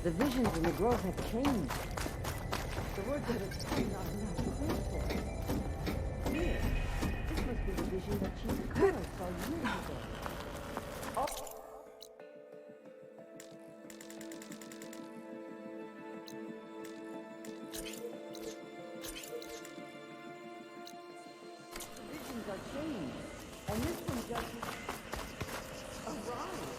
The visions in the grove have changed. The word that it's not faithful. Here, this must be the vision that Chief Hekarro saw years ago. The visions are changed, and this one just arrived.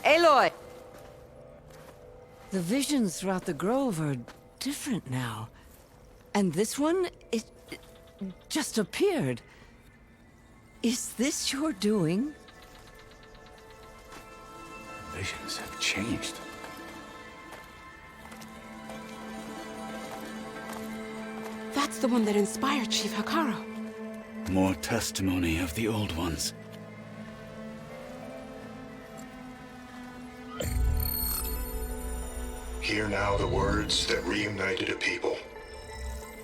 Aloy! The visions throughout the grove are different now. And this one, it just appeared. Is this your doing? Visions have changed. That's the one that inspired Chief Hekarro. More testimony of the old ones. Hear now the words that reunited a people.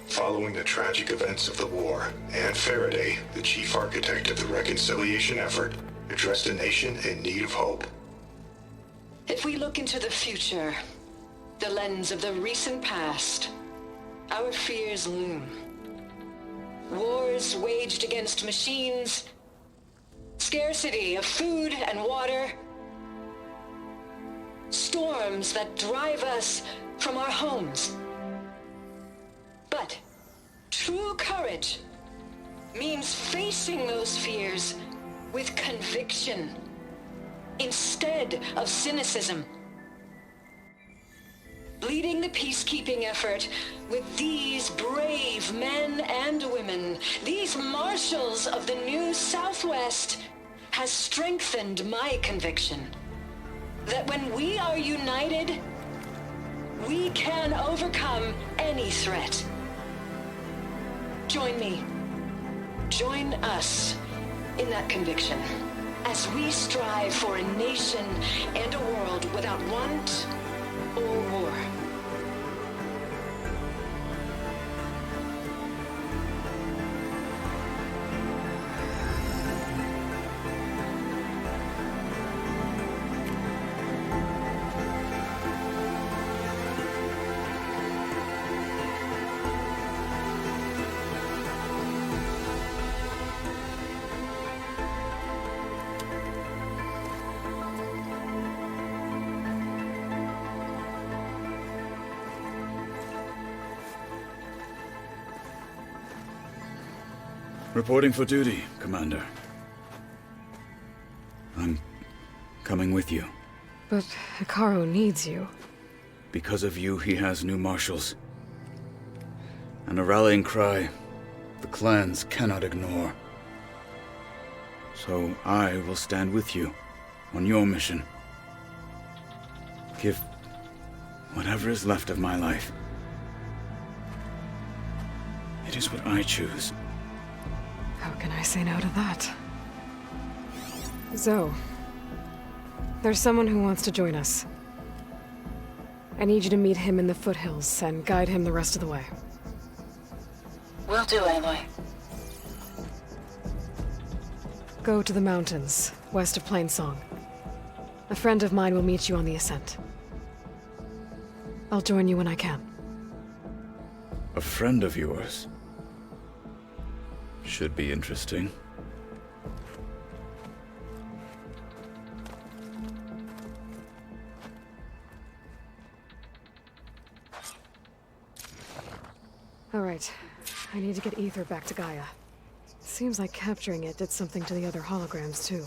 Following the tragic events of the war, Anne Faraday, the chief architect of the reconciliation effort, addressed a nation in need of hope. If we look into the future, the lens of the recent past, our fears loom. Wars waged against machines, scarcity of food and water, storms that drive us from our homes. But true courage means facing those fears with conviction instead of cynicism. peacekeeping effort with these brave men and women, these marshals of the new Southwest, has strengthened my conviction that when we are united, we can overcome any threat. Join me. Join us in that conviction as we strive for a nation and a world without want or war. Reporting for duty, Commander. I'm coming with you. But Hikaru needs you. Because of you, he has new marshals. And a rallying cry the clans cannot ignore. So I will stand with you on your mission. Give whatever is left of my life. It is what I choose. How can I say no to that? Zoe, there's someone who wants to join us. I need you to meet him in the foothills and guide him the rest of the way. Will do, Aloy. Go to the mountains, west of Plainsong. A friend of mine will meet you on the ascent. I'll join you when I can. A friend of yours? Should be interesting. All right. I need to get Ether back to Gaia. Seems like capturing it did something to the other holograms, too.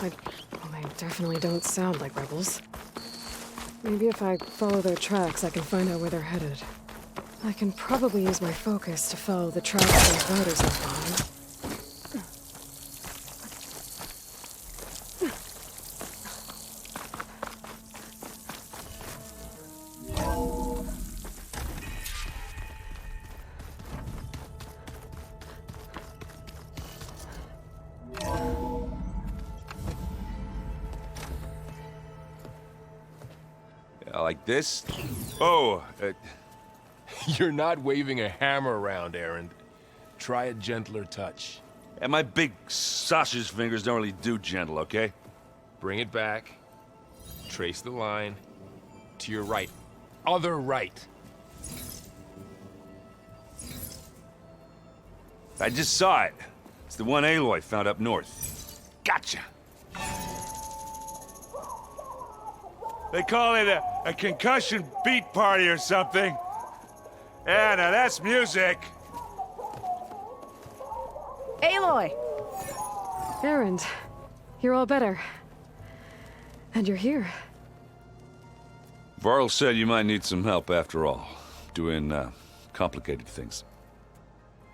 Well, they definitely don't sound like rebels. Maybe if I follow their tracks, I can find out where they're headed. I can probably use my focus to follow the tracks those riders left behind. Like this? Oh, You're not waving a hammer around, Errand. Try a gentler touch. and my big sausage fingers don't really do gentle, okay? Bring it back. Trace the line. To your right. Other right. I just saw it. It's the one Aloy found up north. Gotcha. They call it a concussion beat party or something. Yeah, now that's music. Aloy! Errand, you're all better. And you're here. Varl said you might need some help after all. Doing, complicated things.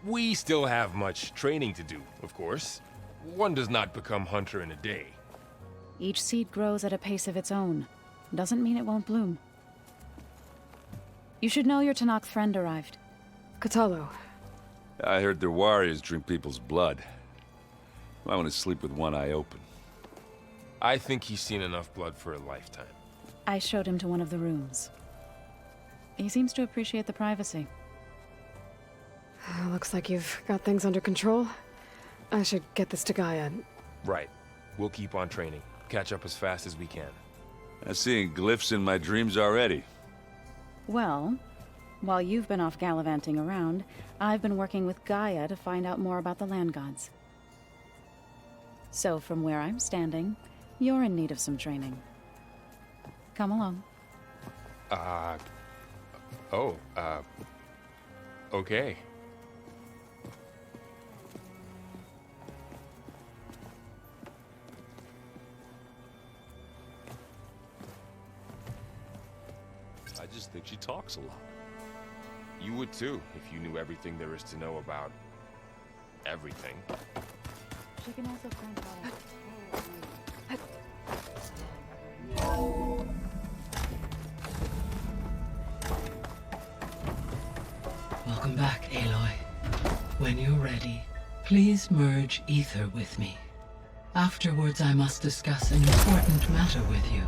We still have much training to do, of course. One does not become hunter in a day. Each seed grows at a pace of its own. Doesn't mean it won't bloom. You should know your Tanakh friend arrived. Katalo. I heard their warriors drink people's blood. I want to sleep with one eye open. I think he's seen enough blood for a lifetime. I showed him to one of the rooms. He seems to appreciate the privacy. Looks like you've got things under control. I should get this to Gaia. Right. We'll keep on training. Catch up as fast as we can. I'm seeing glyphs in my dreams already. Well, while you've been off gallivanting around, I've been working with Gaia to find out more about the land gods. So from where I'm standing, you're in need of some training. Come along. Okay. I just think she talks a lot. You would too, if you knew everything there is to know about everything. She can also grandfather. Welcome back, Aloy. When you're ready, please merge ether with me. Afterwards, I must discuss an important matter with you.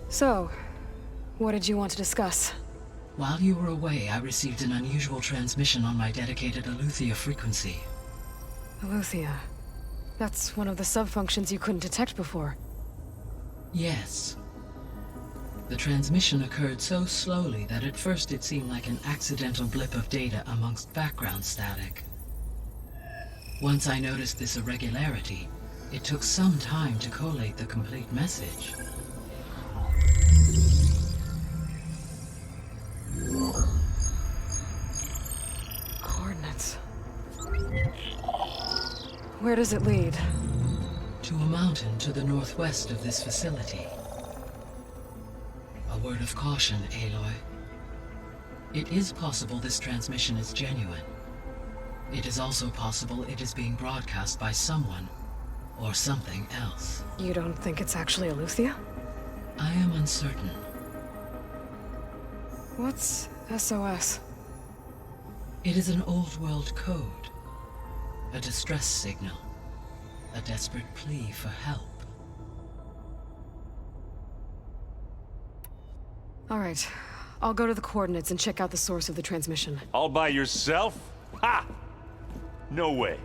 So, what did you want to discuss? While you were away, I received an unusual transmission on my dedicated Aletheia frequency. Aletheia. That's one of the sub-functions you couldn't detect before. Yes. The transmission occurred so slowly that at first it seemed like an accidental blip of data amongst background static. Once I noticed this irregularity, it took some time to collate the complete message. Coordinates. Where does it lead? To a mountain to the northwest of this facility. A word of caution, Aloy. It is possible this transmission is genuine. It is also possible it is being broadcast by someone or something else. You don't think it's actually Aletheia? I am uncertain. What's SOS? It is an old world code. A distress signal. A desperate plea for help. All right. I'll go to the coordinates and check out the source of the transmission. All by yourself? Ha! No way.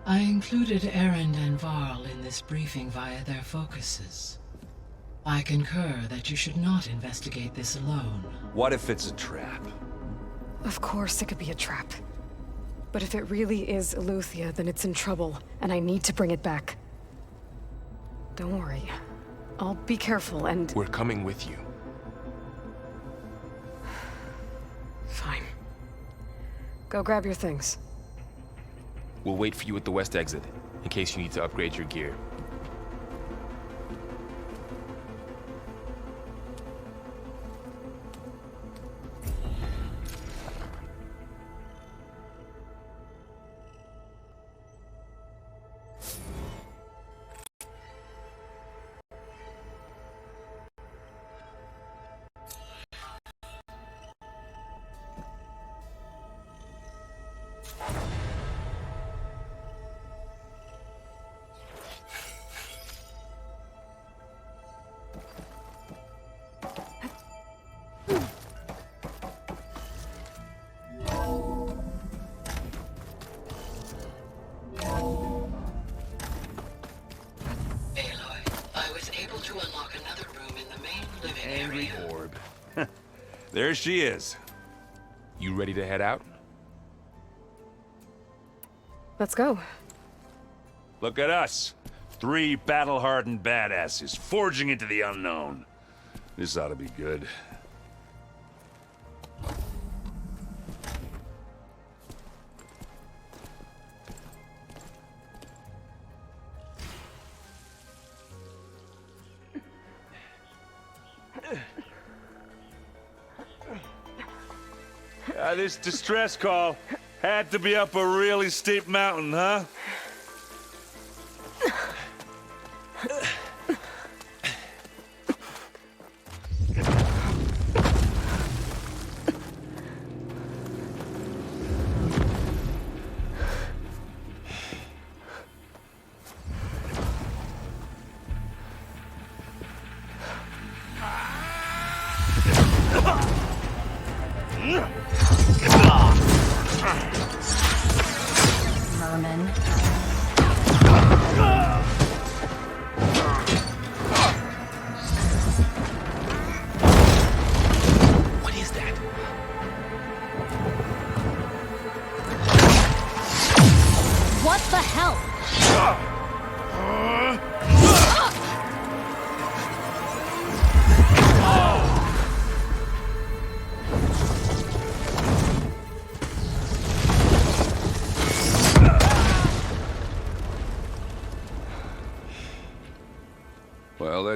I included Erend and Varl in this briefing via their focuses. I concur that you should not investigate this alone. What if it's a trap? Of course it could be a trap. But if it really is Aletheia, then it's in trouble, and I need to bring it back. Don't worry. I'll be careful and... We're coming with you. Fine. Go grab your things. We'll wait for you at the west exit, in case you need to upgrade your gear. There she is. You ready to head out? Let's go. Look at us. 3 battle-hardened badasses forging into the unknown. This ought to be good. This distress call had to be up a really steep mountain, huh? Merman. What is that? What the hell?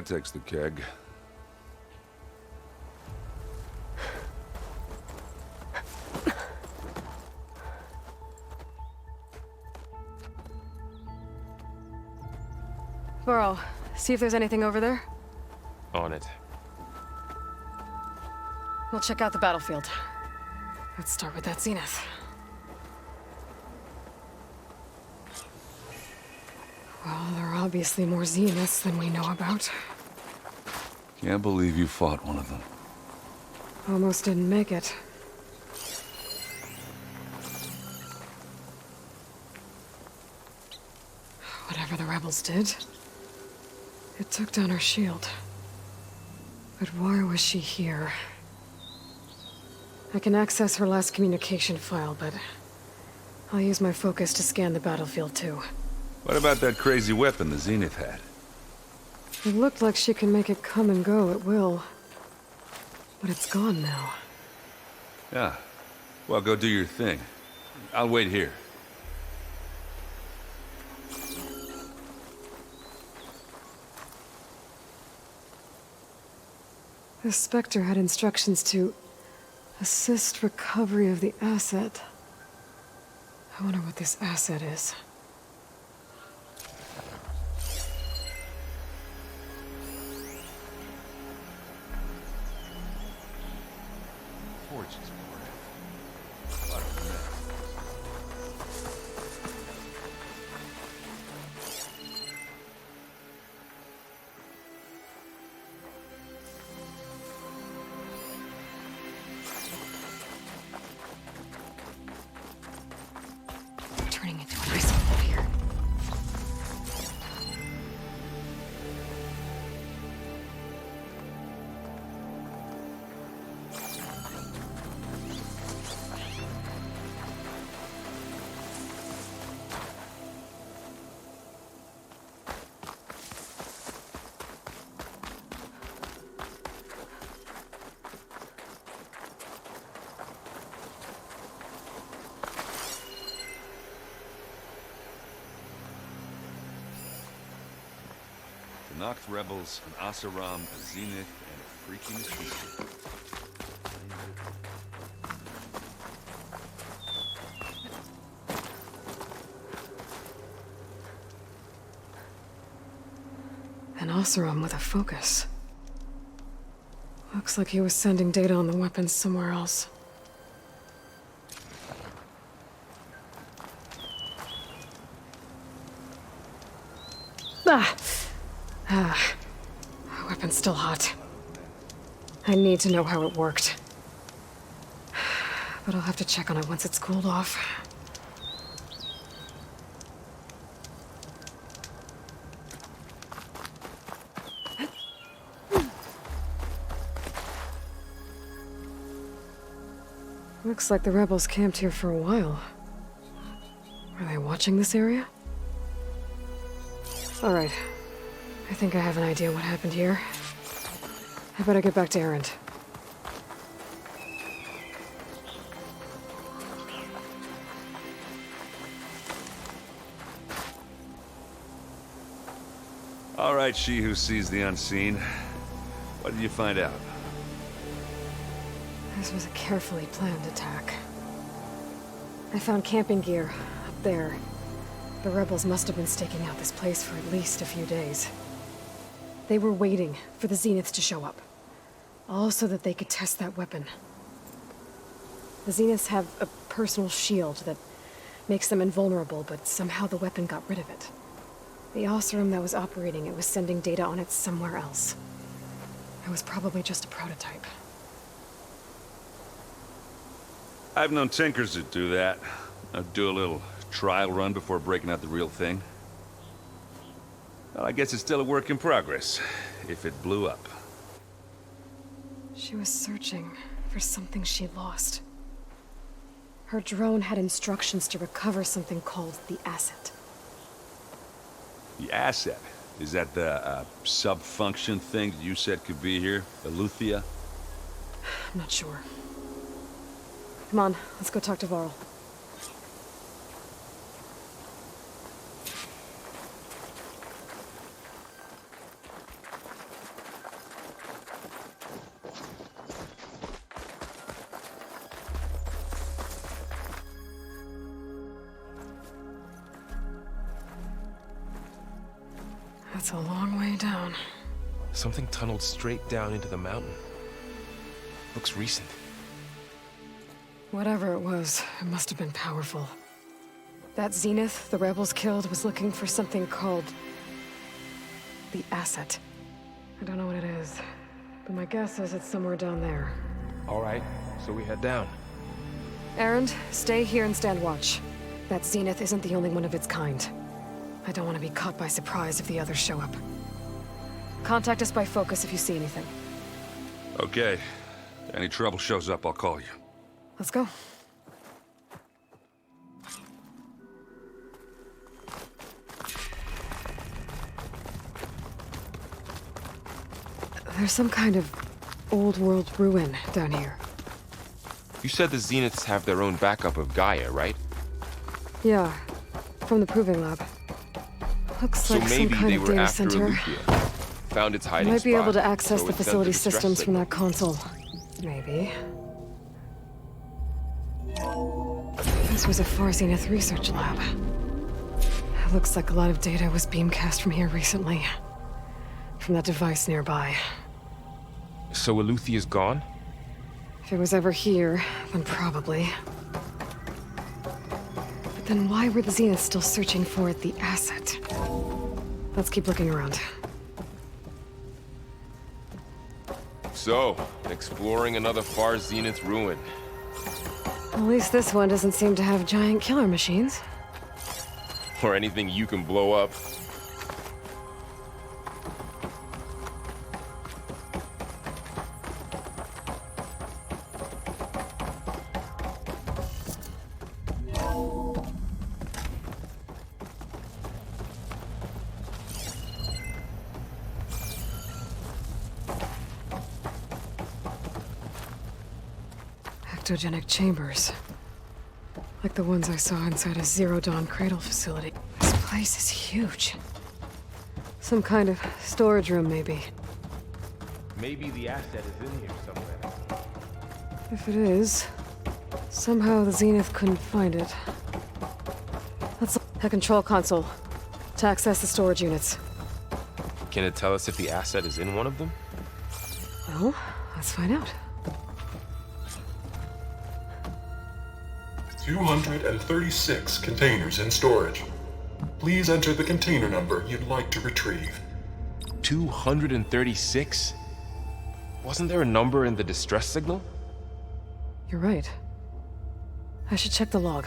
that takes the keg. Burrow, see if there's anything over there. On it. We'll check out the battlefield. Let's start with that zenith. Well, there are obviously more zeniths than we know about. Can't believe you fought one of them. Almost didn't make it. Whatever the rebels did, it took down our shield. But why was she here? I can access her last communication file, but I'll use my focus to scan the battlefield too. What about that crazy weapon the Zenith had? It looked like she can make it come and go at will. But it's gone now. Yeah. Well, go do your thing. I'll wait here. The Spectre had instructions to assist recovery of the asset. I wonder what this asset is. Turning into an icicle here. The Noct rebels, an Oseram, a Zenith, and a freaking PC. An Oseram with a focus. Looks like he was sending data on the weapons somewhere else. Weapon's still hot. I need to know how it worked. But I'll have to check on it once it's cooled off. Looks like the rebels camped here for a while. Are they watching this area? All right. I think I have an idea what happened here. I better get back to Errand. All right, she who sees the unseen. What did you find out? This was a carefully planned attack. I found camping gear up there. The rebels must have been staking out this place for at least a few days. They were waiting for the Zeniths to show up. All so that they could test that weapon. The Zeniths have a personal shield that makes them invulnerable, but somehow the weapon got rid of it. The Oseram that was operating it was sending data on it somewhere else. It was probably just a prototype. I've known tinkers that do that. I'd do a little trial run before breaking out the real thing. Well, I guess it's still a work in progress, if it blew up. She was searching for something she lost. Her drone had instructions to recover something called the asset. The asset? Is that the sub-function thing that you said could be here? Eleuthia? I'm not sure. Come on, let's go talk to Varl. That's a long way down. Something tunneled straight down into the mountain. Looks recent. Whatever it was, it must have been powerful. That Zenith the rebels killed was looking for something called the asset. I don't know what it is, but my guess is it's somewhere down there. All right, so we head down. Erend, stay here and stand watch. That Zenith isn't the only one of its kind. I don't want to be caught by surprise if the others show up. Contact us by focus if you see anything. Okay. Any trouble shows up, I'll call you. Let's go. There's some kind of old world ruin down here. You said the Zeniths have their own backup of Gaia, right? Yeah, from the proving lab. Looks So like some maybe kind they of were data after center. Aletheia. Found its hiding Might be spot, able to access so the it sent facility a distress systems from signal. that console. Maybe. This was a Far Zenith research lab. It looks like a lot of data was beamcast from here recently. From that device nearby. So Aletheia's gone? If it was ever here, then probably. But then why were the Zeniths still searching for the asset? Let's keep looking around. So, exploring another Far Zenith ruin. At least this one doesn't seem to have giant killer machines. Or anything you can blow up. Ectogenic chambers. Like the ones I saw inside a Zero-Dawn cradle facility. This place is huge. Some kind of storage room, maybe. Maybe the asset is in here somewhere. If it is, somehow the Zenith couldn't find it. Let's look at the control console to access the storage units. Can it tell us if the asset is in one of them? Well, let's find out. 236 containers in storage. Please enter the container number you'd like to retrieve. 236? Wasn't there a number in the distress signal? You're right. I should check the log.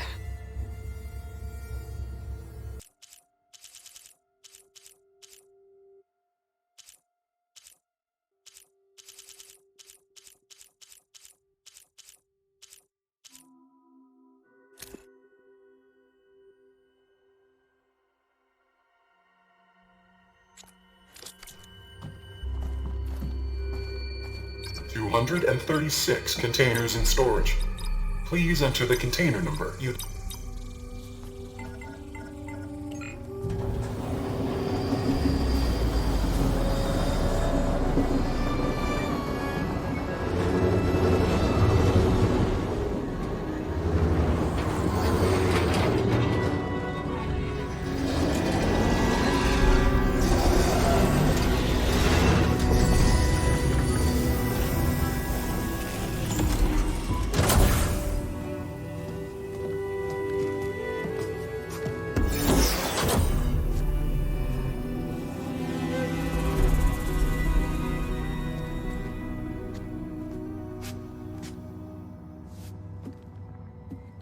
Two 236 containers in storage. Please enter the container number you'd...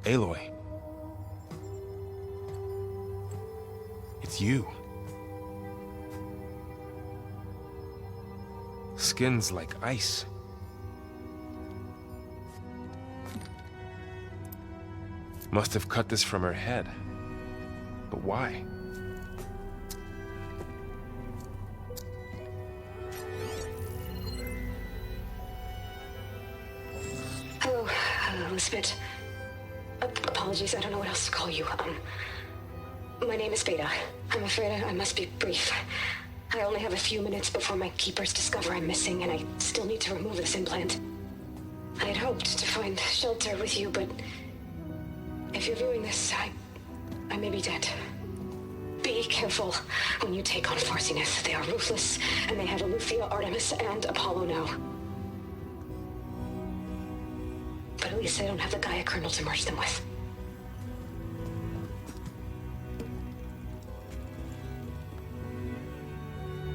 Aloy. It's you. Skin's like ice. Must have cut this from her head. But why? Hello, Elizabeth. Apologies, I don't know what else to call you. My name is Beta. I'm afraid I must be brief. I only have a few minutes before my keepers discover I'm missing, and I still need to remove this implant. I had hoped to find shelter with you, but if you're viewing this, I may be dead. Be careful when you take on Far Zenith. They are ruthless, and they have Aletheia, Artemis, and Apollo now. But at least they don't have the Gaia kernel to merge them with.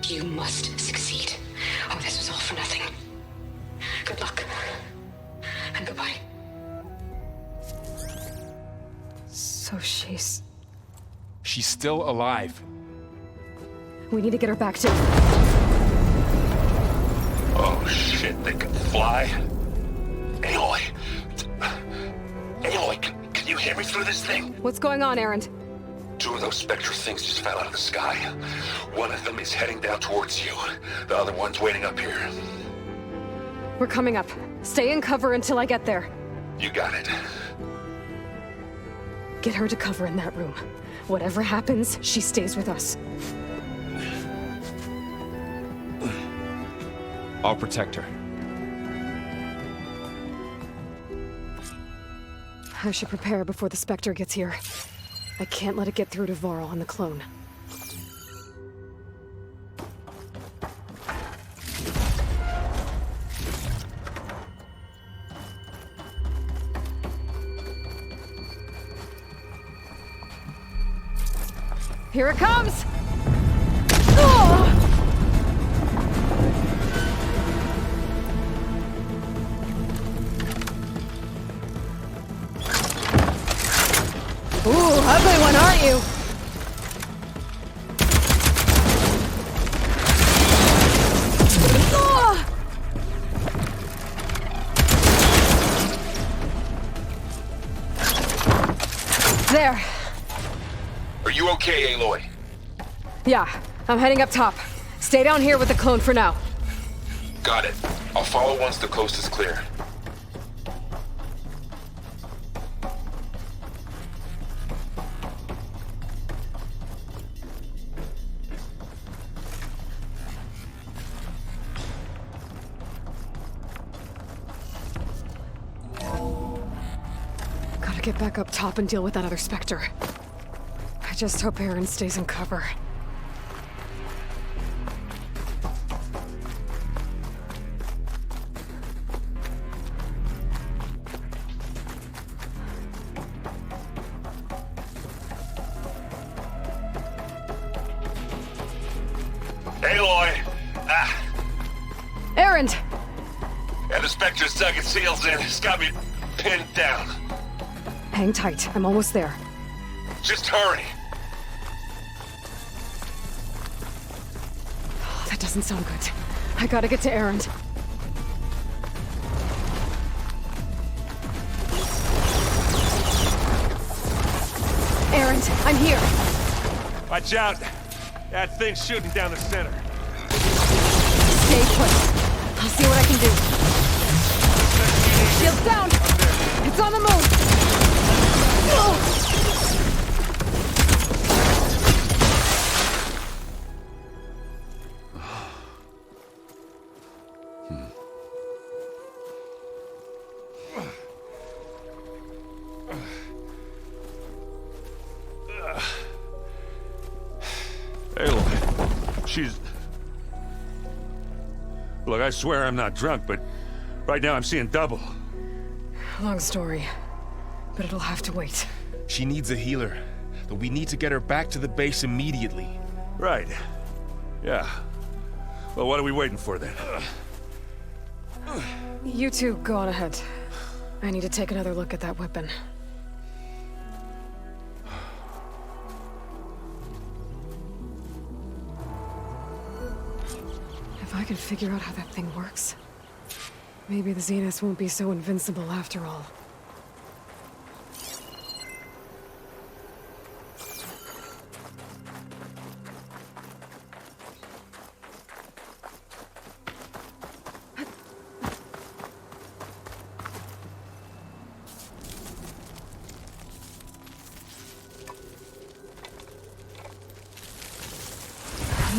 You must succeed, or this was all for nothing. Good luck, and goodbye. So she's still alive. We need to get her back to... Oh shit, they can fly? Aloy! Aloy, can you hear me through this thing? What's going on, Erend? 2 of those spectral things just fell out of the sky. One of them is heading down towards you. The other one's waiting up here. We're coming up. Stay in cover until I get there. You got it. Get her to cover in that room. Whatever happens, she stays with us. I'll protect her. I should prepare before the Spectre gets here. I can't let it get through to Varl on the clone. Here it comes! Oh! Ooh, ugly one, aren't you? Oh! There. Are you okay, Aloy? Yeah, I'm heading up top. Stay down here with the clone for now. Got it. I'll follow once the coast is clear. Gotta get back up top and deal with that other Spectre. I just hope Erend stays in cover. Aloy! Erend! And the Spectre's dug its heels in. It's got me pinned down. Hang tight, I'm almost there. Just hurry. That doesn't sound good. I gotta get to Erend. Erend, I'm here. Watch out! That thing's shooting down the center. Stay put. I'll see what I can do. Shields down! It's on the move! Oh! Aloy, she's... Look, I swear I'm not drunk, but right now I'm seeing double. Long story, but it'll have to wait. She needs a healer, but we need to get her back to the base immediately. Right. Yeah. Well, what are we waiting for then? You two go on ahead. I need to take another look at that weapon. If I can figure out how that thing works, maybe the Zeniths won't be so invincible after all.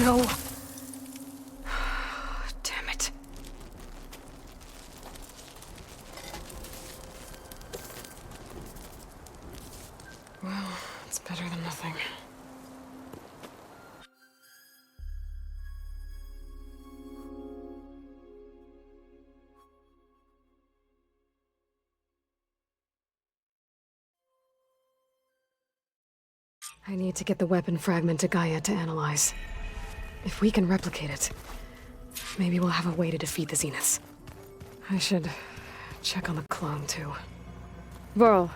No. Damn it. Well, it's better than nothing. I need to get the weapon fragment to Gaia to analyze. If we can replicate it, maybe we'll have a way to defeat the Zeniths. I should check on the clone, too. Varl,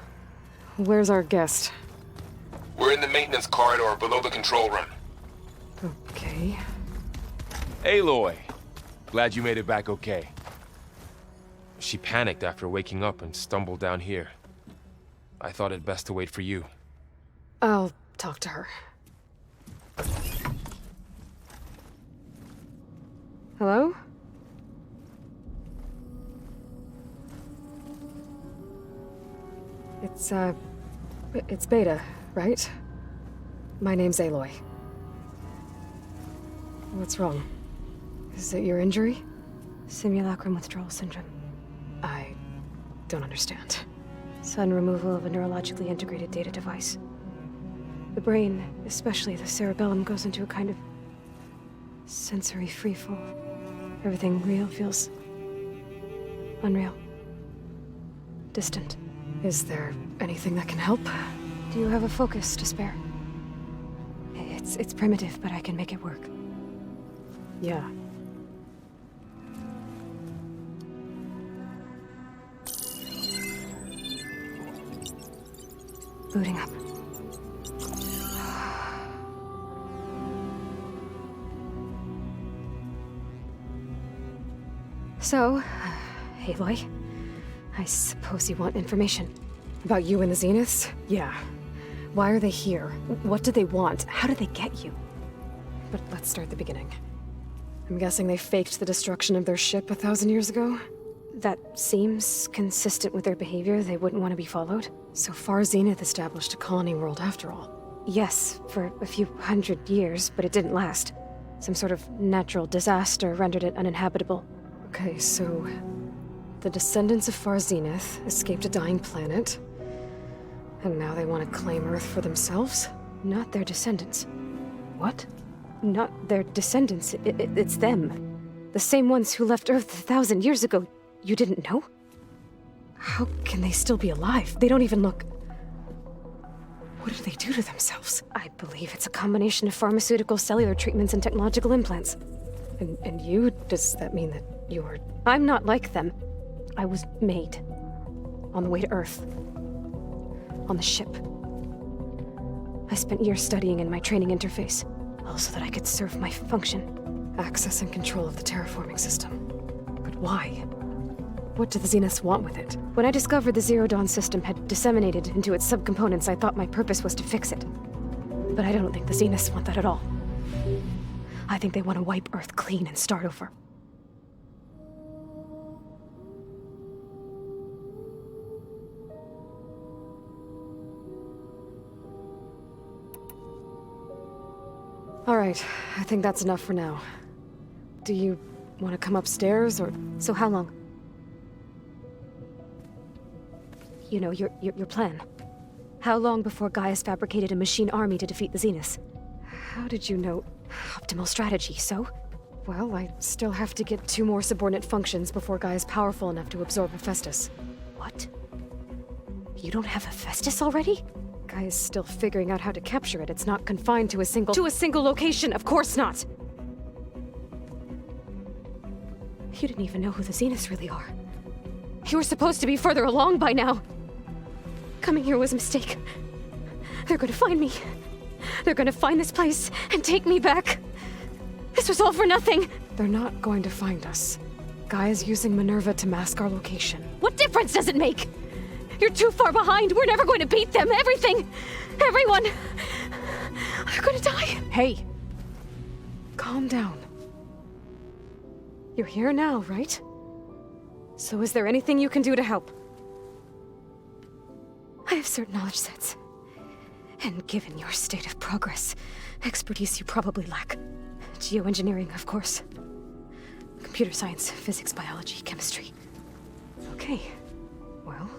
where's our guest? We're in the maintenance corridor below the control room. Okay. Aloy! Glad you made it back okay. She panicked after waking up and stumbled down here. I thought it best to wait for you. I'll talk to her. Hello? It's Beta, right? My name's Aloy. What's wrong? Is it your injury? Simulacrum withdrawal syndrome. I don't understand. Sudden removal of a neurologically integrated data device. The brain, especially the cerebellum, goes into a kind of sensory freefall. Everything real feels unreal. Distant. Is there anything that can help? Do you have a focus to spare? It's primitive, but I can make it work. Yeah. Booting up. So, Aloy, I suppose you want information. About you and the Zeniths? Yeah. Why are they here? What do they want? How did they get you? But let's start at the beginning. I'm guessing they faked the destruction of their ship 1,000 years ago? That seems consistent with their behavior. They wouldn't want to be followed. So far, Zenith established a colony world after all. Yes, for a few hundred years, but it didn't last. Some sort of natural disaster rendered it uninhabitable. Okay, so the descendants of Far Zenith escaped a dying planet, and now they want to claim Earth for themselves? Not their descendants. What? Not their descendants. It's them. The same ones who left Earth 1,000 years ago. You didn't know? How can they still be alive? They don't even look... What did they do to themselves? I believe it's a combination of pharmaceutical, cellular treatments, and technological implants. And you? Does that mean that you're... I'm not like them. I was made. On the way to Earth. On the ship. I spent years studying in my training interface, all so that I could serve my function. Access and control of the terraforming system. But why? What do the Zeniths want with it? When I discovered the Zero-Dawn system had disseminated into its subcomponents, I thought my purpose was to fix it. But I don't think the Zeniths want that at all. I think they want to wipe Earth clean and start over. All right, I think that's enough for now. Do you want to come upstairs, or... So how long? You know, your plan. How long before Gaia's fabricated a machine army to defeat the Zeniths? How did you know? Optimal strategy, so? Well, I still have to get 2 more subordinate functions before Gaia's powerful enough to absorb Hephaestus. What? You don't have Hephaestus already? Gaia's still figuring out how to capture it. It's not confined to a single... To a single location, of course not! You didn't even know who the Zeniths really are. You were supposed to be further along by now. Coming here was a mistake. They're gonna find me. They're gonna find this place and take me back. This was all for nothing. They're not going to find us. Gaia's using Minerva to mask our location. What difference does it make? You're too far behind. We're never going to beat them. Everything. Everyone. They're gonna die. Hey. Calm down. You're here now, right? So is there anything you can do to help? I have certain knowledge sets. And given your state of progress, expertise you probably lack. Geoengineering, of course. Computer science, physics, biology, chemistry. Okay. Well,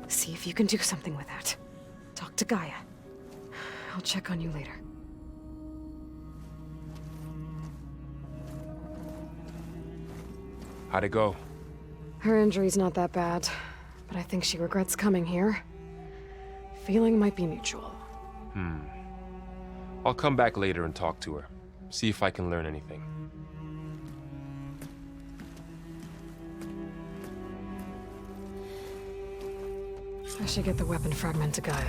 see if you can do something with that. Talk to Gaia. I'll check on you later. How'd it go? Her injury's not that bad, but I think she regrets coming here. Feeling might be mutual. I'll come back later and talk to her. See if I can learn anything. I should get the weapon fragment to Gaia.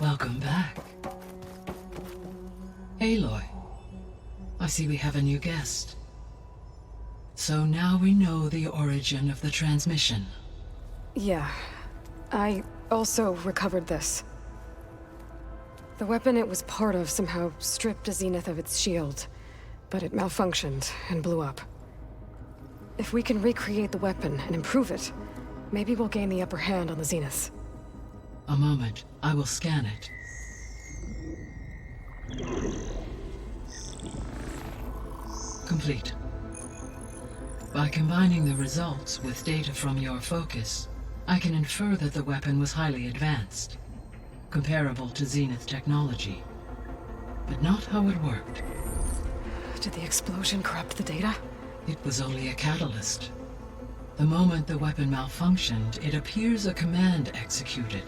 Welcome back. Aloy, I see we have a new guest. So now we know the origin of the transmission. Yeah. I also recovered this. The weapon it was part of somehow stripped Zenith of its shield, but it malfunctioned and blew up. If we can recreate the weapon and improve it, maybe we'll gain the upper hand on the Zeniths. A moment, I will scan it. Complete. By combining the results with data from your focus, I can infer that the weapon was highly advanced, comparable to Zenith technology, but not how it worked. Did the explosion corrupt the data? It was only a catalyst. The moment the weapon malfunctioned, it appears a command executed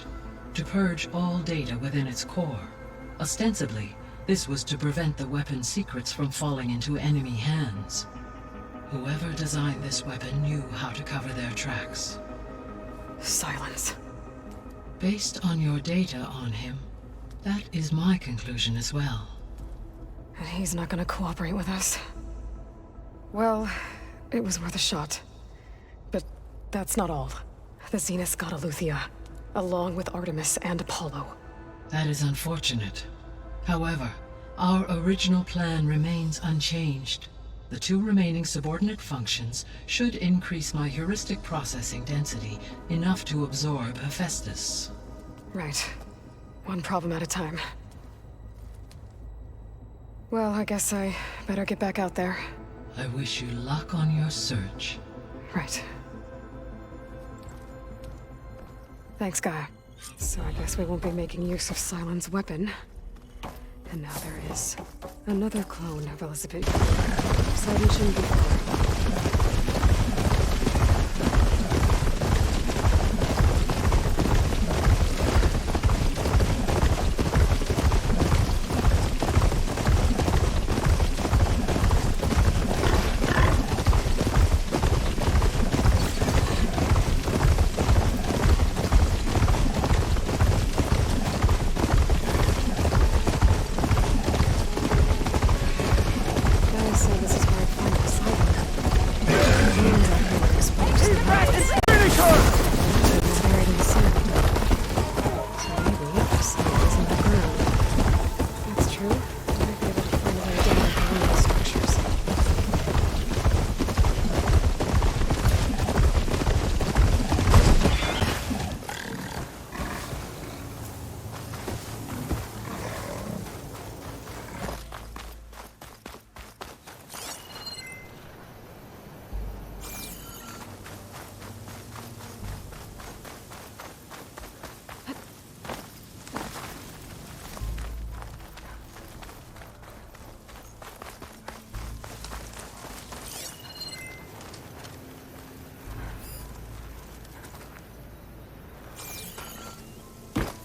to purge all data within its core. Ostensibly, this was to prevent the weapon's secrets from falling into enemy hands. Whoever designed this weapon knew how to cover their tracks. Silence. Based on your data on him, that is my conclusion as well. And he's not gonna cooperate with us. Well, it was worth a shot. But that's not all. The Zeniths got Aletheia, along with Artemis and Apollo. That is unfortunate. However, our original plan remains unchanged. The 2 remaining subordinate functions should increase my heuristic processing density enough to absorb Hephaestus. Right. One problem at a time. Well, I guess I better get back out there. I wish you luck on your search. Right. Thanks, Gaia. So I guess we won't be making use of Cylon's weapon. And now there is another clone of Elizabeth. Silent shouldn't be far.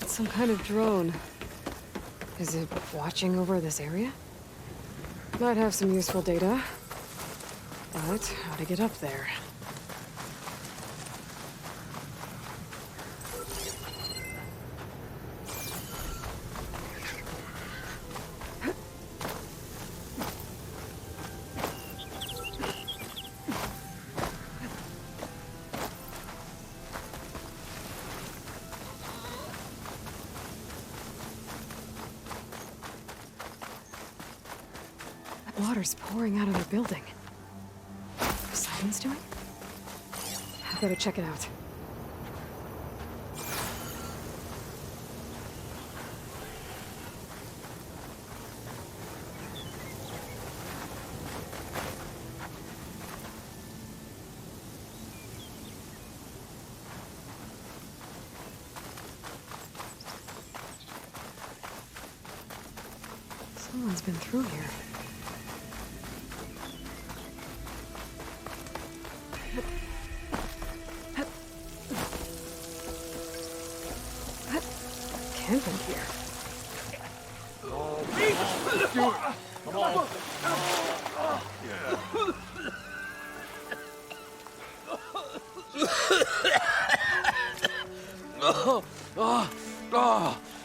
Some kind of drone. Is it watching over this area? Might have some useful data. But how to get up there? Water's pouring out of their building. What's Cylon's doing? I better check it out. Someone's been through here. Camping here.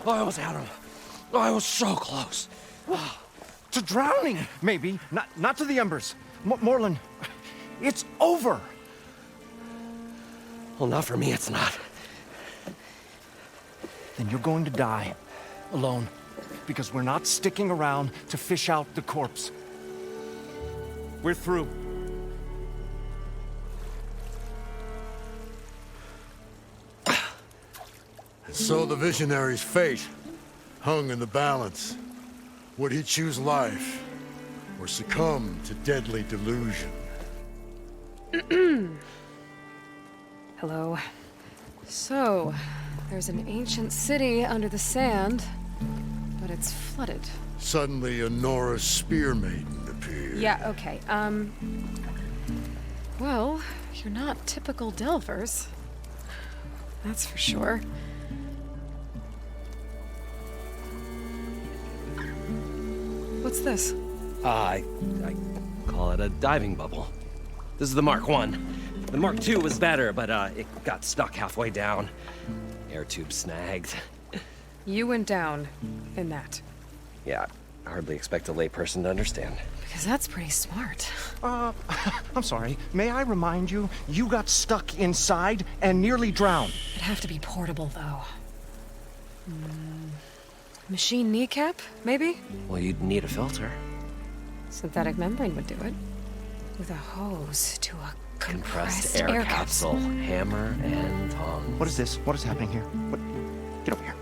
I almost had him. I was so close. To drowning, maybe. Not to the embers. Moreland, it's over. Well, not for me, it's not. Then you're going to die. Alone. Because we're not sticking around to fish out the corpse. We're through. So the visionary's fate hung in the balance. Would he choose life or succumb to deadly delusion? Hello. So, there's an ancient city under the sand, but it's flooded. Suddenly, a Nora spear maiden appeared. Yeah, okay. Well, you're not typical Delvers. That's for sure. What's this? I call it a diving bubble. This is the Mark 1. The Mark 2 was better, but it got stuck halfway down. Air tube snagged. You went down in that. Yeah, I hardly expect a layperson to understand. Because that's pretty smart. I'm sorry. May I remind you, you got stuck inside and nearly drowned. It'd have to be portable, though. Machine kneecap, maybe? Well, you'd need a filter. Synthetic membrane would do it. With a hose to a compressed air capsule. Hammer and tongs. What is this? What is happening here? What? Get over here.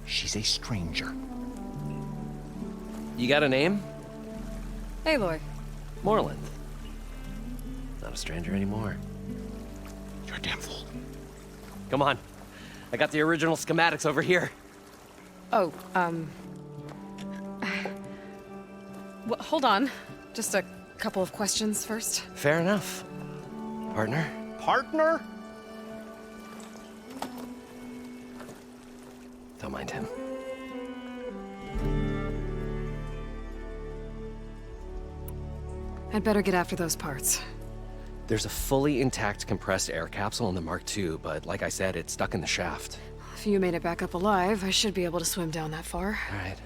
She's a stranger. You got a name? Aloy. Moreland. Not a stranger anymore. You're a damn fool. Come on. I got the original schematics over here. Oh, well, hold on. Just a couple of questions first. Fair enough. Partner? Partner? Don't mind him. I'd better get after those parts. There's a fully intact compressed air capsule in the Mark II, but like I said, it's stuck in the shaft. If you made it back up alive, I should be able to swim down that far. All right.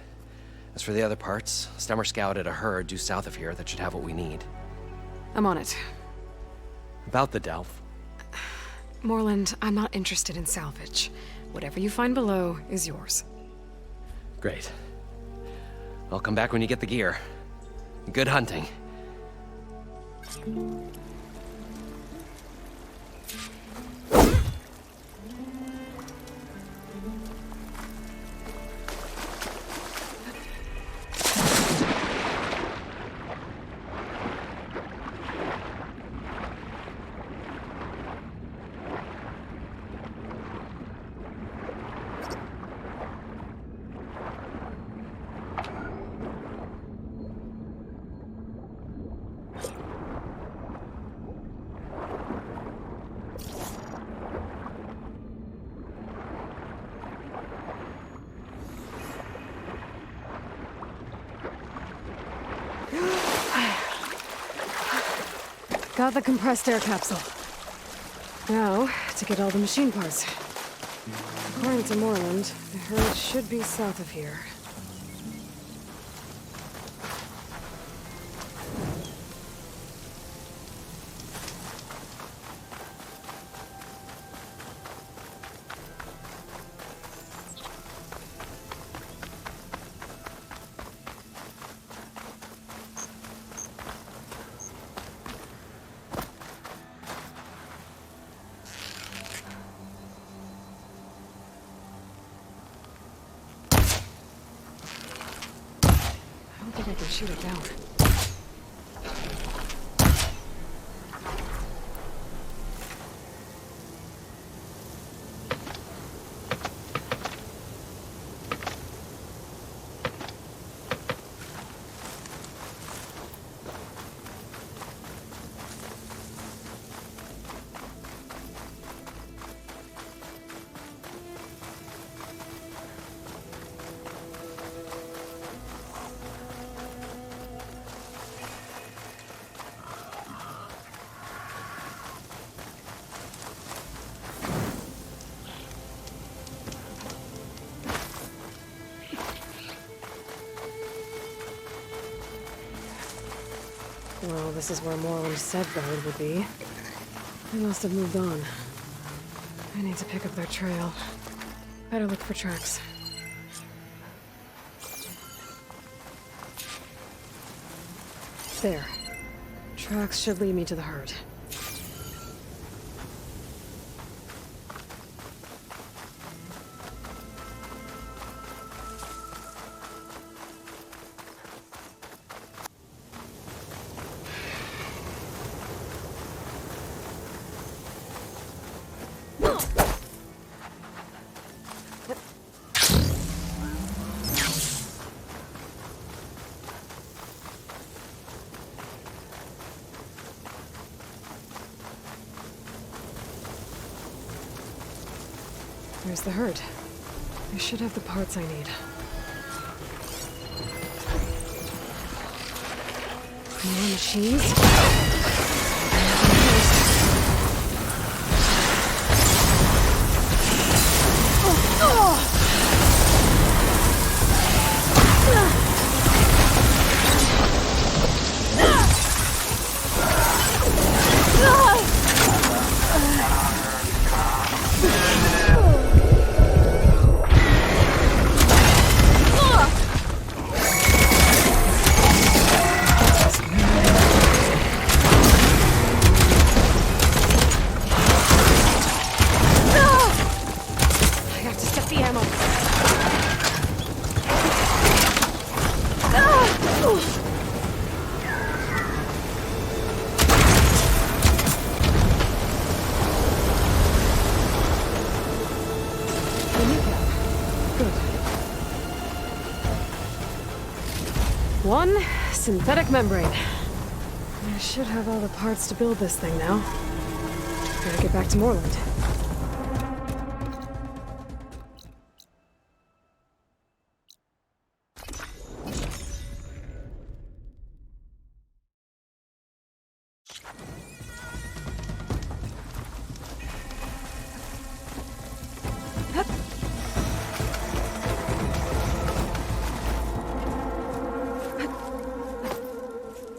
As for the other parts, Stemmer scouted a herd due south of here that should have what we need. I'm on it. About the Delph. Moreland, I'm not interested in salvage. Whatever you find below is yours. Great. I'll come back when you get the gear. Good hunting. Got the compressed air capsule. Now, to get all the machine parts. According to Moreland, the herd should be south of here. I can shoot it down. Well, this is where Moreland said the herd would be. They must have moved on. I need to pick up their trail. Better look for tracks. There. Tracks should lead me to the herd. There's the herd. I should have the parts I need. More machines? One synthetic membrane. I should have all the parts to build this thing now. Gotta get back to Moreland.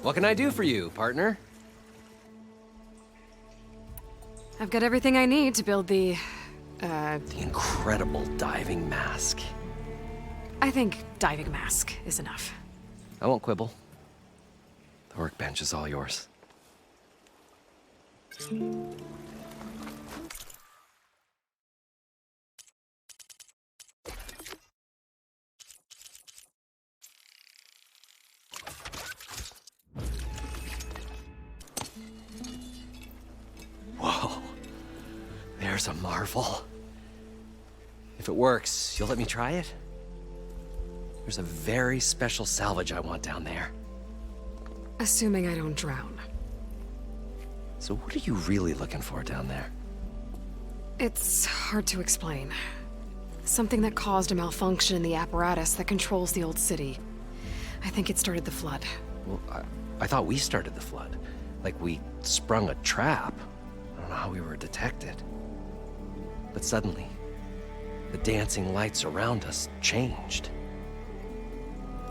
What can I do for you, partner? I've got everything I need to build the incredible diving mask. I think diving mask is enough. I won't quibble. The workbench is all yours. Whoa. There's a marvel. If it works, you'll let me try it? There's a very special salvage I want down there. Assuming I don't drown. So what are you really looking for down there? It's hard to explain. Something that caused a malfunction in the apparatus that controls the old city. I think it started the flood. Well, I thought we started the flood. Like we sprung a trap. I don't know how we were detected. But suddenly, the dancing lights around us changed.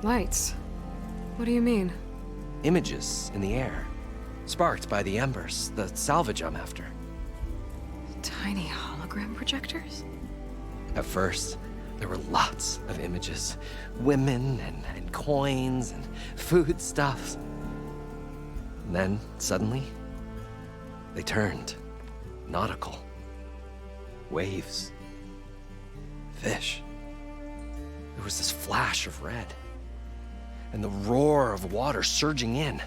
Lights? What do you mean? Images in the air, sparked by the embers, the salvage I'm after. Tiny hologram projectors? At first, there were lots of images. Women and coins and foodstuffs. And then, suddenly, they turned nautical. Waves. Fish. There was this flash of red. And the roar of water surging in.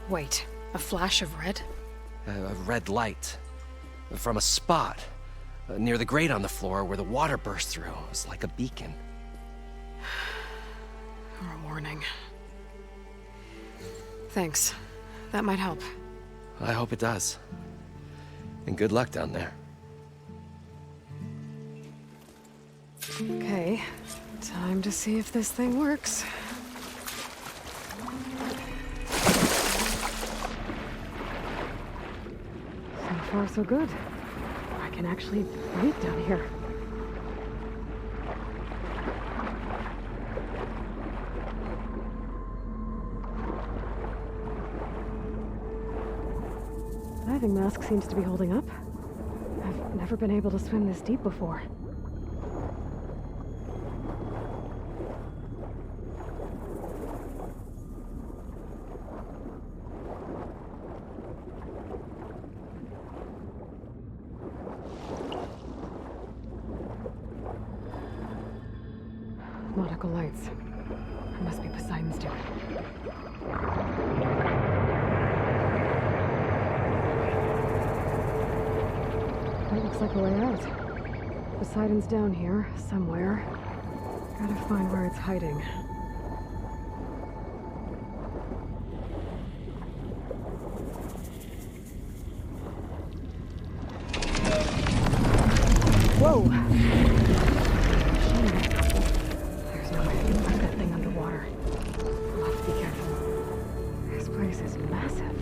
Wait, a flash of red? A red light. From a spot near the grate on the floor where the water burst through. It was like a beacon. Or a warning. Thanks. That might help. I hope it does. And good luck down there. Okay. Time to see if this thing works. So far, so good. I can actually breathe down here. diving mask seems to be holding up. I've never been able to swim this deep before. Nautical lights. It must be Poseidon's doing. That looks like a way out. Poseidon's down here, somewhere. Gotta find where it's hiding. Whoa! There's no way I can find that thing underwater. I'll have to be careful. This place is massive.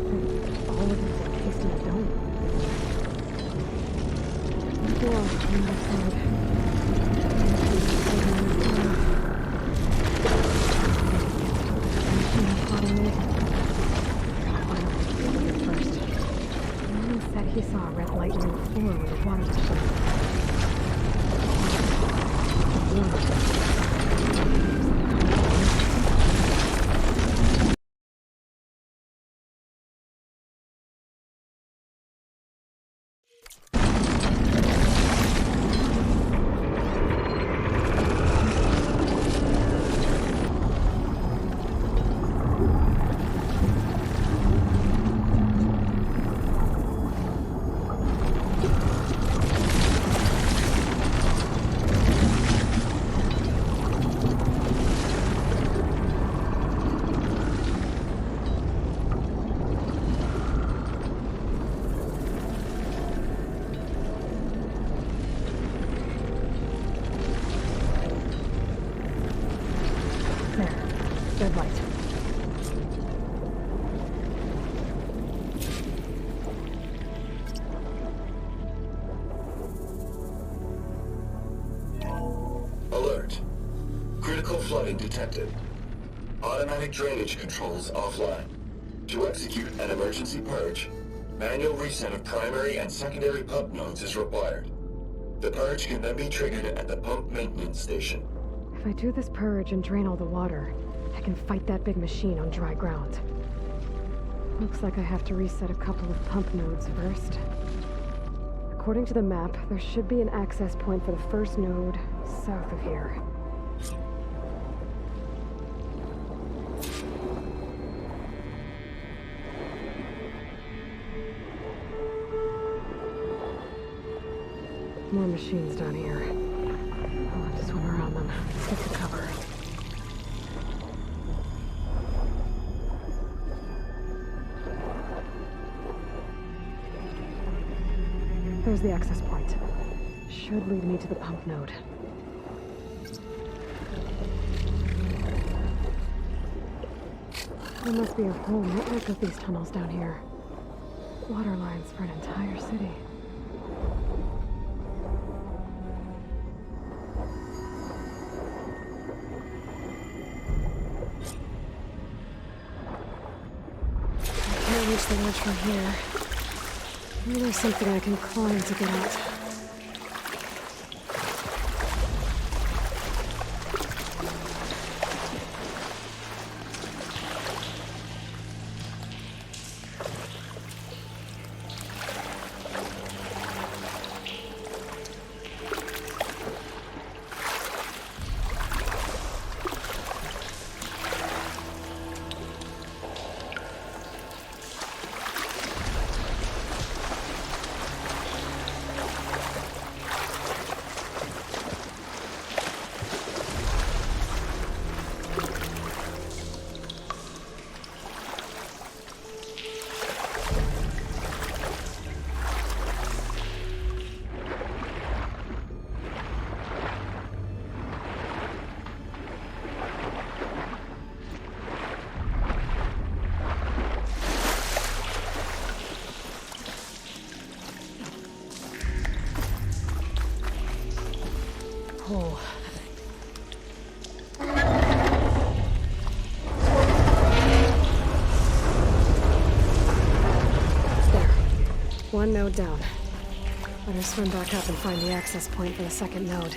And all of it's encased in a dome. Door on the side. First. Someone said he saw a red light near the floor where the water was red light. Alert. Critical flooding detected. Automatic drainage controls offline. To execute an emergency purge, manual reset of primary and secondary pump nodes is required. The purge can then be triggered at the pump maintenance station. If I do this purge and drain all the water, I can fight that big machine on dry ground. Looks like I have to reset a couple of pump nodes first. According to the map, there should be an access point for the first node south of here. More machines down here. I'll have to swim around them. Get to cover. There's the access point. Should lead me to the pump node. There must be a whole network of these tunnels down here. Water lines for an entire city. I can't reach the ledge from here. Maybe there's something I can climb to get out. node down. Better swim back up and find the access point for the second node.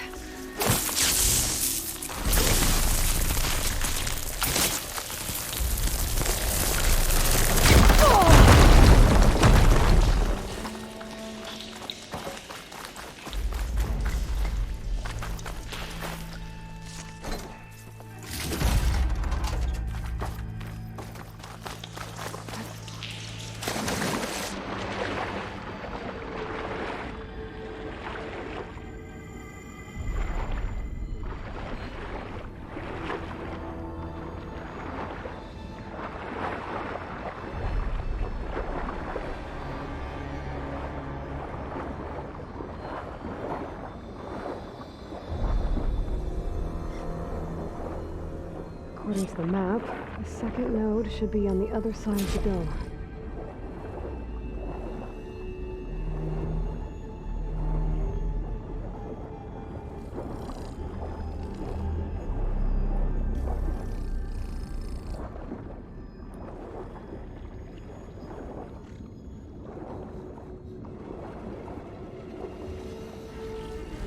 According to the map, the second node should be on the other side of the dome.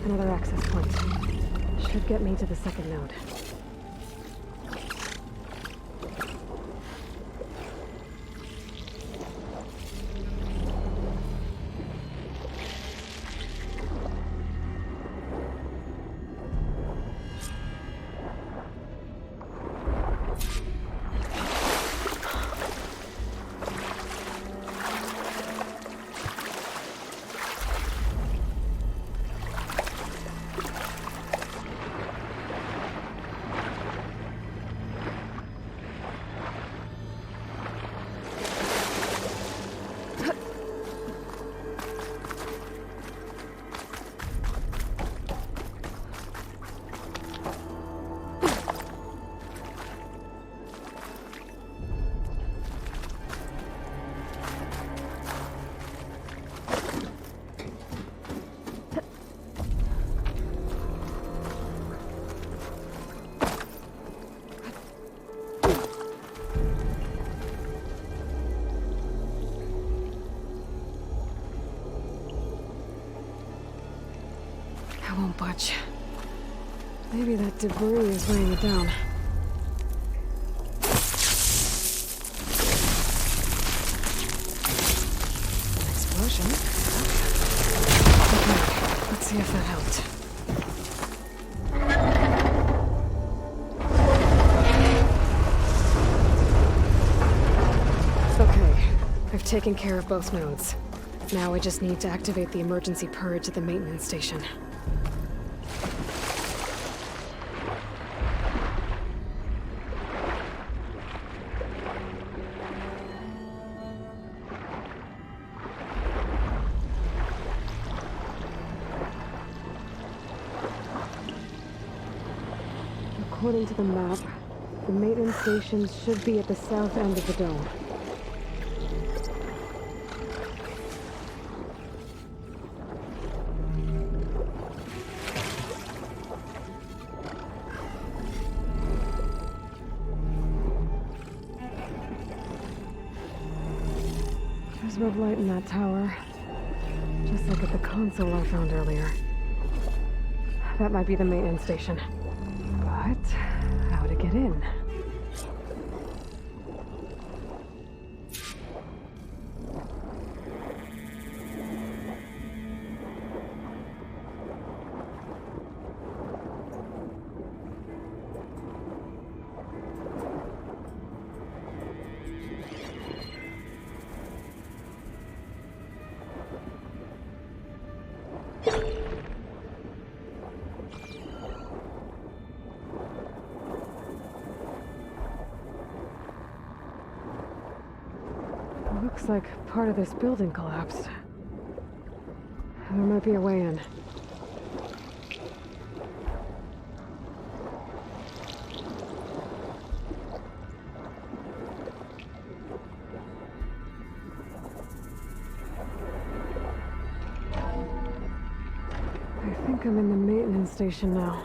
Another access point. Should get me to the second node. I won't budge. Maybe that debris is weighing it down. Explosion? Okay, let's see if that helped. Okay, I've taken care of both nodes. Now I just need to activate the emergency purge at the maintenance station. According to the map, the maintenance station should be at the south end of the dome. There's red light in that tower, just like at the console I found earlier. That might be the maintenance station. But how to get in? Looks like part of this building collapsed. There might be a way in. I think I'm in the maintenance station now.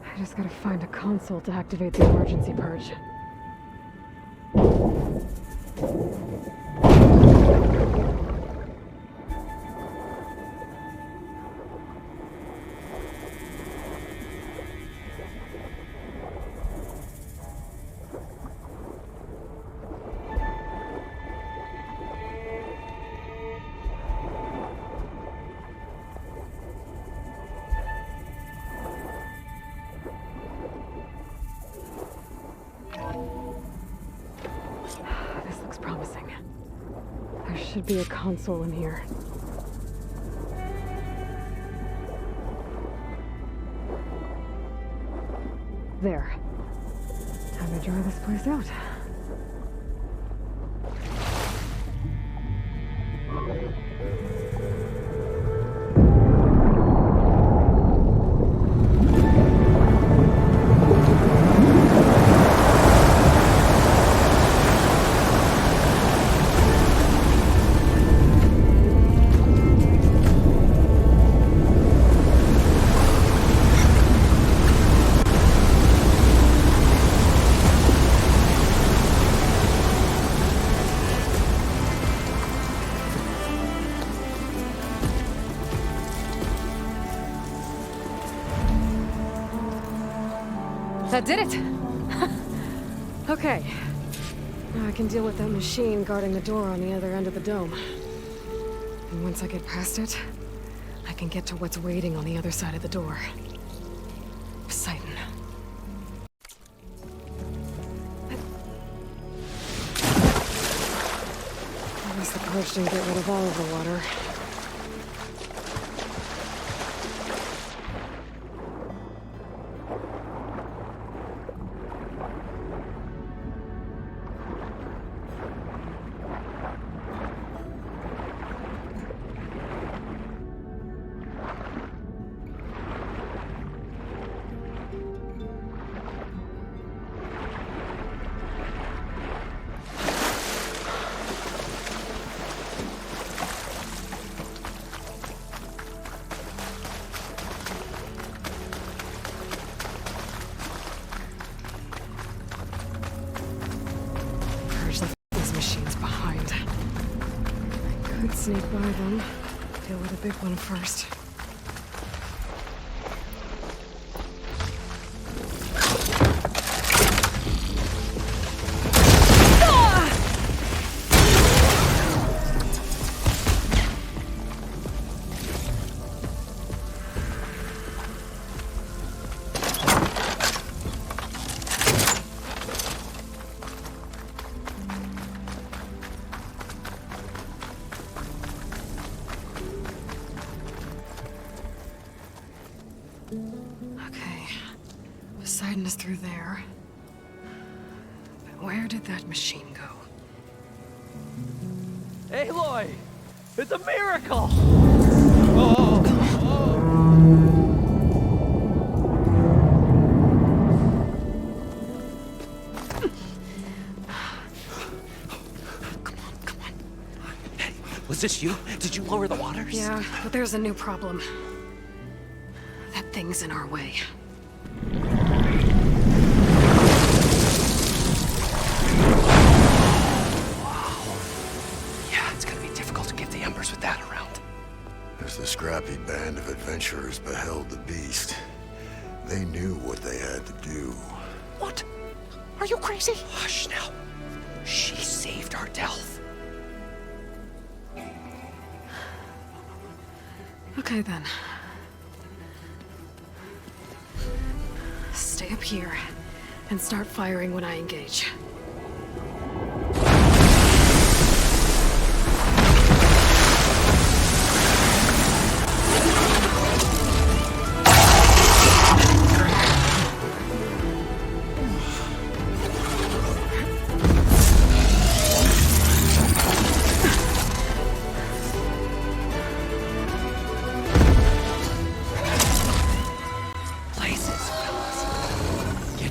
I just gotta find a console to activate the emergency purge. should be a console in here. There. Time to dry this place out. That did it! Okay. Now I can deal with that machine guarding the door on the other end of the dome. And once I get past it, I can get to what's waiting on the other side of the door. Poseidon. At least the purge didn't get rid of all of the water. Sneak by them. Deal with the big one first. Poseidon is through there. But where did that machine go? Aloy! It's a miracle! Come on. Hey, was this you? Did you lower the waters? Yeah, but there's a new problem. That thing's in our way. As the scrappy band of adventurers beheld the beast, they knew what they had to do. What? Are you crazy? Hush now. She saved our Delph. Okay then. Stay up here and start firing when I engage.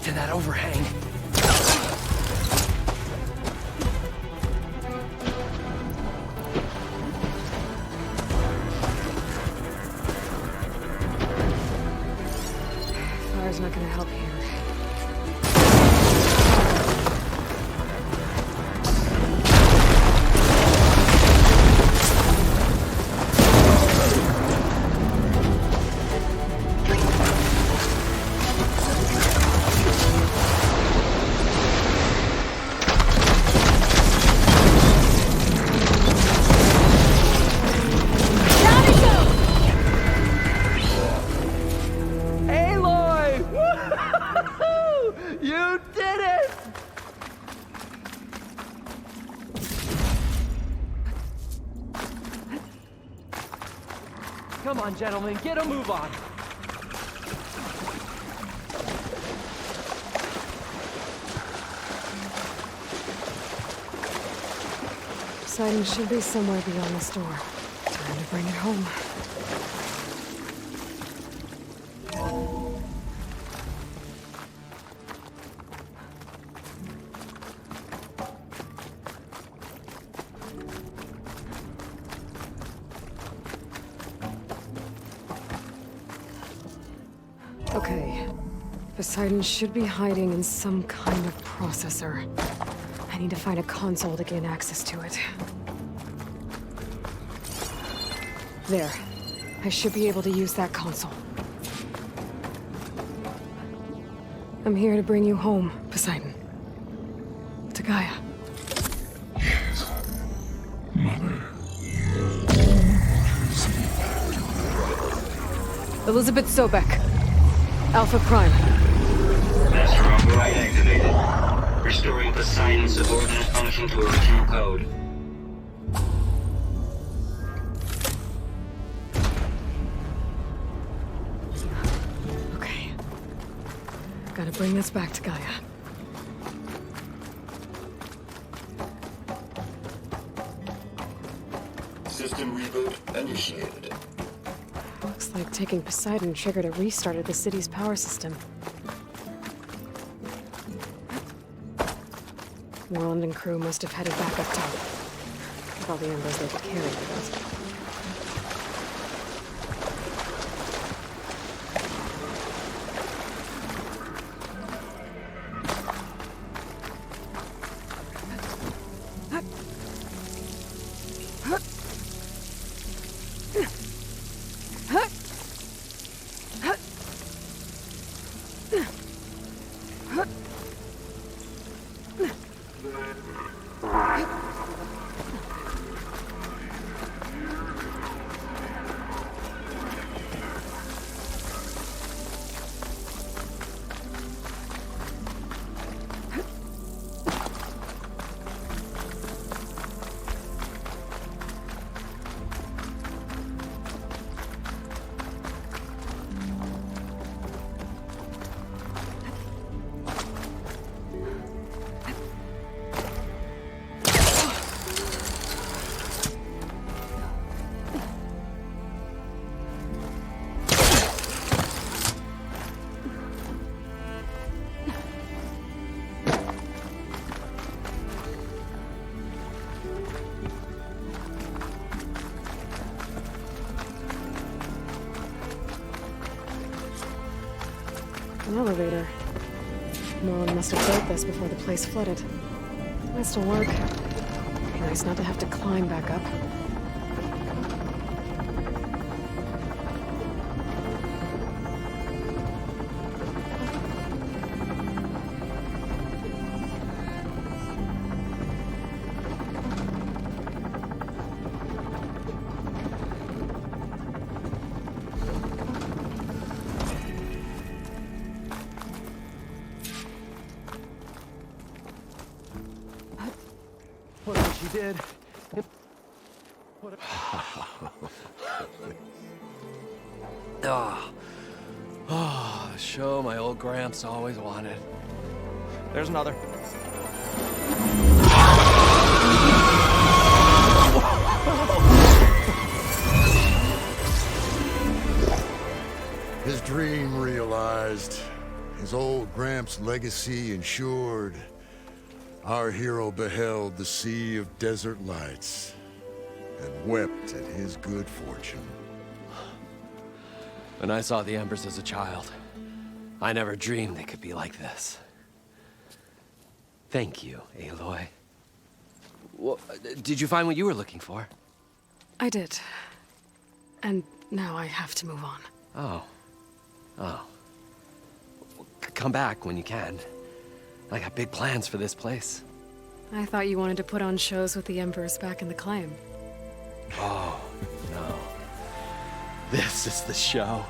To that overhang. Come on, gentlemen, get a move on. Poseidon should be somewhere beyond this door. Time to bring it home. Okay. Poseidon should be hiding in some kind of processor. I need to find a console to gain access to it. There. I should be able to use that console. I'm here to bring you home, Poseidon. To Gaia. Yes, Mother. Elizabeth Sobek. Alpha Prime. Master override activated. Restoring Poseidon's subordinate function to original code. Okay. Gotta bring this back to Gaia. System reboot initiated. Looks like taking Poseidon triggered a restart of the city's power system. Warland and crew must have headed back up top. With all the embers they could carry, I guess. An elevator. Warland must have built this before the place flooded. Might still work. Be nice not to have to climb back up. What she did. Oh, show my old Gramps always wanted. There's another. His dream realized, his old Gramps' legacy ensured. Our hero beheld the sea of desert lights and wept at his good fortune. When I saw the embers as a child, I never dreamed they could be like this. Thank you, Aloy. Well, did you find what you were looking for? I did. And now I have to move on. Oh. Oh. Come back when you can. I got big plans for this place. I thought you wanted to put on shows with the Embers back in the claim. Oh, no. This is the show.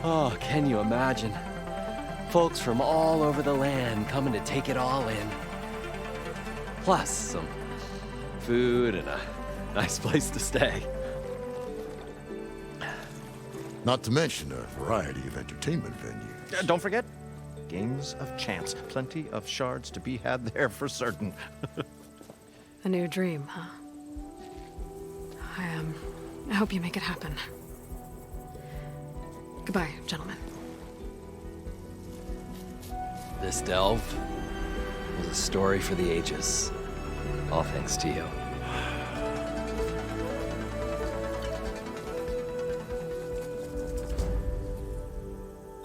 Oh, can you imagine? Folks from all over the land coming to take it all in. Plus some food and a nice place to stay. Not to mention a variety of entertainment venues. Don't forget, games of chance. Plenty of shards to be had there for certain. A new dream, huh? I hope you make it happen. Goodbye, gentlemen. This delve was a story for the ages. All thanks to you.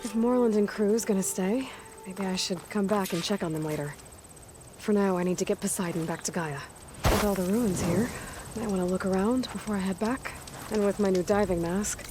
If Moreland and crew's gonna stay, maybe I should come back and check on them later. For now, I need to get Poseidon back to Gaia. With all the ruins here, might want to look around before I head back. And with my new diving mask,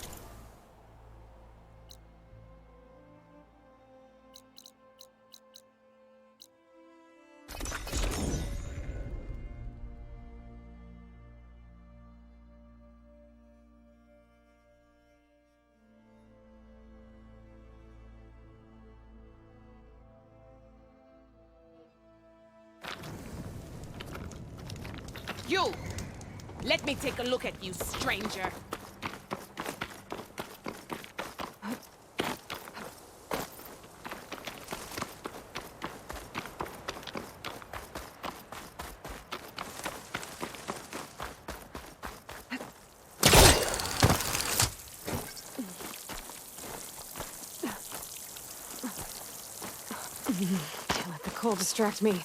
You! Let me take a look at you, stranger. can't let the cold distract me.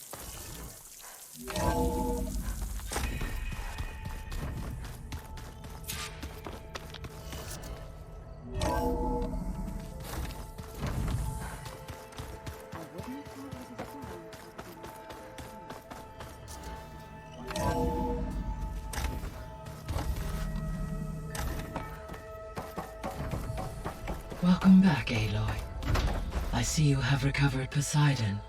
Welcome back, Aloy. I see you have recovered Poseidon.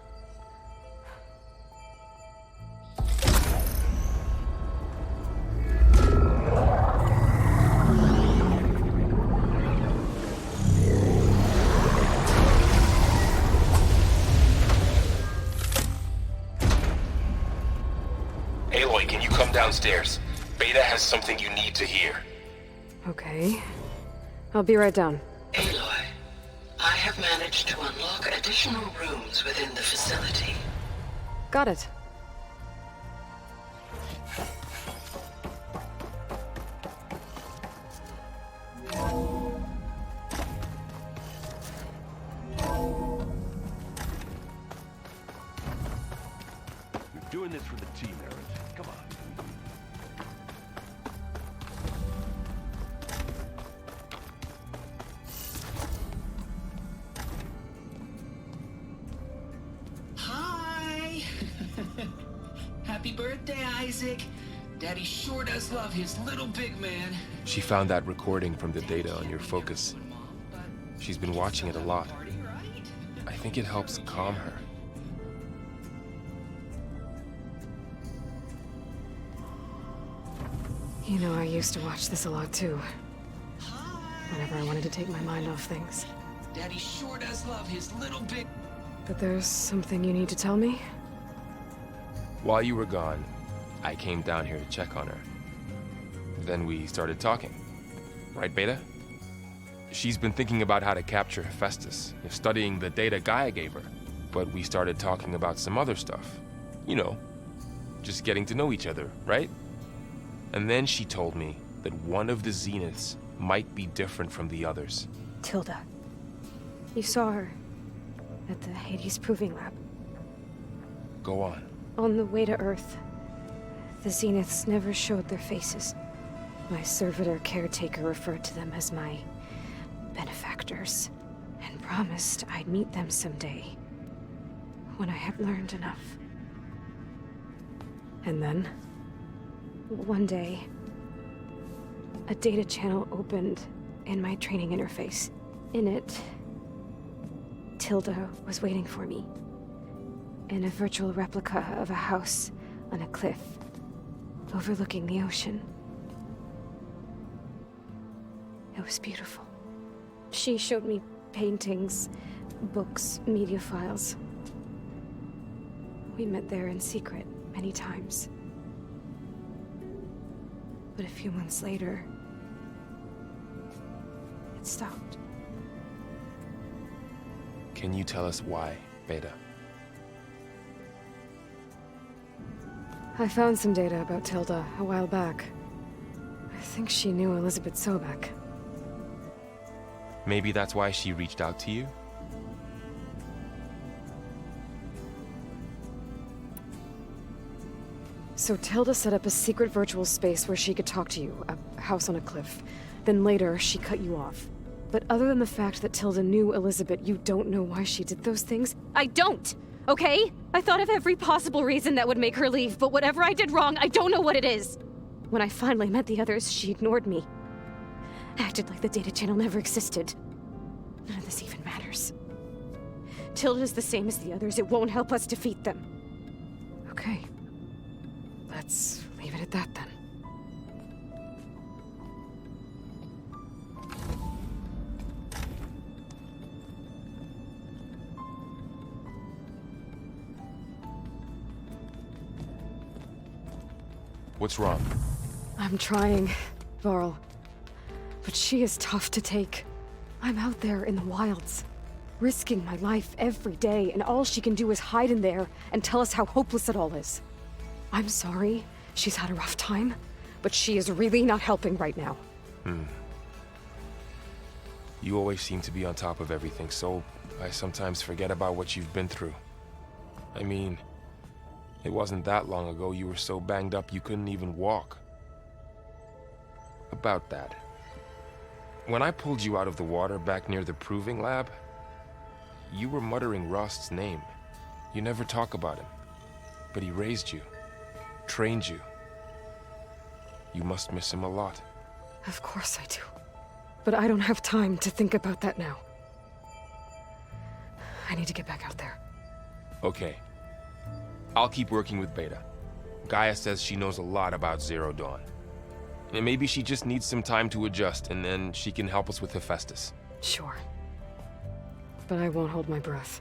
Aloy, can you come downstairs? Beta has something you need to hear. Okay. I'll be right down. Aloy, I have managed to unlock additional rooms within the facility. Got it. You're doing this for the team, Aaron. Come on. Hi! Happy birthday, Isaac. Daddy sure does love his little big man. She found that recording from the data on your focus. She's been watching it a lot. I think it helps calm her. You know, I used to watch this a lot too. Whenever I wanted to take my mind off things. Daddy sure does love his little big... But there's something you need to tell me? While you were gone, I came down here to check on her. Then we started talking. Right, Beta? She's been thinking about how to capture Hephaestus, studying the data Gaia gave her. But we started talking about some other stuff. You know, just getting to know each other, right? And then she told me that one of the Zeniths might be different from the others. Tilda. You saw her at the Hades Proving Lab. Go on. On the way to Earth, the Zeniths never showed their faces. My servitor caretaker referred to them as my benefactors, and promised I'd meet them someday, when I had learned enough. And then, one day, a data channel opened in my training interface. In it, Tilda was waiting for me, in a virtual replica of a house on a cliff, overlooking the ocean. It was beautiful. She showed me paintings, books, media files. We met there in secret many times. But a few months later, it stopped. Can you tell us why, Beta? I found some data about Tilda a while back. I think she knew Elizabeth Sobek. Maybe that's why she reached out to you? So Tilda set up a secret virtual space where she could talk to you, a house on a cliff. Then later, she cut you off. But other than the fact that Tilda knew Elizabeth, you don't know why she did those things? I don't, okay? I thought of every possible reason that would make her leave, but whatever I did wrong, I don't know what it is. When I finally met the others, she ignored me. Acted like the data channel never existed. None of this even matters. Tilda's the same as the others. It won't help us defeat them. Okay. Let's leave it at that then. What's wrong? I'm trying, Varl. But she is tough to take. I'm out there in the wilds, risking my life every day, and all she can do is hide in there and tell us how hopeless it all is. I'm sorry, she's had a rough time, but she is really not helping right now. You always seem to be on top of everything, so I sometimes forget about what you've been through. I mean, it wasn't that long ago you were so banged up you couldn't even walk. About that. When I pulled you out of the water back near the proving lab, you were muttering Rost's name. You never talk about him. But he raised you, trained you. You must miss him a lot. Of course I do. But I don't have time to think about that now. I need to get back out there. Okay. I'll keep working with Beta. Gaia says she knows a lot about Zero Dawn. And maybe she just needs some time to adjust, and then she can help us with Hephaestus. Sure. But I won't hold my breath.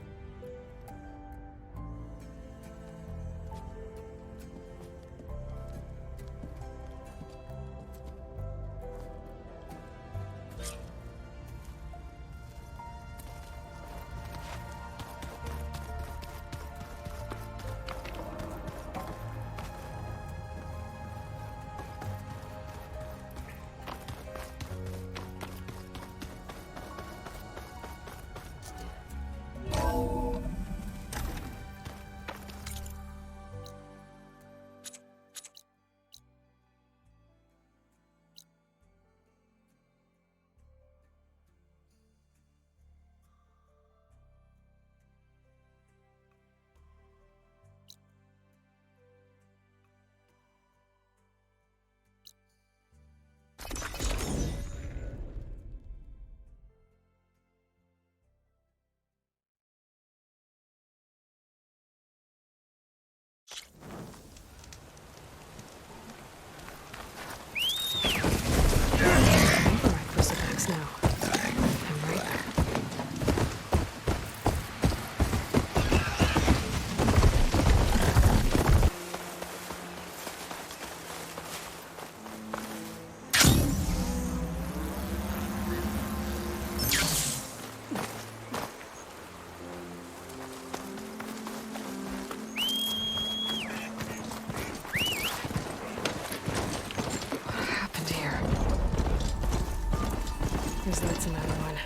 That's another one.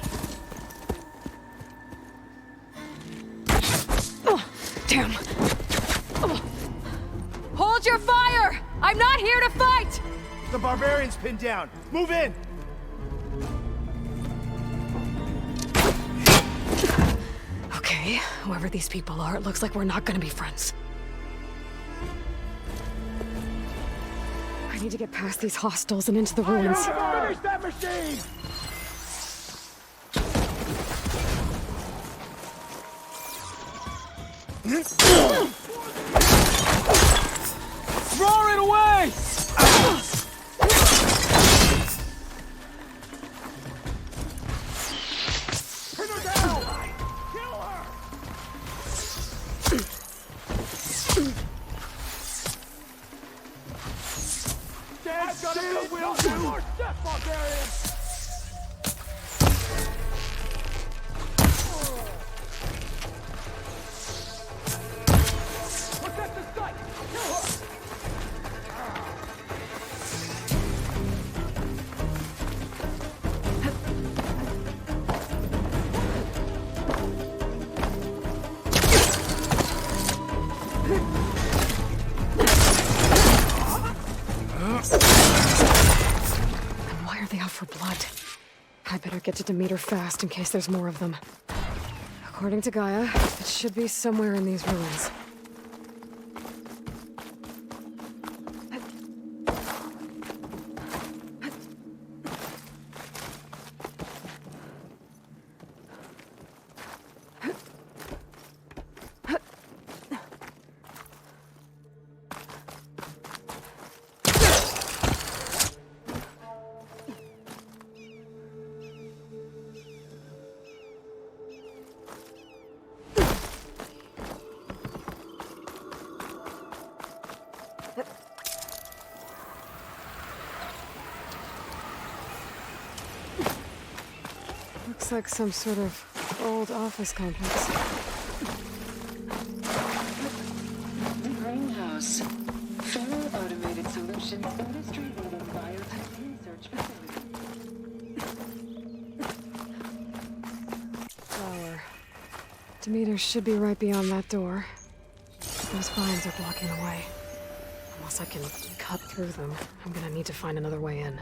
Oh, damn. Oh. Hold your fire! I'm not here to fight! The barbarian's pinned down. Move in! Okay, whoever these people are, it looks like we're not gonna be friends. I need to get past these hostiles and into the ruins. Finish that machine! Throw it away! Pin her down! Kill her! Stand still, will do! More step, barbarian! And why are they out for blood? I better get to Demeter fast in case there's more of them. According to Gaia, it should be somewhere in these ruins. Looks like some sort of old office complex. Greenhouse. Fully automated solutions industry-leading biotech research facility. Flower. Demeter should be right beyond that door. Those vines are blocking the way. Unless I can cut through them, I'm gonna need to find another way in.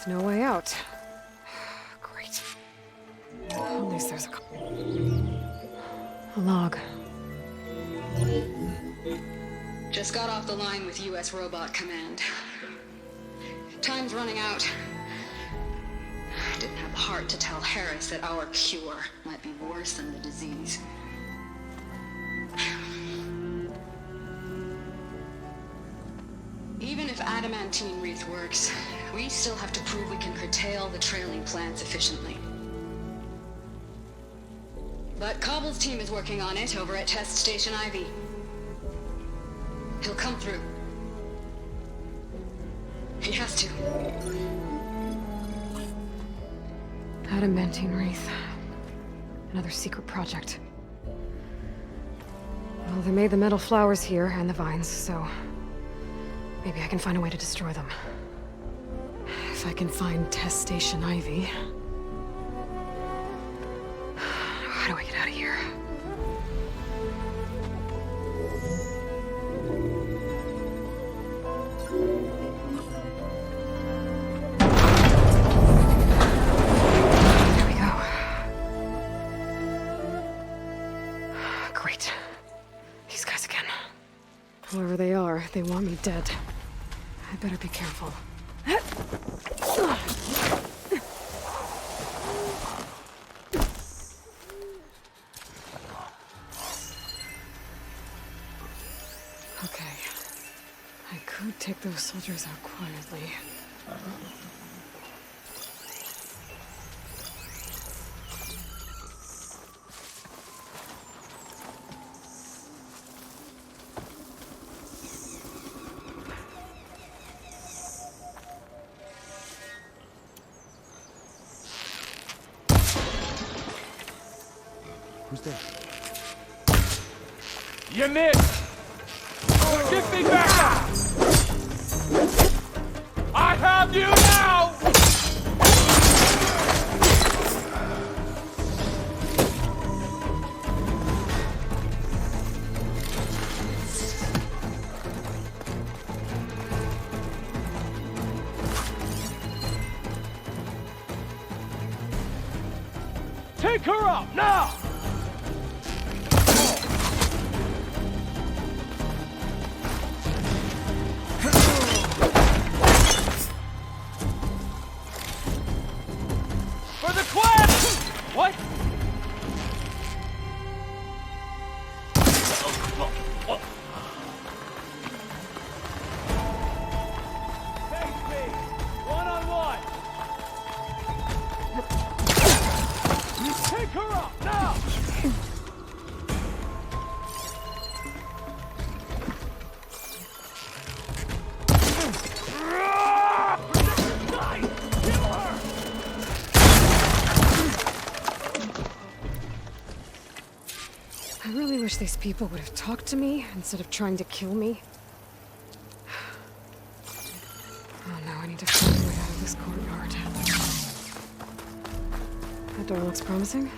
No way out. Great. At least there's a log. Just got off the line with U.S. Robot Command. Time's running out. I didn't have the heart to tell Harris that our cure might be worse than the disease. Even if adamantine wreath works, we still have to prove we can curtail the trailing plants efficiently. But Cobble's team is working on it over at Test Station Ivy. He'll come through. He has to. Adamantine wreath. Another secret project. Well, they made the metal flowers here and the vines, so maybe I can find a way to destroy them. If I can find Test Station Ivy. How do I get out of here? There we go. Great. These guys again. Whoever they are, they want me dead. I better be careful. Okay. I could take those soldiers out quietly. Who's there? You missed! Give me back! I have you now! Take her out now! I really wish these people would have talked to me instead of trying to kill me. Oh no, I need to find a way out of this courtyard. That door looks promising.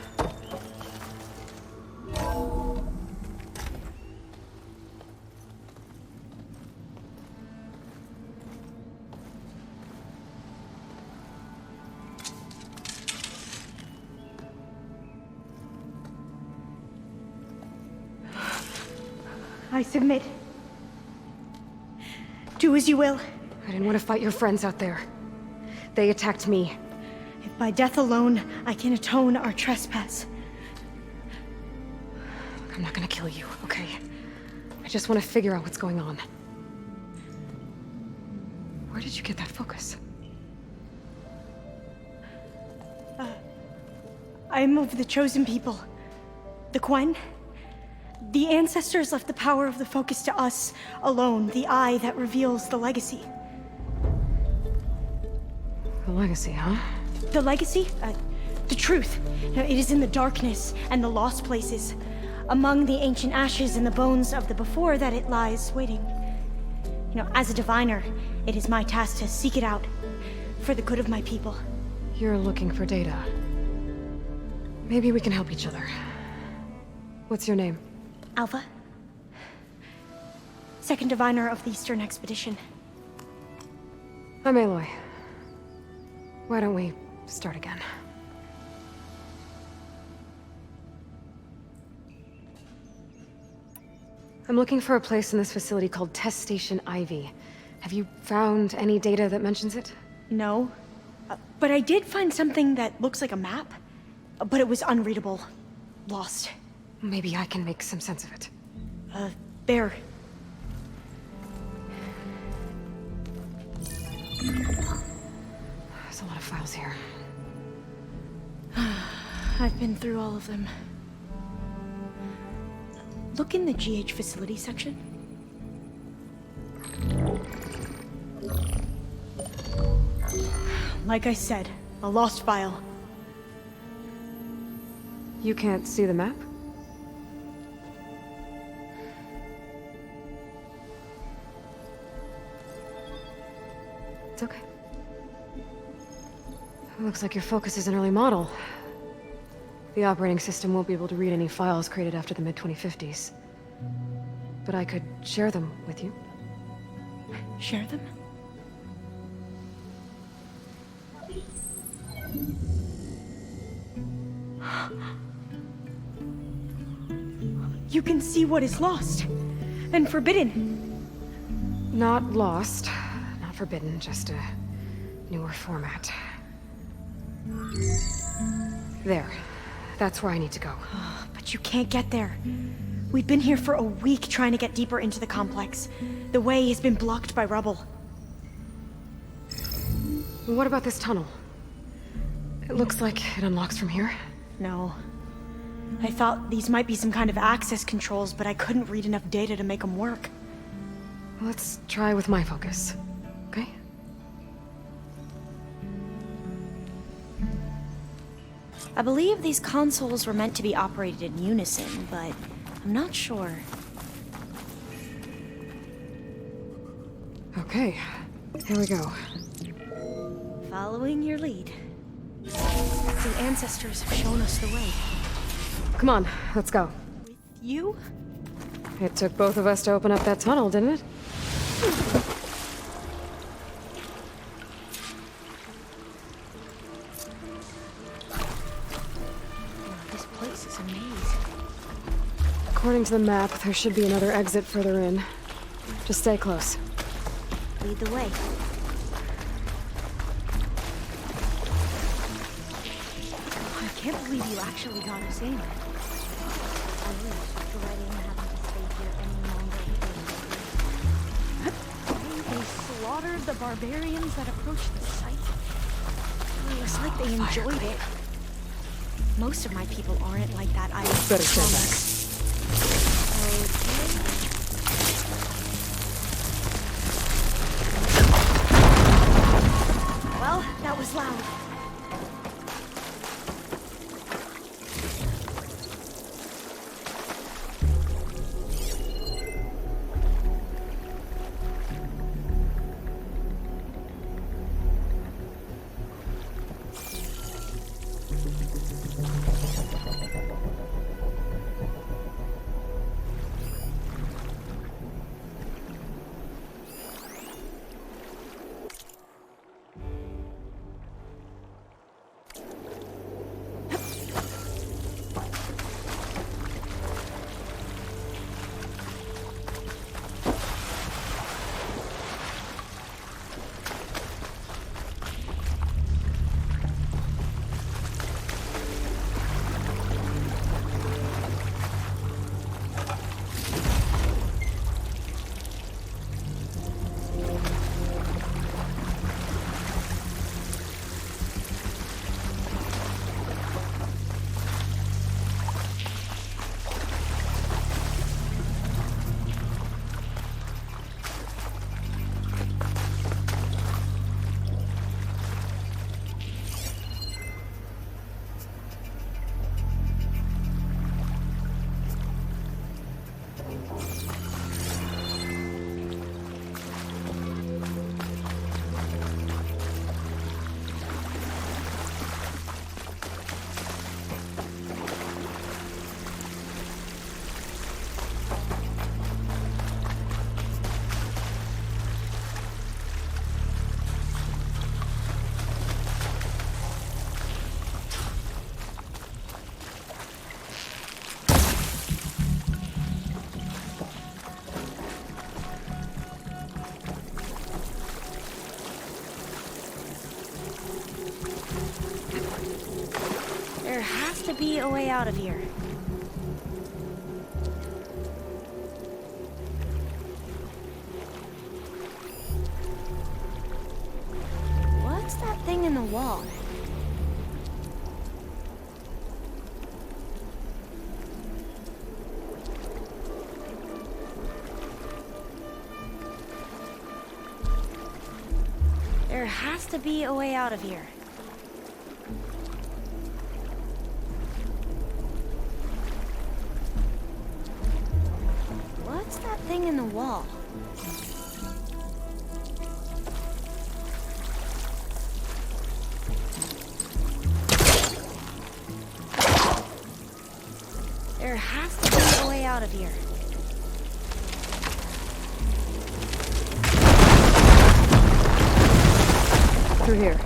I submit. Do as you will. I didn't want to fight your friends out there. They attacked me. If by death alone I can atone our trespass. I'm not gonna kill you, okay? I just want to figure out what's going on. Where did you get that focus? I'm of the chosen people. The Quen. The ancestors left the power of the focus to us alone, the eye that reveals the legacy. The legacy, huh? The legacy? The truth. Now, it is in the darkness and the lost places, among the ancient ashes and the bones of the before that it lies waiting. As a diviner, it is my task to seek it out for the good of my people. You're looking for data. Maybe we can help each other. What's your name? Alpha. Second diviner of the Eastern Expedition. I'm Aloy. Why don't we start again? I'm looking for a place in this facility called Test Station Ivy. Have you found any data that mentions it? No. But I did find something that looks like a map. But it was unreadable. Lost. Maybe I can make some sense of it. There. There's a lot of files here. I've been through all of them. Look in the GH facility section. Like I said, a lost file. You can't see the map? It's okay. It looks like your focus is an early model. The operating system won't be able to read any files created after the mid-2050s. But I could share them with you. Share them? You can see what is lost and forbidden. Not lost, not forbidden, just a newer format. There. That's where I need to go. But you can't get there. We've been here for a week trying to get deeper into the complex. The way has been blocked by rubble. What about this tunnel? It looks like it unlocks from here. No. I thought these might be some kind of access controls, but I couldn't read enough data to make them work. Let's try with my focus, okay? I believe these consoles were meant to be operated in unison, but I'm not sure. Okay, here we go. Following your lead. The ancestors have shown us the way. Come on, let's go. With you? It took both of us to open up that tunnel, didn't it? This place is amazing. According to the map, there should be another exit further in. Just stay close. Lead the way. I can't believe you actually got us in. I wish, dreading having to stay here observe the barbarians that approached the site. It looks like they enjoyed it. Most of my people aren't like that, I Better stand back. Okay. Well, that was loud. There has to be a way out of here. What's that thing in the wall? There has to be a way out of here. What's that thing in the wall? There has to be a way out of here. Through here.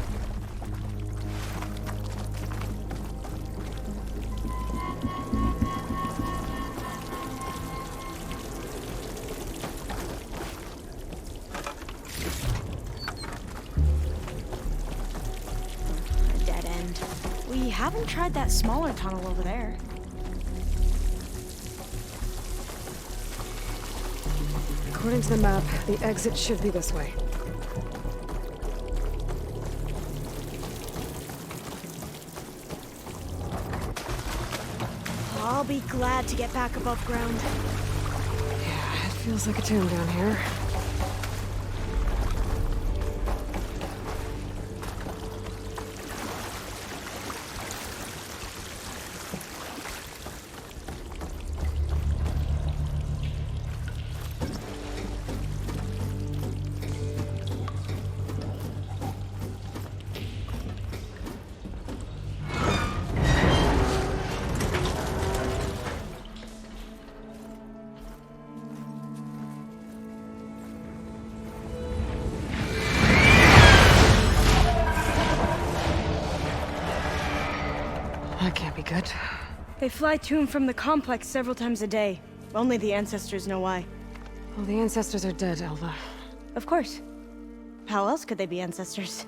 A dead end. We haven't tried that smaller tunnel over there. According to the map, the exit should be this way. I'll be glad to get back above ground. Yeah, it feels like a tomb down here. That can't be good. They fly to and from the complex several times a day. Only the ancestors know why. Well, the ancestors are dead, Elva. Of course. How else could they be ancestors?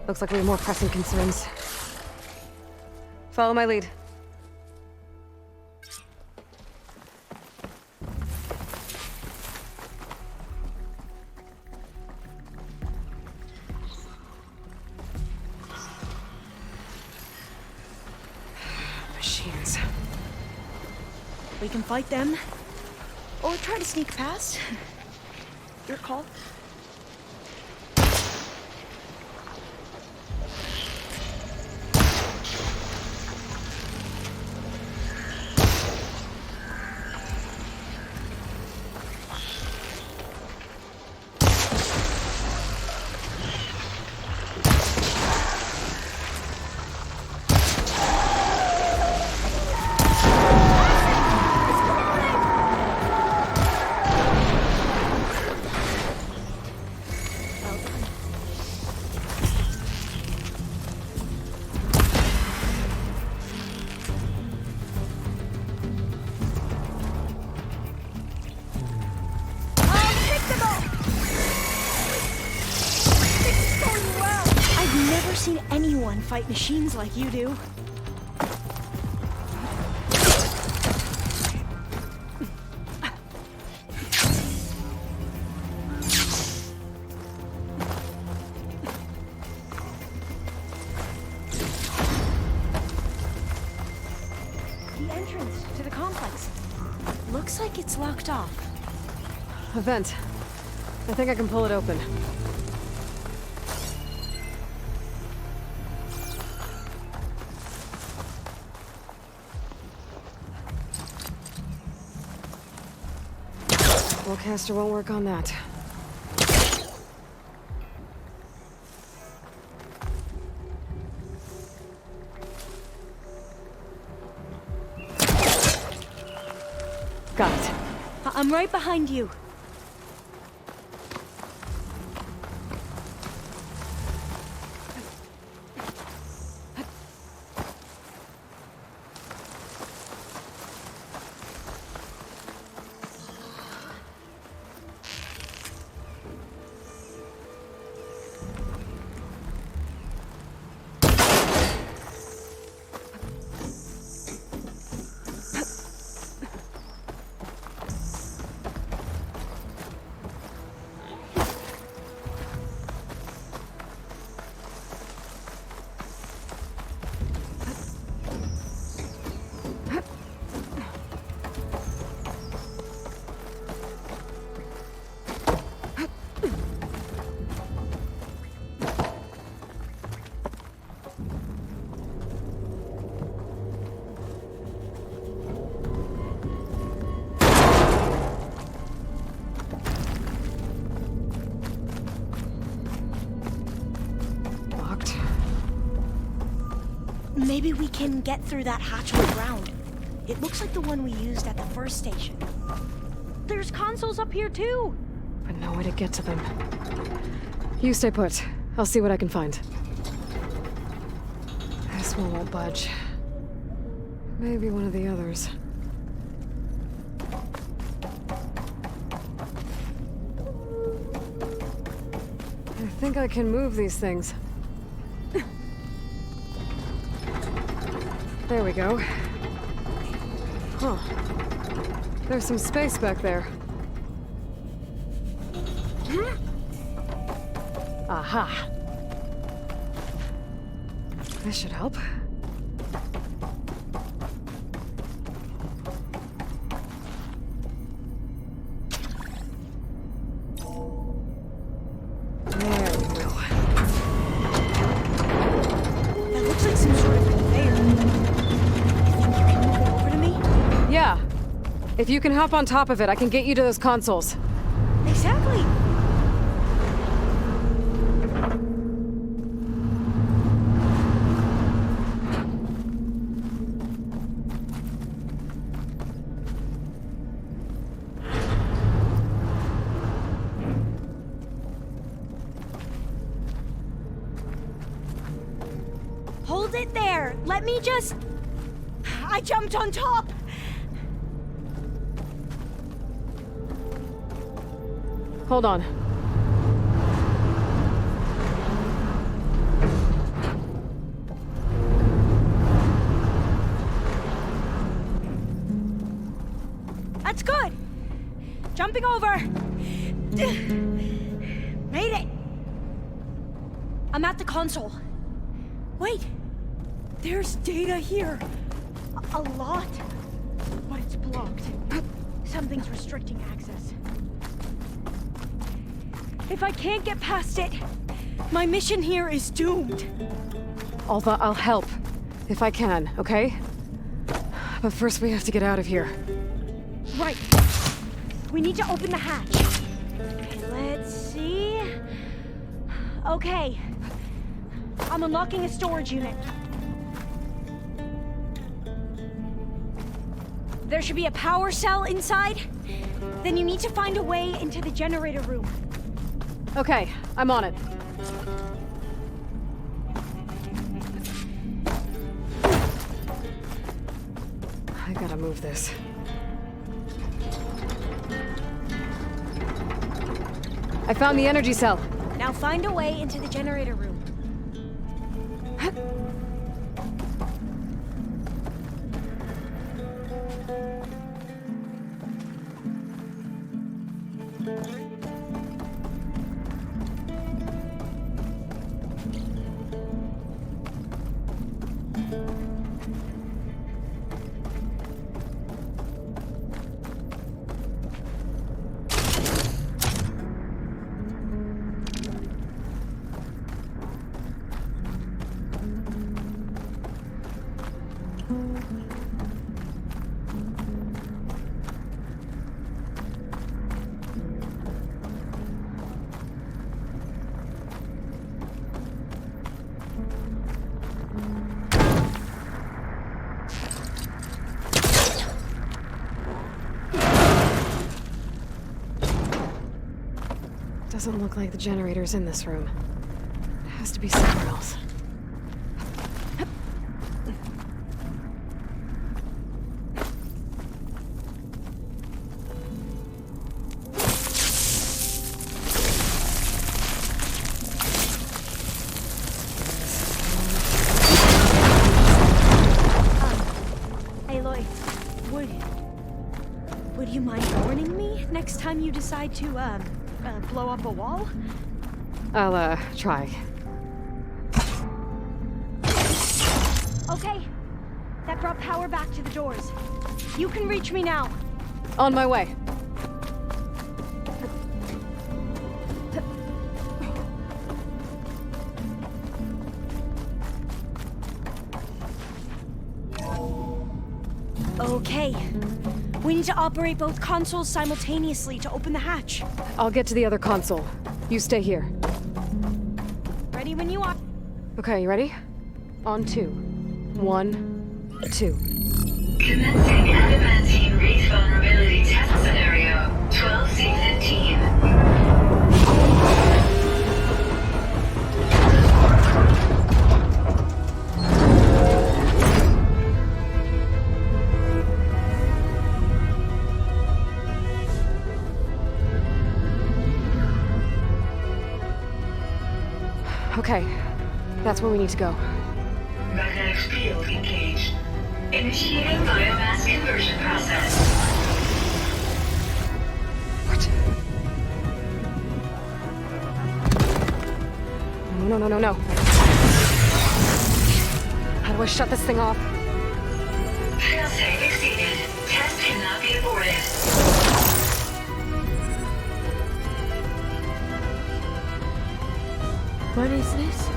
Looks like we have more pressing concerns. Follow my lead. machines. We can fight them, or try to sneak past. Your call. Seen anyone fight machines like you do. The entrance to the complex. Looks like it's locked off. A vent. I think I can pull it open. Caster won't work on that. Got it. I'm right behind you. Maybe we can get through that hatch on the ground. It looks like the one we used at the first station. There's consoles up here too! But no way to get to them. You stay put. I'll see what I can find. This one won't budge. Maybe one of the others. I think I can move these things. There we go. Huh. There's some space back there. Aha. This should help. There we go. That looks like some sort of conveyor. You think you can move it over to me? Yeah. If you can hop on top of it, I can get you to those consoles. Exactly. Hold it there. Let me just... I jumped on top. Hold on. That's good. Jumping over. Made it. I'm at the console. Wait. There's data here. A lot, but it's blocked. Something's restricting access. If I can't get past it, my mission here is doomed. Alva, I'll help. If I can, okay? But first we have to get out of here. Right. We need to open the hatch. Okay, let's see. Okay. I'm unlocking a storage unit. There should be a power cell inside. Then you need to find a way into the generator room. Okay, I'm on it. I gotta move this. I found the energy cell. Now find a way into the generator room. Doesn't look like the generator's in this room. It has to be somewhere else. Aloy, would you mind warning me next time you decide to, blow up a wall? I'll, try. Okay. That brought power back to the doors. You can reach me now. On my way. Okay. We need to operate both consoles simultaneously to open the hatch. I'll get to the other console. You stay here. Ready when you are. Okay, you ready? On 2. 1, 2. Commencing adamantine reach vulnerability test scenario 12C15. Okay, that's where we need to go. Magnetic field engaged. Initiating biomass conversion process. What? No. How do I shut this thing off? Failsafe exceeded. Test cannot be aborted. What is this?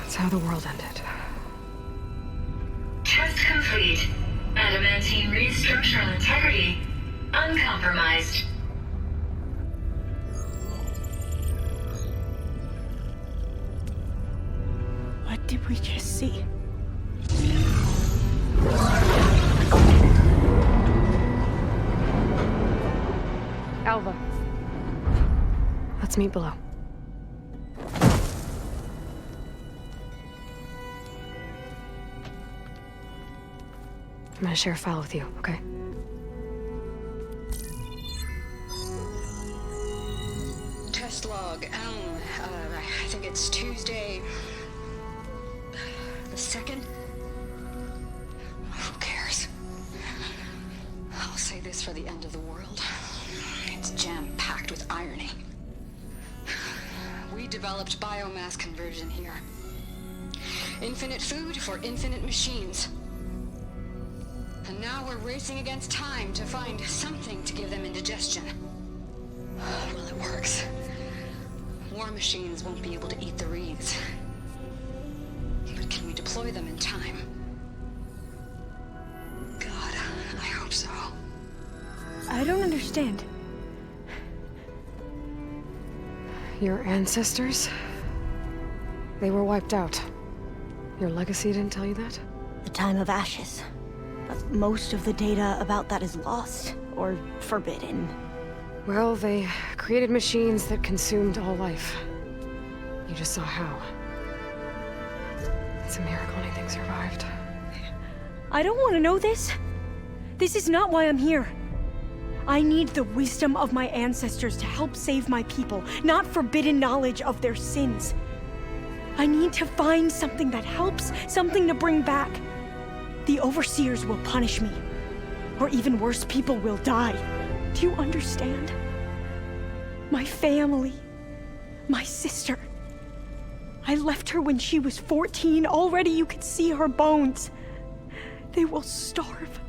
It's how the world ended. Test complete. Adamantine reed structural integrity uncompromised. What did we just see? Alva. Let's meet below. I'm gonna share a file with you, okay? Test log, I think it's Tuesday the 2nd. Who cares? I'll say this for the end of the world. It's jam-packed with irony. We developed biomass conversion here. Infinite food for infinite machines. And now we're racing against time to find something to give them indigestion. Well, it works. War machines won't be able to eat the reeds. But can we deploy them in time? God, I hope so. I don't understand. Your ancestors? They were wiped out. Your legacy didn't tell you that? The time of ashes. But most of the data about that is lost, or forbidden. Well, they created machines that consumed all life. You just saw how. It's a miracle anything survived. I don't want to know this. This is not why I'm here. I need the wisdom of my ancestors to help save my people, not forbidden knowledge of their sins. I need to find something that helps, something to bring back. The overseers will punish me. Or even worse, people will die. Do you understand? My family, my sister. I left her when she was 14. Already you could see her bones. They will starve.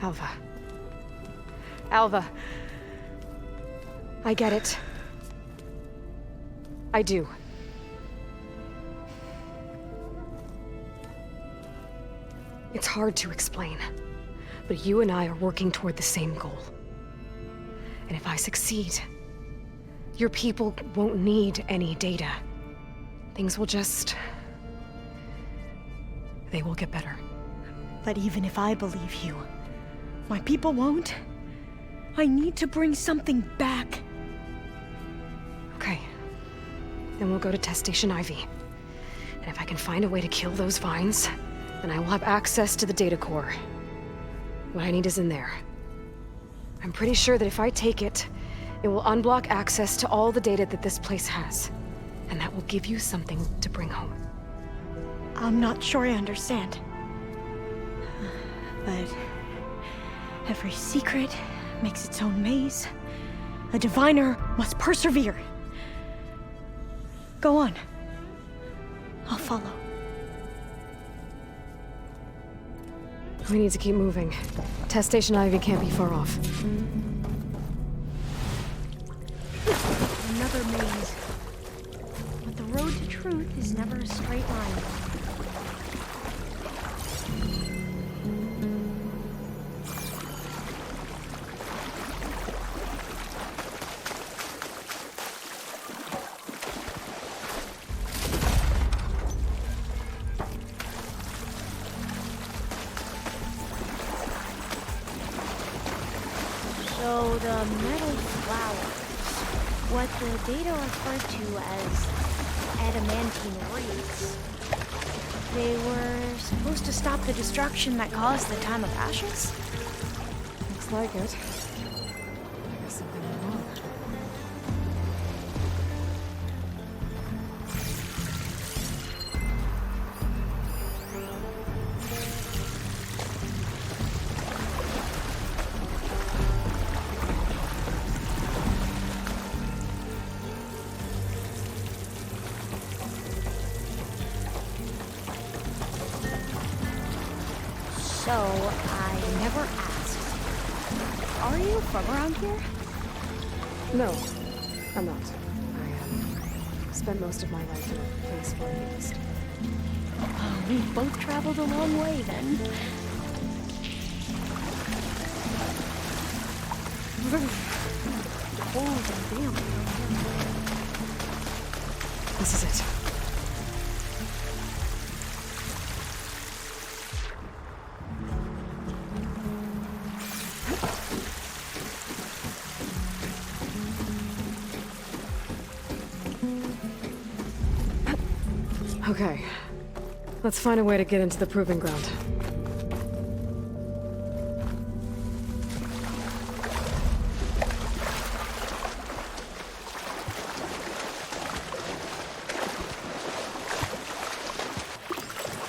Alva. Alva. I get it. I do. It's hard to explain, but you and I are working toward the same goal. And if I succeed, your people won't need any data. Things will just... they will get better. But even if I believe you, my people won't. I need to bring something back. Okay. Then we'll go to Test Station Ivy. And if I can find a way to kill those vines, then I will have access to the data core. What I need is in there. I'm pretty sure that if I take it, it will unblock access to all the data that this place has. And that will give you something to bring home. I'm not sure I understand. But every secret makes its own maze. A diviner must persevere. Go on. I'll follow. We need to keep moving. Test Station Ivy can't be far off. Another maze. But the road to truth is never a straight line. So the metal flowers, what the data referred to as adamantine reeds, they were supposed to stop the destruction that caused the time of ashes? Looks like it. I guess something went wrong. So, I never asked. Are you from around here? No, I'm not. I spent most of my life in a place far in the east. Oh, we both traveled a long way then. Cold and damp. This is it. Okay. Let's find a way to get into the proving ground.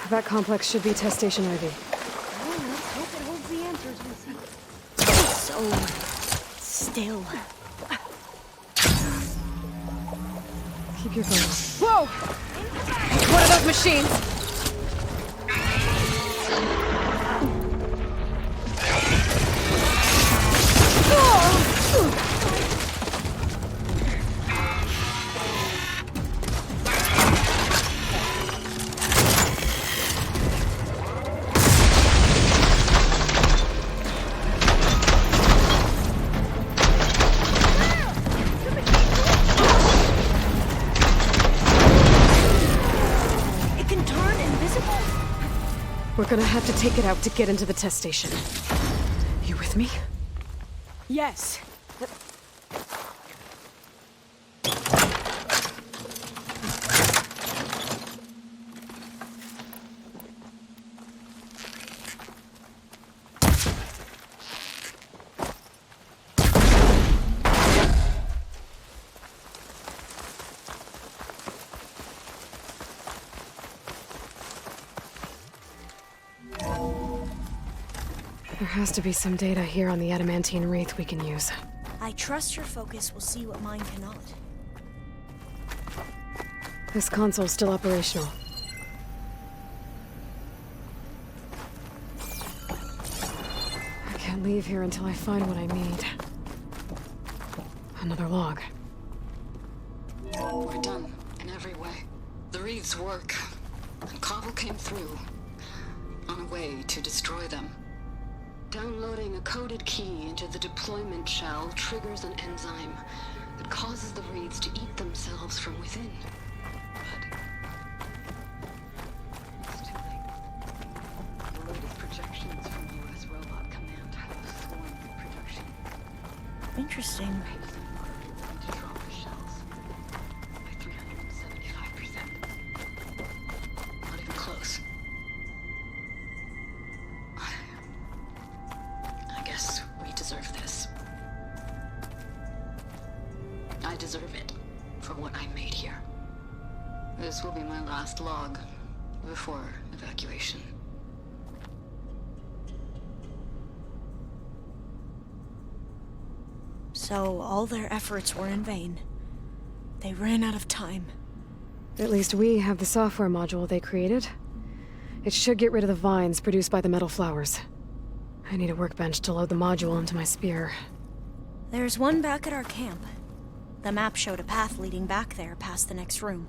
That complex should be Test Station Ivy. Well, let's hope it holds the answers we seek. so still. Keep your going. Whoa! What are those machines? We're gonna have to take it out to get into the test station. You with me? Yes. There has to be some data here on the adamantine wraith we can use. I trust your focus will see what mine cannot. This console's still operational. I can't leave here until I find what I need. Another log. We're done in every way. The wreaths work, and Cobble came through on a way to destroy them. Downloading a coded key into the deployment shell triggers an enzyme that causes the wreaths to eat themselves from within. But it's too late. The latest projections from U.S. Robot Command have sworn the production. Interesting. To drop the shells by 375%. Not even close. I guess we deserve this. I deserve it for what I made here. This will be my last log before evacuation. So all their efforts were in vain. They ran out of time. At least we have the software module they created. It should get rid of the vines produced by the metal flowers. I need a workbench to load the module into my spear. There's one back at our camp. The map showed a path leading back there past the next room.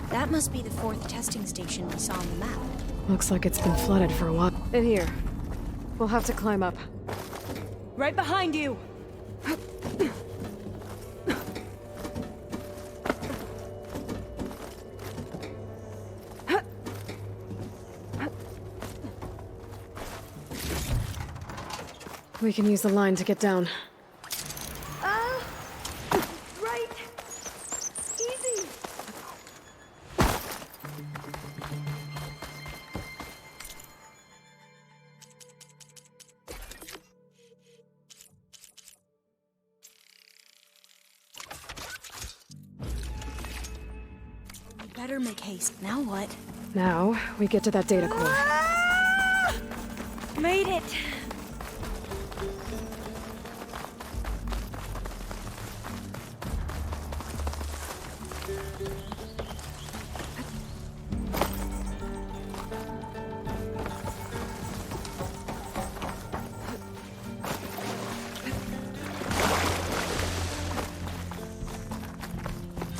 That must be the 4th testing station we saw on the map. Looks like it's been flooded for a while. In here. We'll have to climb up. Right behind you! We can use the line to get down. Right! Easy! We better make haste. Now what? Now, we get to that data core. Ah! Made it!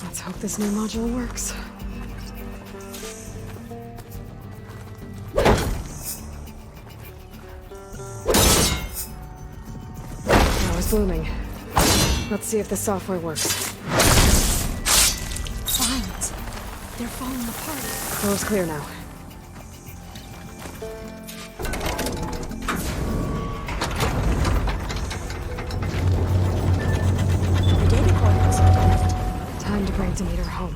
Let's hope this new module works. Now it's blooming. Let's see if the software works. Vines. They're falling apart. Floor's clear now. The data coordinates are connected. Time to bring Demeter home.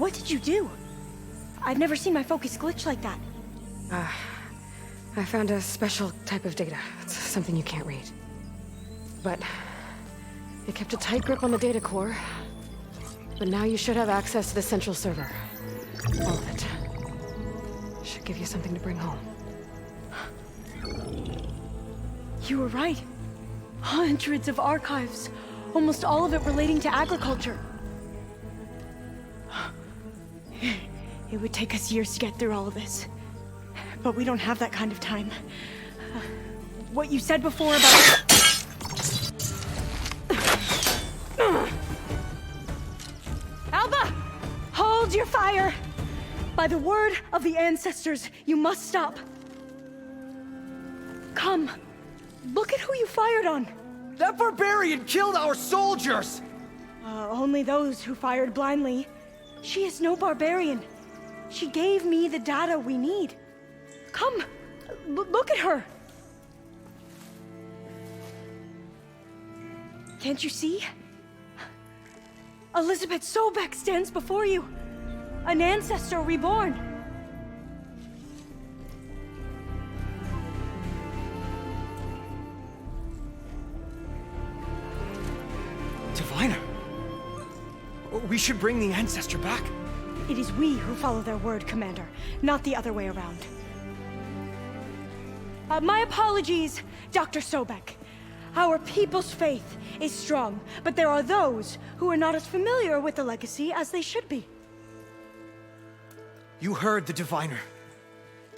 What did you do? I've never seen my focus glitch like that. I found a special type of data. It's something you can't read. But it kept a tight grip on the data core. But now you should have access to the central server. All of it. Should give you something to bring home. You were right. Hundreds of archives. Almost all of it relating to agriculture. It would take us years to get through all of this. But we don't have that kind of time. What you said before about... Alba! Hold your fire! By the word of the ancestors, you must stop. Come. Look at who you fired on. That barbarian killed our soldiers! Only those who fired blindly. She is no barbarian. She gave me the data we need. Come, look at her. Can't you see? Elizabeth Sobek stands before you. An ancestor reborn. Diviner, we should bring the ancestor back. It is we who follow their word, Commander, not the other way around. My apologies, Dr. Sobek. Our people's faith is strong, but there are those who are not as familiar with the legacy as they should be. You heard the diviner.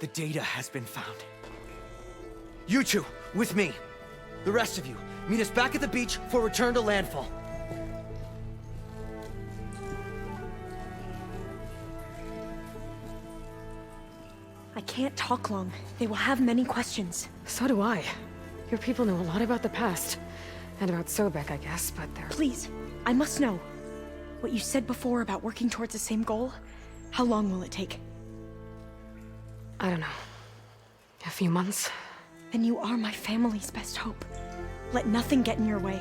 The data has been found. You two, with me. The rest of you, meet us back at the beach for return to landfall. I can't talk long. They will have many questions. So do I. Your people know a lot about the past. And about Sobek, I guess, but they're... Please, I must know. What you said before about working towards the same goal, how long will it take? I don't know. A few months? Then you are my family's best hope. Let nothing get in your way.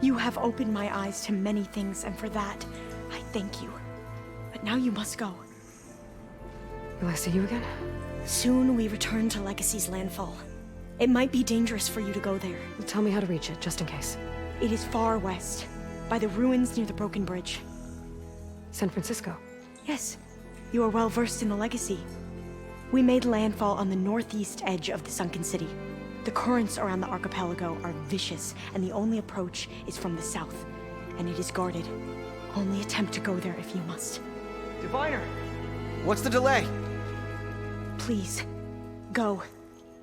You have opened my eyes to many things, and for that, I thank you. But now you must go. Will I see you again? Soon we return to Legacy's landfall. It might be dangerous for you to go there. Tell me how to reach it, just in case. It is far west, by the ruins near the broken bridge. San Francisco? Yes, you are well versed in the Legacy. We made landfall on the northeast edge of the sunken city. The currents around the archipelago are vicious, and the only approach is from the south, and it is guarded. Only attempt to go there if you must. Diviner, what's the delay? Please, go.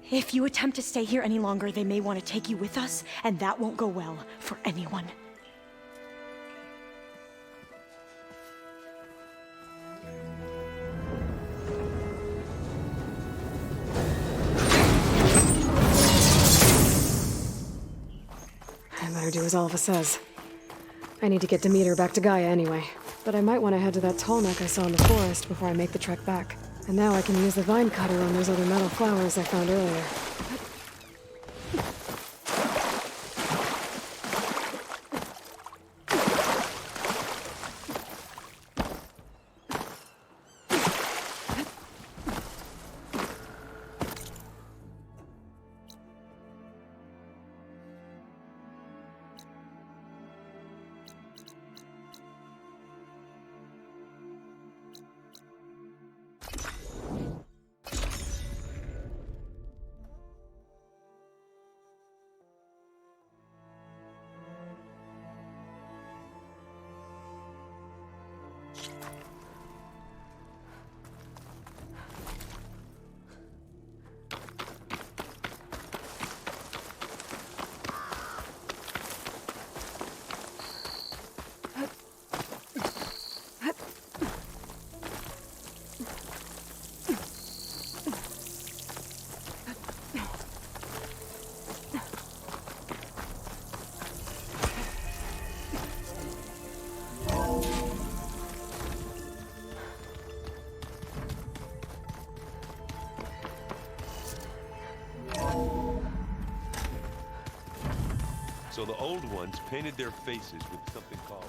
If you attempt to stay here any longer, they may want to take you with us, and that won't go well for anyone. I better do as Alva says. I need to get Demeter back to Gaia anyway, but I might want to head to that tall neck I saw in the forest before I make the trek back. And now I can use the vine cutter on those other metal flowers I found earlier. So the old ones painted their faces with something called...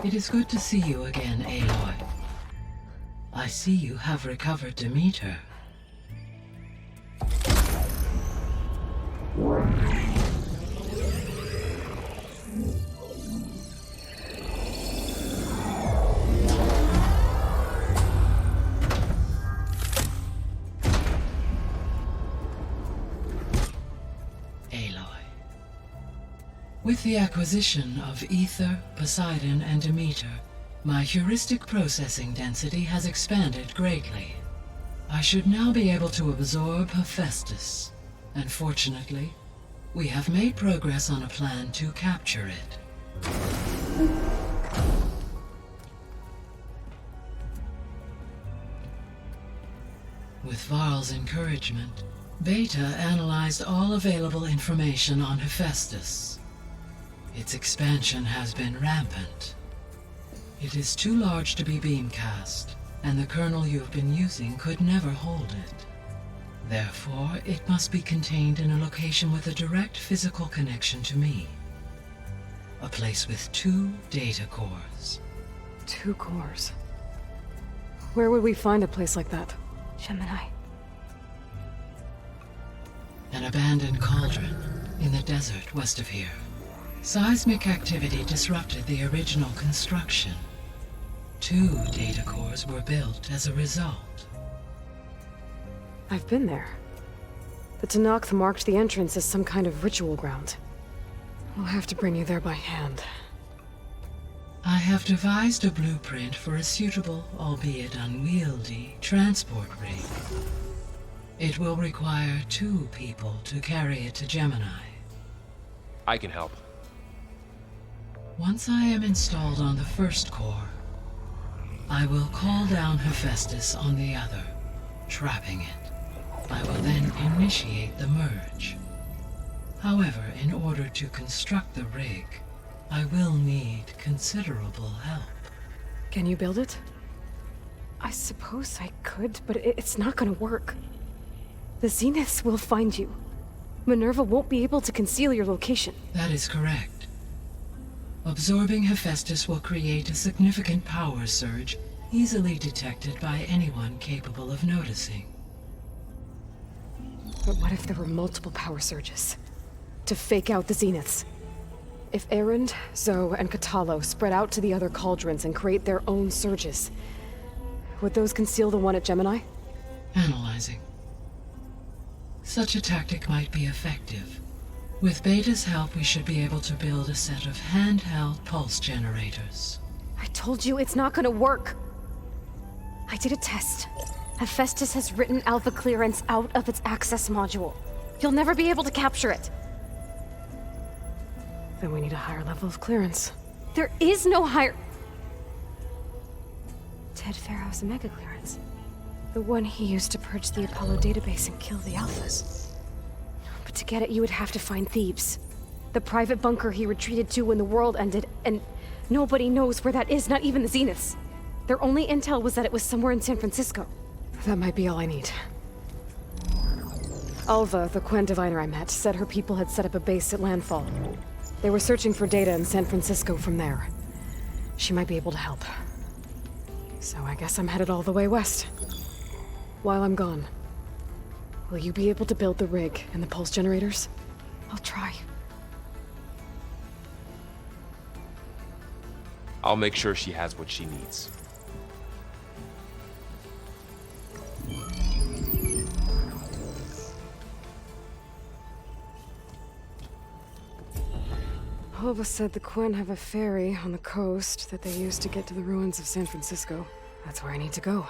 It is good to see you again, Aloy. I see you have recovered Demeter. With the acquisition of Ether, Poseidon, and Demeter, my heuristic processing density has expanded greatly. I should now be able to absorb Hephaestus, and fortunately, we have made progress on a plan to capture it. With Varl's encouragement, Beta analyzed all available information on Hephaestus. Its expansion has been rampant. It is too large to be beamcast, and the kernel you have been using could never hold it. Therefore, it must be contained in a location with a direct physical connection to me. A place with 2 data cores. 2 cores? Where would we find a place like that? Gemini. An abandoned cauldron in the desert west of here. Seismic activity disrupted the original construction. 2 data cores were built as a result. I've been there. The Tenakth marked the entrance as some kind of ritual ground. We'll have to bring you there by hand. I have devised a blueprint for a suitable, albeit unwieldy, transport rig. It will require 2 people to carry it to Gemini. I can help. Once I am installed on the first core, I will call down Hephaestus on the other, trapping it. I will then initiate the merge. However, in order to construct the rig, I will need considerable help. Can you build it? I suppose I could, but it's not gonna work. The Zeniths will find you. Minerva won't be able to conceal your location. That is correct. Absorbing Hephaestus will create a significant power surge, easily detected by anyone capable of noticing. But what if there were multiple power surges? To fake out the Zeniths? If Erend, Zoe, and Katalo spread out to the other cauldrons and create their own surges, would those conceal the one at Gemini? Analyzing. Such a tactic might be effective. With Beta's help, we should be able to build a set of handheld pulse generators. I told you it's not gonna work. I did a test. Hephaestus has written alpha clearance out of its access module. You'll never be able to capture it. Then we need a higher level of clearance. There is no higher... Ted Pharaoh's mega clearance. The one he used to purge the Apollo database and kill the alphas. But to get it, you would have to find Thebes. The private bunker he retreated to when the world ended, and nobody knows where that is, not even the Zeniths. Their only intel was that it was somewhere in San Francisco. That might be all I need. Alva, the Quen diviner I met, said her people had set up a base at landfall. They were searching for data in San Francisco from there. She might be able to help. So I guess I'm headed all the way west. While I'm gone, will you be able to build the rig and the pulse generators? I'll try. I'll make sure she has what she needs. Alva said the Quen have a ferry on the coast that they use to get to the ruins of San Francisco. That's where I need to go.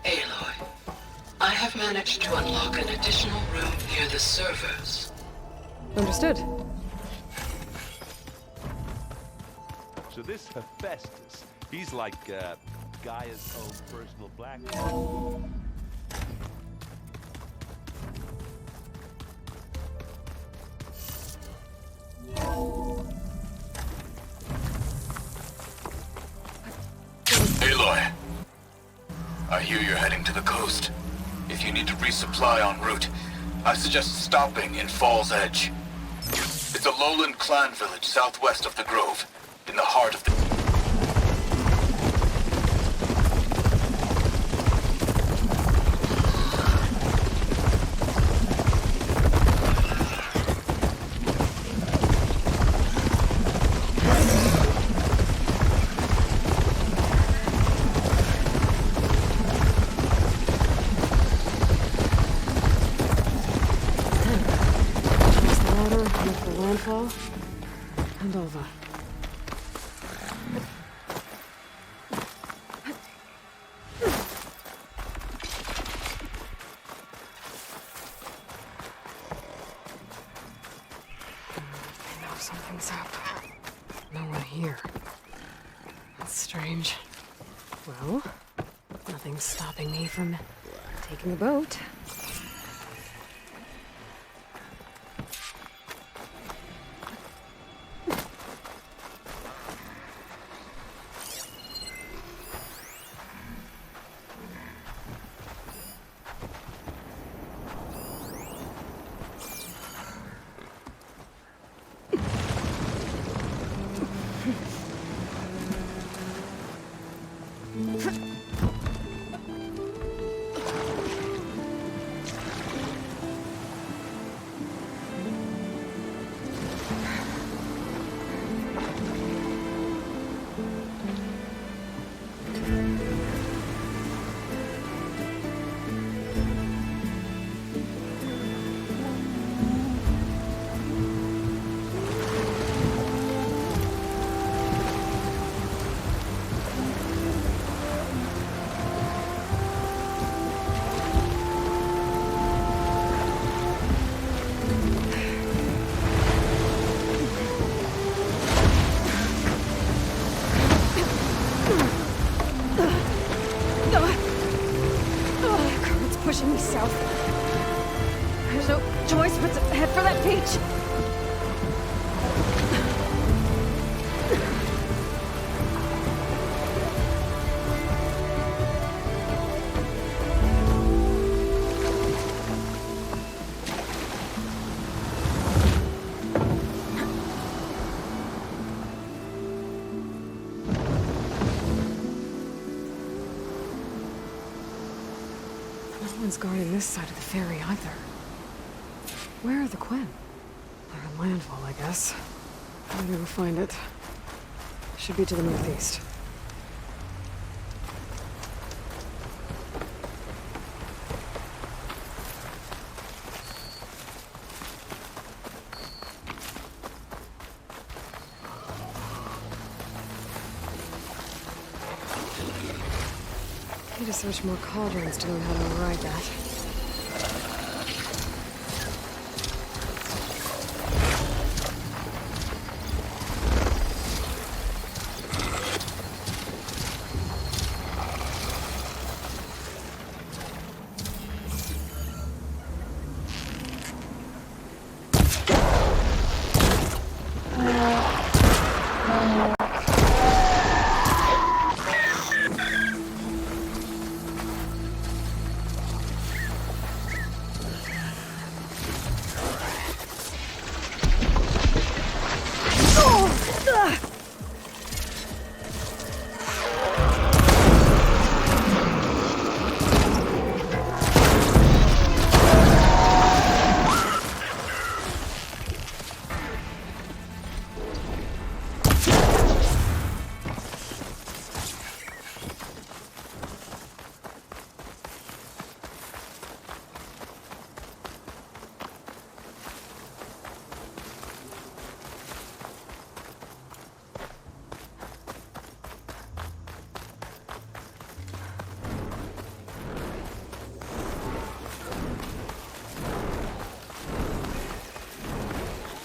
Aloy, I have managed to unlock an additional room near the servers. Understood. So this Hephaestus, he's like Gaia's own personal black hole. Aloy, I hear you're heading to the coast. If you need to resupply en route, I suggest stopping in Fall's Edge. is a lowland clan village southwest of the Grove, in the heart of the... And over. I know something's up. No one here. That's strange. Well, nothing's stopping me from taking a boat. Pushing me south. There's no choice but to head for that beach. No one's guarding this side of the ferry either. Where are the Quinn? They're on landfall, I guess. Maybe we'll find it. Should be to the northeast. Need to search more cauldrons to learn how to override that.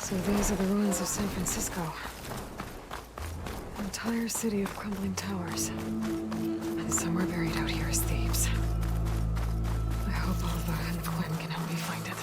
So these are the ruins of San Francisco. An entire city of crumbling towers. And somewhere buried out here is Thebes. I hope Alva and Quinn can help me find it.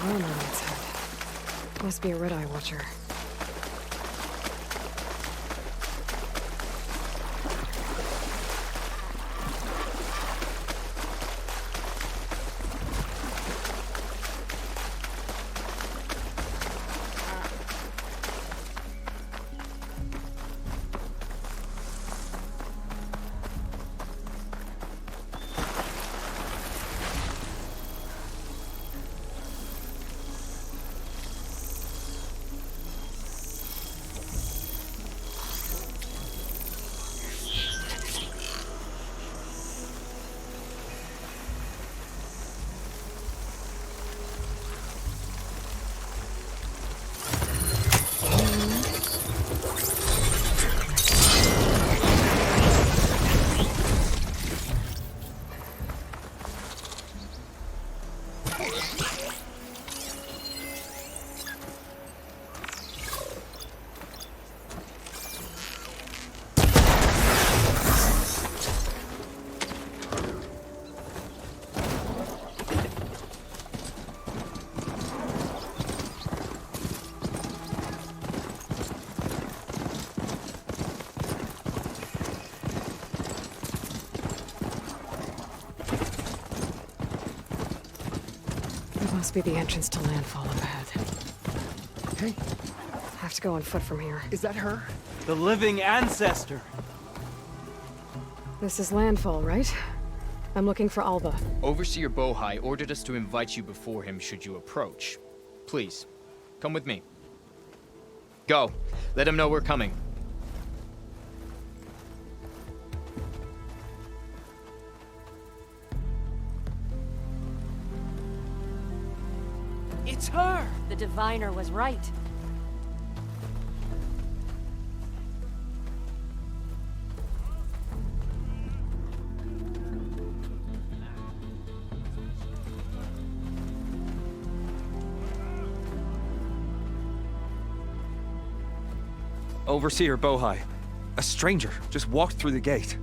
armor on its head. Must be a red-eye watcher. Must be the entrance to landfall up ahead. Hey, Have to go on foot from here. is that her? The living ancestor. This is landfall, right? I'm looking for Alva. Overseer Bohai ordered us to invite you before him should you approach. Please, come with me. Go. Let him know we're coming. It's her! The diviner was right. Overseer Bohai. A stranger just walked through the gate.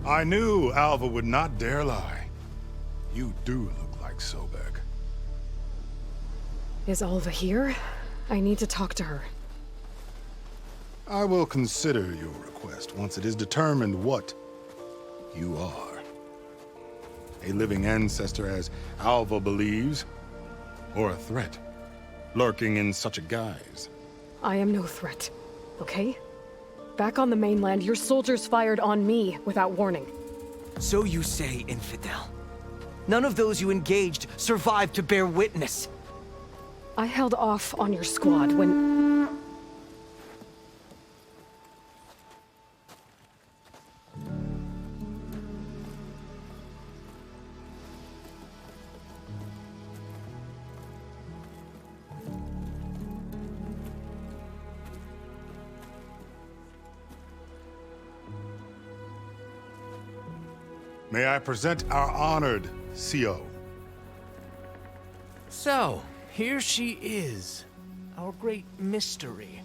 I knew Alva would not dare lie. You do look like Sobek. Is Alva here? I need to talk to her. I will consider your request once it is determined what you are. A living ancestor, as Alva believes, or a threat, lurking in such a guise. I am no threat, okay? Back on the mainland, your soldiers fired on me without warning. So you say, infidel. None of those you engaged survived to bear witness. I held off on your squad when... May I present our honored CO. So, here she is, our great mystery.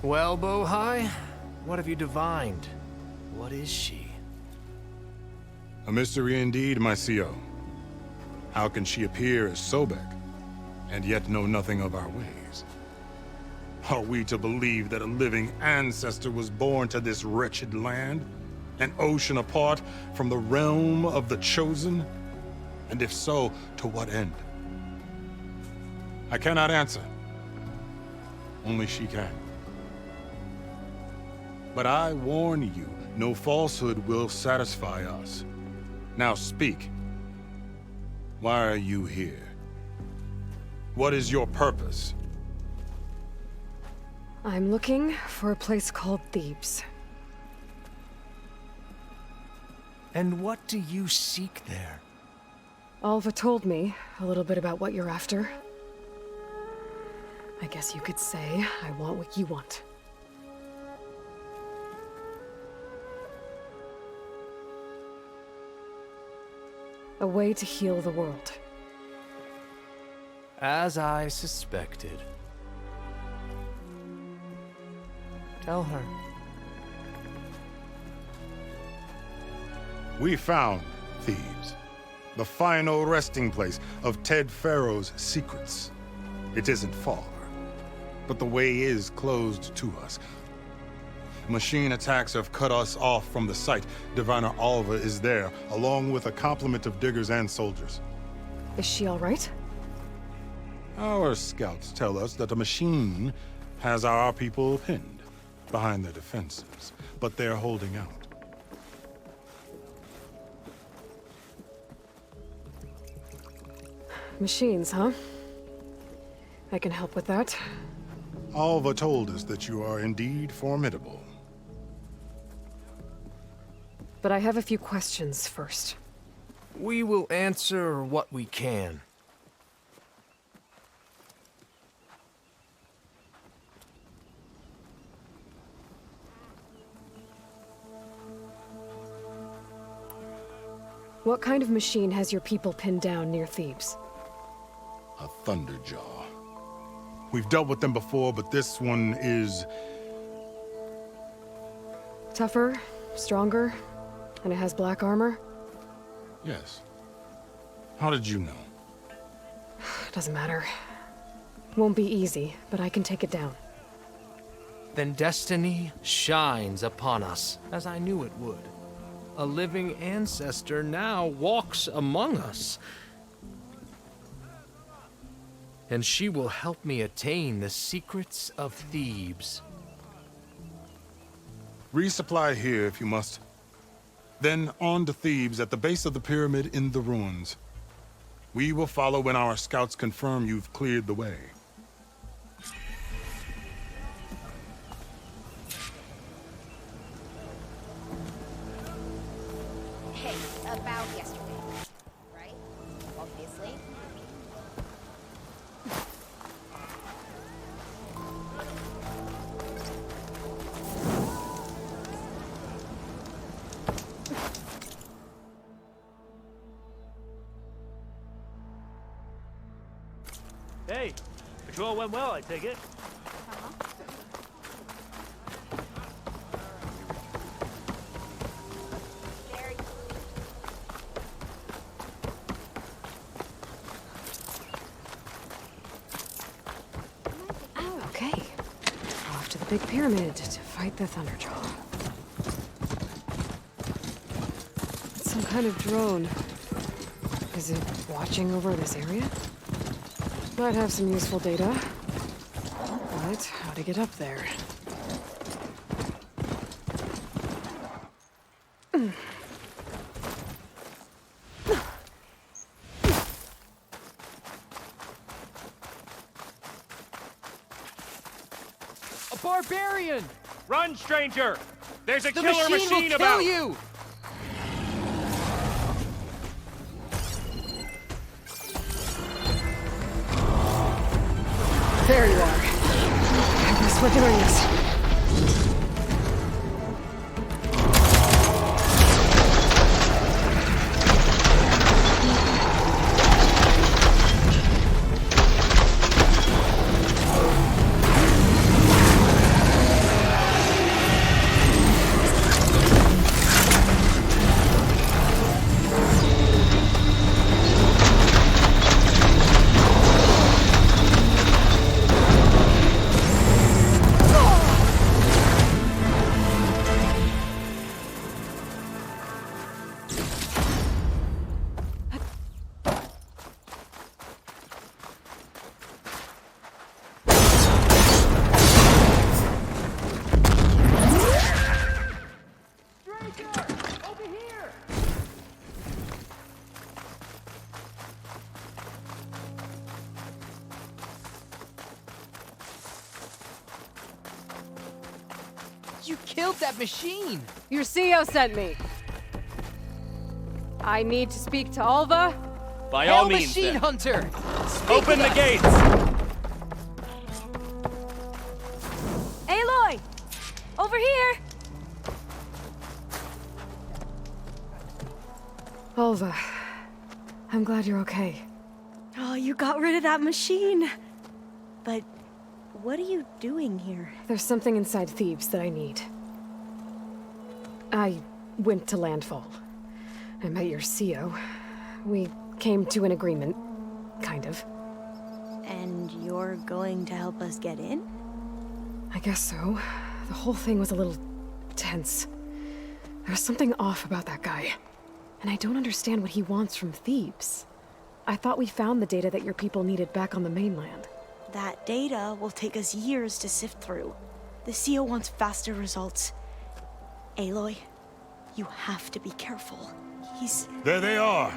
Well, Bohai, what have you divined? What is she? A mystery indeed, my CO. How can she appear as Sobek, and yet know nothing of our ways? Are we to believe that a living ancestor was born to this wretched land? An ocean apart from the realm of the chosen? And if so, to what end? I cannot answer. Only she can. But I warn you, no falsehood will satisfy us. Now speak. Why are you here? What is your purpose? I'm looking for a place called Thebes. And what do you seek there? Alva told me a little bit about what you're after. I guess you could say I want what you want. A way to heal the world. As I suspected. Tell her. We found Thebes, the final resting place of Ted Pharaoh's secrets. It isn't far, but the way is closed to us. Machine attacks have cut us off from the site. Diviner Alva is there, along with a complement of diggers and soldiers. Is she all right? Our scouts tell us that a machine has our people pinned behind their defenses, but they're holding out. Machines, huh? I can help with that. Alva told us that you are indeed formidable. But I have a few questions first. We will answer what we can. What kind of machine has your people pinned down near Thebes? A Thunderjaw. We've dealt with them before, but this one is... Tougher, stronger, and it has black armor? Yes. How did you know? Doesn't matter. Won't be easy, but I can take it down. Then destiny shines upon us, as I knew it would. A living ancestor now walks among us. And she will help me attain the secrets of Thebes. Resupply here if you must. Then on to Thebes at the base of the pyramid in the ruins. We will follow when our scouts confirm you've cleared the way. Hey, about yesterday, right? Obviously. Hey, patrol went well, I take it. Very Oh, okay. Off to the big pyramid to fight the Thunderjaw. It's some kind of drone. Is it watching over this area? Might have some useful data. But how to get up there? A barbarian! Run, stranger! There's a The killer machine will about! kill you! There you are. I guess we're doing this. You killed that machine! Your CEO sent me. I need to speak to Alva. By Hail all means, machine then. hunter! Speak Open with the us. gates! Aloy! Over here! Alva, I'm glad you're okay. Oh, you got rid of that machine. But what are you doing here? There's something inside Thebes that I need. I went to landfall. I met your CO. We came to an agreement, kind of. And you're going to help us get in? I guess so. The whole thing was a little tense. There was something off about that guy. And I don't understand what he wants from Thebes. I thought we found the data that your people needed back on the mainland. That data will take us years to sift through. The CO wants faster results. Aloy, you have to be careful. He's... There they are.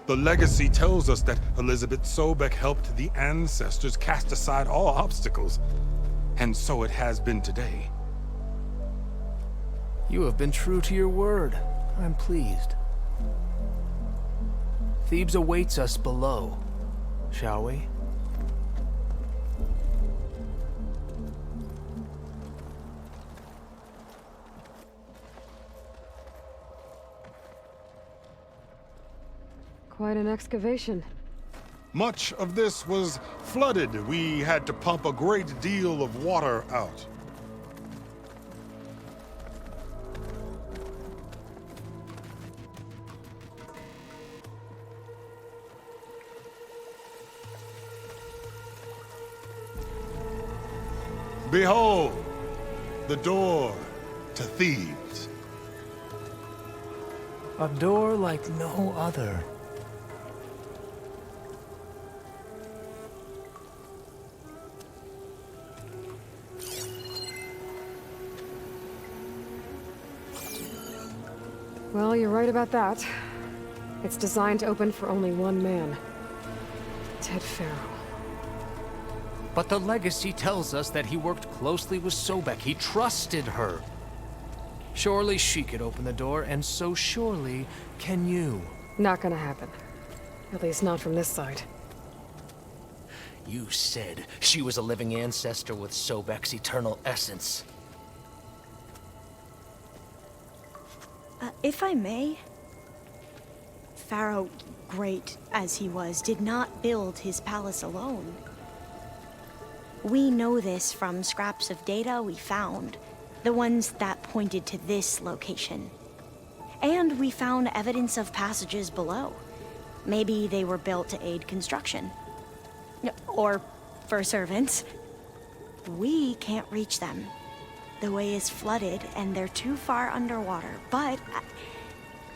The legacy tells us that Elizabeth Sobek helped the ancestors cast aside all obstacles. And so it has been today. You have been true to your word. I'm pleased. Thebes awaits us below, shall we? Quite an excavation. Much of this was flooded. We had to pump a great deal of water out. Behold, the door to Thebes. A door like no other. Well, you're right about that. It's designed to open for only one man. Ted Farrow. But the legacy tells us that he worked closely with Sobek. He trusted her. Surely she could open the door, and so surely can you. Not gonna happen. At least not from this side. You said she was a living ancestor with Sobek's eternal essence. If I may, Pharaoh, great as he was, did not build his palace alone. We know this from scraps of data we found, the ones that pointed to this location. And we found evidence of passages below. Maybe they were built to aid construction. Or for servants. We can't reach them. The way is flooded, and they're too far underwater, but...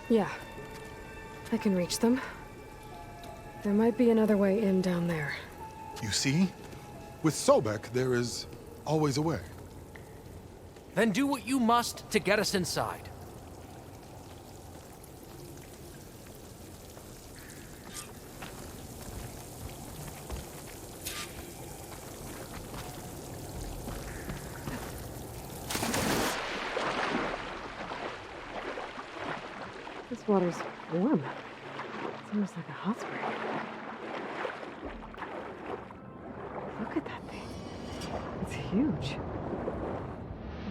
Yeah. I can reach them. There might be another way in down there. You see? With Sobek, there is always a way. Then do what you must to get us inside. This water's warm. It's almost like a hot spring. Look at that thing. It's huge.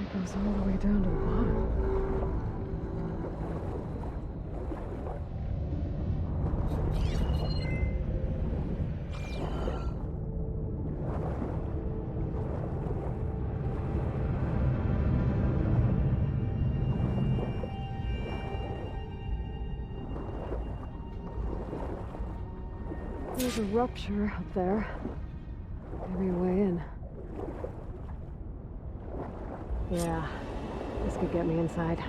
It goes all the way down to the bottom. There's a rupture up there. Maybe a way in. Yeah, this could get me inside.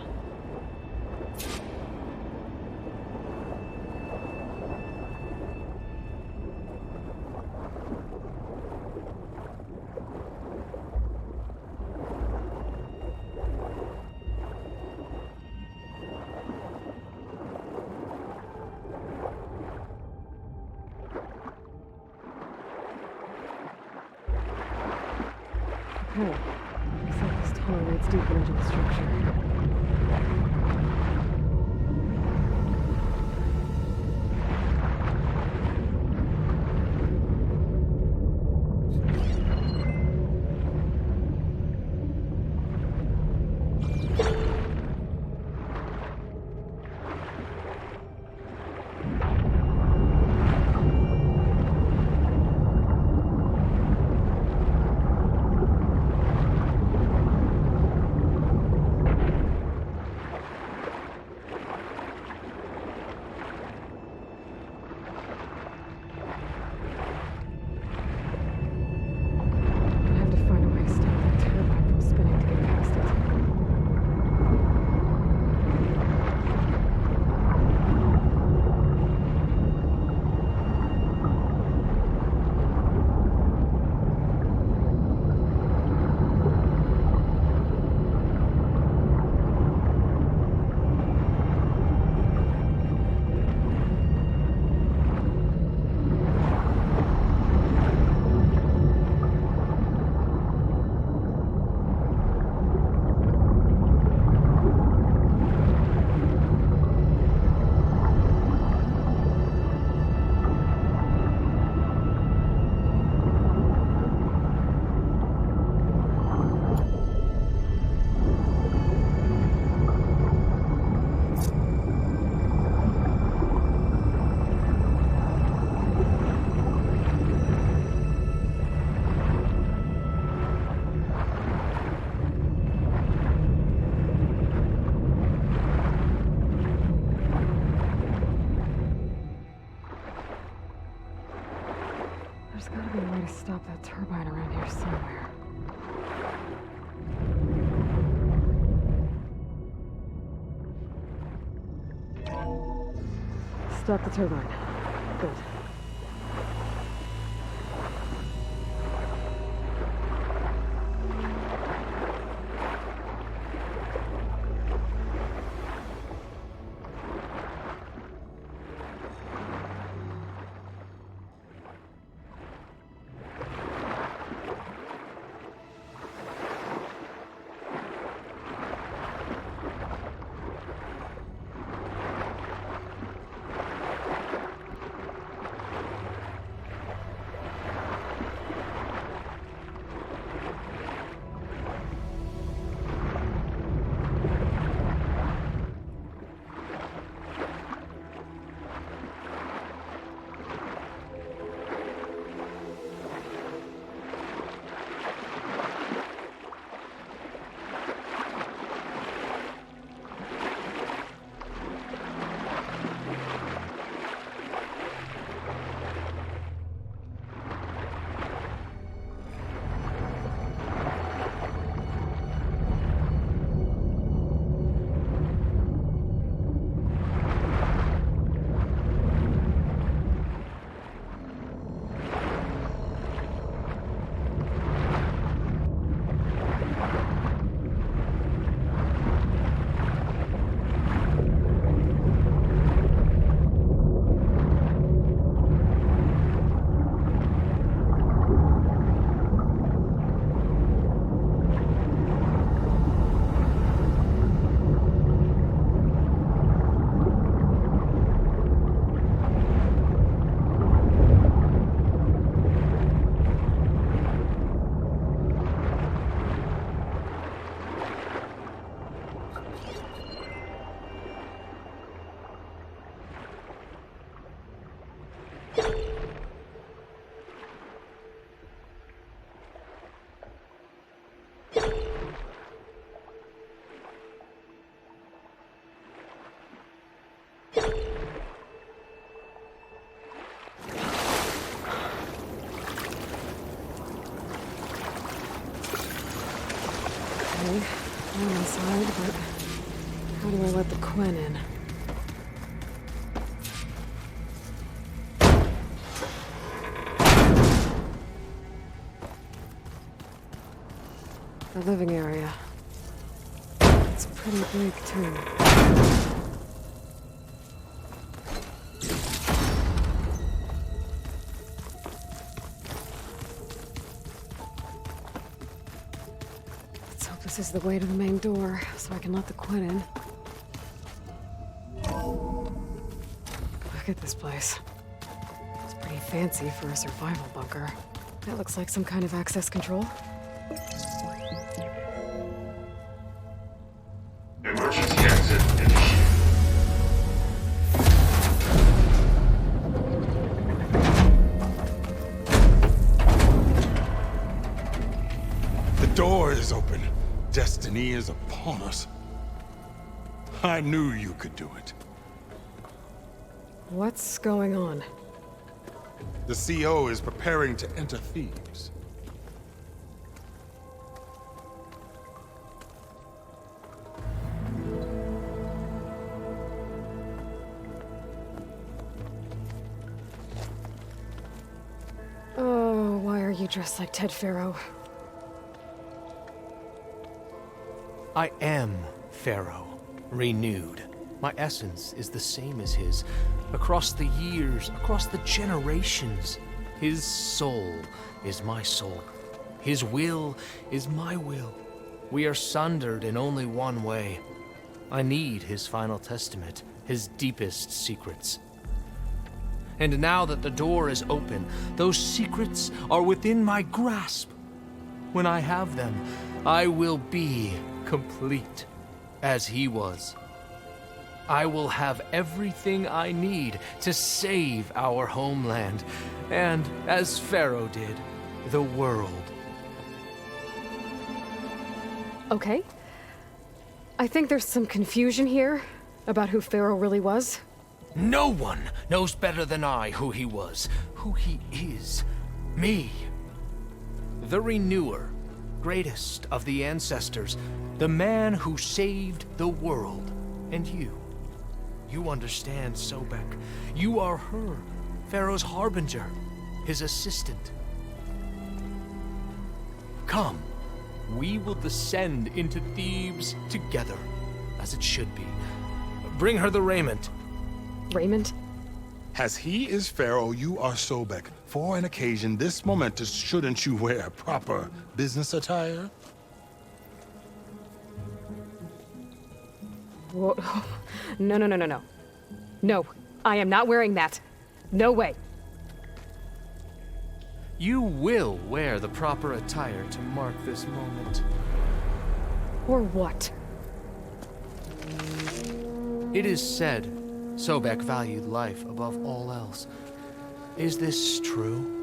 Okay, looks like this tunnel leads deeper into the structure. a turbine around here somewhere. Stop the turbine. Good. Okay, I'm inside, but how do I let the Quen in? The living area. It's pretty big, too. This is the way to the main door, so I can let the Quen in. Look at this place. It's pretty fancy for a survival bunker. That looks like some kind of access control. Emergency exit initiated. The door is open. Destiny is upon us. I knew you could do it. What's going on? The CO is preparing to enter Thebes. Oh, why are you dressed like Ted Pharaoh? I am Pharaoh, renewed. My essence is the same as his. Across the years, across the generations, his soul is my soul. His will is my will. We are sundered in only one way. I need his final testament, his deepest secrets. And now that the door is open, those secrets are within my grasp. When I have them, I will be complete, as he was. I will have everything I need to save our homeland, and, as Pharaoh did, the world. Okay. I think there's some confusion here about who Pharaoh really was. No one knows better than I who he was, who he is. Me. the renewer, greatest of the ancestors, the man who saved the world. And you understand, Sobek. You are her, Pharaoh's harbinger, his assistant. Come, we will descend into Thebes together, as it should be. Bring her the raiment. Raymond? As he is Pharaoh, you are Sobek. For an occasion this momentous, shouldn't you wear proper business attire? Whoa. No, no, no, no, no. No, I am not wearing that. No way. You will wear the proper attire to mark this moment. Or what? It is said Sobek valued life above all else. Is this true?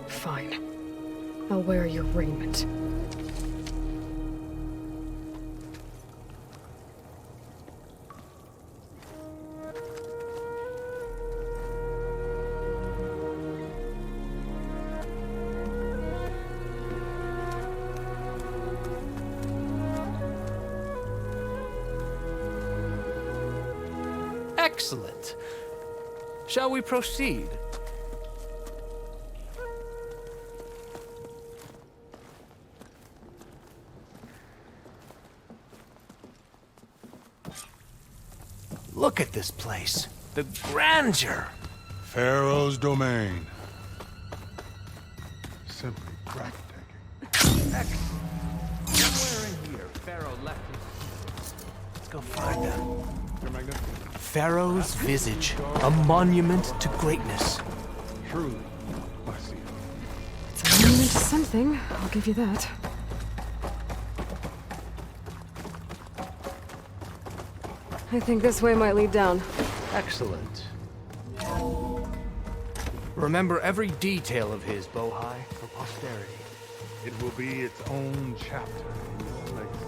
Fine. I'll wear your raiment. Excellent. Shall we proceed? Look at this place. The grandeur. Pharaoh's domain. Simply breathtaking. Somewhere in here, Pharaoh left his... Let's go find them. Pharaoh's visage, a monument to greatness. Truly, bless you. It's a monument to something, I'll give you that. I think this way might lead down. Excellent. Remember every detail of his, Bohai, for posterity. It will be its own chapter in your legacy.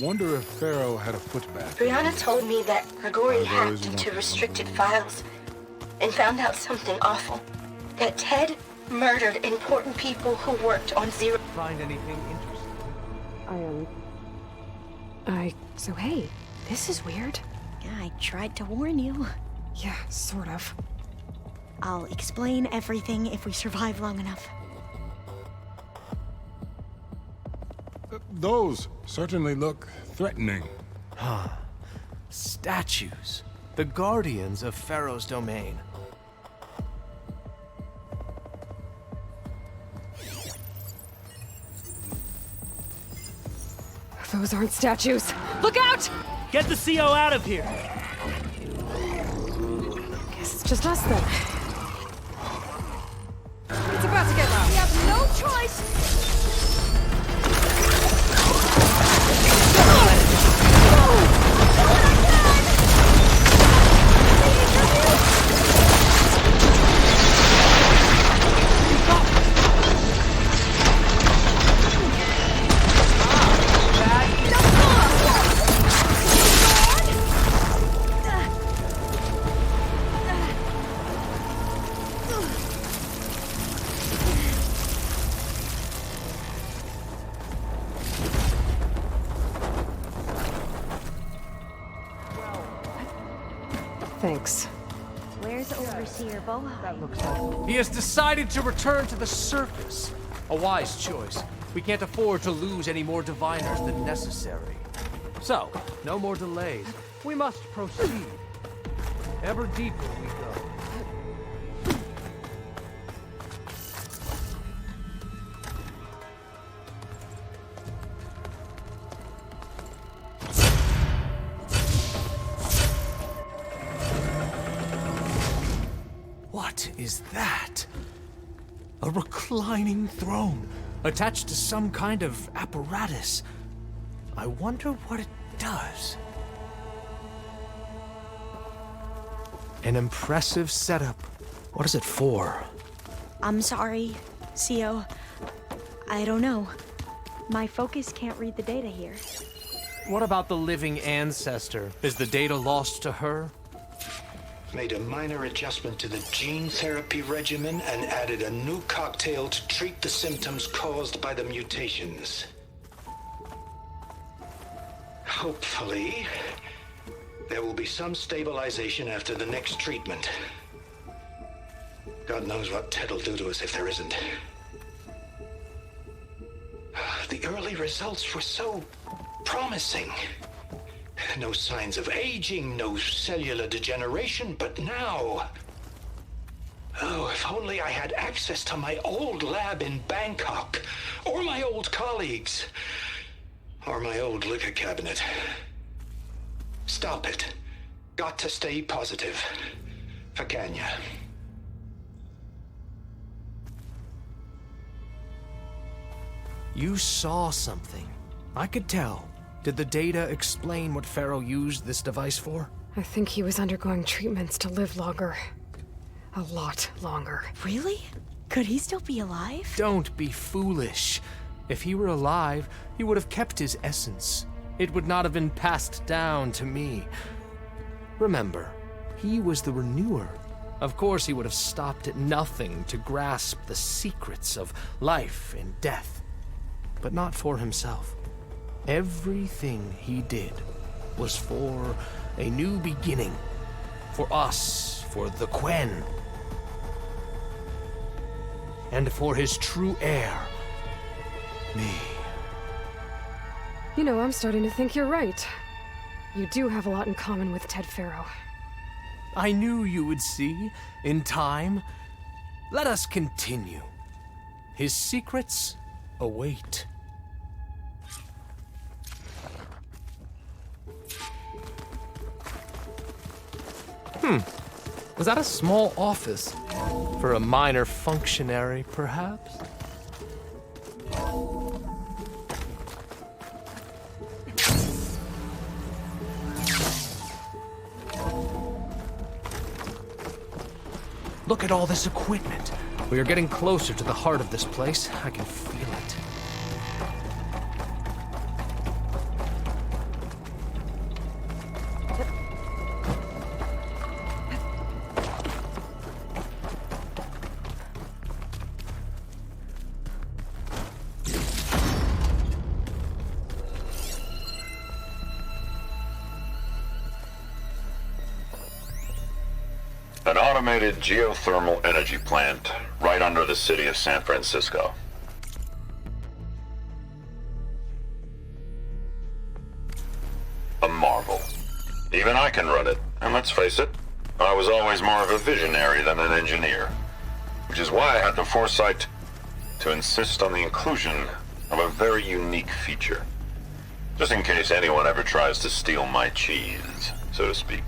Wonder if Pharaoh had a footbath. Brianna told me that Grigori hacked into restricted files and found out something awful. That Ted murdered important people who worked on Zero. Find anything interesting? So hey, this is weird. Yeah, I tried to warn you. Yeah, sort of. I'll explain everything if we survive long enough. Those certainly look threatening. Statues. The guardians of Pharaoh's domain. Those aren't statues. Look out! Get the CO out of here! Guess it's just us then. It's about to get loud. We have no choice! Thanks. Where's Overseer Bohai? He has decided to return to the surface. A wise choice. We can't afford to lose any more diviners than necessary. So, no more delays. We must proceed. Ever deeper we go. What is that? A reclining throne, attached to some kind of apparatus. I wonder what it does. An impressive setup. What is it for? I'm sorry, CO. I don't know. My focus can't read the data here. What about the living ancestor? Is the data lost to her? Made a minor adjustment to the gene therapy regimen and added a new cocktail to treat the symptoms caused by the mutations. Hopefully, there will be some stabilization after the next treatment. God knows what Ted'll do to us if there isn't. The early results were so promising. No signs of aging, no cellular degeneration, but now... Oh, if only I had access to my old lab in Bangkok, or my old colleagues, or my old liquor cabinet. Stop it. Got to stay positive. Fakanya. You saw something. I could tell. Did the data explain what Pharaoh used this device for? I think he was undergoing treatments to live longer. A lot longer. Really? Could he still be alive? Don't be foolish. If he were alive, he would have kept his essence. It would not have been passed down to me. Remember, he was the renewer. Of course, he would have stopped at nothing to grasp the secrets of life and death. But not for himself. Everything he did was for a new beginning. For us, for the Quen. And for his true heir, me. You know, I'm starting to think you're right. You do have a lot in common with Ted Pharaoh. I knew you would see, in time. Let us continue. His secrets await. Was that a small office? For a minor functionary, perhaps? Look at all this equipment. We are getting closer to the heart of this place. I can feel it. An automated geothermal energy plant right under the city of San Francisco. A marvel. Even I can run it, and let's face it, I was always more of a visionary than an engineer, which is why I had the foresight to insist on the inclusion of a very unique feature, just in case anyone ever tries to steal my cheese, so to speak.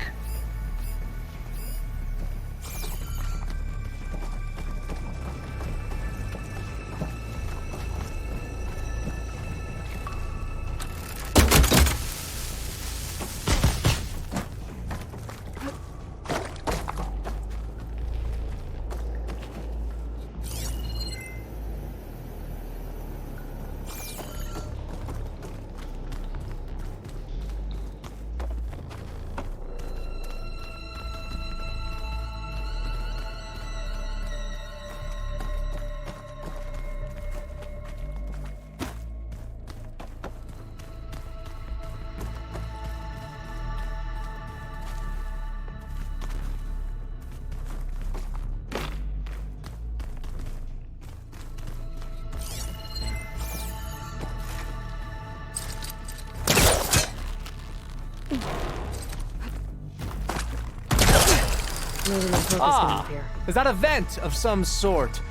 Is that a vent of some sort?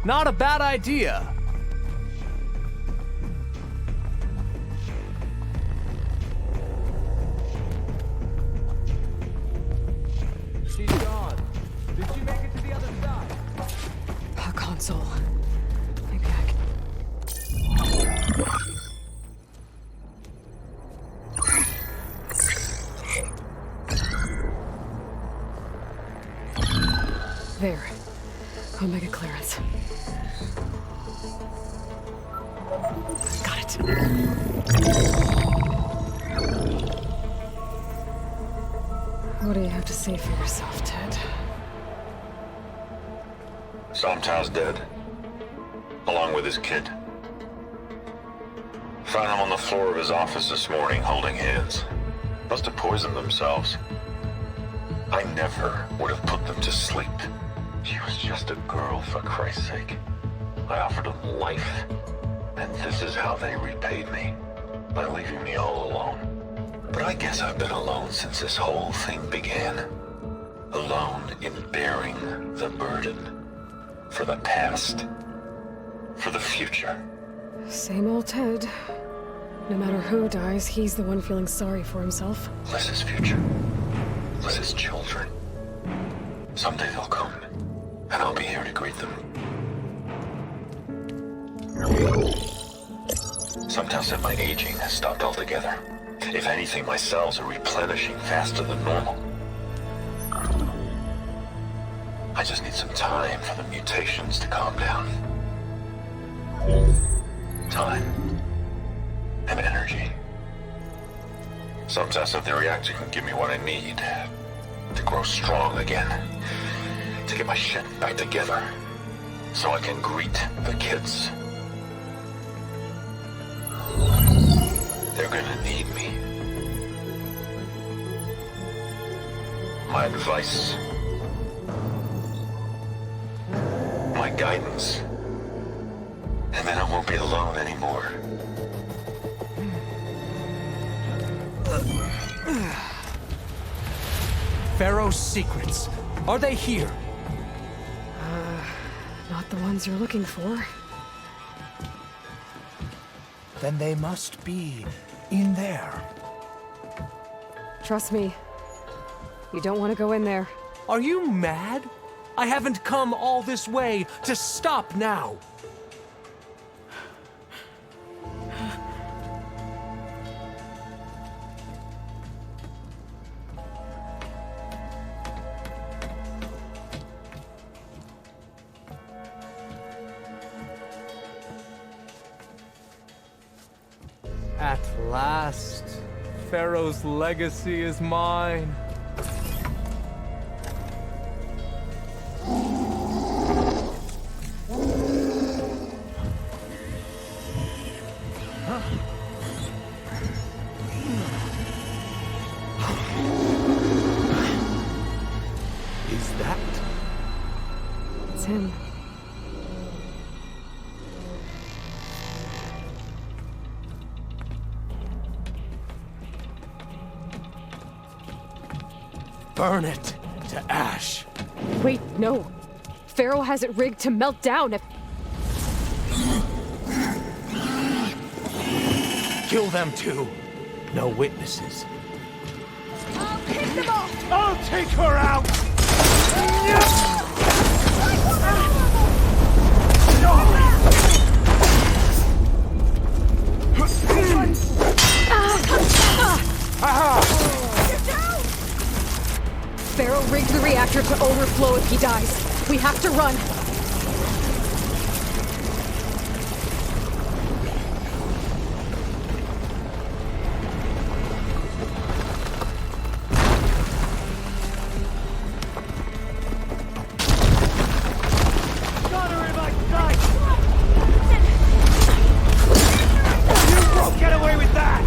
Not a bad idea. She's gone. Did she make it to the other side? A console. Maybe I can... There. What do you have to say for yourself, Ted? Somtow's dead, along with his kid. Found him on the floor of his office this morning, holding hands. Must have poisoned themselves. I never would have put them to sleep. She was just a girl, for Christ's sake. I offered them life, and this is how they repaid me, by leaving me all alone. But I guess I've been alone since this whole thing began. Alone in bearing the burden. For the past. For the future. Same old Ted. No matter who dies, he's the one feeling sorry for himself. Liz's future. Liz's children. Someday they'll come, and I'll be here to greet them. Sometimes said my aging has stopped altogether. If anything, my cells are replenishing faster than normal. I just need some time for the mutations to calm down. Time. And energy. Sometimes the reactor can give me what I need to grow strong again. To get my shit back together. So I can greet the kids. They're gonna need me. My advice. My guidance. And then I won't be alone anymore. Pharaoh's secrets. Are they here? Not the ones you're looking for. Then they must be in there. Trust me. You don't want to go in there. Are you mad? I haven't come all this way to stop now. At last, Pharaoh's legacy is mine. Is that? It's him. Burn it to ash. Wait, no. Pharaoh has it rigged to melt down if... Kill them too. No witnesses. I'll pick them off! I'll take her out! Pharaoh rigged the reactor to overflow if he dies. We have to run. Got her in my sight! You won't get away with that!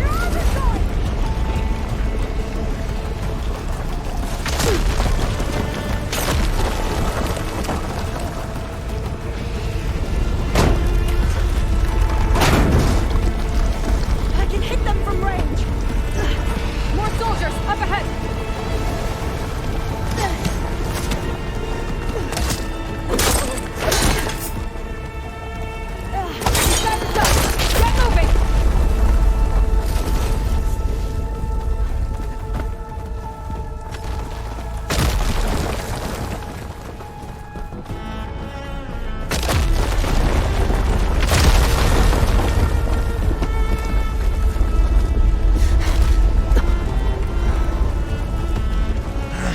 I can hit them from range. More soldiers, up ahead. Get moving!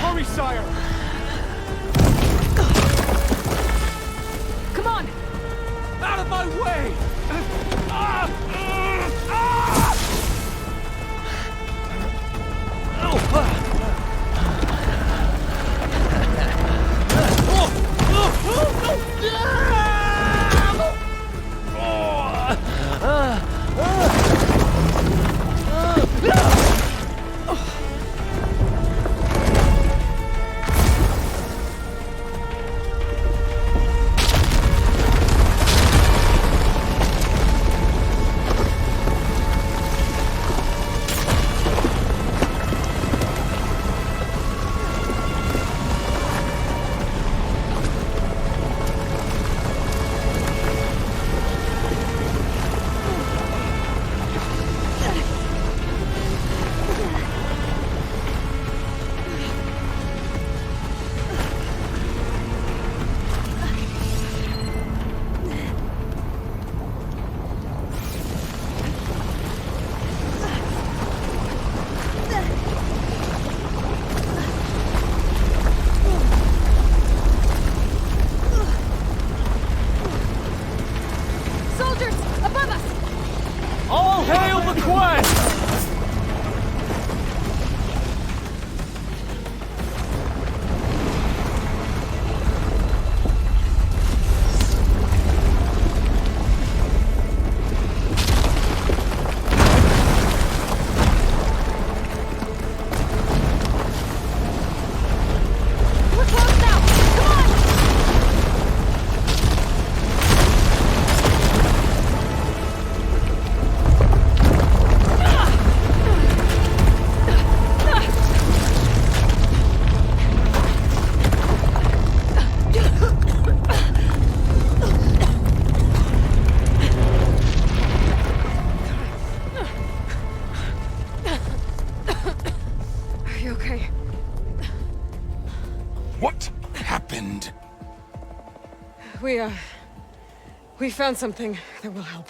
Hurry, sire! Come on! Out of my way! Hail the quest! What happened? We found something that will help.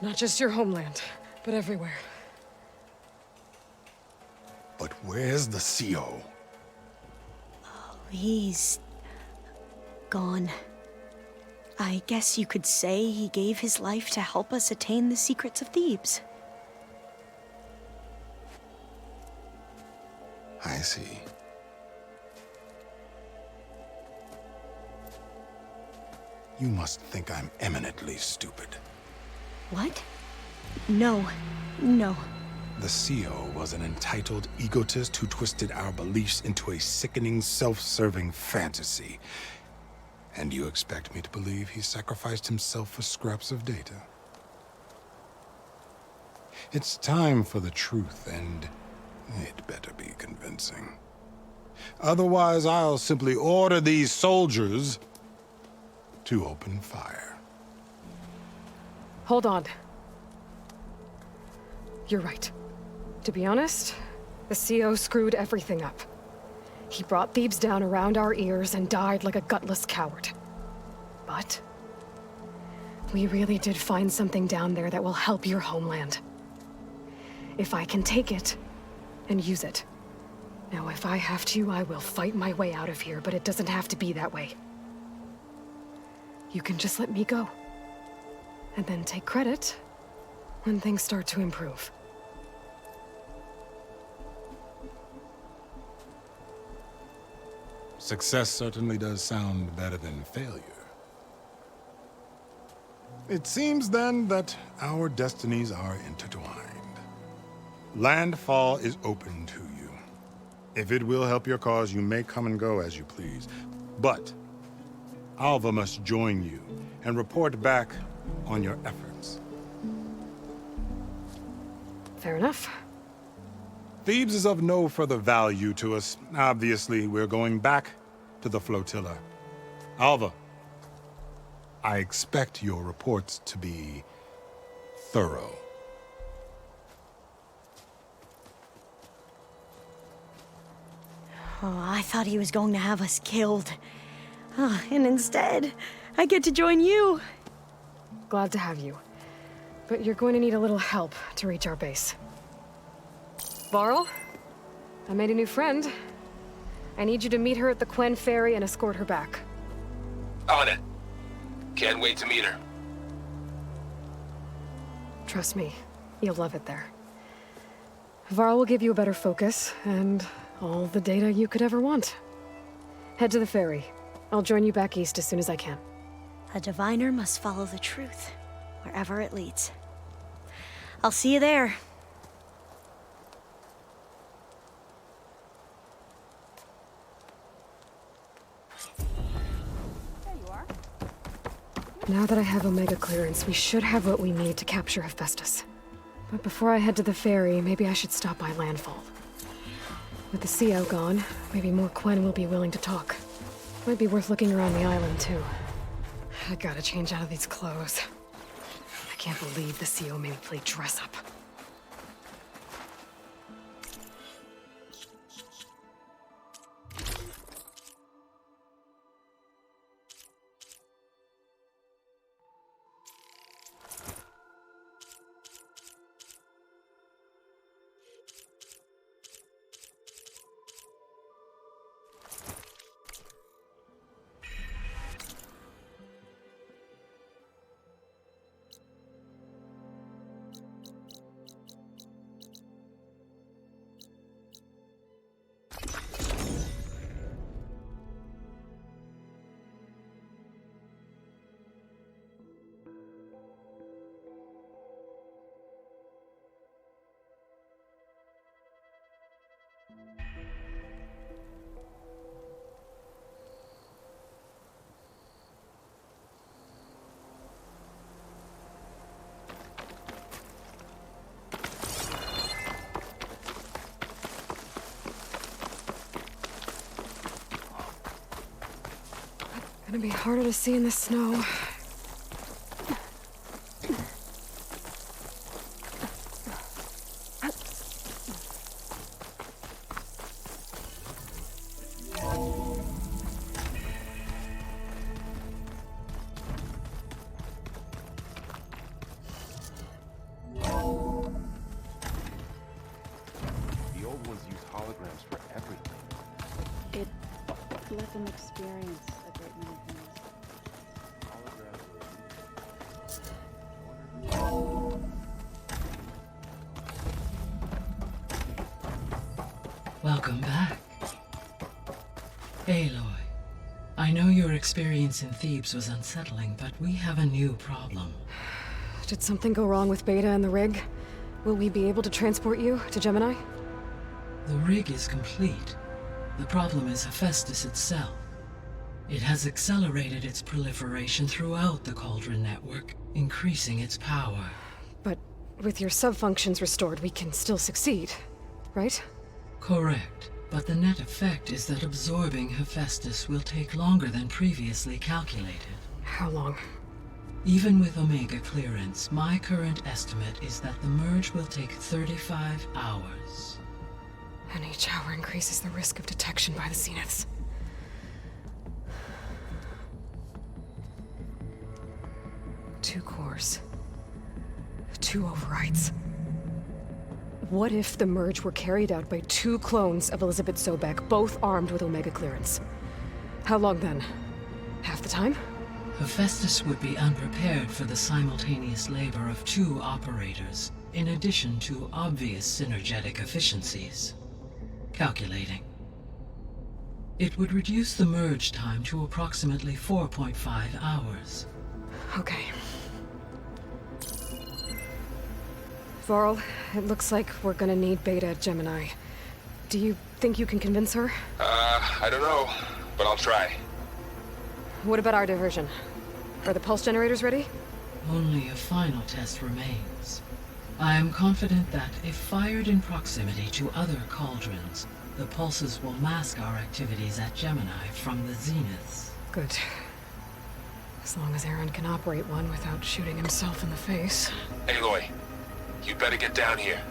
Not just your homeland, but everywhere. But where's the CO? He's gone. I guess you could say he gave his life to help us attain the secrets of Thebes. I see. You must think I'm eminently stupid. What? No. No. The CO was an entitled egotist who twisted our beliefs into a sickening, self-serving fantasy. And you expect me to believe he sacrificed himself for scraps of data? It's time for the truth, and it better be convincing. Otherwise, I'll simply order these soldiers to open fire. Hold on. You're right. To be honest, the CO screwed everything up. He brought Thebes down around our ears and died like a gutless coward. But we really did find something down there that will help your homeland. If I can take it and use it. Now, if I have to, I will fight my way out of here, but it doesn't have to be that way. You can just let me go. And then take credit when things start to improve. Success certainly does sound better than failure. It seems then that our destinies are intertwined. Landfall is open to you. If it will help your cause, you may come and go as you please. But Alva must join you and report back on your efforts. Fair enough. Thebes is of no further value to us. Obviously, we're going back to the flotilla. Alva, I expect your reports to be thorough. Oh, I thought he was going to have us killed. Oh, and instead, I get to join you. Glad to have you. But you're going to need a little help to reach our base. Varl, I made a new friend. I need you to meet her at the Quen Ferry and escort her back. On it. Can't wait to meet her. Trust me, you'll love it there. Varl will give you a better focus, and all the data you could ever want. Head to the ferry. I'll join you back east as soon as I can. A diviner must follow the truth, wherever it leads. I'll see you there. Now that I have Omega clearance, we should have what we need to capture Hephaestus. But before I head to the ferry, maybe I should stop by Landfall. With the CO gone, maybe more Quen will be willing to talk. Might be worth looking around the island, too. I gotta change out of these clothes. I can't believe the CO made me play dress up. Gonna be harder to see in the snow. The old ones use holograms for everything. It let them experience a great many things. Welcome back. Aloy, I know your experience in Thebes was unsettling, but we have a new problem. Did something go wrong with Beta and the rig? Will we be able to transport you to Gemini? The rig is complete. The problem is Hephaestus itself. It has accelerated its proliferation throughout the Cauldron network, increasing its power. But with your sub-functions restored, we can still succeed, right? Correct, but the net effect is that absorbing Hephaestus will take longer than previously calculated. How long? Even with Omega clearance, my current estimate is that the merge will take 35 hours. And each hour increases the risk of detection by the Zeniths. Two cores. Two overrides. What if the merge were carried out by two clones of Elizabeth Sobek, both armed with Omega clearance? How long then? Half the time? Hephaestus would be unprepared for the simultaneous labor of two operators, in addition to obvious synergetic efficiencies. Calculating. It would reduce the merge time to approximately 4.5 hours. Okay. Varl, it looks like we're gonna need Beta at Gemini. Do you think you can convince her? I don't know, but I'll try. What about our diversion? Are the pulse generators ready? Only a final test remains. I am confident that if fired in proximity to other cauldrons, the pulses will mask our activities at Gemini from the Zeniths. Good. As long as Aaron can operate one without shooting himself in the face. Aloy, you better get down here.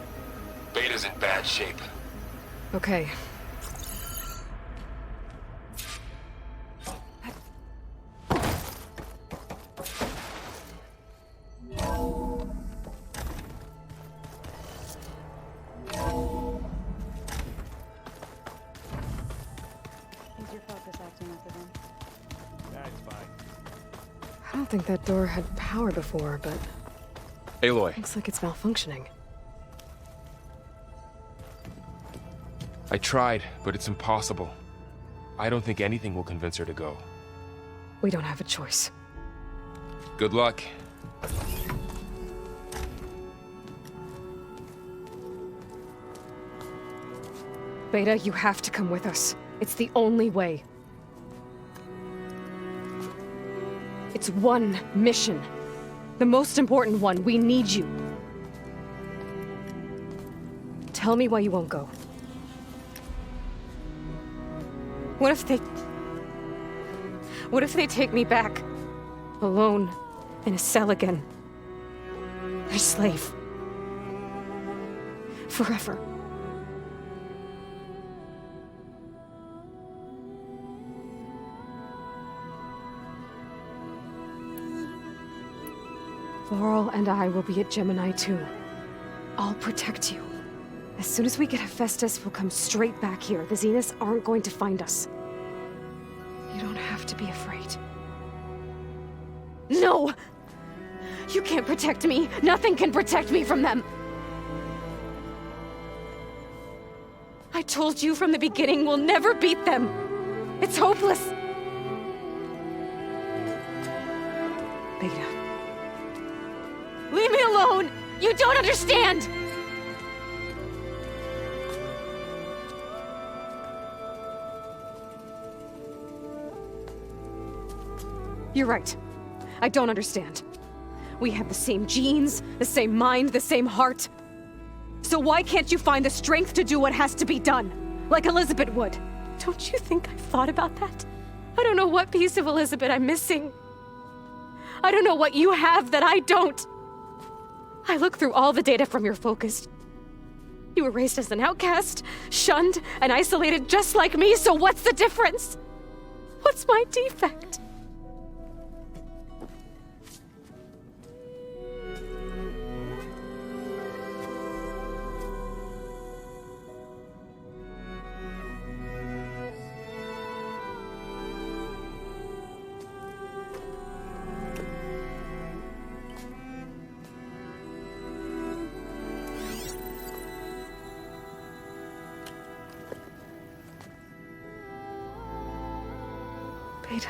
Beta's in bad shape. Okay. Is your focus acting up again? That's fine. I don't think that door had power before, but Aloy, looks like it's malfunctioning. I tried, but it's impossible. I don't think anything will convince her to go. We don't have a choice. Good luck. Beta, you have to come with us. It's the only way. It's one mission. The most important one. We need you. Tell me why you won't go. What if they take me back? Alone, in a cell again. A slave. Forever. Varl and I will be at Gemini too. I'll protect you. As soon as we get Hephaestus, we'll come straight back here. The Zeniths aren't going to find us. You don't have to be afraid. No! You can't protect me. Nothing can protect me from them. I told you from the beginning we'll never beat them. It's hopeless. Beta. Leave me alone! You don't understand! You're right. I don't understand. We have the same genes, the same mind, the same heart. So why can't you find the strength to do what has to be done? Like Elizabeth would. Don't you think I've thought about that? I don't know what piece of Elizabeth I'm missing. I don't know what you have that I don't. I look through all the data from your focus. You were raised as an outcast, shunned, and isolated just like me, so what's the difference? What's my defect? Beta,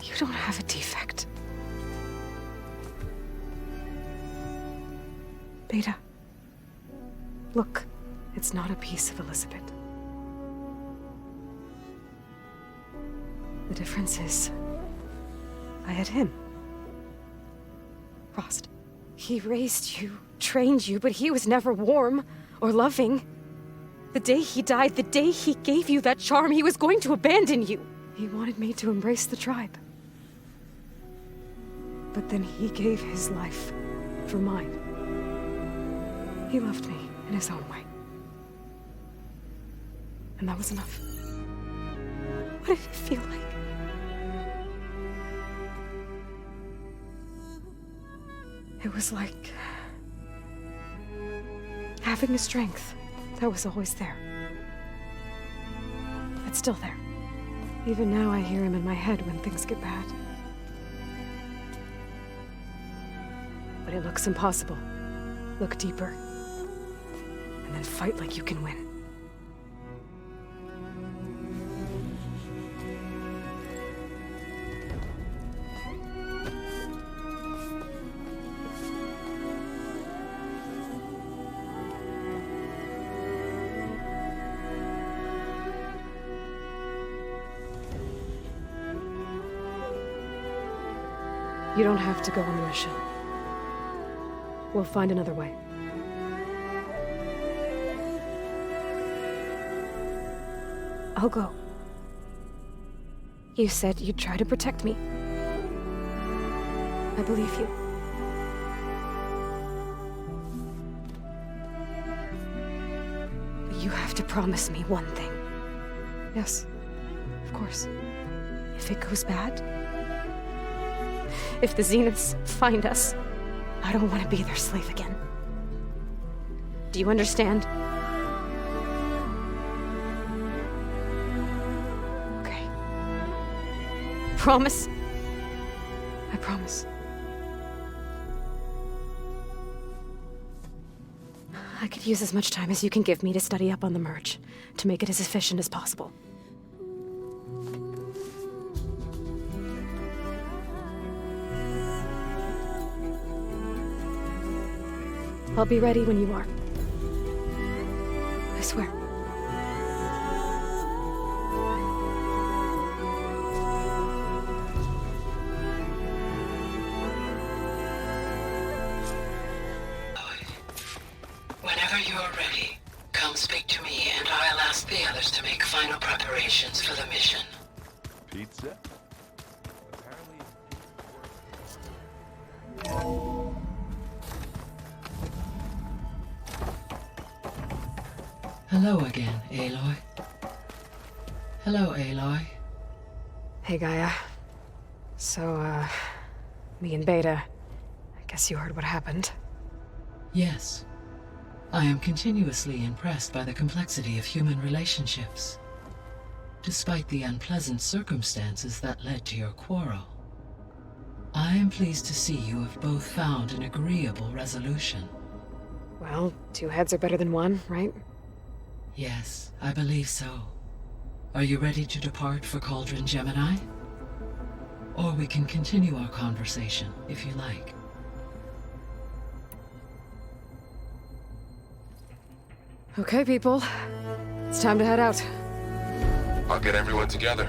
you don't have a defect. Beta, look, it's not a piece of Elizabeth. The difference is, I had him. Frost. He raised you, trained you, but he was never warm or loving. The day he died, the day he gave you that charm, he was going to abandon you. He wanted me to embrace the tribe. But then he gave his life for mine. He loved me in his own way. And that was enough. What did it feel like? It was like having a strength that was always there. It's still there. Even now I hear him in my head when things get bad. But it looks impossible. Look deeper. And then fight like you can win. You don't have to go on the mission. We'll find another way. I'll go. You said you'd try to protect me. I believe you. But you have to promise me one thing. Yes, of course. If it goes bad, if the Zeniths find us, I don't want to be their slave again. Do you understand? Okay. Promise? I promise. I could use as much time as you can give me to study up on the merge, to make it as efficient as possible. I'll be ready when you are. I swear. Whenever you are ready, come speak to me and I'll ask the others to make final preparations for the mission. Pizza? Hello again, Aloy. Hello, Aloy. Hey, Gaia. So, me and Beta, I guess you heard what happened. Yes. I am continuously impressed by the complexity of human relationships, despite the unpleasant circumstances that led to your quarrel. I am pleased to see you have both found an agreeable resolution. Well, two heads are better than one, right? Yes, I believe so. Are you ready to depart for Cauldron Gemini? Or we can continue our conversation, if you like. Okay, people. It's time to head out. I'll get everyone together.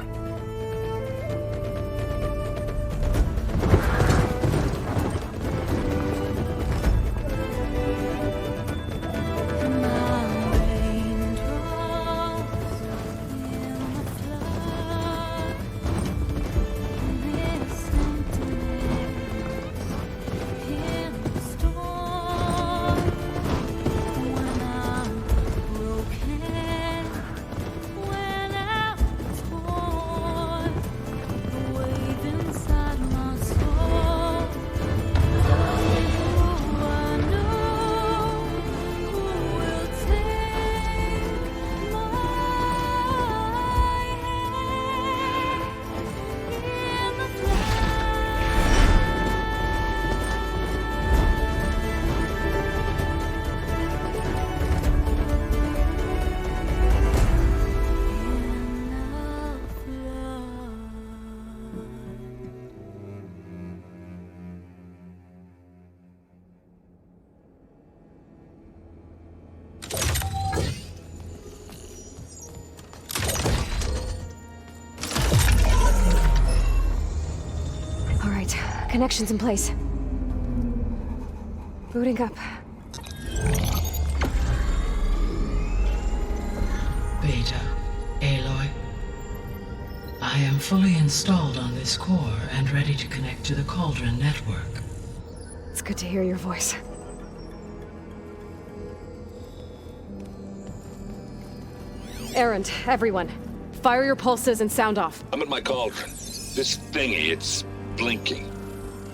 right, connection's in place. Booting up. Beta, Aloy. I am fully installed on this core and ready to connect to the Cauldron network. It's good to hear your voice. Errand, everyone. Fire your pulses and sound off. I'm at my cauldron. This thingy, it's blinking.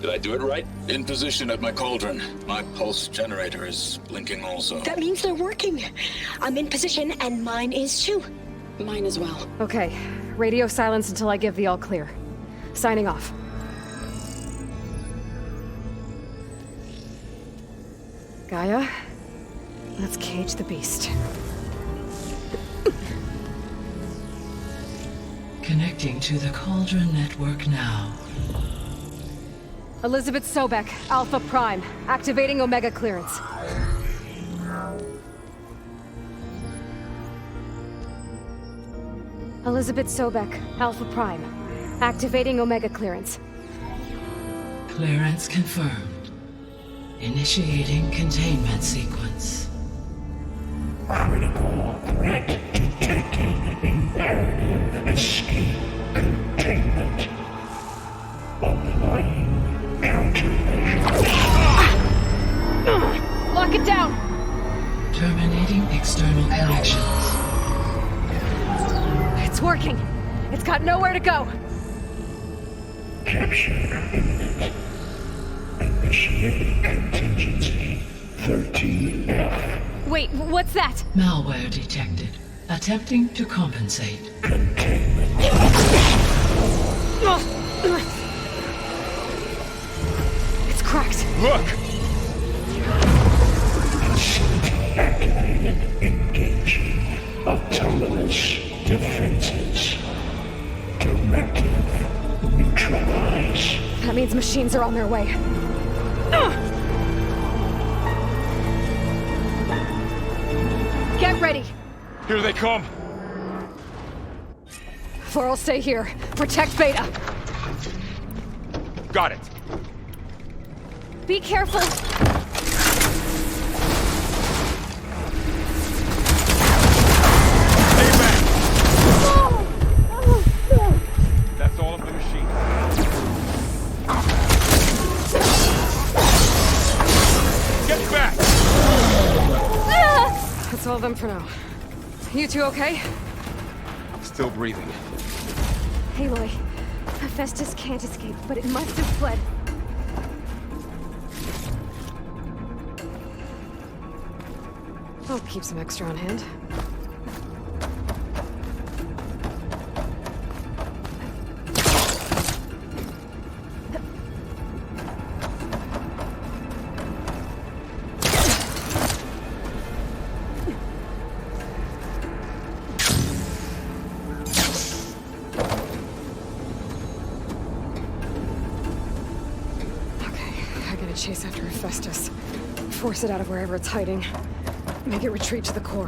Did I do it right? In position at my cauldron. My pulse generator is blinking also. That means they're working. I'm in position, and mine is too. Mine as well. Okay, radio silence until I give the all clear. Signing off. Gaia, let's cage the beast. Connecting to the Cauldron network now. Elizabeth Sobek, Alpha Prime, activating Omega clearance. Elizabeth Sobek, Alpha Prime, activating Omega clearance. Clearance confirmed. Initiating containment sequence. Critical threat detected. Imperative escape containment. Applying countermeasures. Lock it down! Terminating external connections. It's working! It's got nowhere to go! Capture imminent. Initiating contingency 13F. Wait, what's that? Malware detected. Attempting to compensate. Containment. It's cracked. Look! Facility activated. Engaging autonomous defenses. Directive. Neutralize. That means machines are on their way. Get ready! Here they come. Four will stay here. Protect Beta. Got it. Be careful! Stay back. That's all of the machine. Get back! That's all of them for now. You two okay? Still breathing. Aloy, Hephaestus can't escape, but it must have fled. I'll keep some extra on hand. Chase after Hephaestus. Force it out of wherever it's hiding. Make it retreat to the core.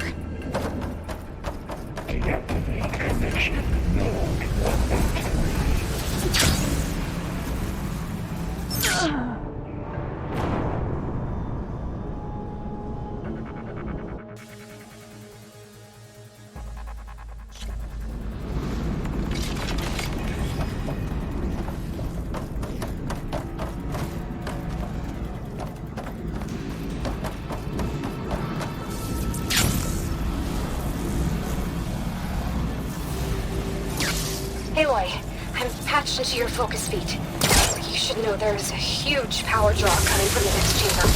Deactivate connection. Node 183. Aloy, I'm patched into your focus feed. You should know there's a huge power draw coming from the next chamber.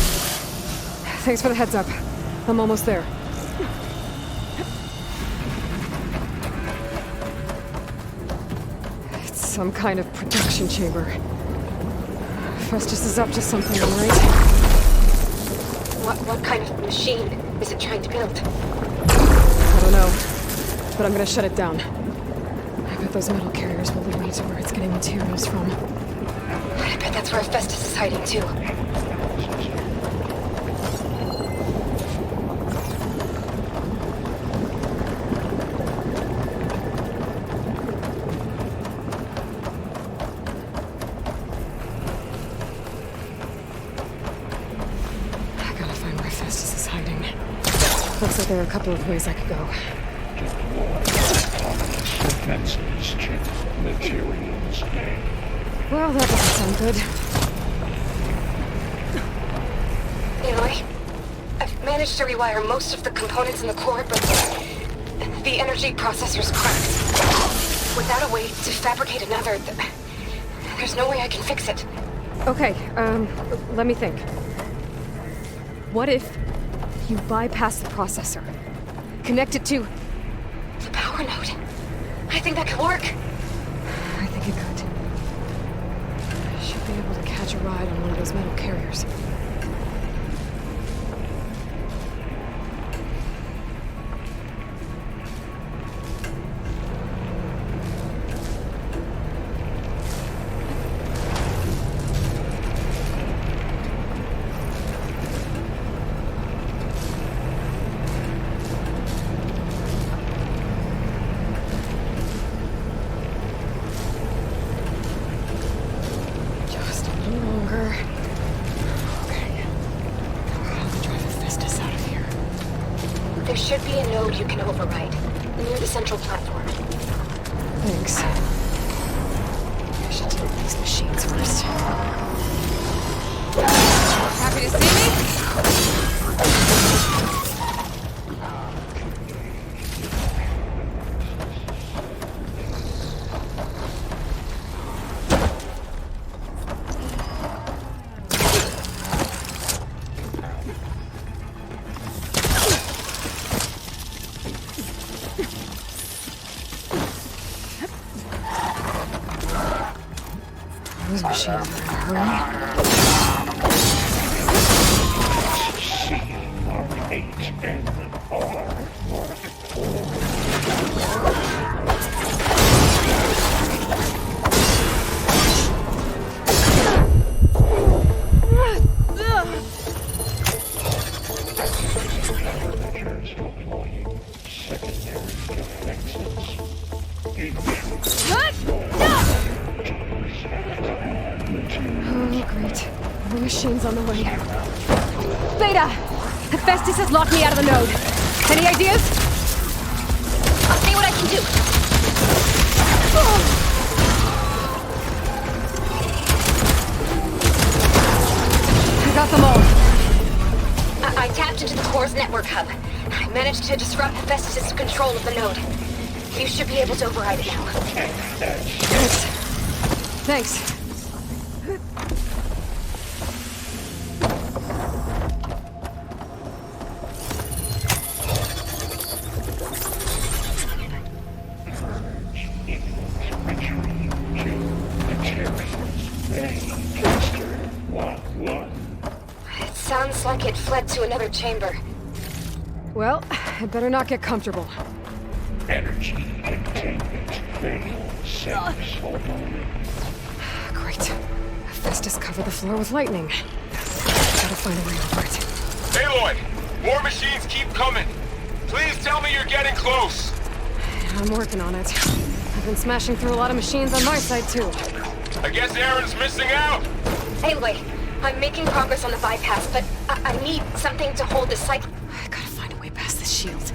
Thanks for the heads up. I'm almost there. It's some kind of production chamber. Festus is up to something, right? What kind of machine is it trying to build? I don't know, but I'm gonna shut it down. I bet those metal carriers will lead me to where it's getting materials from. I bet that's where Hephaestus is hiding too. Looks like there are a couple of ways I could go. Defenses chip materials game. Well, that doesn't sound good. Aloy, I've managed to rewire most of the components in the core, but the energy processor's cracked. Without a way to fabricate another, there's no way I can fix it. Okay, let me think. What if you bypass the processor? Connect it to... The power node. I think that could work. I think it could. I should be able to catch a ride on one of those metal carriers. There should be a node you can override, near the central platform. Thanks. I should deal with these machines first. Happy to see me? Those machines are in a hurry. Oh, great. More machines on the way. Beta! Hephaestus has locked me out of the node. Any ideas? I'll see what I can do. I got them all. I tapped into the core's network hub. I managed to disrupt Hephaestus' control of the node. You should be able to override it now. Thanks. It sounds like it fled to another chamber. Well, I better not get comfortable. Energy containment failed successful. Great. Hephaestus covered the floor with lightning. Gotta find a way over it. Aloy, more machines keep coming. Please tell me you're getting close. I'm working on it. I've been smashing through a lot of machines on my side, too. I guess Aaron's missing out. Anyway, I'm making progress on the bypass, but I need something to hold the cycle. I gotta find a way past this shield.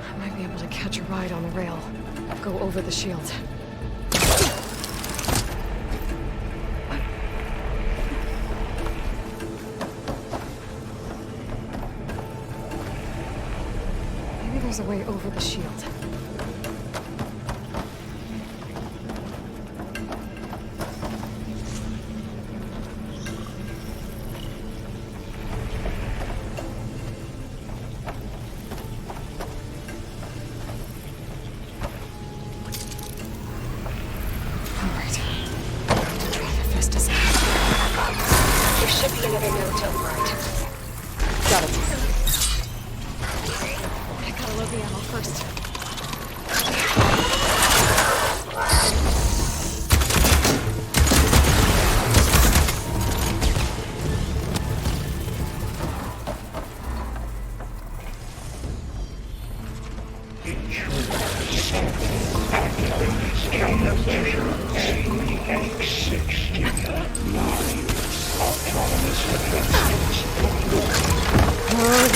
I might be able to catch a ride on the rail. Go over the shield. There's a way over the shield. All right. Try Hephaestus out. There should be another node to override. Got it. I gotta load the ammo first.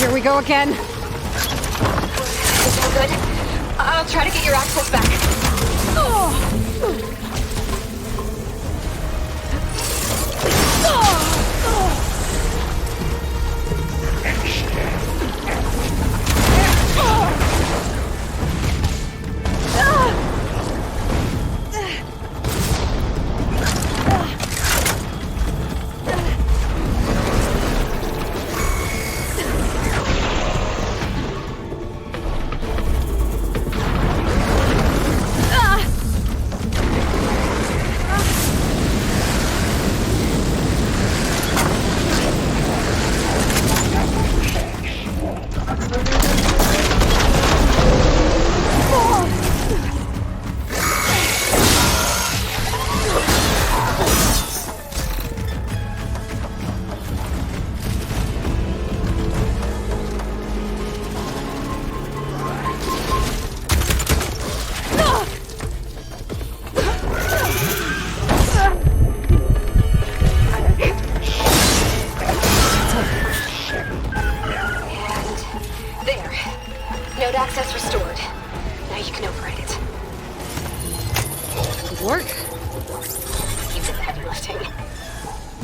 Here we go again. Is that good? I'll try to get your access back. Access restored. Now you can override it. Good work. You did the heavy lifting.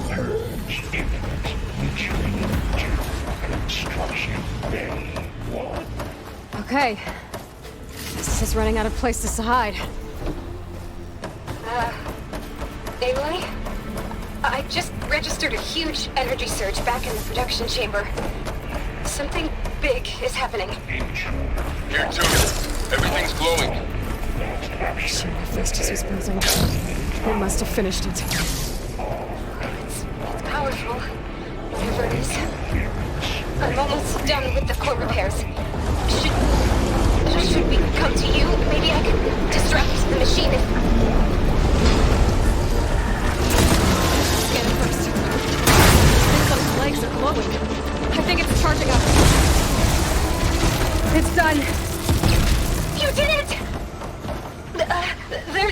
Purge imminent. Retreat to construction bay 1. Okay. This is running out of places to hide. Aloy? I just registered a huge energy surge back in the production chamber. Something big is happening. Here too. Everything's glowing. Shit, Hephaestus was building. It must have finished it. It's powerful, whatever it is. I'm almost done with the core repairs. Should we come to you? Maybe I can disrupt the machine if... Scan it first. Those legs are glowing. I think it's charging up. It's done. You did it!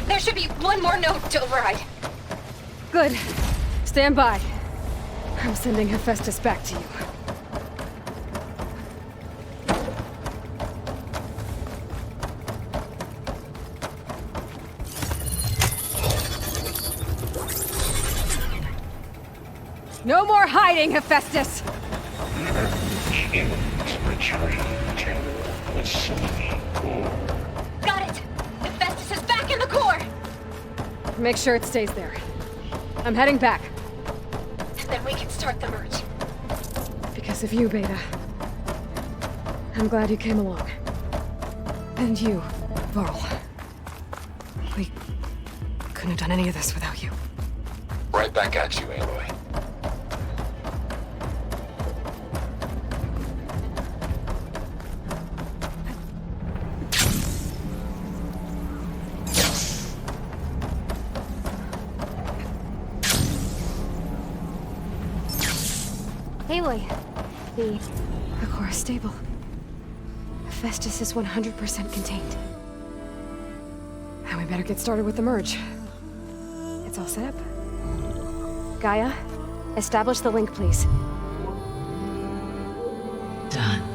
There should be one more node to override. Good. Stand by. I'm sending Hephaestus back to you. No more hiding, Hephaestus! Got it! Hephaestus is back in the core! Make sure it stays there. I'm heading back. And then we can start the merge. Because of you, Beta. I'm glad you came along. And you, Varl. We couldn't have done any of this without you. Right back at you, Aloy. Aloy, the core is stable. Hephaestus is 100% contained. And we better get started with the merge. It's all set up. Gaia, establish the link, please. Done.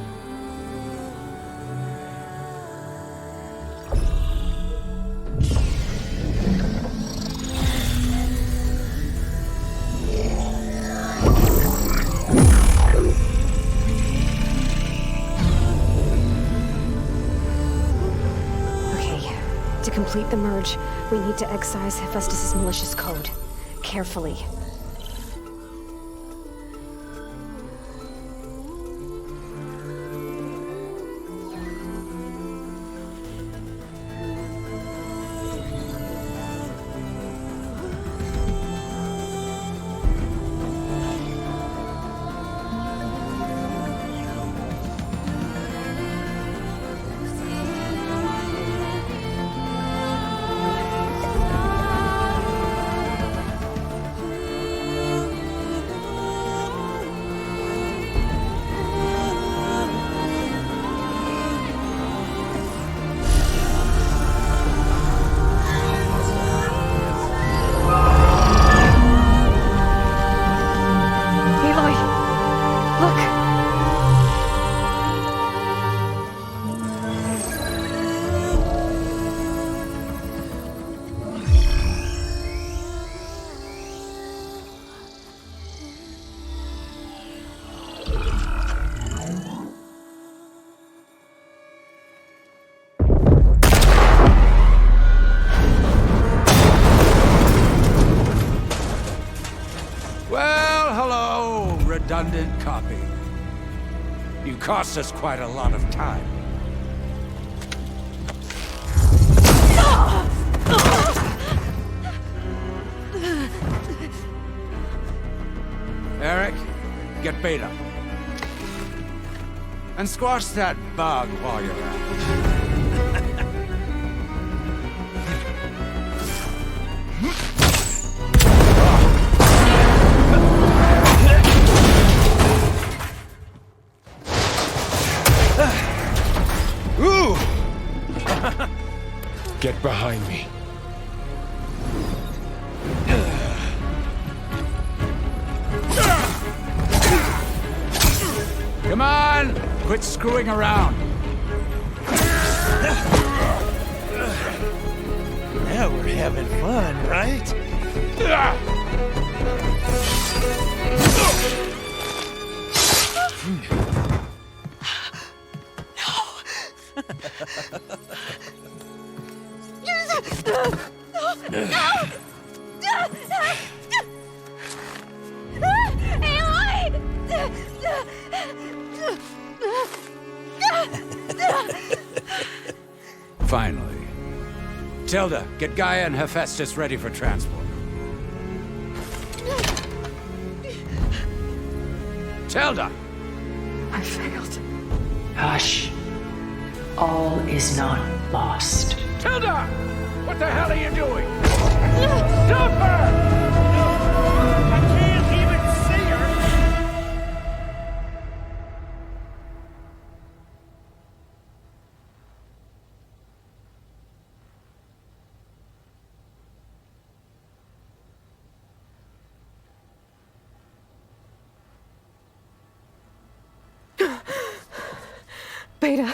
To complete the merge, we need to excise Hephaestus' malicious code. Carefully. Well, hello, redundant copy. You cost us quite a lot of time. Eric, get Beta. And squash that bug while you're at it. Ooh! Get behind me. Come on! Quit screwing around. Now we're having fun, right? Finally. Tilda, get Gaia and Hephaestus ready for transport. Tilda! I failed. Hush. All is not lost. Tilda! What the hell are you doing? Stop her! I can't even see her! Beta.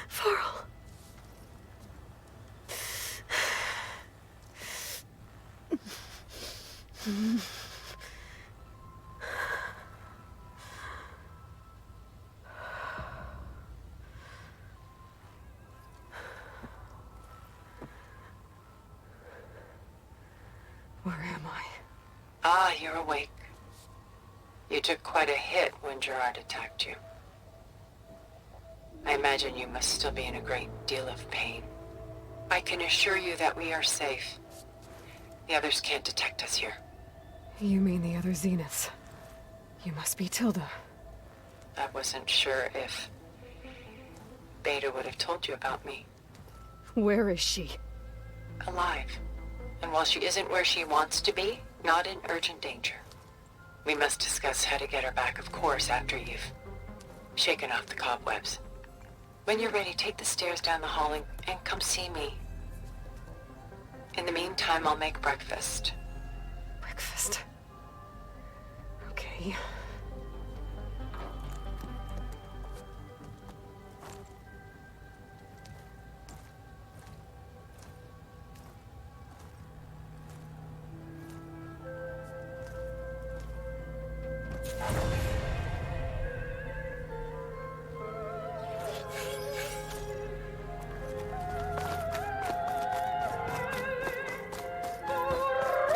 Farrell. Where am I? Ah, you're awake. You took quite a hit when Gerard attacked you. I imagine you must still be in a great deal of pain. I can assure you that we are safe. The others can't detect us here. You mean the other Zeniths? You must be Tilda. I wasn't sure if Beta would have told you about me. Where is she? Alive. And while she isn't where she wants to be, not in urgent danger. We must discuss how to get her back, of course, after you've shaken off the cobwebs. When you're ready, take the stairs down the hall and come see me. In the meantime, I'll make breakfast. Breakfast. Okay.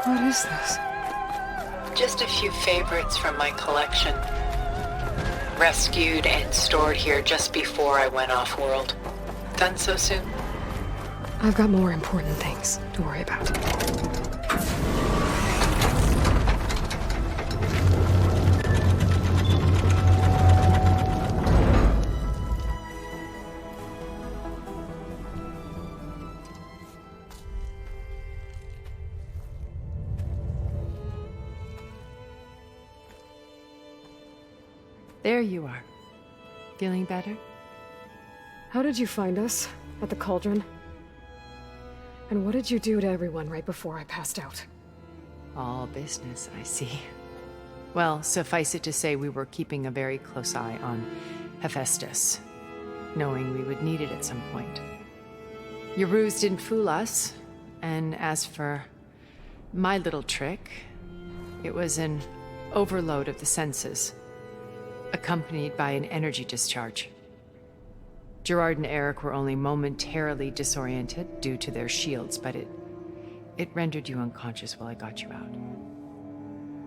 What is this? Just a few favorites from my collection. Rescued and stored here just before I went off-world. Done so soon? I've got more important things to worry about. There you are. Feeling better? How did you find us? At the cauldron? And what did you do to everyone right before I passed out? All business, I see. Well, suffice it to say we were keeping a very close eye on Hephaestus, knowing we would need it at some point. Your ruse didn't fool us, and as for my little trick, it was an overload of the senses, accompanied by an energy discharge. Gerard and Eric were only momentarily disoriented due to their shields, but it rendered you unconscious while I got you out.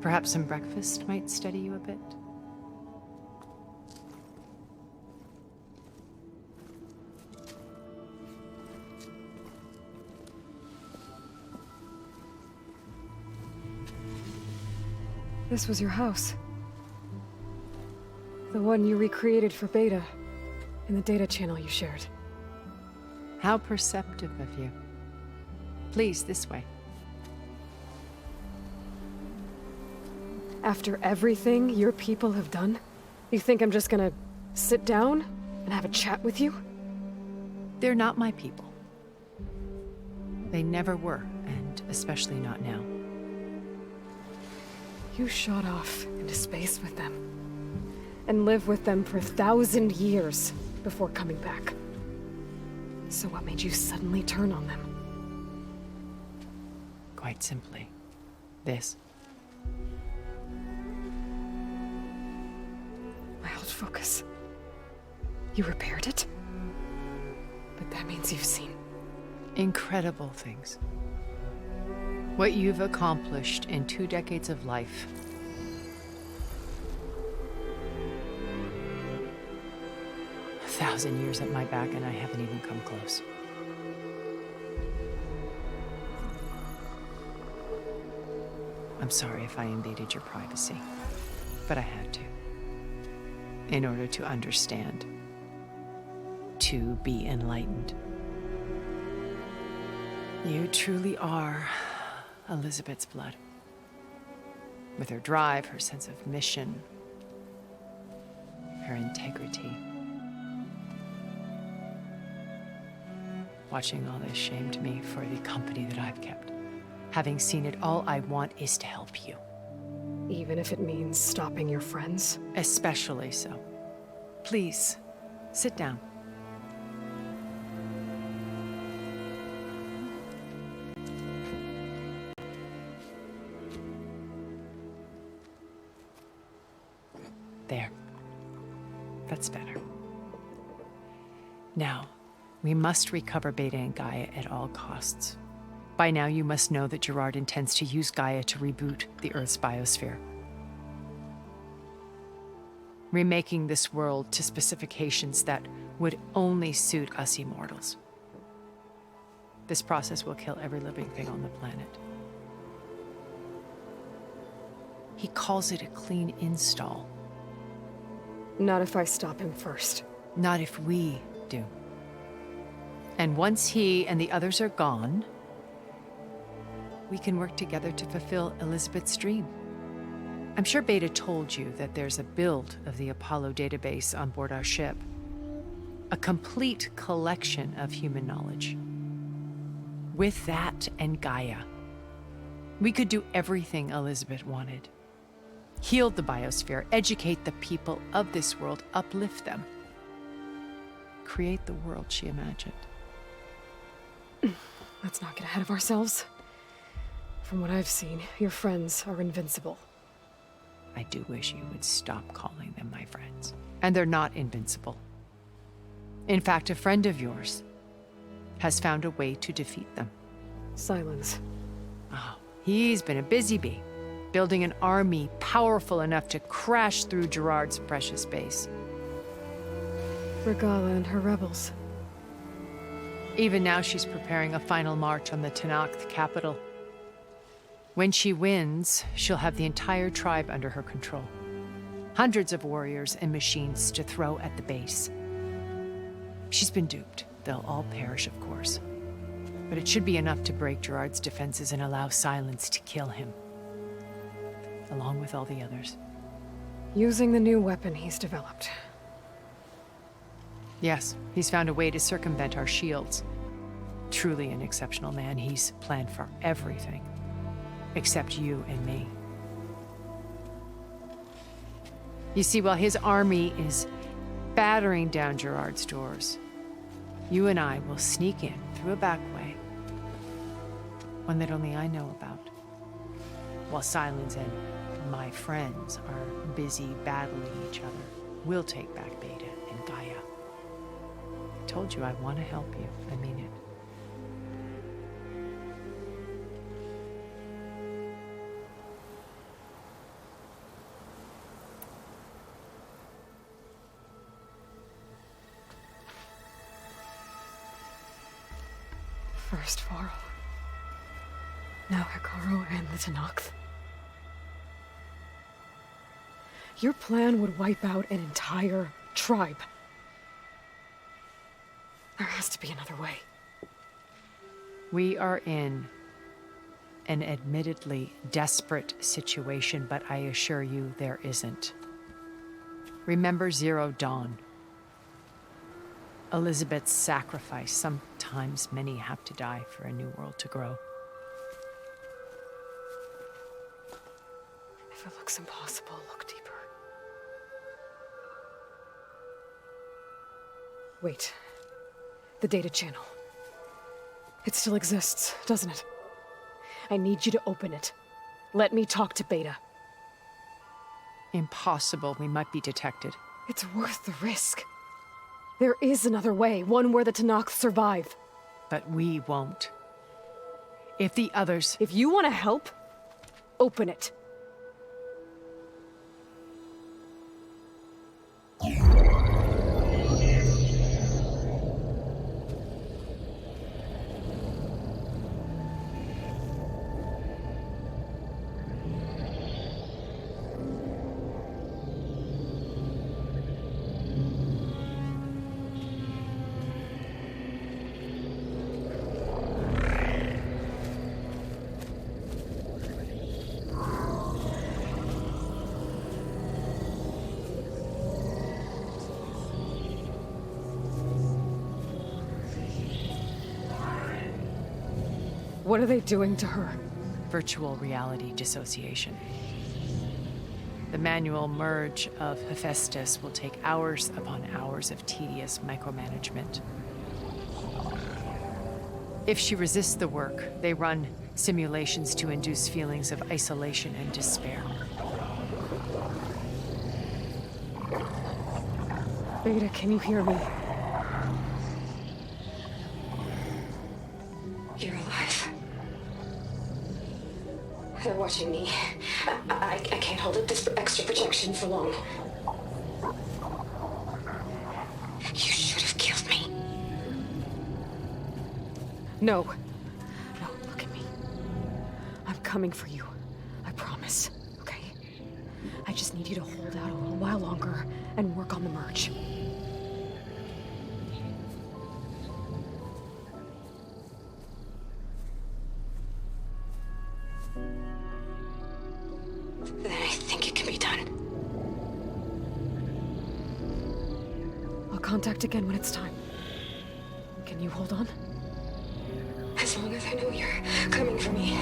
Perhaps some breakfast might steady you a bit? This was your house. The one you recreated for Beta, in the data channel you shared. How perceptive of you. Please, this way. After everything your people have done, you think I'm just gonna sit down and have a chat with you? They're not my people. They never were, and especially not now. You shot off into space with them, and lived with them for 1,000 years before coming back. So what made you suddenly turn on them? Quite simply, this. My old focus. You repaired it? But that means you've seen Incredible things. What you've accomplished in 2 decades of life. A 1,000 years at my back and I haven't even come close. I'm sorry if I invaded your privacy, but I had to. In order to understand. To be enlightened. You truly are Elizabeth's blood. With her drive, her sense of mission, her integrity. Watching all this shamed me for the company that I've kept. Having seen it, all I want is to help you. even if it means stopping your friends. Especially so. Please, sit down. There. That's better. Now, we must recover Beta and Gaia at all costs. By now, you must know that Gerard intends to use Gaia to reboot the Earth's biosphere. Remaking this world to specifications that would only suit us immortals. This process will kill every living thing on the planet. He calls it a clean install. Not if I stop him first. Not if we do. And once he and the others are gone, we can work together to fulfill Elizabeth's dream. I'm sure Beta told you that there's a build of the Apollo database on board our ship. A complete collection of human knowledge. With that and Gaia, we could do everything Elizabeth wanted. Heal the biosphere, educate the people of this world, uplift them. Create the world she imagined. Let's not get ahead of ourselves. From what I've seen, your friends are invincible. I do wish you would stop calling them my friends. And they're not invincible. In fact, a friend of yours has found a way to defeat them. Silence. Oh, he's been a busy bee, building an army powerful enough to crash through Gerard's precious base. Regala and her rebels. Even now, she's preparing a final march on the Tenakth capital. When she wins, she'll have the entire tribe under her control. Hundreds of warriors and machines to throw at the base. She's been duped. They'll all perish, of course. But it should be enough to break Gerard's defenses and allow Silence to kill him. Along with all the others. Using the new weapon he's developed. Yes, he's found a way to circumvent our shields. Truly an exceptional man. He's planned for everything. Except you and me. You see, while his army is battering down Gerard's doors, you and I will sneak in through a back way. One that only I know about. While Silence and my friends are busy battling each other, we'll take back Beta and Gaia. told you I want to help you. I mean it. First Varl. Now Hikaru and the Tenakth. Your plan would wipe out an entire tribe. There has to be another way. We are in an admittedly desperate situation, but I assure you there isn't. Remember Zero Dawn. Elizabeth's sacrifice. Sometimes many have to die for a new world to grow. If it looks impossible, look deeper. Wait. The data channel. It still exists, doesn't it? I need you to open it. Let me talk to Beta. Impossible. We might be detected. It's worth the risk. There is another way, one where the Tenakth survive. But we won't. If the others... If you want to help, open it. What are they doing to her? Virtual reality dissociation. The manual merge of Hephaestus will take hours upon hours of tedious micromanagement. If she resists the work, they run simulations to induce feelings of isolation and despair. Beta, can you hear me? You're alive. They're watching me. I can't hold up this extra protection for long. You should have killed me. No. No, look at me. I'm coming for you. I promise, okay? I just need you to hold out a little while longer and work on the merge. Then I think it can be done. I'll contact again when it's time. Can you hold on? As long as I know you're coming for me,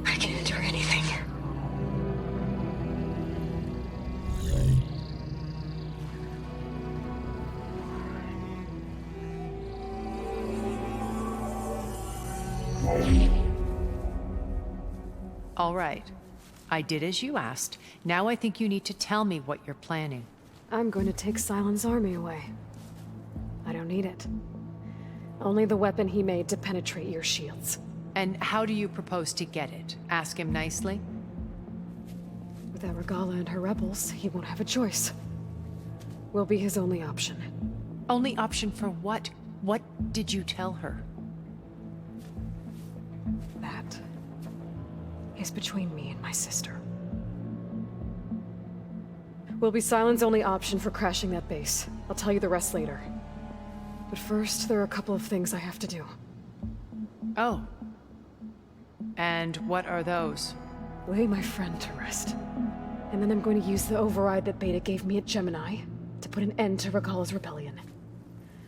I can endure anything. All right. I did as you asked. Now I think you need to tell me what you're planning. I'm going to take Silent's army away. I don't need it. Only the weapon he made to penetrate your shields. And how do you propose to get it? Ask him nicely? Without Regala and her rebels, he won't have a choice. We'll be his only option. Only option for what? What did you tell her? That is between me and my sister. Will be Silent's only option for crashing that base. I'll tell you the rest later. But first, there are a couple of things I have to do. Oh. And what are those? Lay my friend to rest. And then I'm going to use the override that Beta gave me at Gemini to put an end to Regala's rebellion.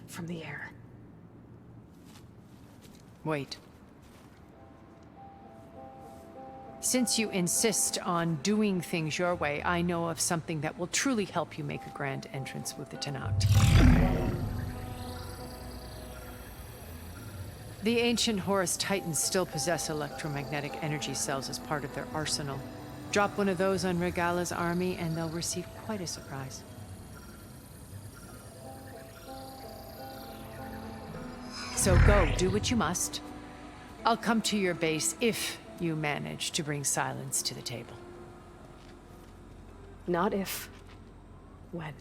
From the air. Wait. Since you insist on doing things your way, I know of something that will truly help you make a grand entrance with the Tenakth. The ancient Horus Titans still possess electromagnetic energy cells as part of their arsenal. Drop one of those on Regala's army and they'll receive quite a surprise. So go, do what you must. I'll come to your base if you manage to bring silence to the table. Not if. When.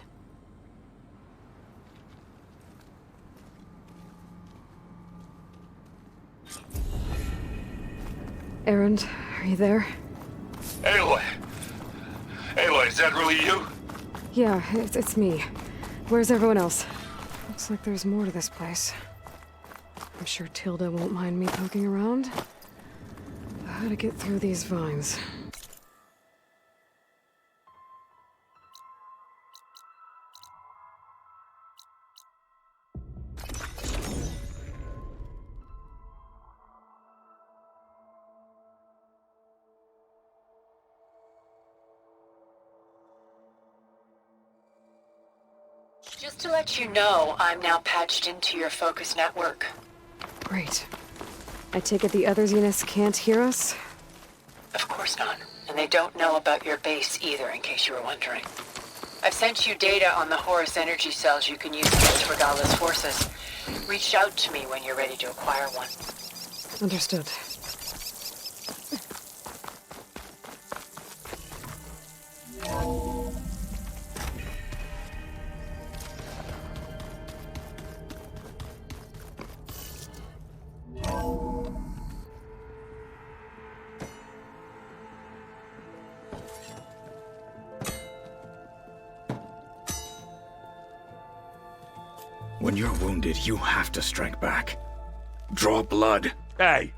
Erend, are you there? Aloy! Aloy, is that really you? Yeah, it's me. Where's everyone else? Looks like there's more to this place. I'm sure Tilda won't mind me poking around. How to get through these vines? Just to let you know, I'm now patched into your focus network. Great. I take it the other Zeniths can't hear us? Of course not. And they don't know about your base either, in case you were wondering. I've sent you data on the Horus energy cells you can use against Regala's forces. Reach out to me when you're ready to acquire one. Understood. When you're wounded, you have to strike back. Draw blood. Hey!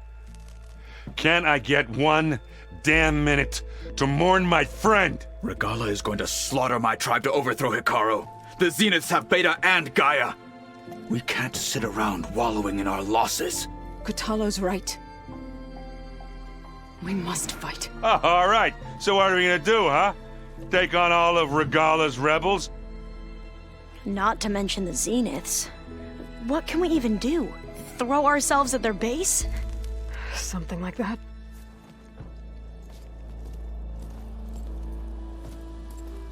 Can I get 1 damn minute to mourn my friend? Regala is going to slaughter my tribe to overthrow Hikaru. The Zeniths have Beta and Gaia. We can't sit around wallowing in our losses. Kotallo's right. We must fight. Oh, all right. So what are we gonna do, huh? Take on all of Regala's rebels? Not to mention the Zeniths. What can we even do? Throw ourselves at their base? Something like that.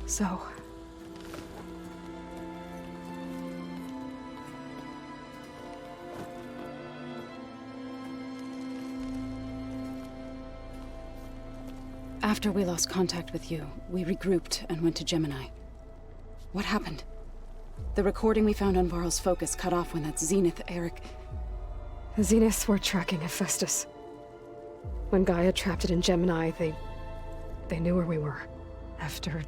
So... After we lost contact with you, we regrouped and went to Gemini. What happened? The recording we found on Varl's focus cut off when that Zenith, Eric... The Zeniths were tracking Hephaestus. When Gaia trapped it in Gemini, they knew where we were. After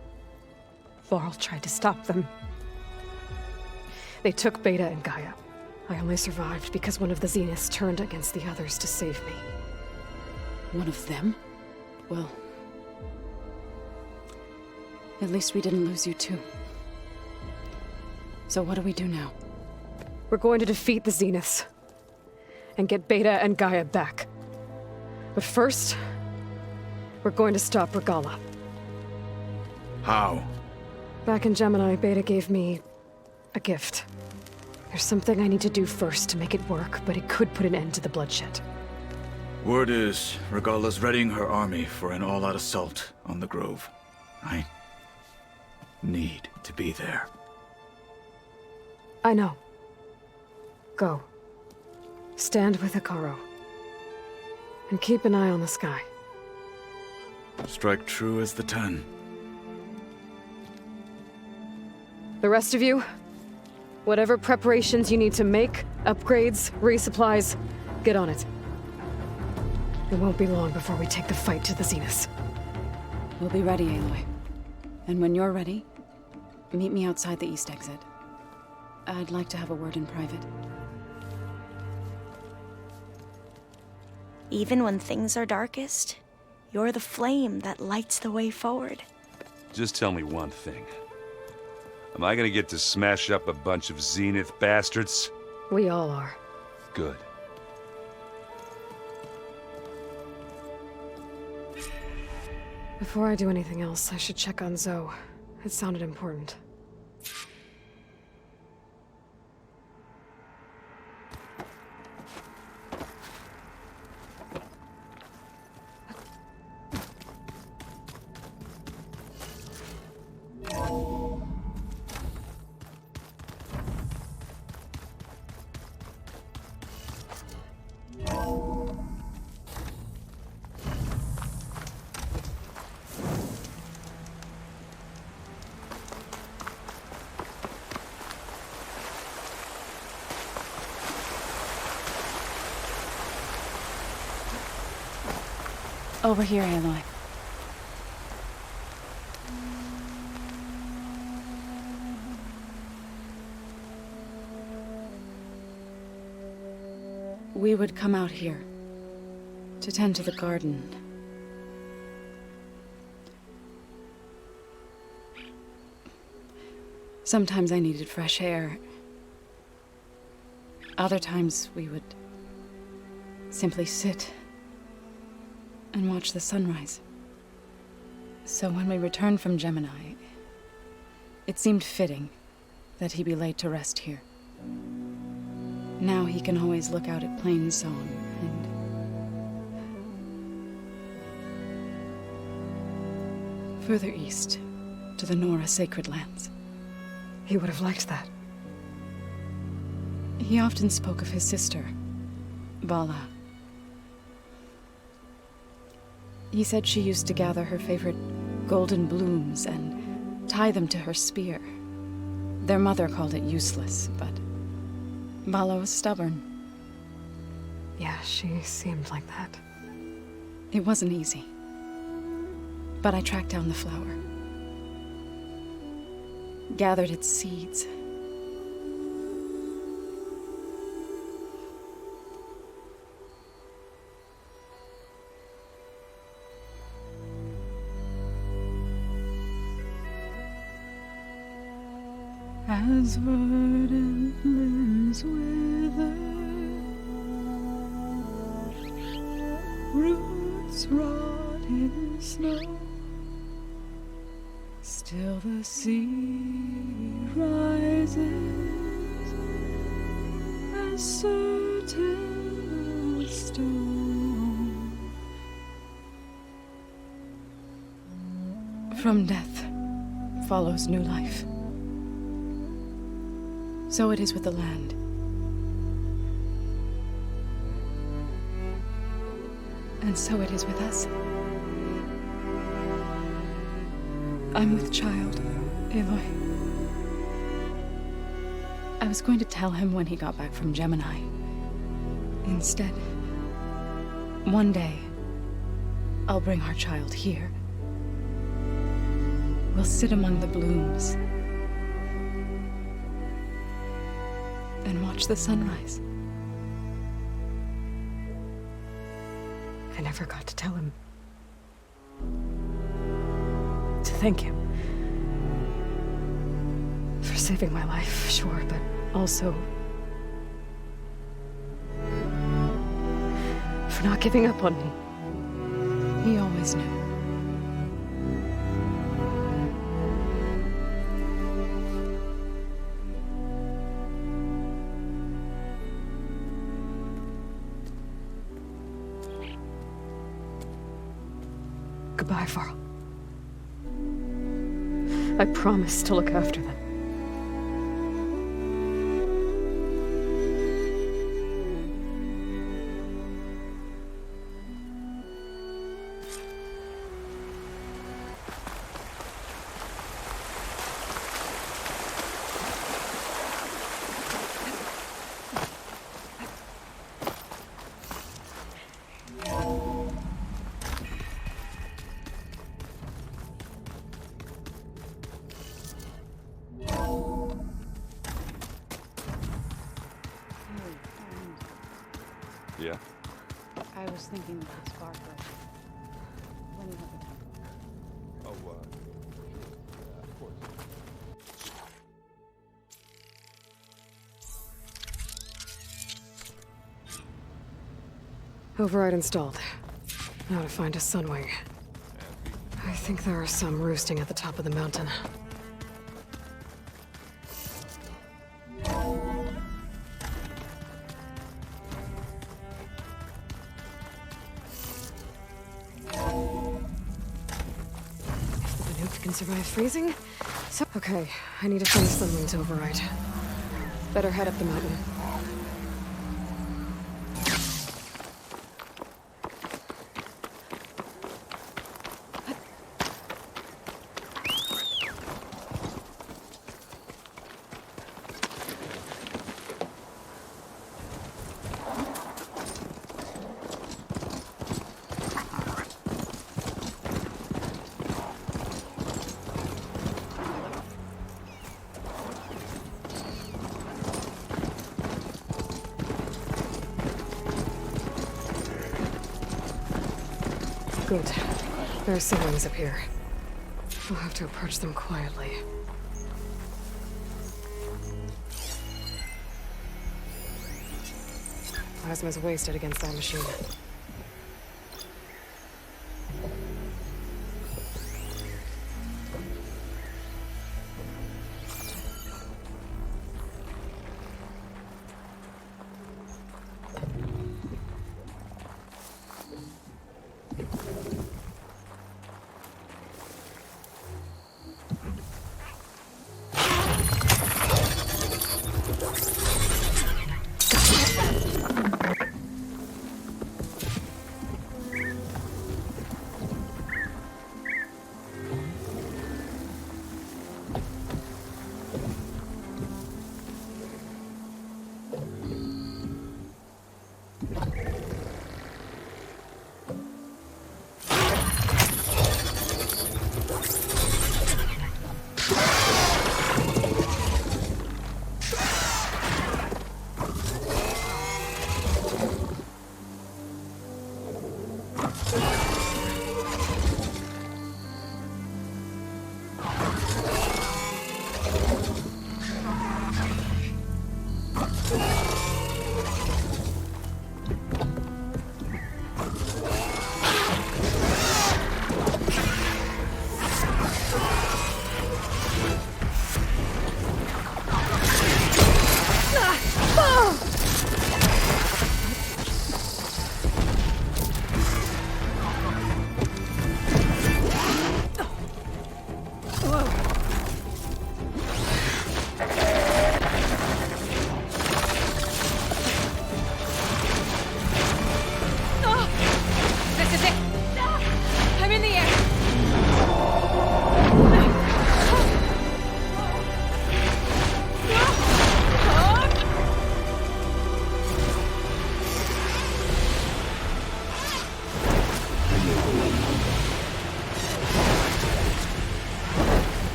Varl tried to stop them. They took Beta and Gaia. I only survived because one of the Zeniths turned against the others to save me. One of them? Well... at least we didn't lose you too. So what do we do now? We're going to defeat the Zeniths. And get Beta and Gaia back. But first, we're going to stop Regala. How? Back in Gemini, Beta gave me a gift. There's something I need to do first to make it work, but it could put an end to the bloodshed. Word is, Regala's readying her army for an all-out assault on the Grove. I need to be there. I know. Go. Stand with Hikaru. And keep an eye on the sky. Strike true as the 10. The rest of you, whatever preparations you need to make, upgrades, resupplies, get on it. It won't be long before we take the fight to the Zeniths. We'll be ready, Aloy. And when you're ready, meet me outside the east exit. I'd like to have a word in private. Even when things are darkest, you're the flame that lights the way forward. Just tell me one thing. Am I gonna get to smash up a bunch of Zenith bastards? We all are. Good. Before I do anything else, I should check on Zoe. It sounded important. Over here, Aloy. We would come out here to tend to the garden. Sometimes I needed fresh air. Other times we would simply sit and watch the sunrise. So when we returned from Gemini, it seemed fitting that he be laid to rest here. Now he can always look out at Plainsong and further east to the Nora Sacred Lands. He would have liked that. He often spoke of his sister, Bala. He said she used to gather her favorite golden blooms and tie them to her spear. Their mother called it useless, but Bala was stubborn. Yeah, she seemed like that. It wasn't easy. But I tracked down the flower. Gathered its seeds. As verdant limbs wither, roots rot in snow, still the sea rises as certain as stone. From death follows new life. So it is with the land. And so it is with us. I'm with child, Aloy. I was going to tell him when he got back from Gemini. Instead, one day, I'll bring our child here. We'll sit among the blooms and watch the sunrise. I never got to tell him. To thank him. For saving my life, sure, but also for not giving up on me. He always knew. Goodbye, Varl. I promise to look after them. Yeah. I was thinking of this Barker. When you have the time. Oh, yeah, of course. Override installed. Now to find a sunwing. I think there are some roosting at the top of the mountain. Can survive freezing? So, okay, I need to find a sunwing to override. Better head up the mountain. Good. There are siblings up here. We'll have to approach them quietly. Plasma's wasted against that machine.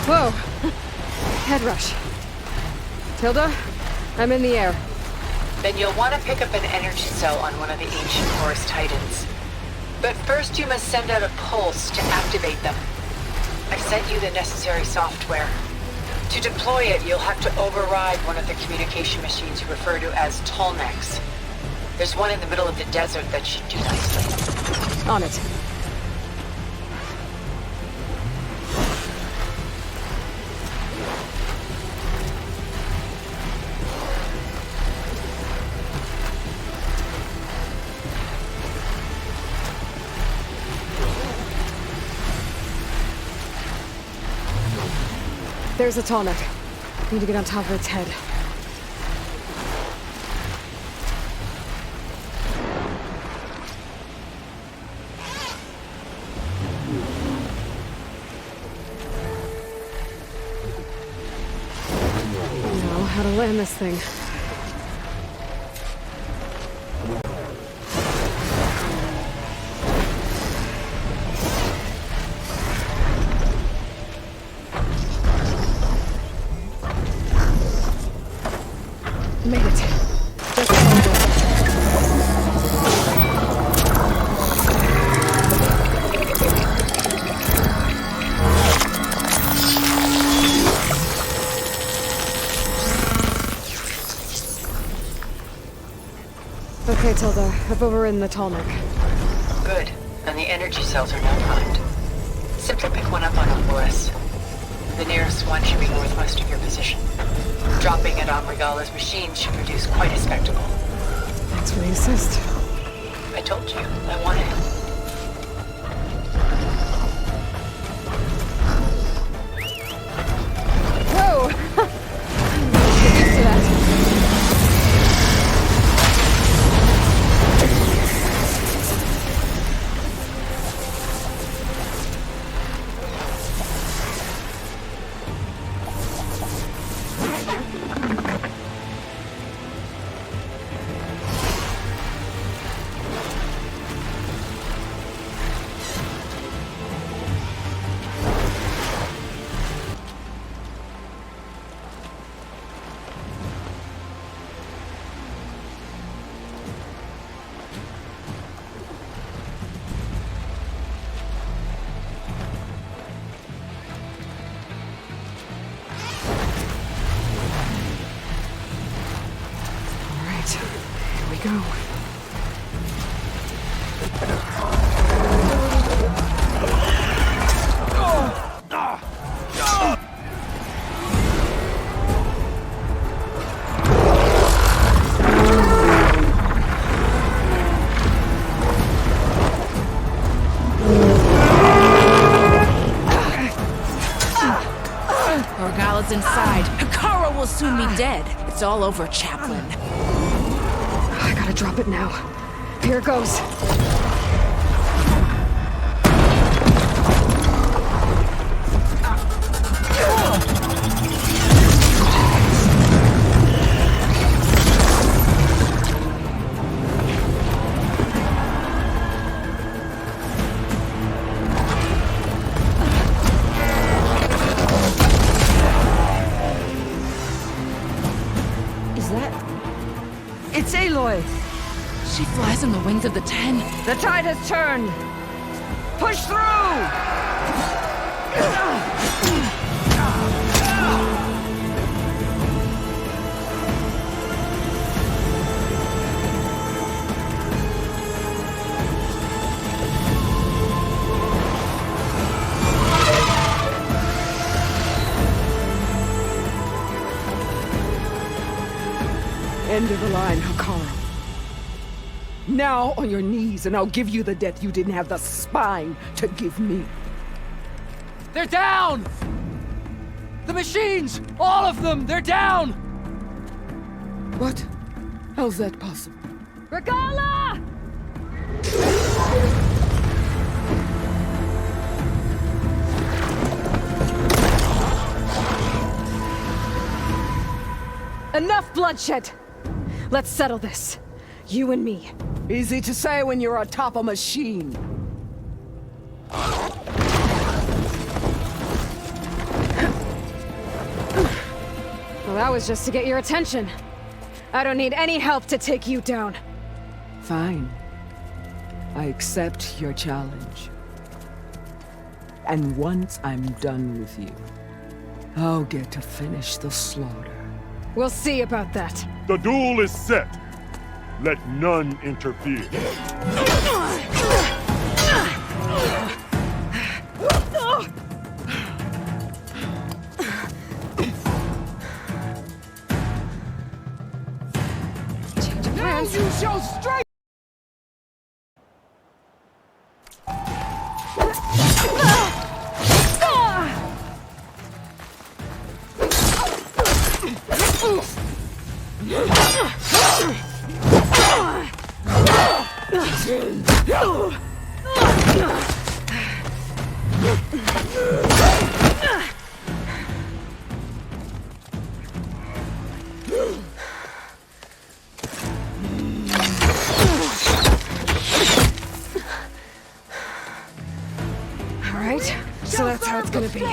Whoa! Head rush. Tilda, I'm in the air. Then you'll want to pick up an energy cell on one of the ancient forest titans. But first you must send out a pulse to activate them. I've sent you the necessary software. To deploy it, you'll have to override one of the communication machines you refer to as Tolmecs. There's one in the middle of the desert that should do nicely. On it. There's a Tolmec. Need to get on top of its head. Now, how to land this thing. Made it. Just okay, Tilda. I've overridden the Tolmec. Good. And the energy cells are now primed. Simply pick one up on Alboris. The nearest one should be northwest of your position. Dropping it on Regala's machine should produce quite a spectacle. Thanks for the assist. I told you, I wanted it. Whoa! Get used to that. go. Orgala's inside. Hikaru will soon be dead. It's all over, Chaplain. I gotta drop it now. Here goes. It's Aloy! She flies on the wings of the 10. The tide has turned! Push through! End of the line, Hikaru. Now on your knees, and I'll give you the death you didn't have the spine to give me. They're down! The machines! All of them! They're down! What? How's that possible? Regala! Enough bloodshed! Let's settle this. You and me. Easy to say when you're atop a machine. Well, that was just to get your attention. I don't need any help to take you down. Fine. I accept your challenge. And once I'm done with you, I'll get to finish the slaughter. We'll see about that. The duel is set. Let none interfere. Change of plans. You shall strike! All right, so that's how it's gonna be.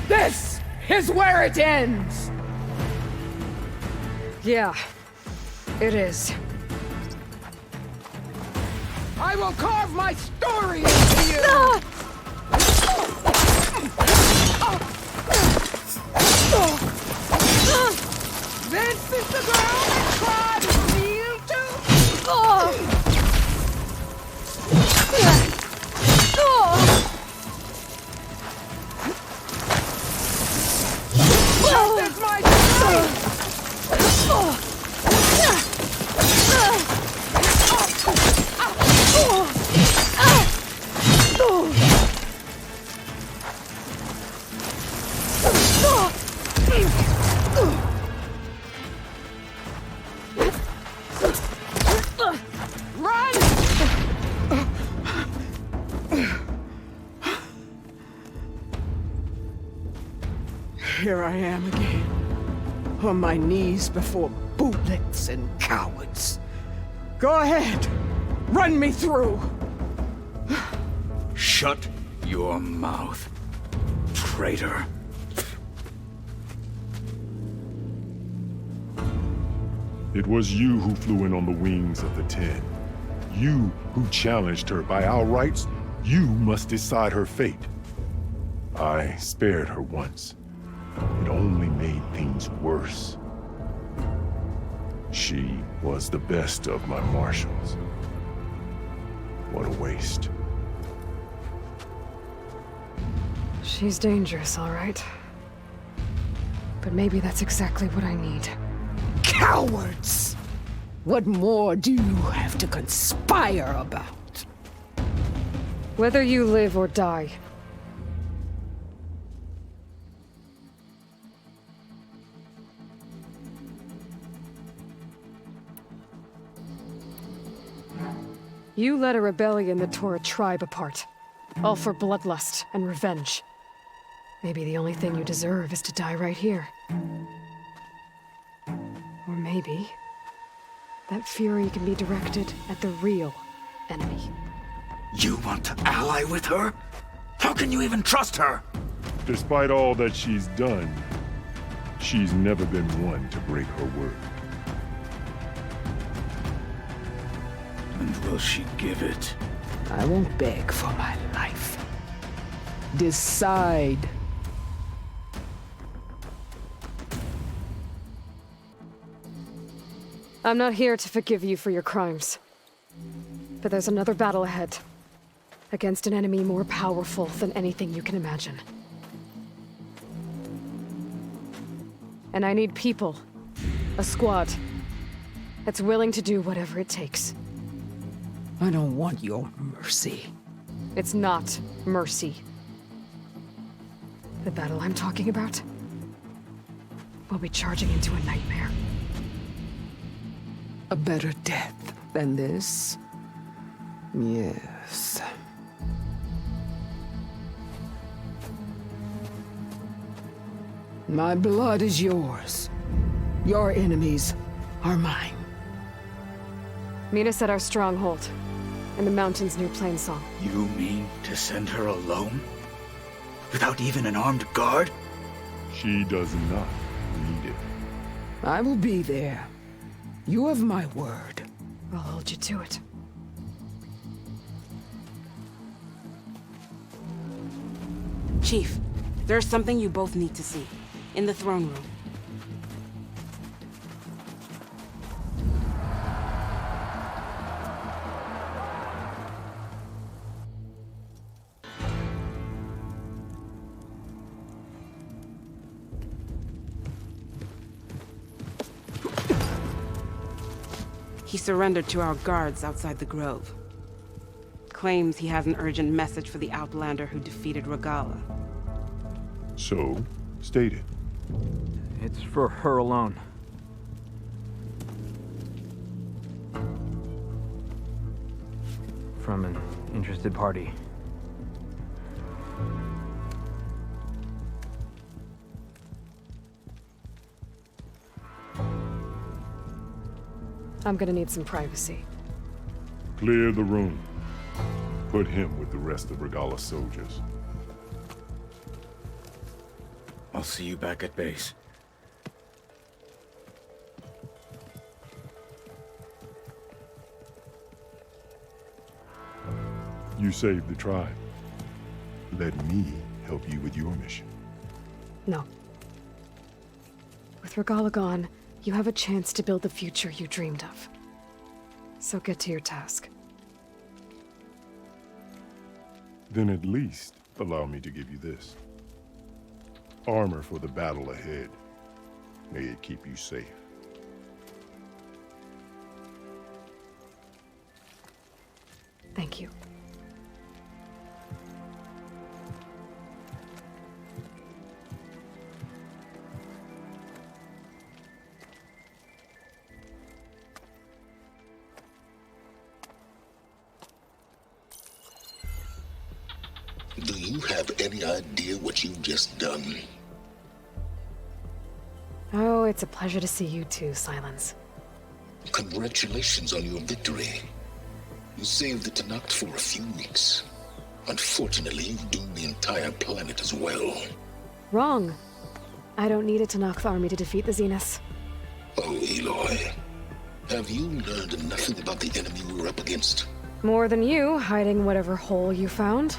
This is where it ends! Yeah, it is. I will carve my story into you! This is the girl that cried and kneeled to? This is my Here I am again, on my knees before bootlets and cowards. Go ahead, run me through. Shut your mouth, traitor. It was you who flew in on the wings of the 10. You who challenged her. By our rights, you must decide her fate. I spared her once. It only made things worse. She was the best of my marshals. What a waste. She's dangerous, all right. But maybe that's exactly what I need. Cowards! What more do you have to conspire about? Whether you live or die. You led a rebellion that tore a tribe apart. All for bloodlust and revenge. Maybe the only thing you deserve is to die right here. Or maybe that fury can be directed at the real enemy. You want to ally with her? How can you even trust her? Despite all that she's done, she's never been one to break her word. And will she give it? I won't beg for my life. Decide. I'm not here to forgive you for your crimes. But there's another battle ahead. Against an enemy more powerful than anything you can imagine. And I need people. A squad. That's willing to do whatever it takes. I don't want your mercy. It's not mercy. The battle I'm talking about will be charging into a nightmare. A better death than this? Yes. My blood is yours. Your enemies are mine. Meet us at our stronghold, in the mountains near Plainsong. You mean to send her alone? Without even an armed guard? She does not need it. I will be there. You have my word. I'll hold you to it. Chief, there's something you both need to see. In the throne room. He surrendered to our guards outside the grove. Claims he has an urgent message for the Outlander who defeated Regala. So, state it. It's for her alone. From an interested party. I'm gonna need some privacy. Clear the room. Put him with the rest of Regala's soldiers. I'll see you back at base. You saved the tribe. Let me help you with your mission. No. With Regala gone, you have a chance to build the future you dreamed of. So get to your task. Then at least allow me to give you this. Armor for the battle ahead. May it keep you safe. Thank you. Do you have any idea what you've just done? Oh, it's a pleasure to see you too, Silence. Congratulations on your victory. You saved the Tanakh for a few weeks. Unfortunately, you've doomed the entire planet as well. Wrong. I don't need a Tanakh army to defeat the Zeniths. Oh, Eloy. Have you learned nothing about the enemy we're up against? More than you, hiding whatever hole you found.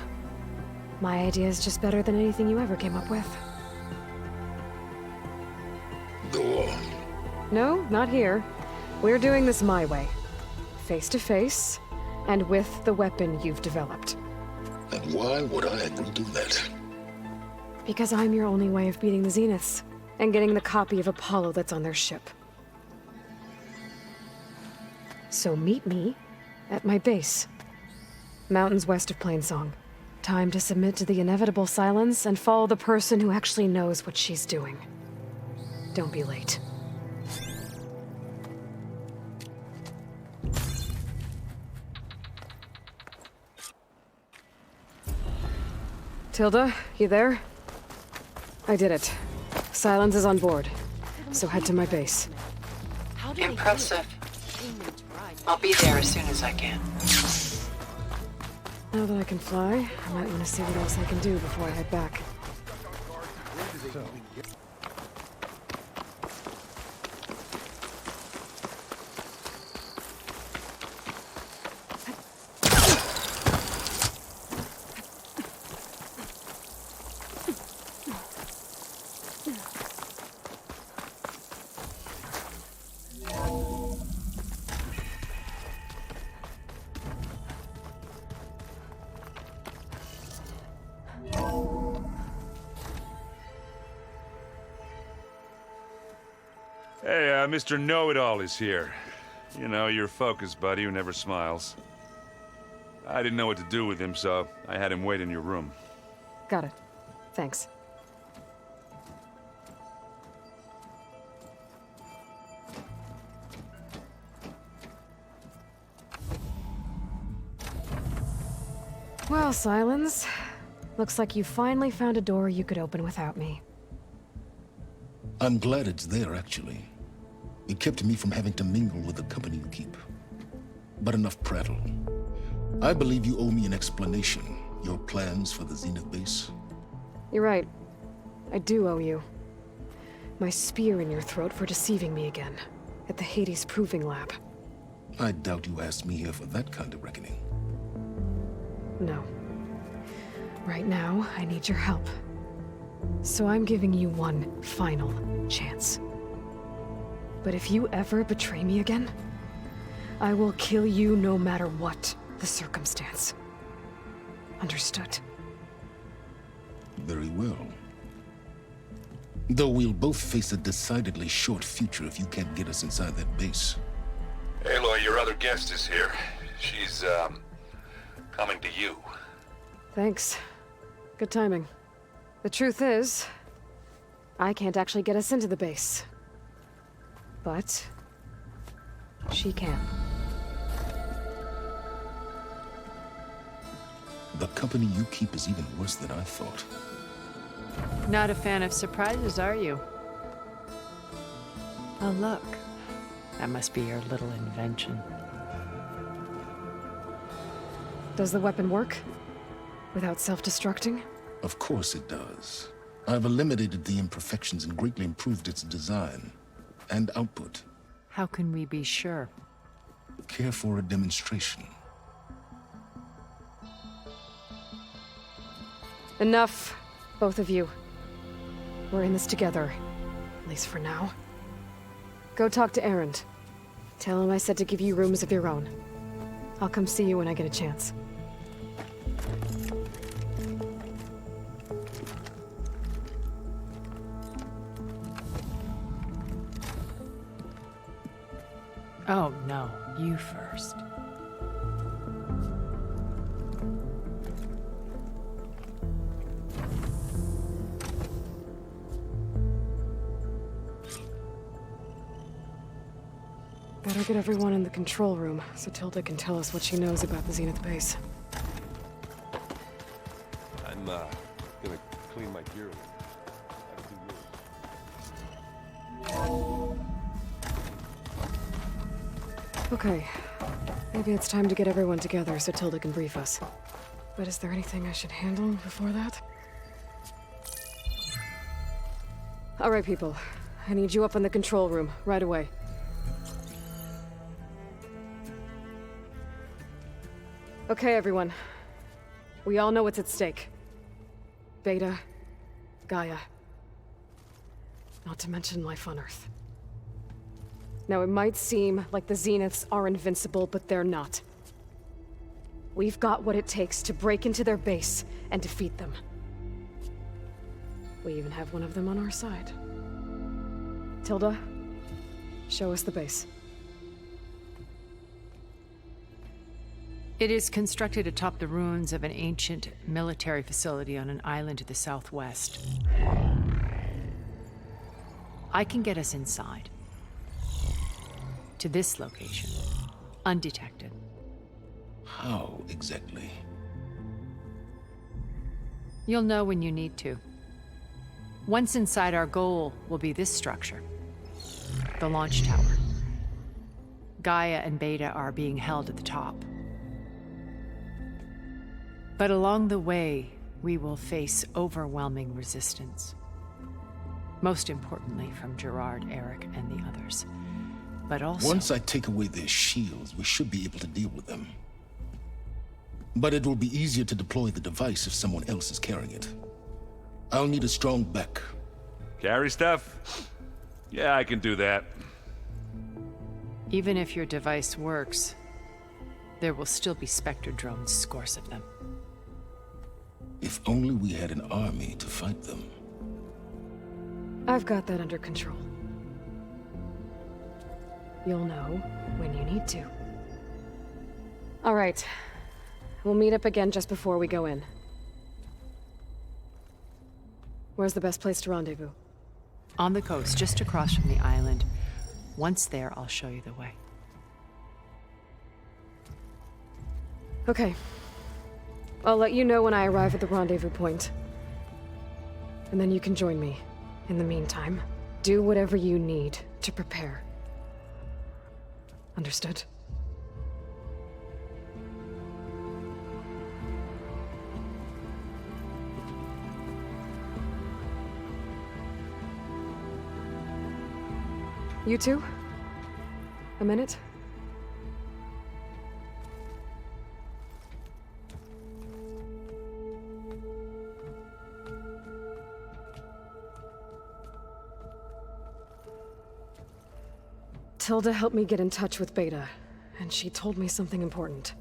My idea is just better than anything you ever came up with. Go on. No, not here. We're doing this my way. Face to face, and with the weapon you've developed. And why would I agree to that? Because I'm your only way of beating the Zeniths, and getting the copy of Apollo that's on their ship. So meet me at my base. Mountains west of Plainsong. Time to submit to the inevitable silence and follow the person who actually knows what she's doing. Don't be late. Tilda, you there? I did it. Silence is on board, so head to my base. Impressive. I'll be there as soon as I can. Now that I can fly, I might want to see what else I can do before I head back. Hey, Mr. Know-It-All is here. You know, your focus buddy who never smiles. I didn't know what to do with him, so I had him wait in your room. Got it. Thanks. Well, Silence. Looks like you finally found a door you could open without me. I'm glad it's there, actually. It kept me from having to mingle with the company you keep. But enough prattle. I believe you owe me an explanation. Your plans for the Zenith base? You're right. I do owe you. My spear in your throat for deceiving me again. At the Hades Proving Lab. I doubt you asked me here for that kind of reckoning. No. Right now, I need your help. So I'm giving you one final chance. But if you ever betray me again, I will kill you no matter what the circumstance. Understood? Very well. Though we'll both face a decidedly short future if you can't get us inside that base. Aloy, your other guest is here. She's, coming to you. Thanks. Good timing. The truth is, I can't actually get us into the base. But she can. The company you keep is even worse than I thought. Not a fan of surprises, are you? Oh, look. That must be your little invention. Does the weapon work? Without self-destructing? Of course it does. I've eliminated the imperfections and greatly improved its design and output. How can we be sure? Care for a demonstration? Enough, both of you. We're in this together, at least for now. Go talk to Erend. Tell him I said to give you rooms of your own. I'll come see you when I get a chance. Oh, no. You first. Better get everyone in the control room, so Tilda can tell us what she knows about the Zenith base. I'm, gonna clean my gear. Okay. Maybe it's time to get everyone together so Tilda can brief us. But is there anything I should handle before that? All right, people. I need you up in the control room, right away. Okay, everyone. We all know what's at stake. Beta, Gaia. Not to mention life on Earth. Now, it might seem like the Zeniths are invincible, but they're not. We've got what it takes to break into their base and defeat them. We even have one of them on our side. Tilda, show us the base. It is constructed atop the ruins of an ancient military facility on an island to the southwest. I can get us inside. To this location, undetected. How exactly? You'll know when you need to. Once inside, our goal will be this structure. The launch tower. Gaia and Beta are being held at the top. But along the way, we will face overwhelming resistance. Most importantly from Gerard, Eric, and the others. But also... Once I take away their shields, we should be able to deal with them. But it will be easier to deploy the device if someone else is carrying it. I'll need a strong back. Carry stuff? Yeah, I can do that. Even if your device works, there will still be Spectre drones, scores of them. If only we had an army to fight them. I've got that under control. You'll know when you need to. All right. We'll meet up again just before we go in. Where's the best place to rendezvous? On the coast, just across from the island. Once there, I'll show you the way. Okay. I'll let you know when I arrive at the rendezvous point. And then you can join me. In the meantime, do whatever you need to prepare. Understood? You two? A minute? Tilda helped me get in touch with Beta, and she told me something important.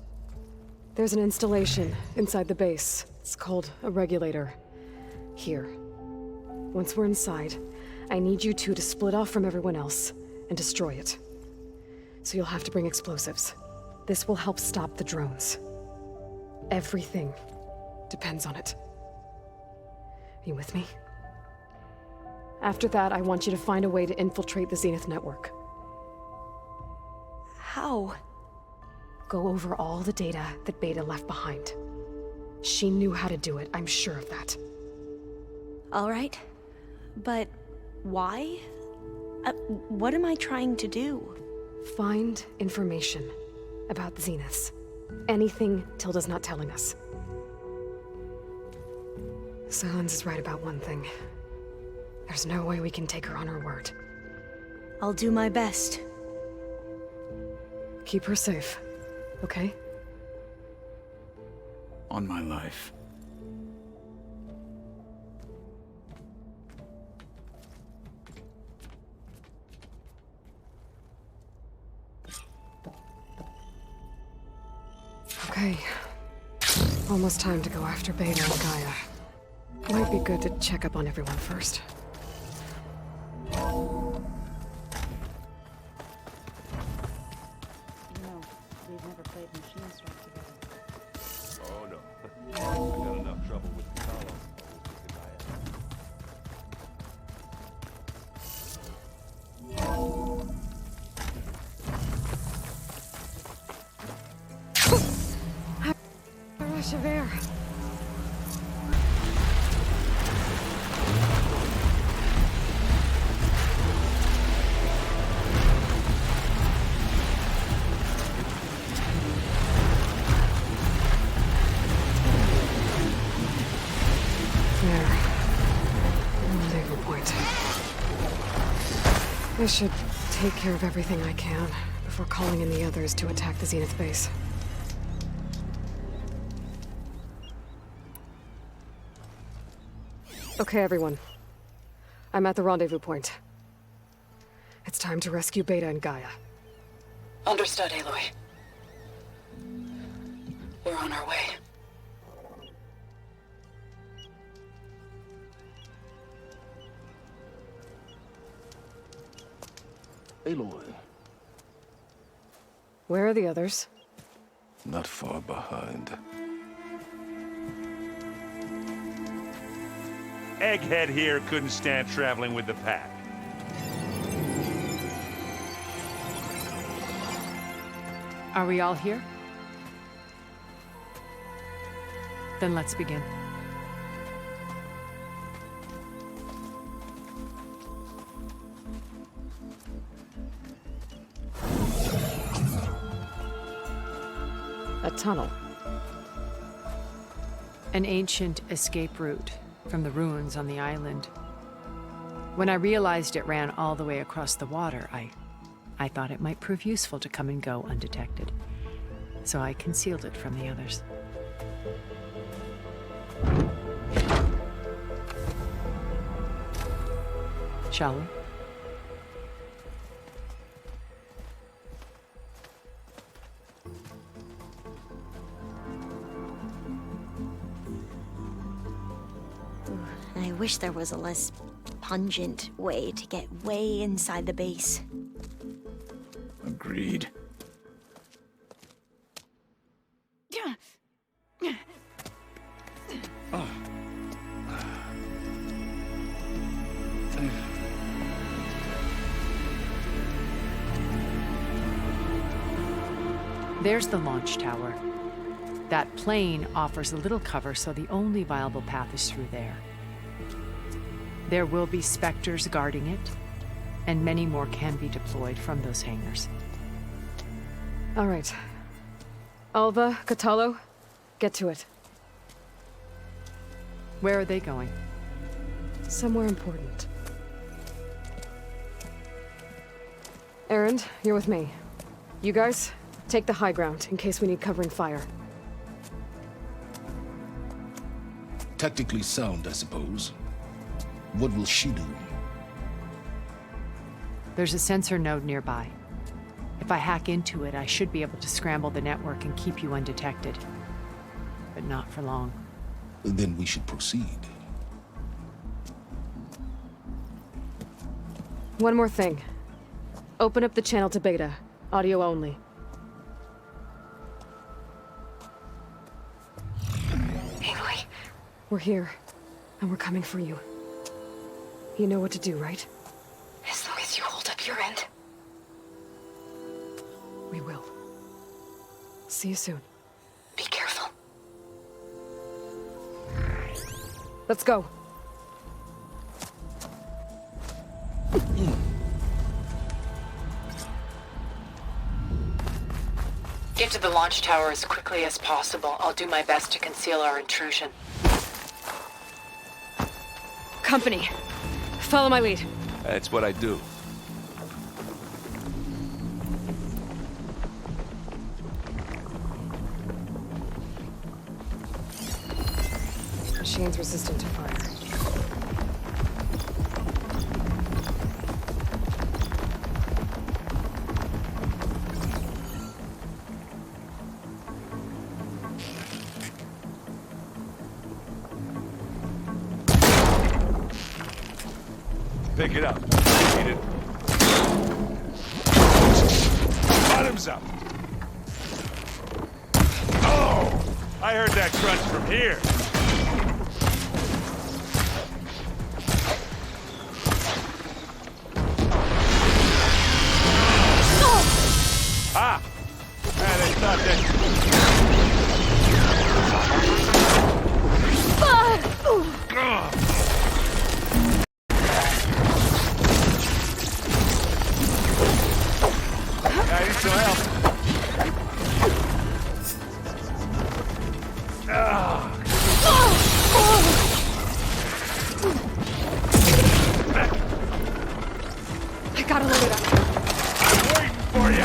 There's an installation inside the base. It's called a regulator. Here. Once we're inside, I need you two to split off from everyone else and destroy it. So you'll have to bring explosives. This will help stop the drones. Everything depends on it. Are you with me? After that, I want you to find a way to infiltrate the Zenith network. How? Go over all the data that Beta left behind. She knew how to do it, I'm sure of that. All right. But why? What am I trying to do? Find information about the Zeniths. Anything Tilda's not telling us. Silence is right about one thing. There's no way we can take her on her word. I'll do my best. Keep her safe, okay? On my life. Okay. Almost time to go after Beta and Gaia. Might be good to check up on everyone first. Oh no. I got enough trouble with Carlo. A rush of air. I should take care of everything I can before calling in the others to attack the Zenith base. Okay, everyone. I'm at the rendezvous point. It's time to rescue Beta and Gaia. Understood, Aloy. We're on our way. Aloy, Where are the others? not far behind. Egghead here couldn't stand traveling with the pack. Are we all here? Then let's begin. A tunnel. An ancient escape route from the ruins on the island. When I realized it ran all the way across the water, I thought it might prove useful to come and go undetected. So I concealed it from the others. Shall we? I wish there was a less pungent way to get way inside the base. Agreed. There's the launch tower. That plane offers a little cover, so the only viable path is through there. There will be Spectres guarding it, and many more can be deployed from those hangars. All right. Alva, Catalo, get to it. Where are they going? Somewhere important. Erend, you're with me. You guys, take the high ground in case we need covering fire. Tactically sound, I suppose. What will she do? There's a sensor node nearby. If I hack into it, I should be able to scramble the network and keep you undetected. But not for long. Then we should proceed. One more thing. Open up the channel to Beta. Audio only. Aloy, We're here, and we're coming for you. You know what to do, right? as long as you hold up your end. We will. See you soon. Be careful. Let's go. Get to the launch tower as quickly as possible. I'll do my best to conceal our intrusion. Company, follow my lead. That's what I do. Machine's resistant to fire. Pick it up. Need it. Bottoms up. Oh! I heard that crunch from here. Ah! Man, they thought I need some help. Gotta load it up. I'm waiting for you!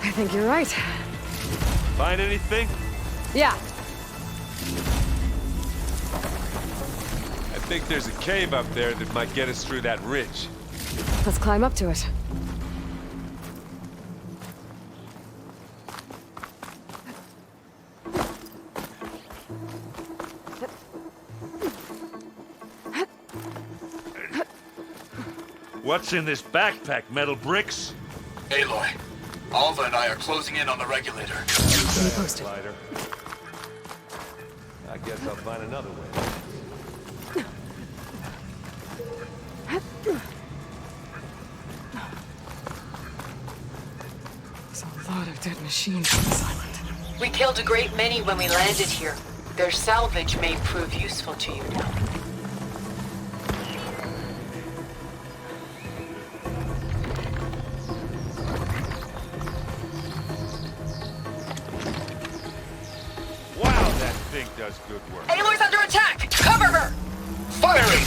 I think you're right. Find anything? Yeah. I think there's a cave up there that might get us through that ridge. Let's climb up to it. What's in this backpack, metal bricks? Aloy, Alva and I are closing in on the regulator. Keep me posted. Lighter. I guess I'll find another way. There's a lot of dead machines on this island. We killed a great many when we landed here. Their salvage may prove useful to you now. Wow, that thing does good work. Aloy's under attack! Cover her! Firing!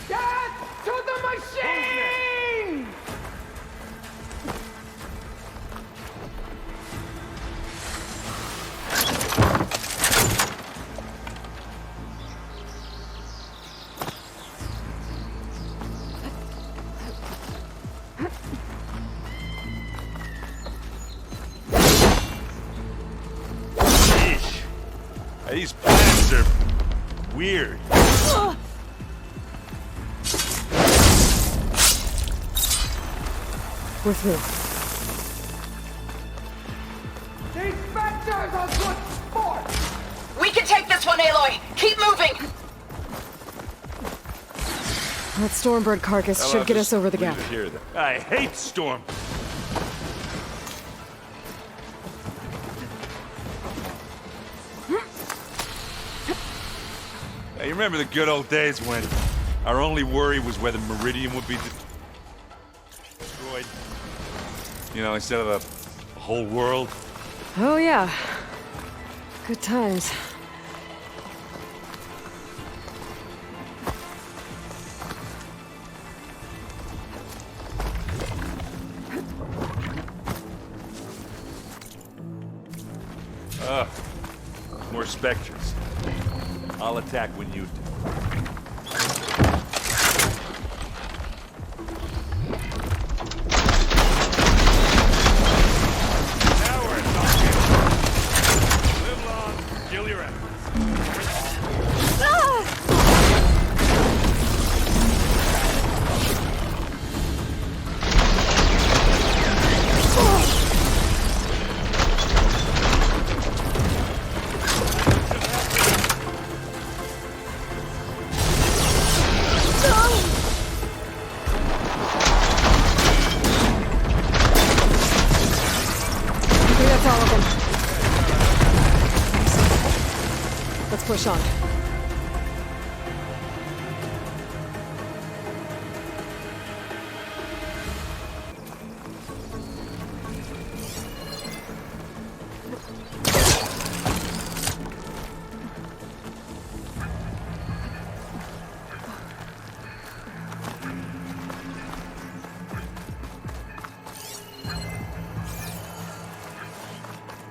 Get to the machine! Sheesh. These plants are weird. With me. These specters are good sport! We can take this one, Aloy! Keep moving! That Stormbird carcass should get us over the gap. Here, then. I hate storm. Hey, you remember the good old days when our only worry was whether Meridian would be destroyed? You know, instead of a whole world? Oh yeah. Good times. More specters. I'll attack when you do. Now we're talking. Live long, kill your enemies. That's all of them. Let's push on.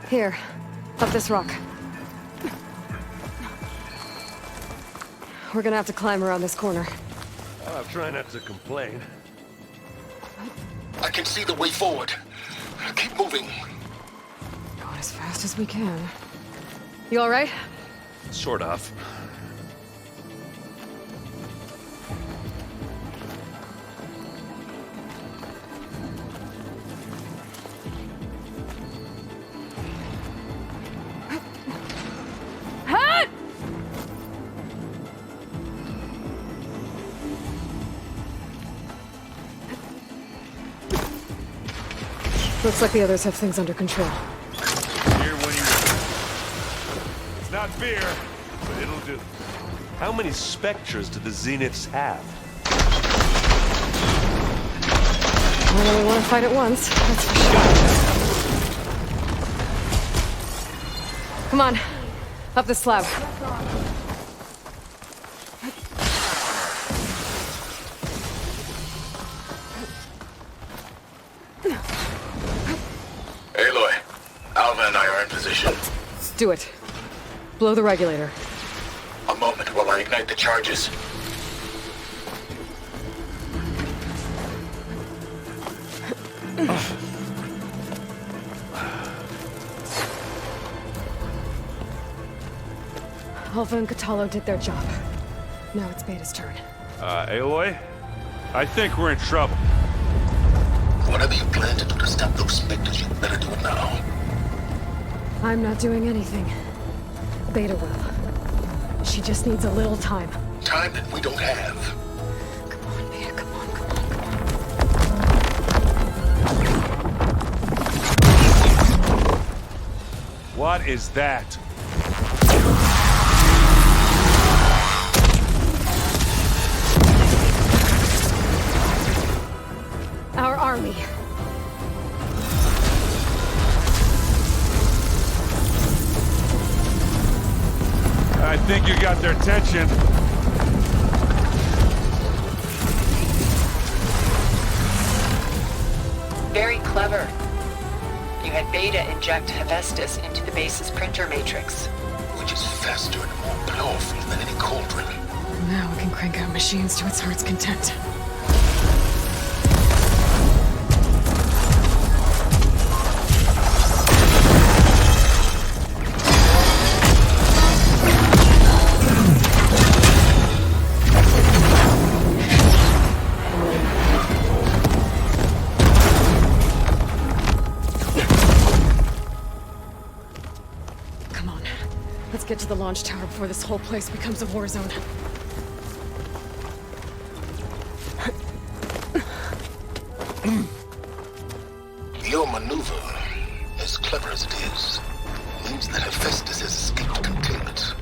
Here, up this rock. We're gonna have to climb around this corner. I'll try not to complain. I can see the way forward. Keep moving. Going as fast as we can. You all right? Sort of. Looks like the others have things under control. Beer when you want. It's not beer, but it'll do. How many specters do the Zeniths have? I don't really want to fight at once, that's for sure. Come on. Up the slab. Aloy, Alva and I are in position. Do it. Blow the regulator. A moment while I ignite the charges. Alva and Catalo did their job. Now it's Beta's turn. Aloy? I think we're in trouble. Whatever you plan to do to stop those specters, you better do it now. I'm not doing anything. Beta will. She just needs a little time. Time that we don't have. Come on, Beta, come on, come on, come on. What is that? Our army. I think you got their attention. Very clever. You had Beta inject Hephaestus into the base's printer matrix. Which is faster and more powerful than any cauldron. Now we can crank out machines to its heart's content. Get to the launch tower before this whole place becomes a war zone. Your maneuver, as clever as it is, means that Hephaestus has escaped containment.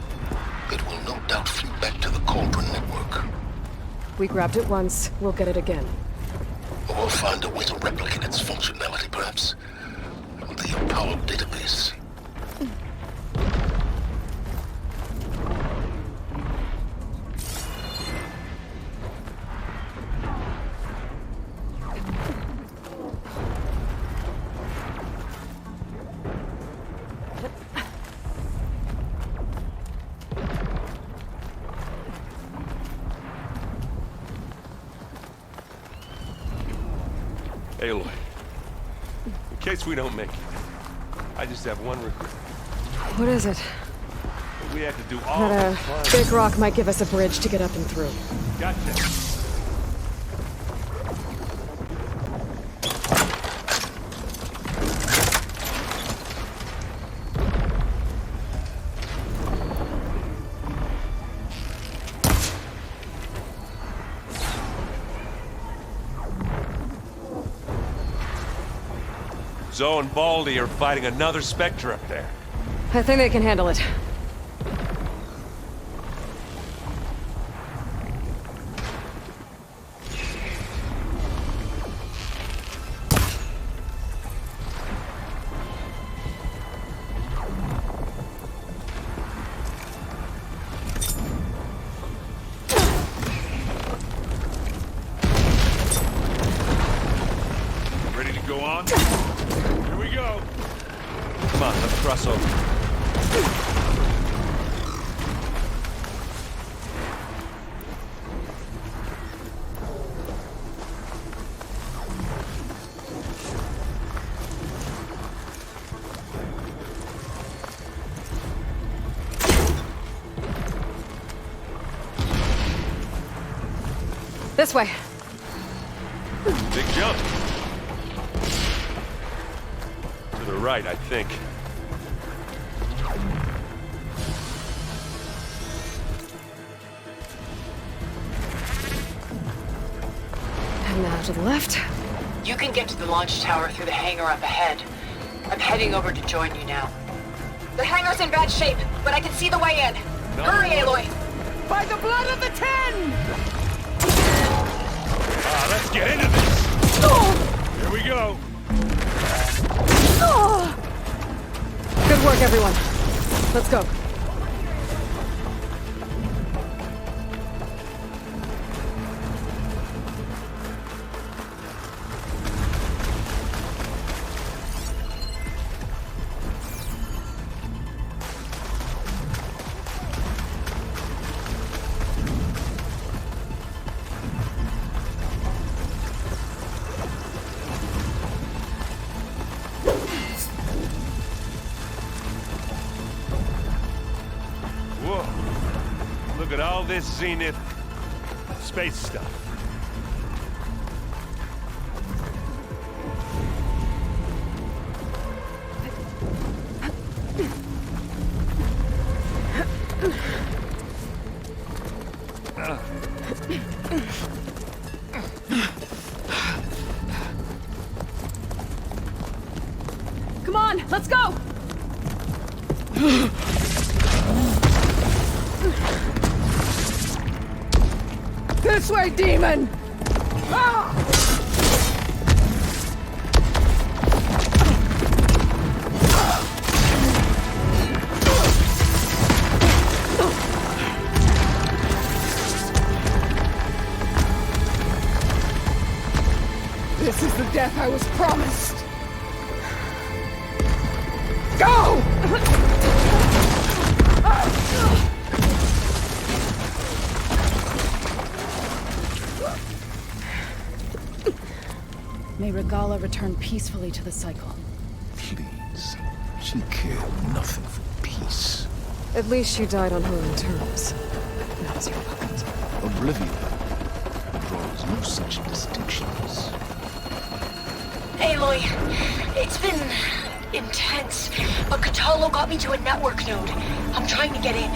It will no doubt flee back to the Cauldron network. We grabbed it once, we'll get it again. Or find a way to replicate its functionality, perhaps. The Apollo database. Aloy, in case we don't make it, I just have one regret. What is it? We had to do all That this fun. big rock might give us a bridge to get up and through. Gotcha. Zoe and Baldy are fighting another Spectre up there. I think they can handle it. Ready to go on? Here we go. Come on, let's cross over. This way. Big jump. To the right, I think. And now to the left. You can get to the launch tower through the hangar up ahead. I'm heading over to join you now. The hangar's in bad shape, but I can see the way in. Hurry, Aloy! By the blood of the Ten! Let's get into this. Here we go. Good work, everyone. Let's go. Whoa. Look at all this Zenith space stuff. Come on, let's go! This way, demon! Ah! This is the death I was promised. Go! May Regala return peacefully to the cycle. Please. She cared nothing for peace. At least she died on her own terms. Not as your puppet. Oblivion draws no such distinctions. Aloy, it's been intense, but Katalo got me to a network node. I'm trying to get in.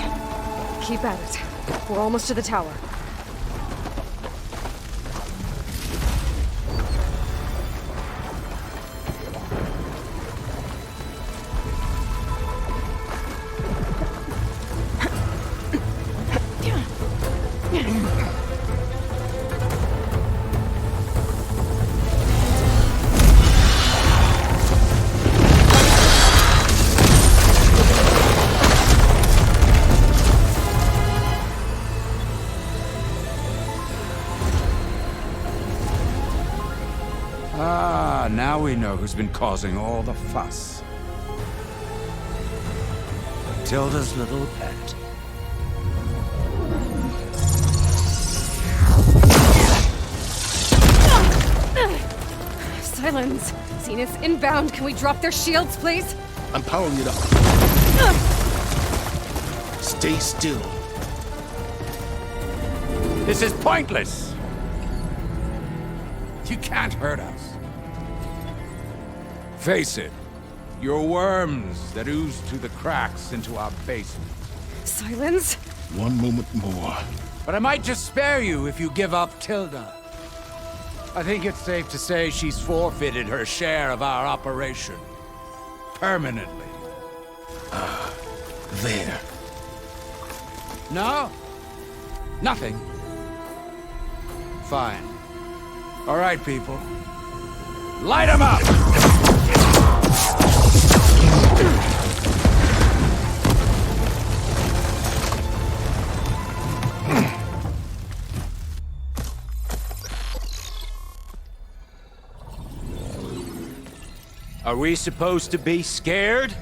Keep at it. We're almost to the tower. Now we know who's been causing all the fuss. Tilda's little pet. Silence! Zenith's inbound. Can we drop their shields, please? I'm powering it up. Stay still. This is pointless! You can't hurt us. Face it, you're worms that ooze through the cracks into our basement. Silence? One moment more. But I might just spare you if you give up Tilda. I think it's safe to say she's forfeited her share of our operation. Permanently. There. No? Nothing? Fine. All right, people. Light 'em up! Are we supposed to be scared?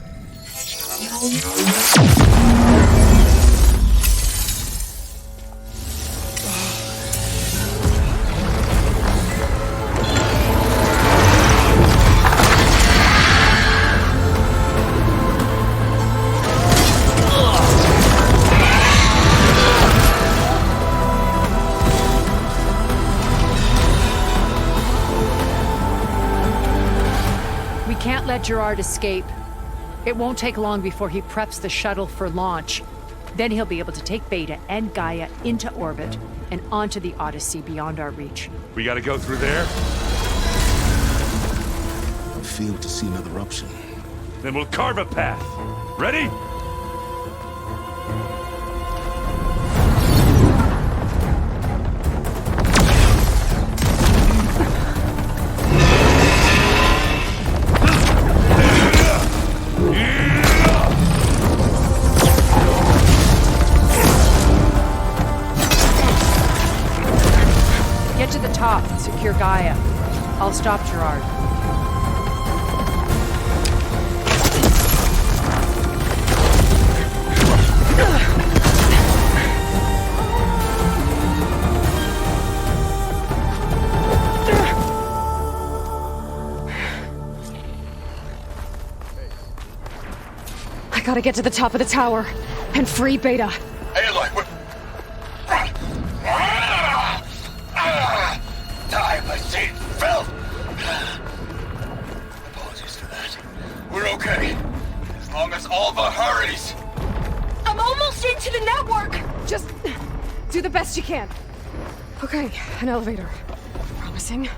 Let Gerard escape. It won't take long before he preps the shuttle for launch. Then he'll be able to take Beta and Gaia into orbit and onto the Odyssey beyond our reach. We gotta go through there? I fail to see another option. Then we'll carve a path. Ready? Gaia. I'll stop Gerard. I gotta get to the top of the tower and free Beta. Aloy, we're... Die by seed, Phil! Apologies for that. We're okay. As long as Alva hurries. I'm almost into the network! Just do the best you can. Okay, an elevator. Promising.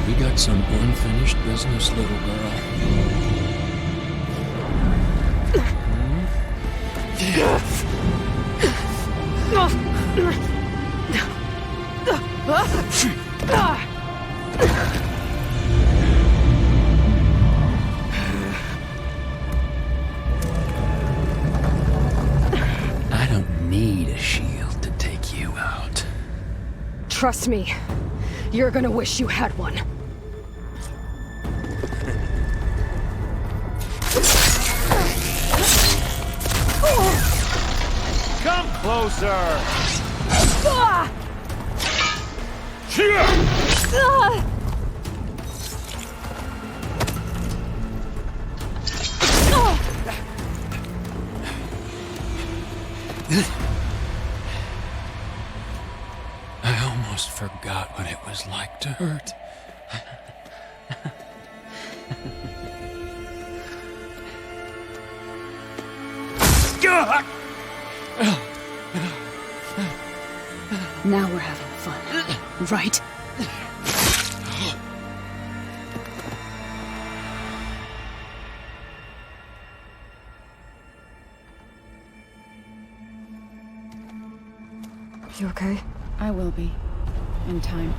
We got some unfinished business, little girl. I don't need a shield to take you out. Trust me, you're gonna wish you had one. Come closer! I almost forgot what it was like to hurt. Now we're having fun, right? You okay? I will be. In time.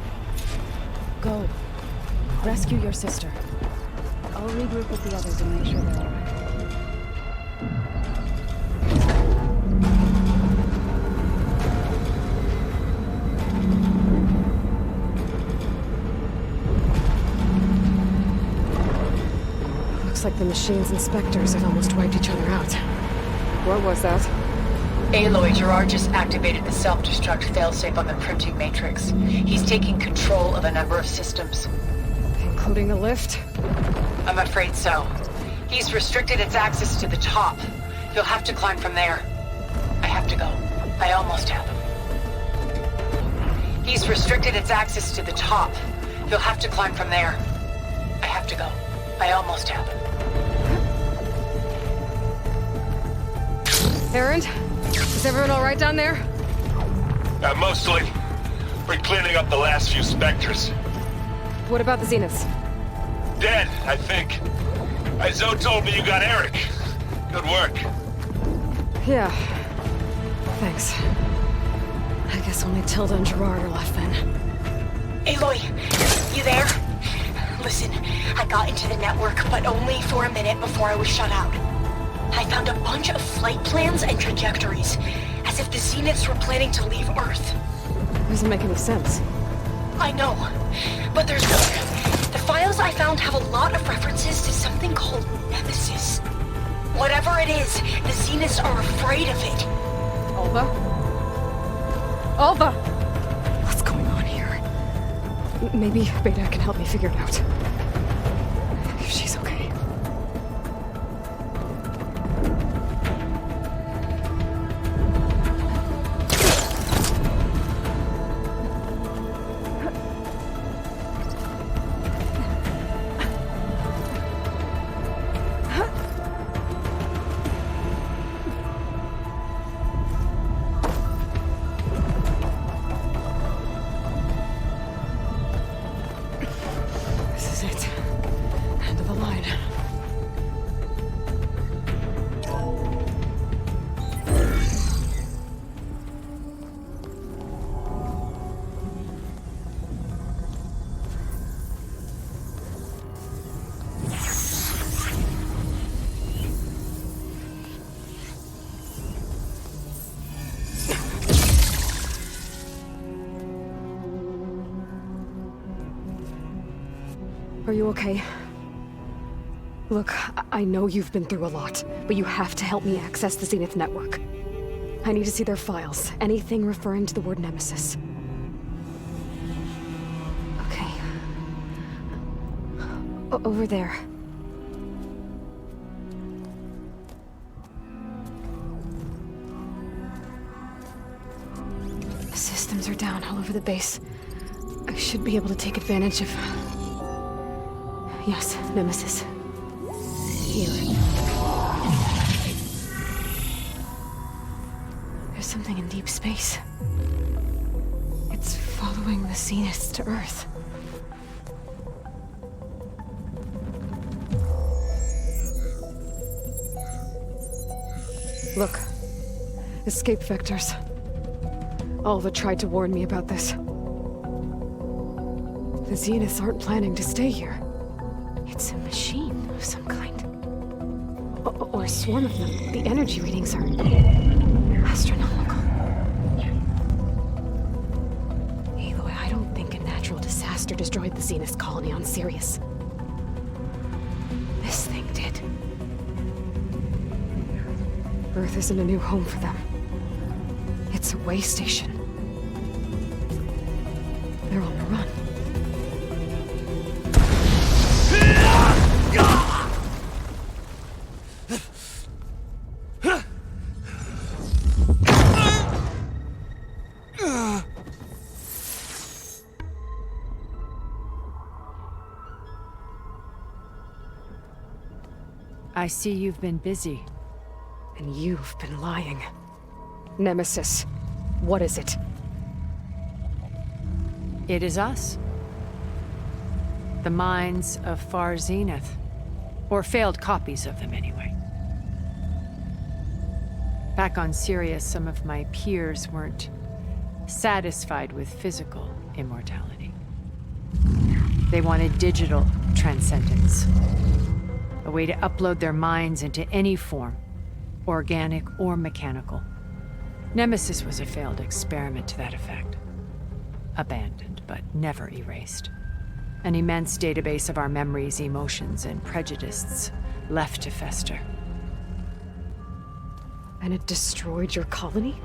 Go. Rescue your sister. I'll regroup with the others and make sure they're all right. Looks like the machine's inspectors have almost wiped each other out. What was that? Aloy, Gerard just activated the self-destruct failsafe on the printing matrix. He's taking control of a number of systems. Including the lift? I'm afraid so. He's restricted its access to the top. You'll have to climb from there. I have to go. I almost have. He's restricted its access to the top. You'll have to climb from there. I have to go. I almost have. Errand? Is everyone all right down there? Mostly. We're cleaning up the last few specters. What about the Zeniths? Dead, I think. Zoe told me you got Eric. Good work. Yeah. Thanks. I guess only Tilda and Gerard are left then. Aloy, you there? Listen, I got into the network, but only for a minute before I was shut out. I found a bunch of flight plans and trajectories, as if the Zeniths were planning to leave Earth. Doesn't make any sense. I know, but there's more. The files I found have a lot of references to something called Nemesis. Whatever it is, the Zeniths are afraid of it. Alva? Alva! What's going on here? Maybe Beta can help me figure it out. If she's okay. This is it. Are you okay? Look, I know you've been through a lot, but you have to help me access the Zenith network. I need to see their files, anything referring to the word Nemesis. Okay. Over there. The systems are down all over the base. I should be able to take advantage of... Yes, Nemesis. Here. There's something in deep space. It's following the Zeniths to Earth. Look. Escape vectors. Alva tried to warn me about this. The Zeniths aren't planning to stay here. It's a machine of some kind. Or a swarm of them. The energy readings are astronomical. Aloy, I don't think a natural disaster destroyed the Zenith colony on Sirius. This thing did. Earth isn't a new home for them. It's a way station. They're on the run. I see you've been busy. And you've been lying. Nemesis, what is it? It is us. The minds of Far Zenith. Or failed copies of them, anyway. Back on Sirius, some of my peers weren't satisfied with physical immortality. They wanted digital transcendence. A way to upload their minds into any form, organic or mechanical. Nemesis was a failed experiment to that effect. Abandoned, but never erased. An immense database of our memories, emotions, and prejudices left to fester. And it destroyed your colony?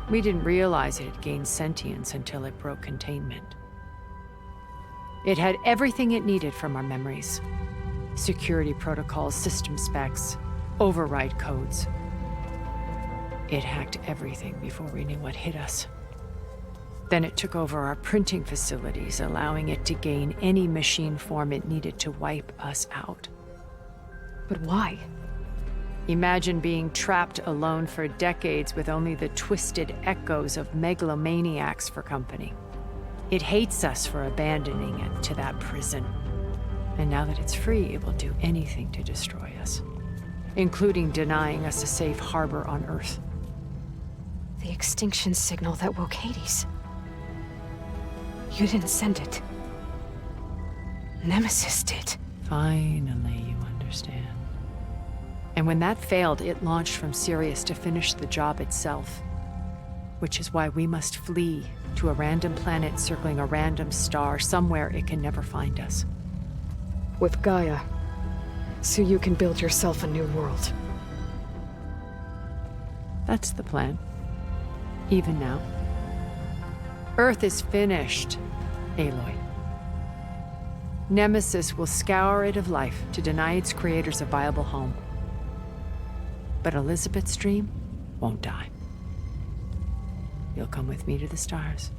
We didn't realize it had gained sentience until it broke containment. It had everything it needed from our memories. Security protocols, system specs, override codes. It hacked everything before we knew what hit us. Then it took over our printing facilities, allowing it to gain any machine form it needed to wipe us out. But why? Imagine being trapped alone for decades with only the twisted echoes of megalomaniacs for company. It hates us for abandoning it to that prison. And now that it's free, it will do anything to destroy us, including denying us a safe harbor on Earth. The extinction signal that woke Hades. You didn't send it. Nemesis did. Finally, you understand. And when that failed, it launched from Sirius to finish the job itself. Which is why we must flee to a random planet circling a random star, somewhere it can never find us. With Gaia, so you can build yourself a new world. That's the plan. Even now. Earth is finished, Aloy. Nemesis will scour it of life to deny its creators a viable home. But Elizabeth's dream won't die. You'll come with me to the stars.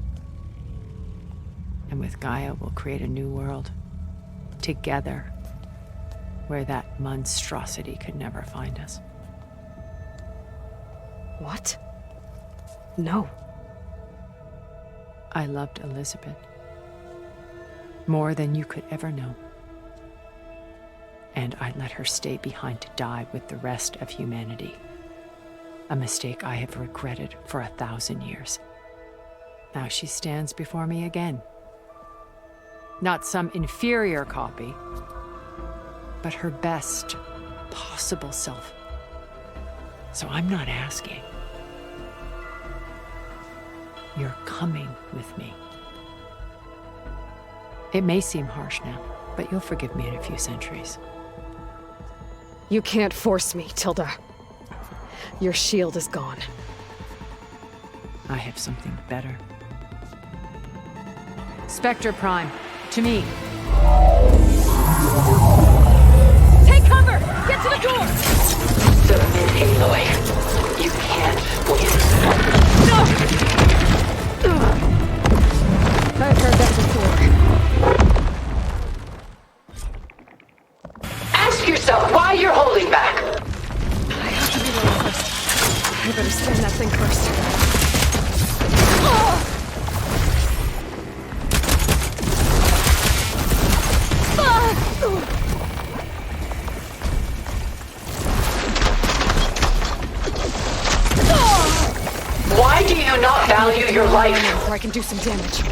And with Gaia, we'll create a new world. Together, where that monstrosity could never find us. What? No. I loved Elizabeth. More than you could ever know. And I let her stay behind to die with the rest of humanity. A mistake I have regretted for 1,000 years. Now she stands before me again. Not some inferior copy, but her best possible self. So I'm not asking. You're coming with me. It may seem harsh now, but you'll forgive me in a few centuries. You can't force me, Tilda. Your shield is gone. I have something better. Spectre Prime, to me. Take cover! Get to the door! Submit, Aloy. You can't win. No! I've heard that before. Ask yourself why you're holding back. I have to reload first. I better scan that thing first. Why do you not value your life? Before I can do some damage.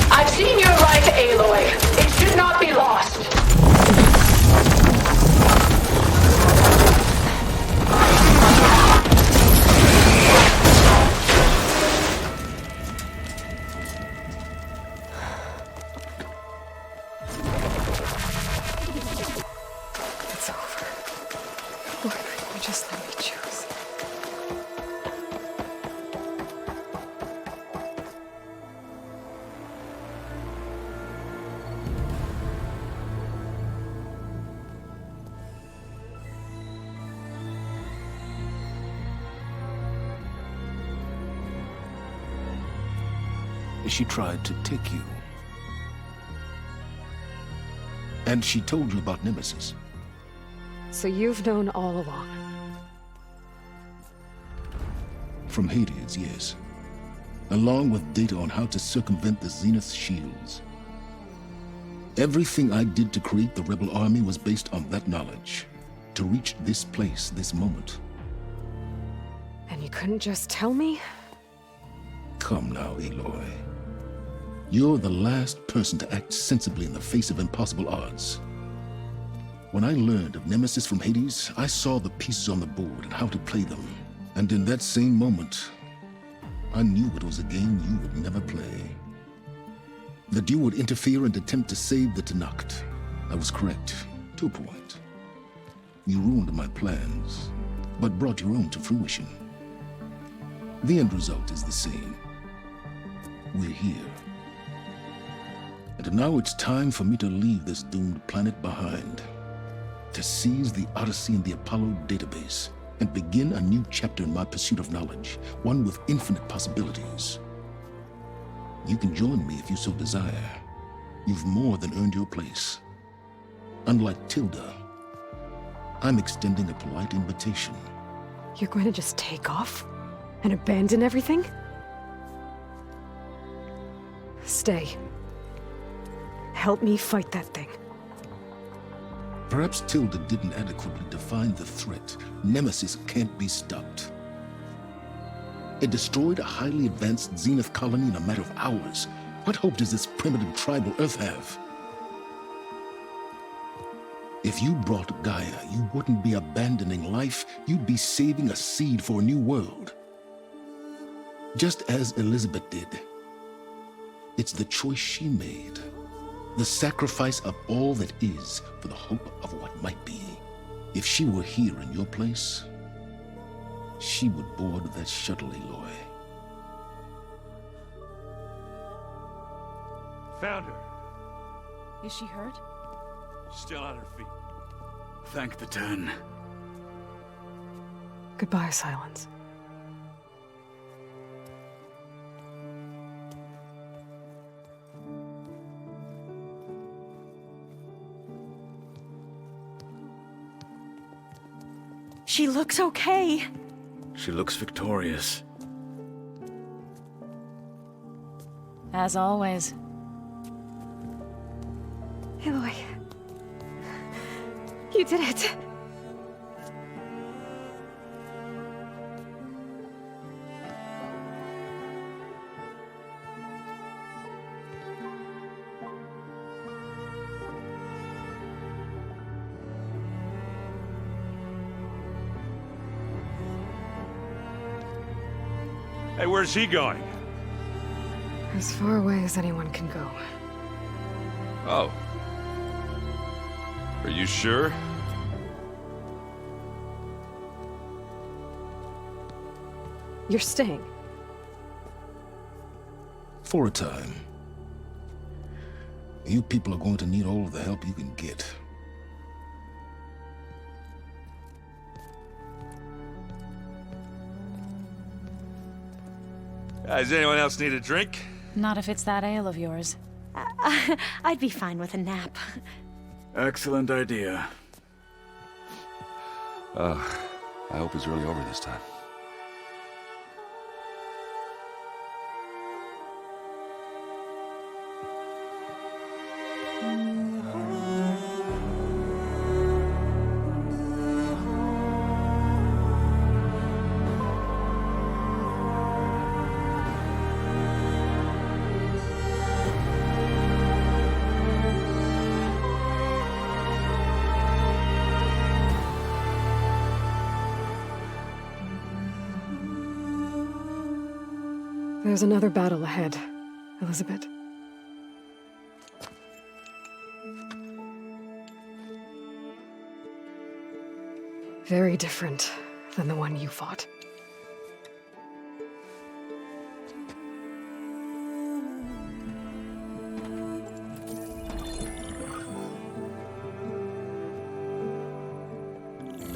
I've seen your life, Aloy. It should not be lost. It's over. Lord, will you just let me choose? She tried to take you. And she told you about Nemesis. So you've known all along. From Hades, yes. Along with data on how to circumvent the Zenith's shields. Everything I did to create the rebel army was based on that knowledge. To reach this place, this moment. And you couldn't just tell me? Come now, Aloy. You're the last person to act sensibly in the face of impossible odds. When I learned of Nemesis from Hades, I saw the pieces on the board and how to play them. And in that same moment, I knew it was a game you would never play. That you would interfere and attempt to save the Tenakth. I was correct, to a point. You ruined my plans, but brought your own to fruition. The end result is the same. We're here. And now it's time for me to leave this doomed planet behind. To seize the Odyssey and the Apollo database and begin a new chapter in my pursuit of knowledge, one with infinite possibilities. You can join me if you so desire. You've more than earned your place. Unlike Tilda, I'm extending a polite invitation. You're going to just take off? And abandon everything? Stay. Help me fight that thing. Perhaps Tilda didn't adequately define the threat. Nemesis can't be stopped. It destroyed a highly advanced Zenith colony in a matter of hours. What hope does this primitive tribal Earth have? If you brought Gaia, you wouldn't be abandoning life, you'd be saving a seed for a new world. Just as Elizabeth did. It's the choice she made. The sacrifice of all that is for the hope of what might be. If she were here in your place, she would board that shuttle, Aloy. Found her. Is she hurt? Still on her feet. Thank the Ten. Goodbye, Silence. She looks okay. She looks victorious. As always. Aloy. You did it. Hey, where's he going? As far away as anyone can go. Oh. Are you sure? You're staying. For a time. You people are going to need all of the help you can get. Does anyone else need a drink? Not if it's that ale of yours. I'd be fine with a nap. Excellent idea. I hope it's really over this time. There's another battle ahead, Elizabeth. Very different than the one you fought.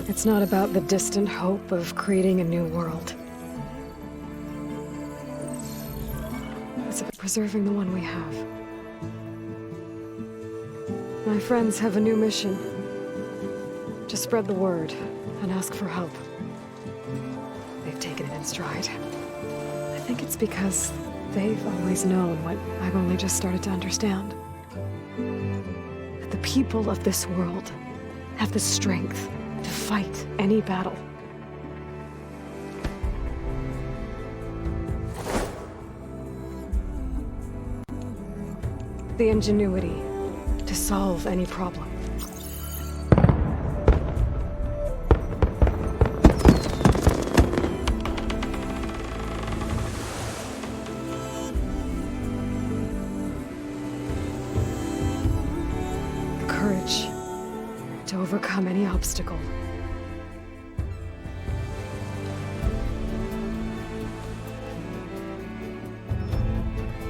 It's not about the distant hope of creating a new world. It's about preserving the one we have. My friends have a new mission. To spread the word and ask for help. They've taken it in stride. I think it's because they've always known what I've only just started to understand. That the people of this world have the strength to fight any battle. The ingenuity to solve any problem. The courage to overcome any obstacle.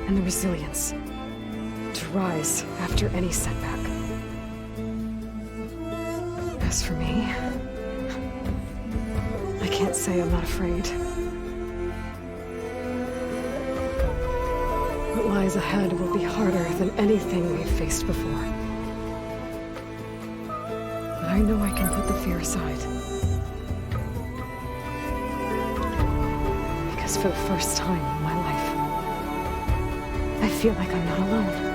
And the resilience to rise after any setback. As for me, I can't say I'm not afraid. What lies ahead will be harder than anything we've faced before. But I know I can put the fear aside. Because for the first time in my life, I feel like I'm not alone.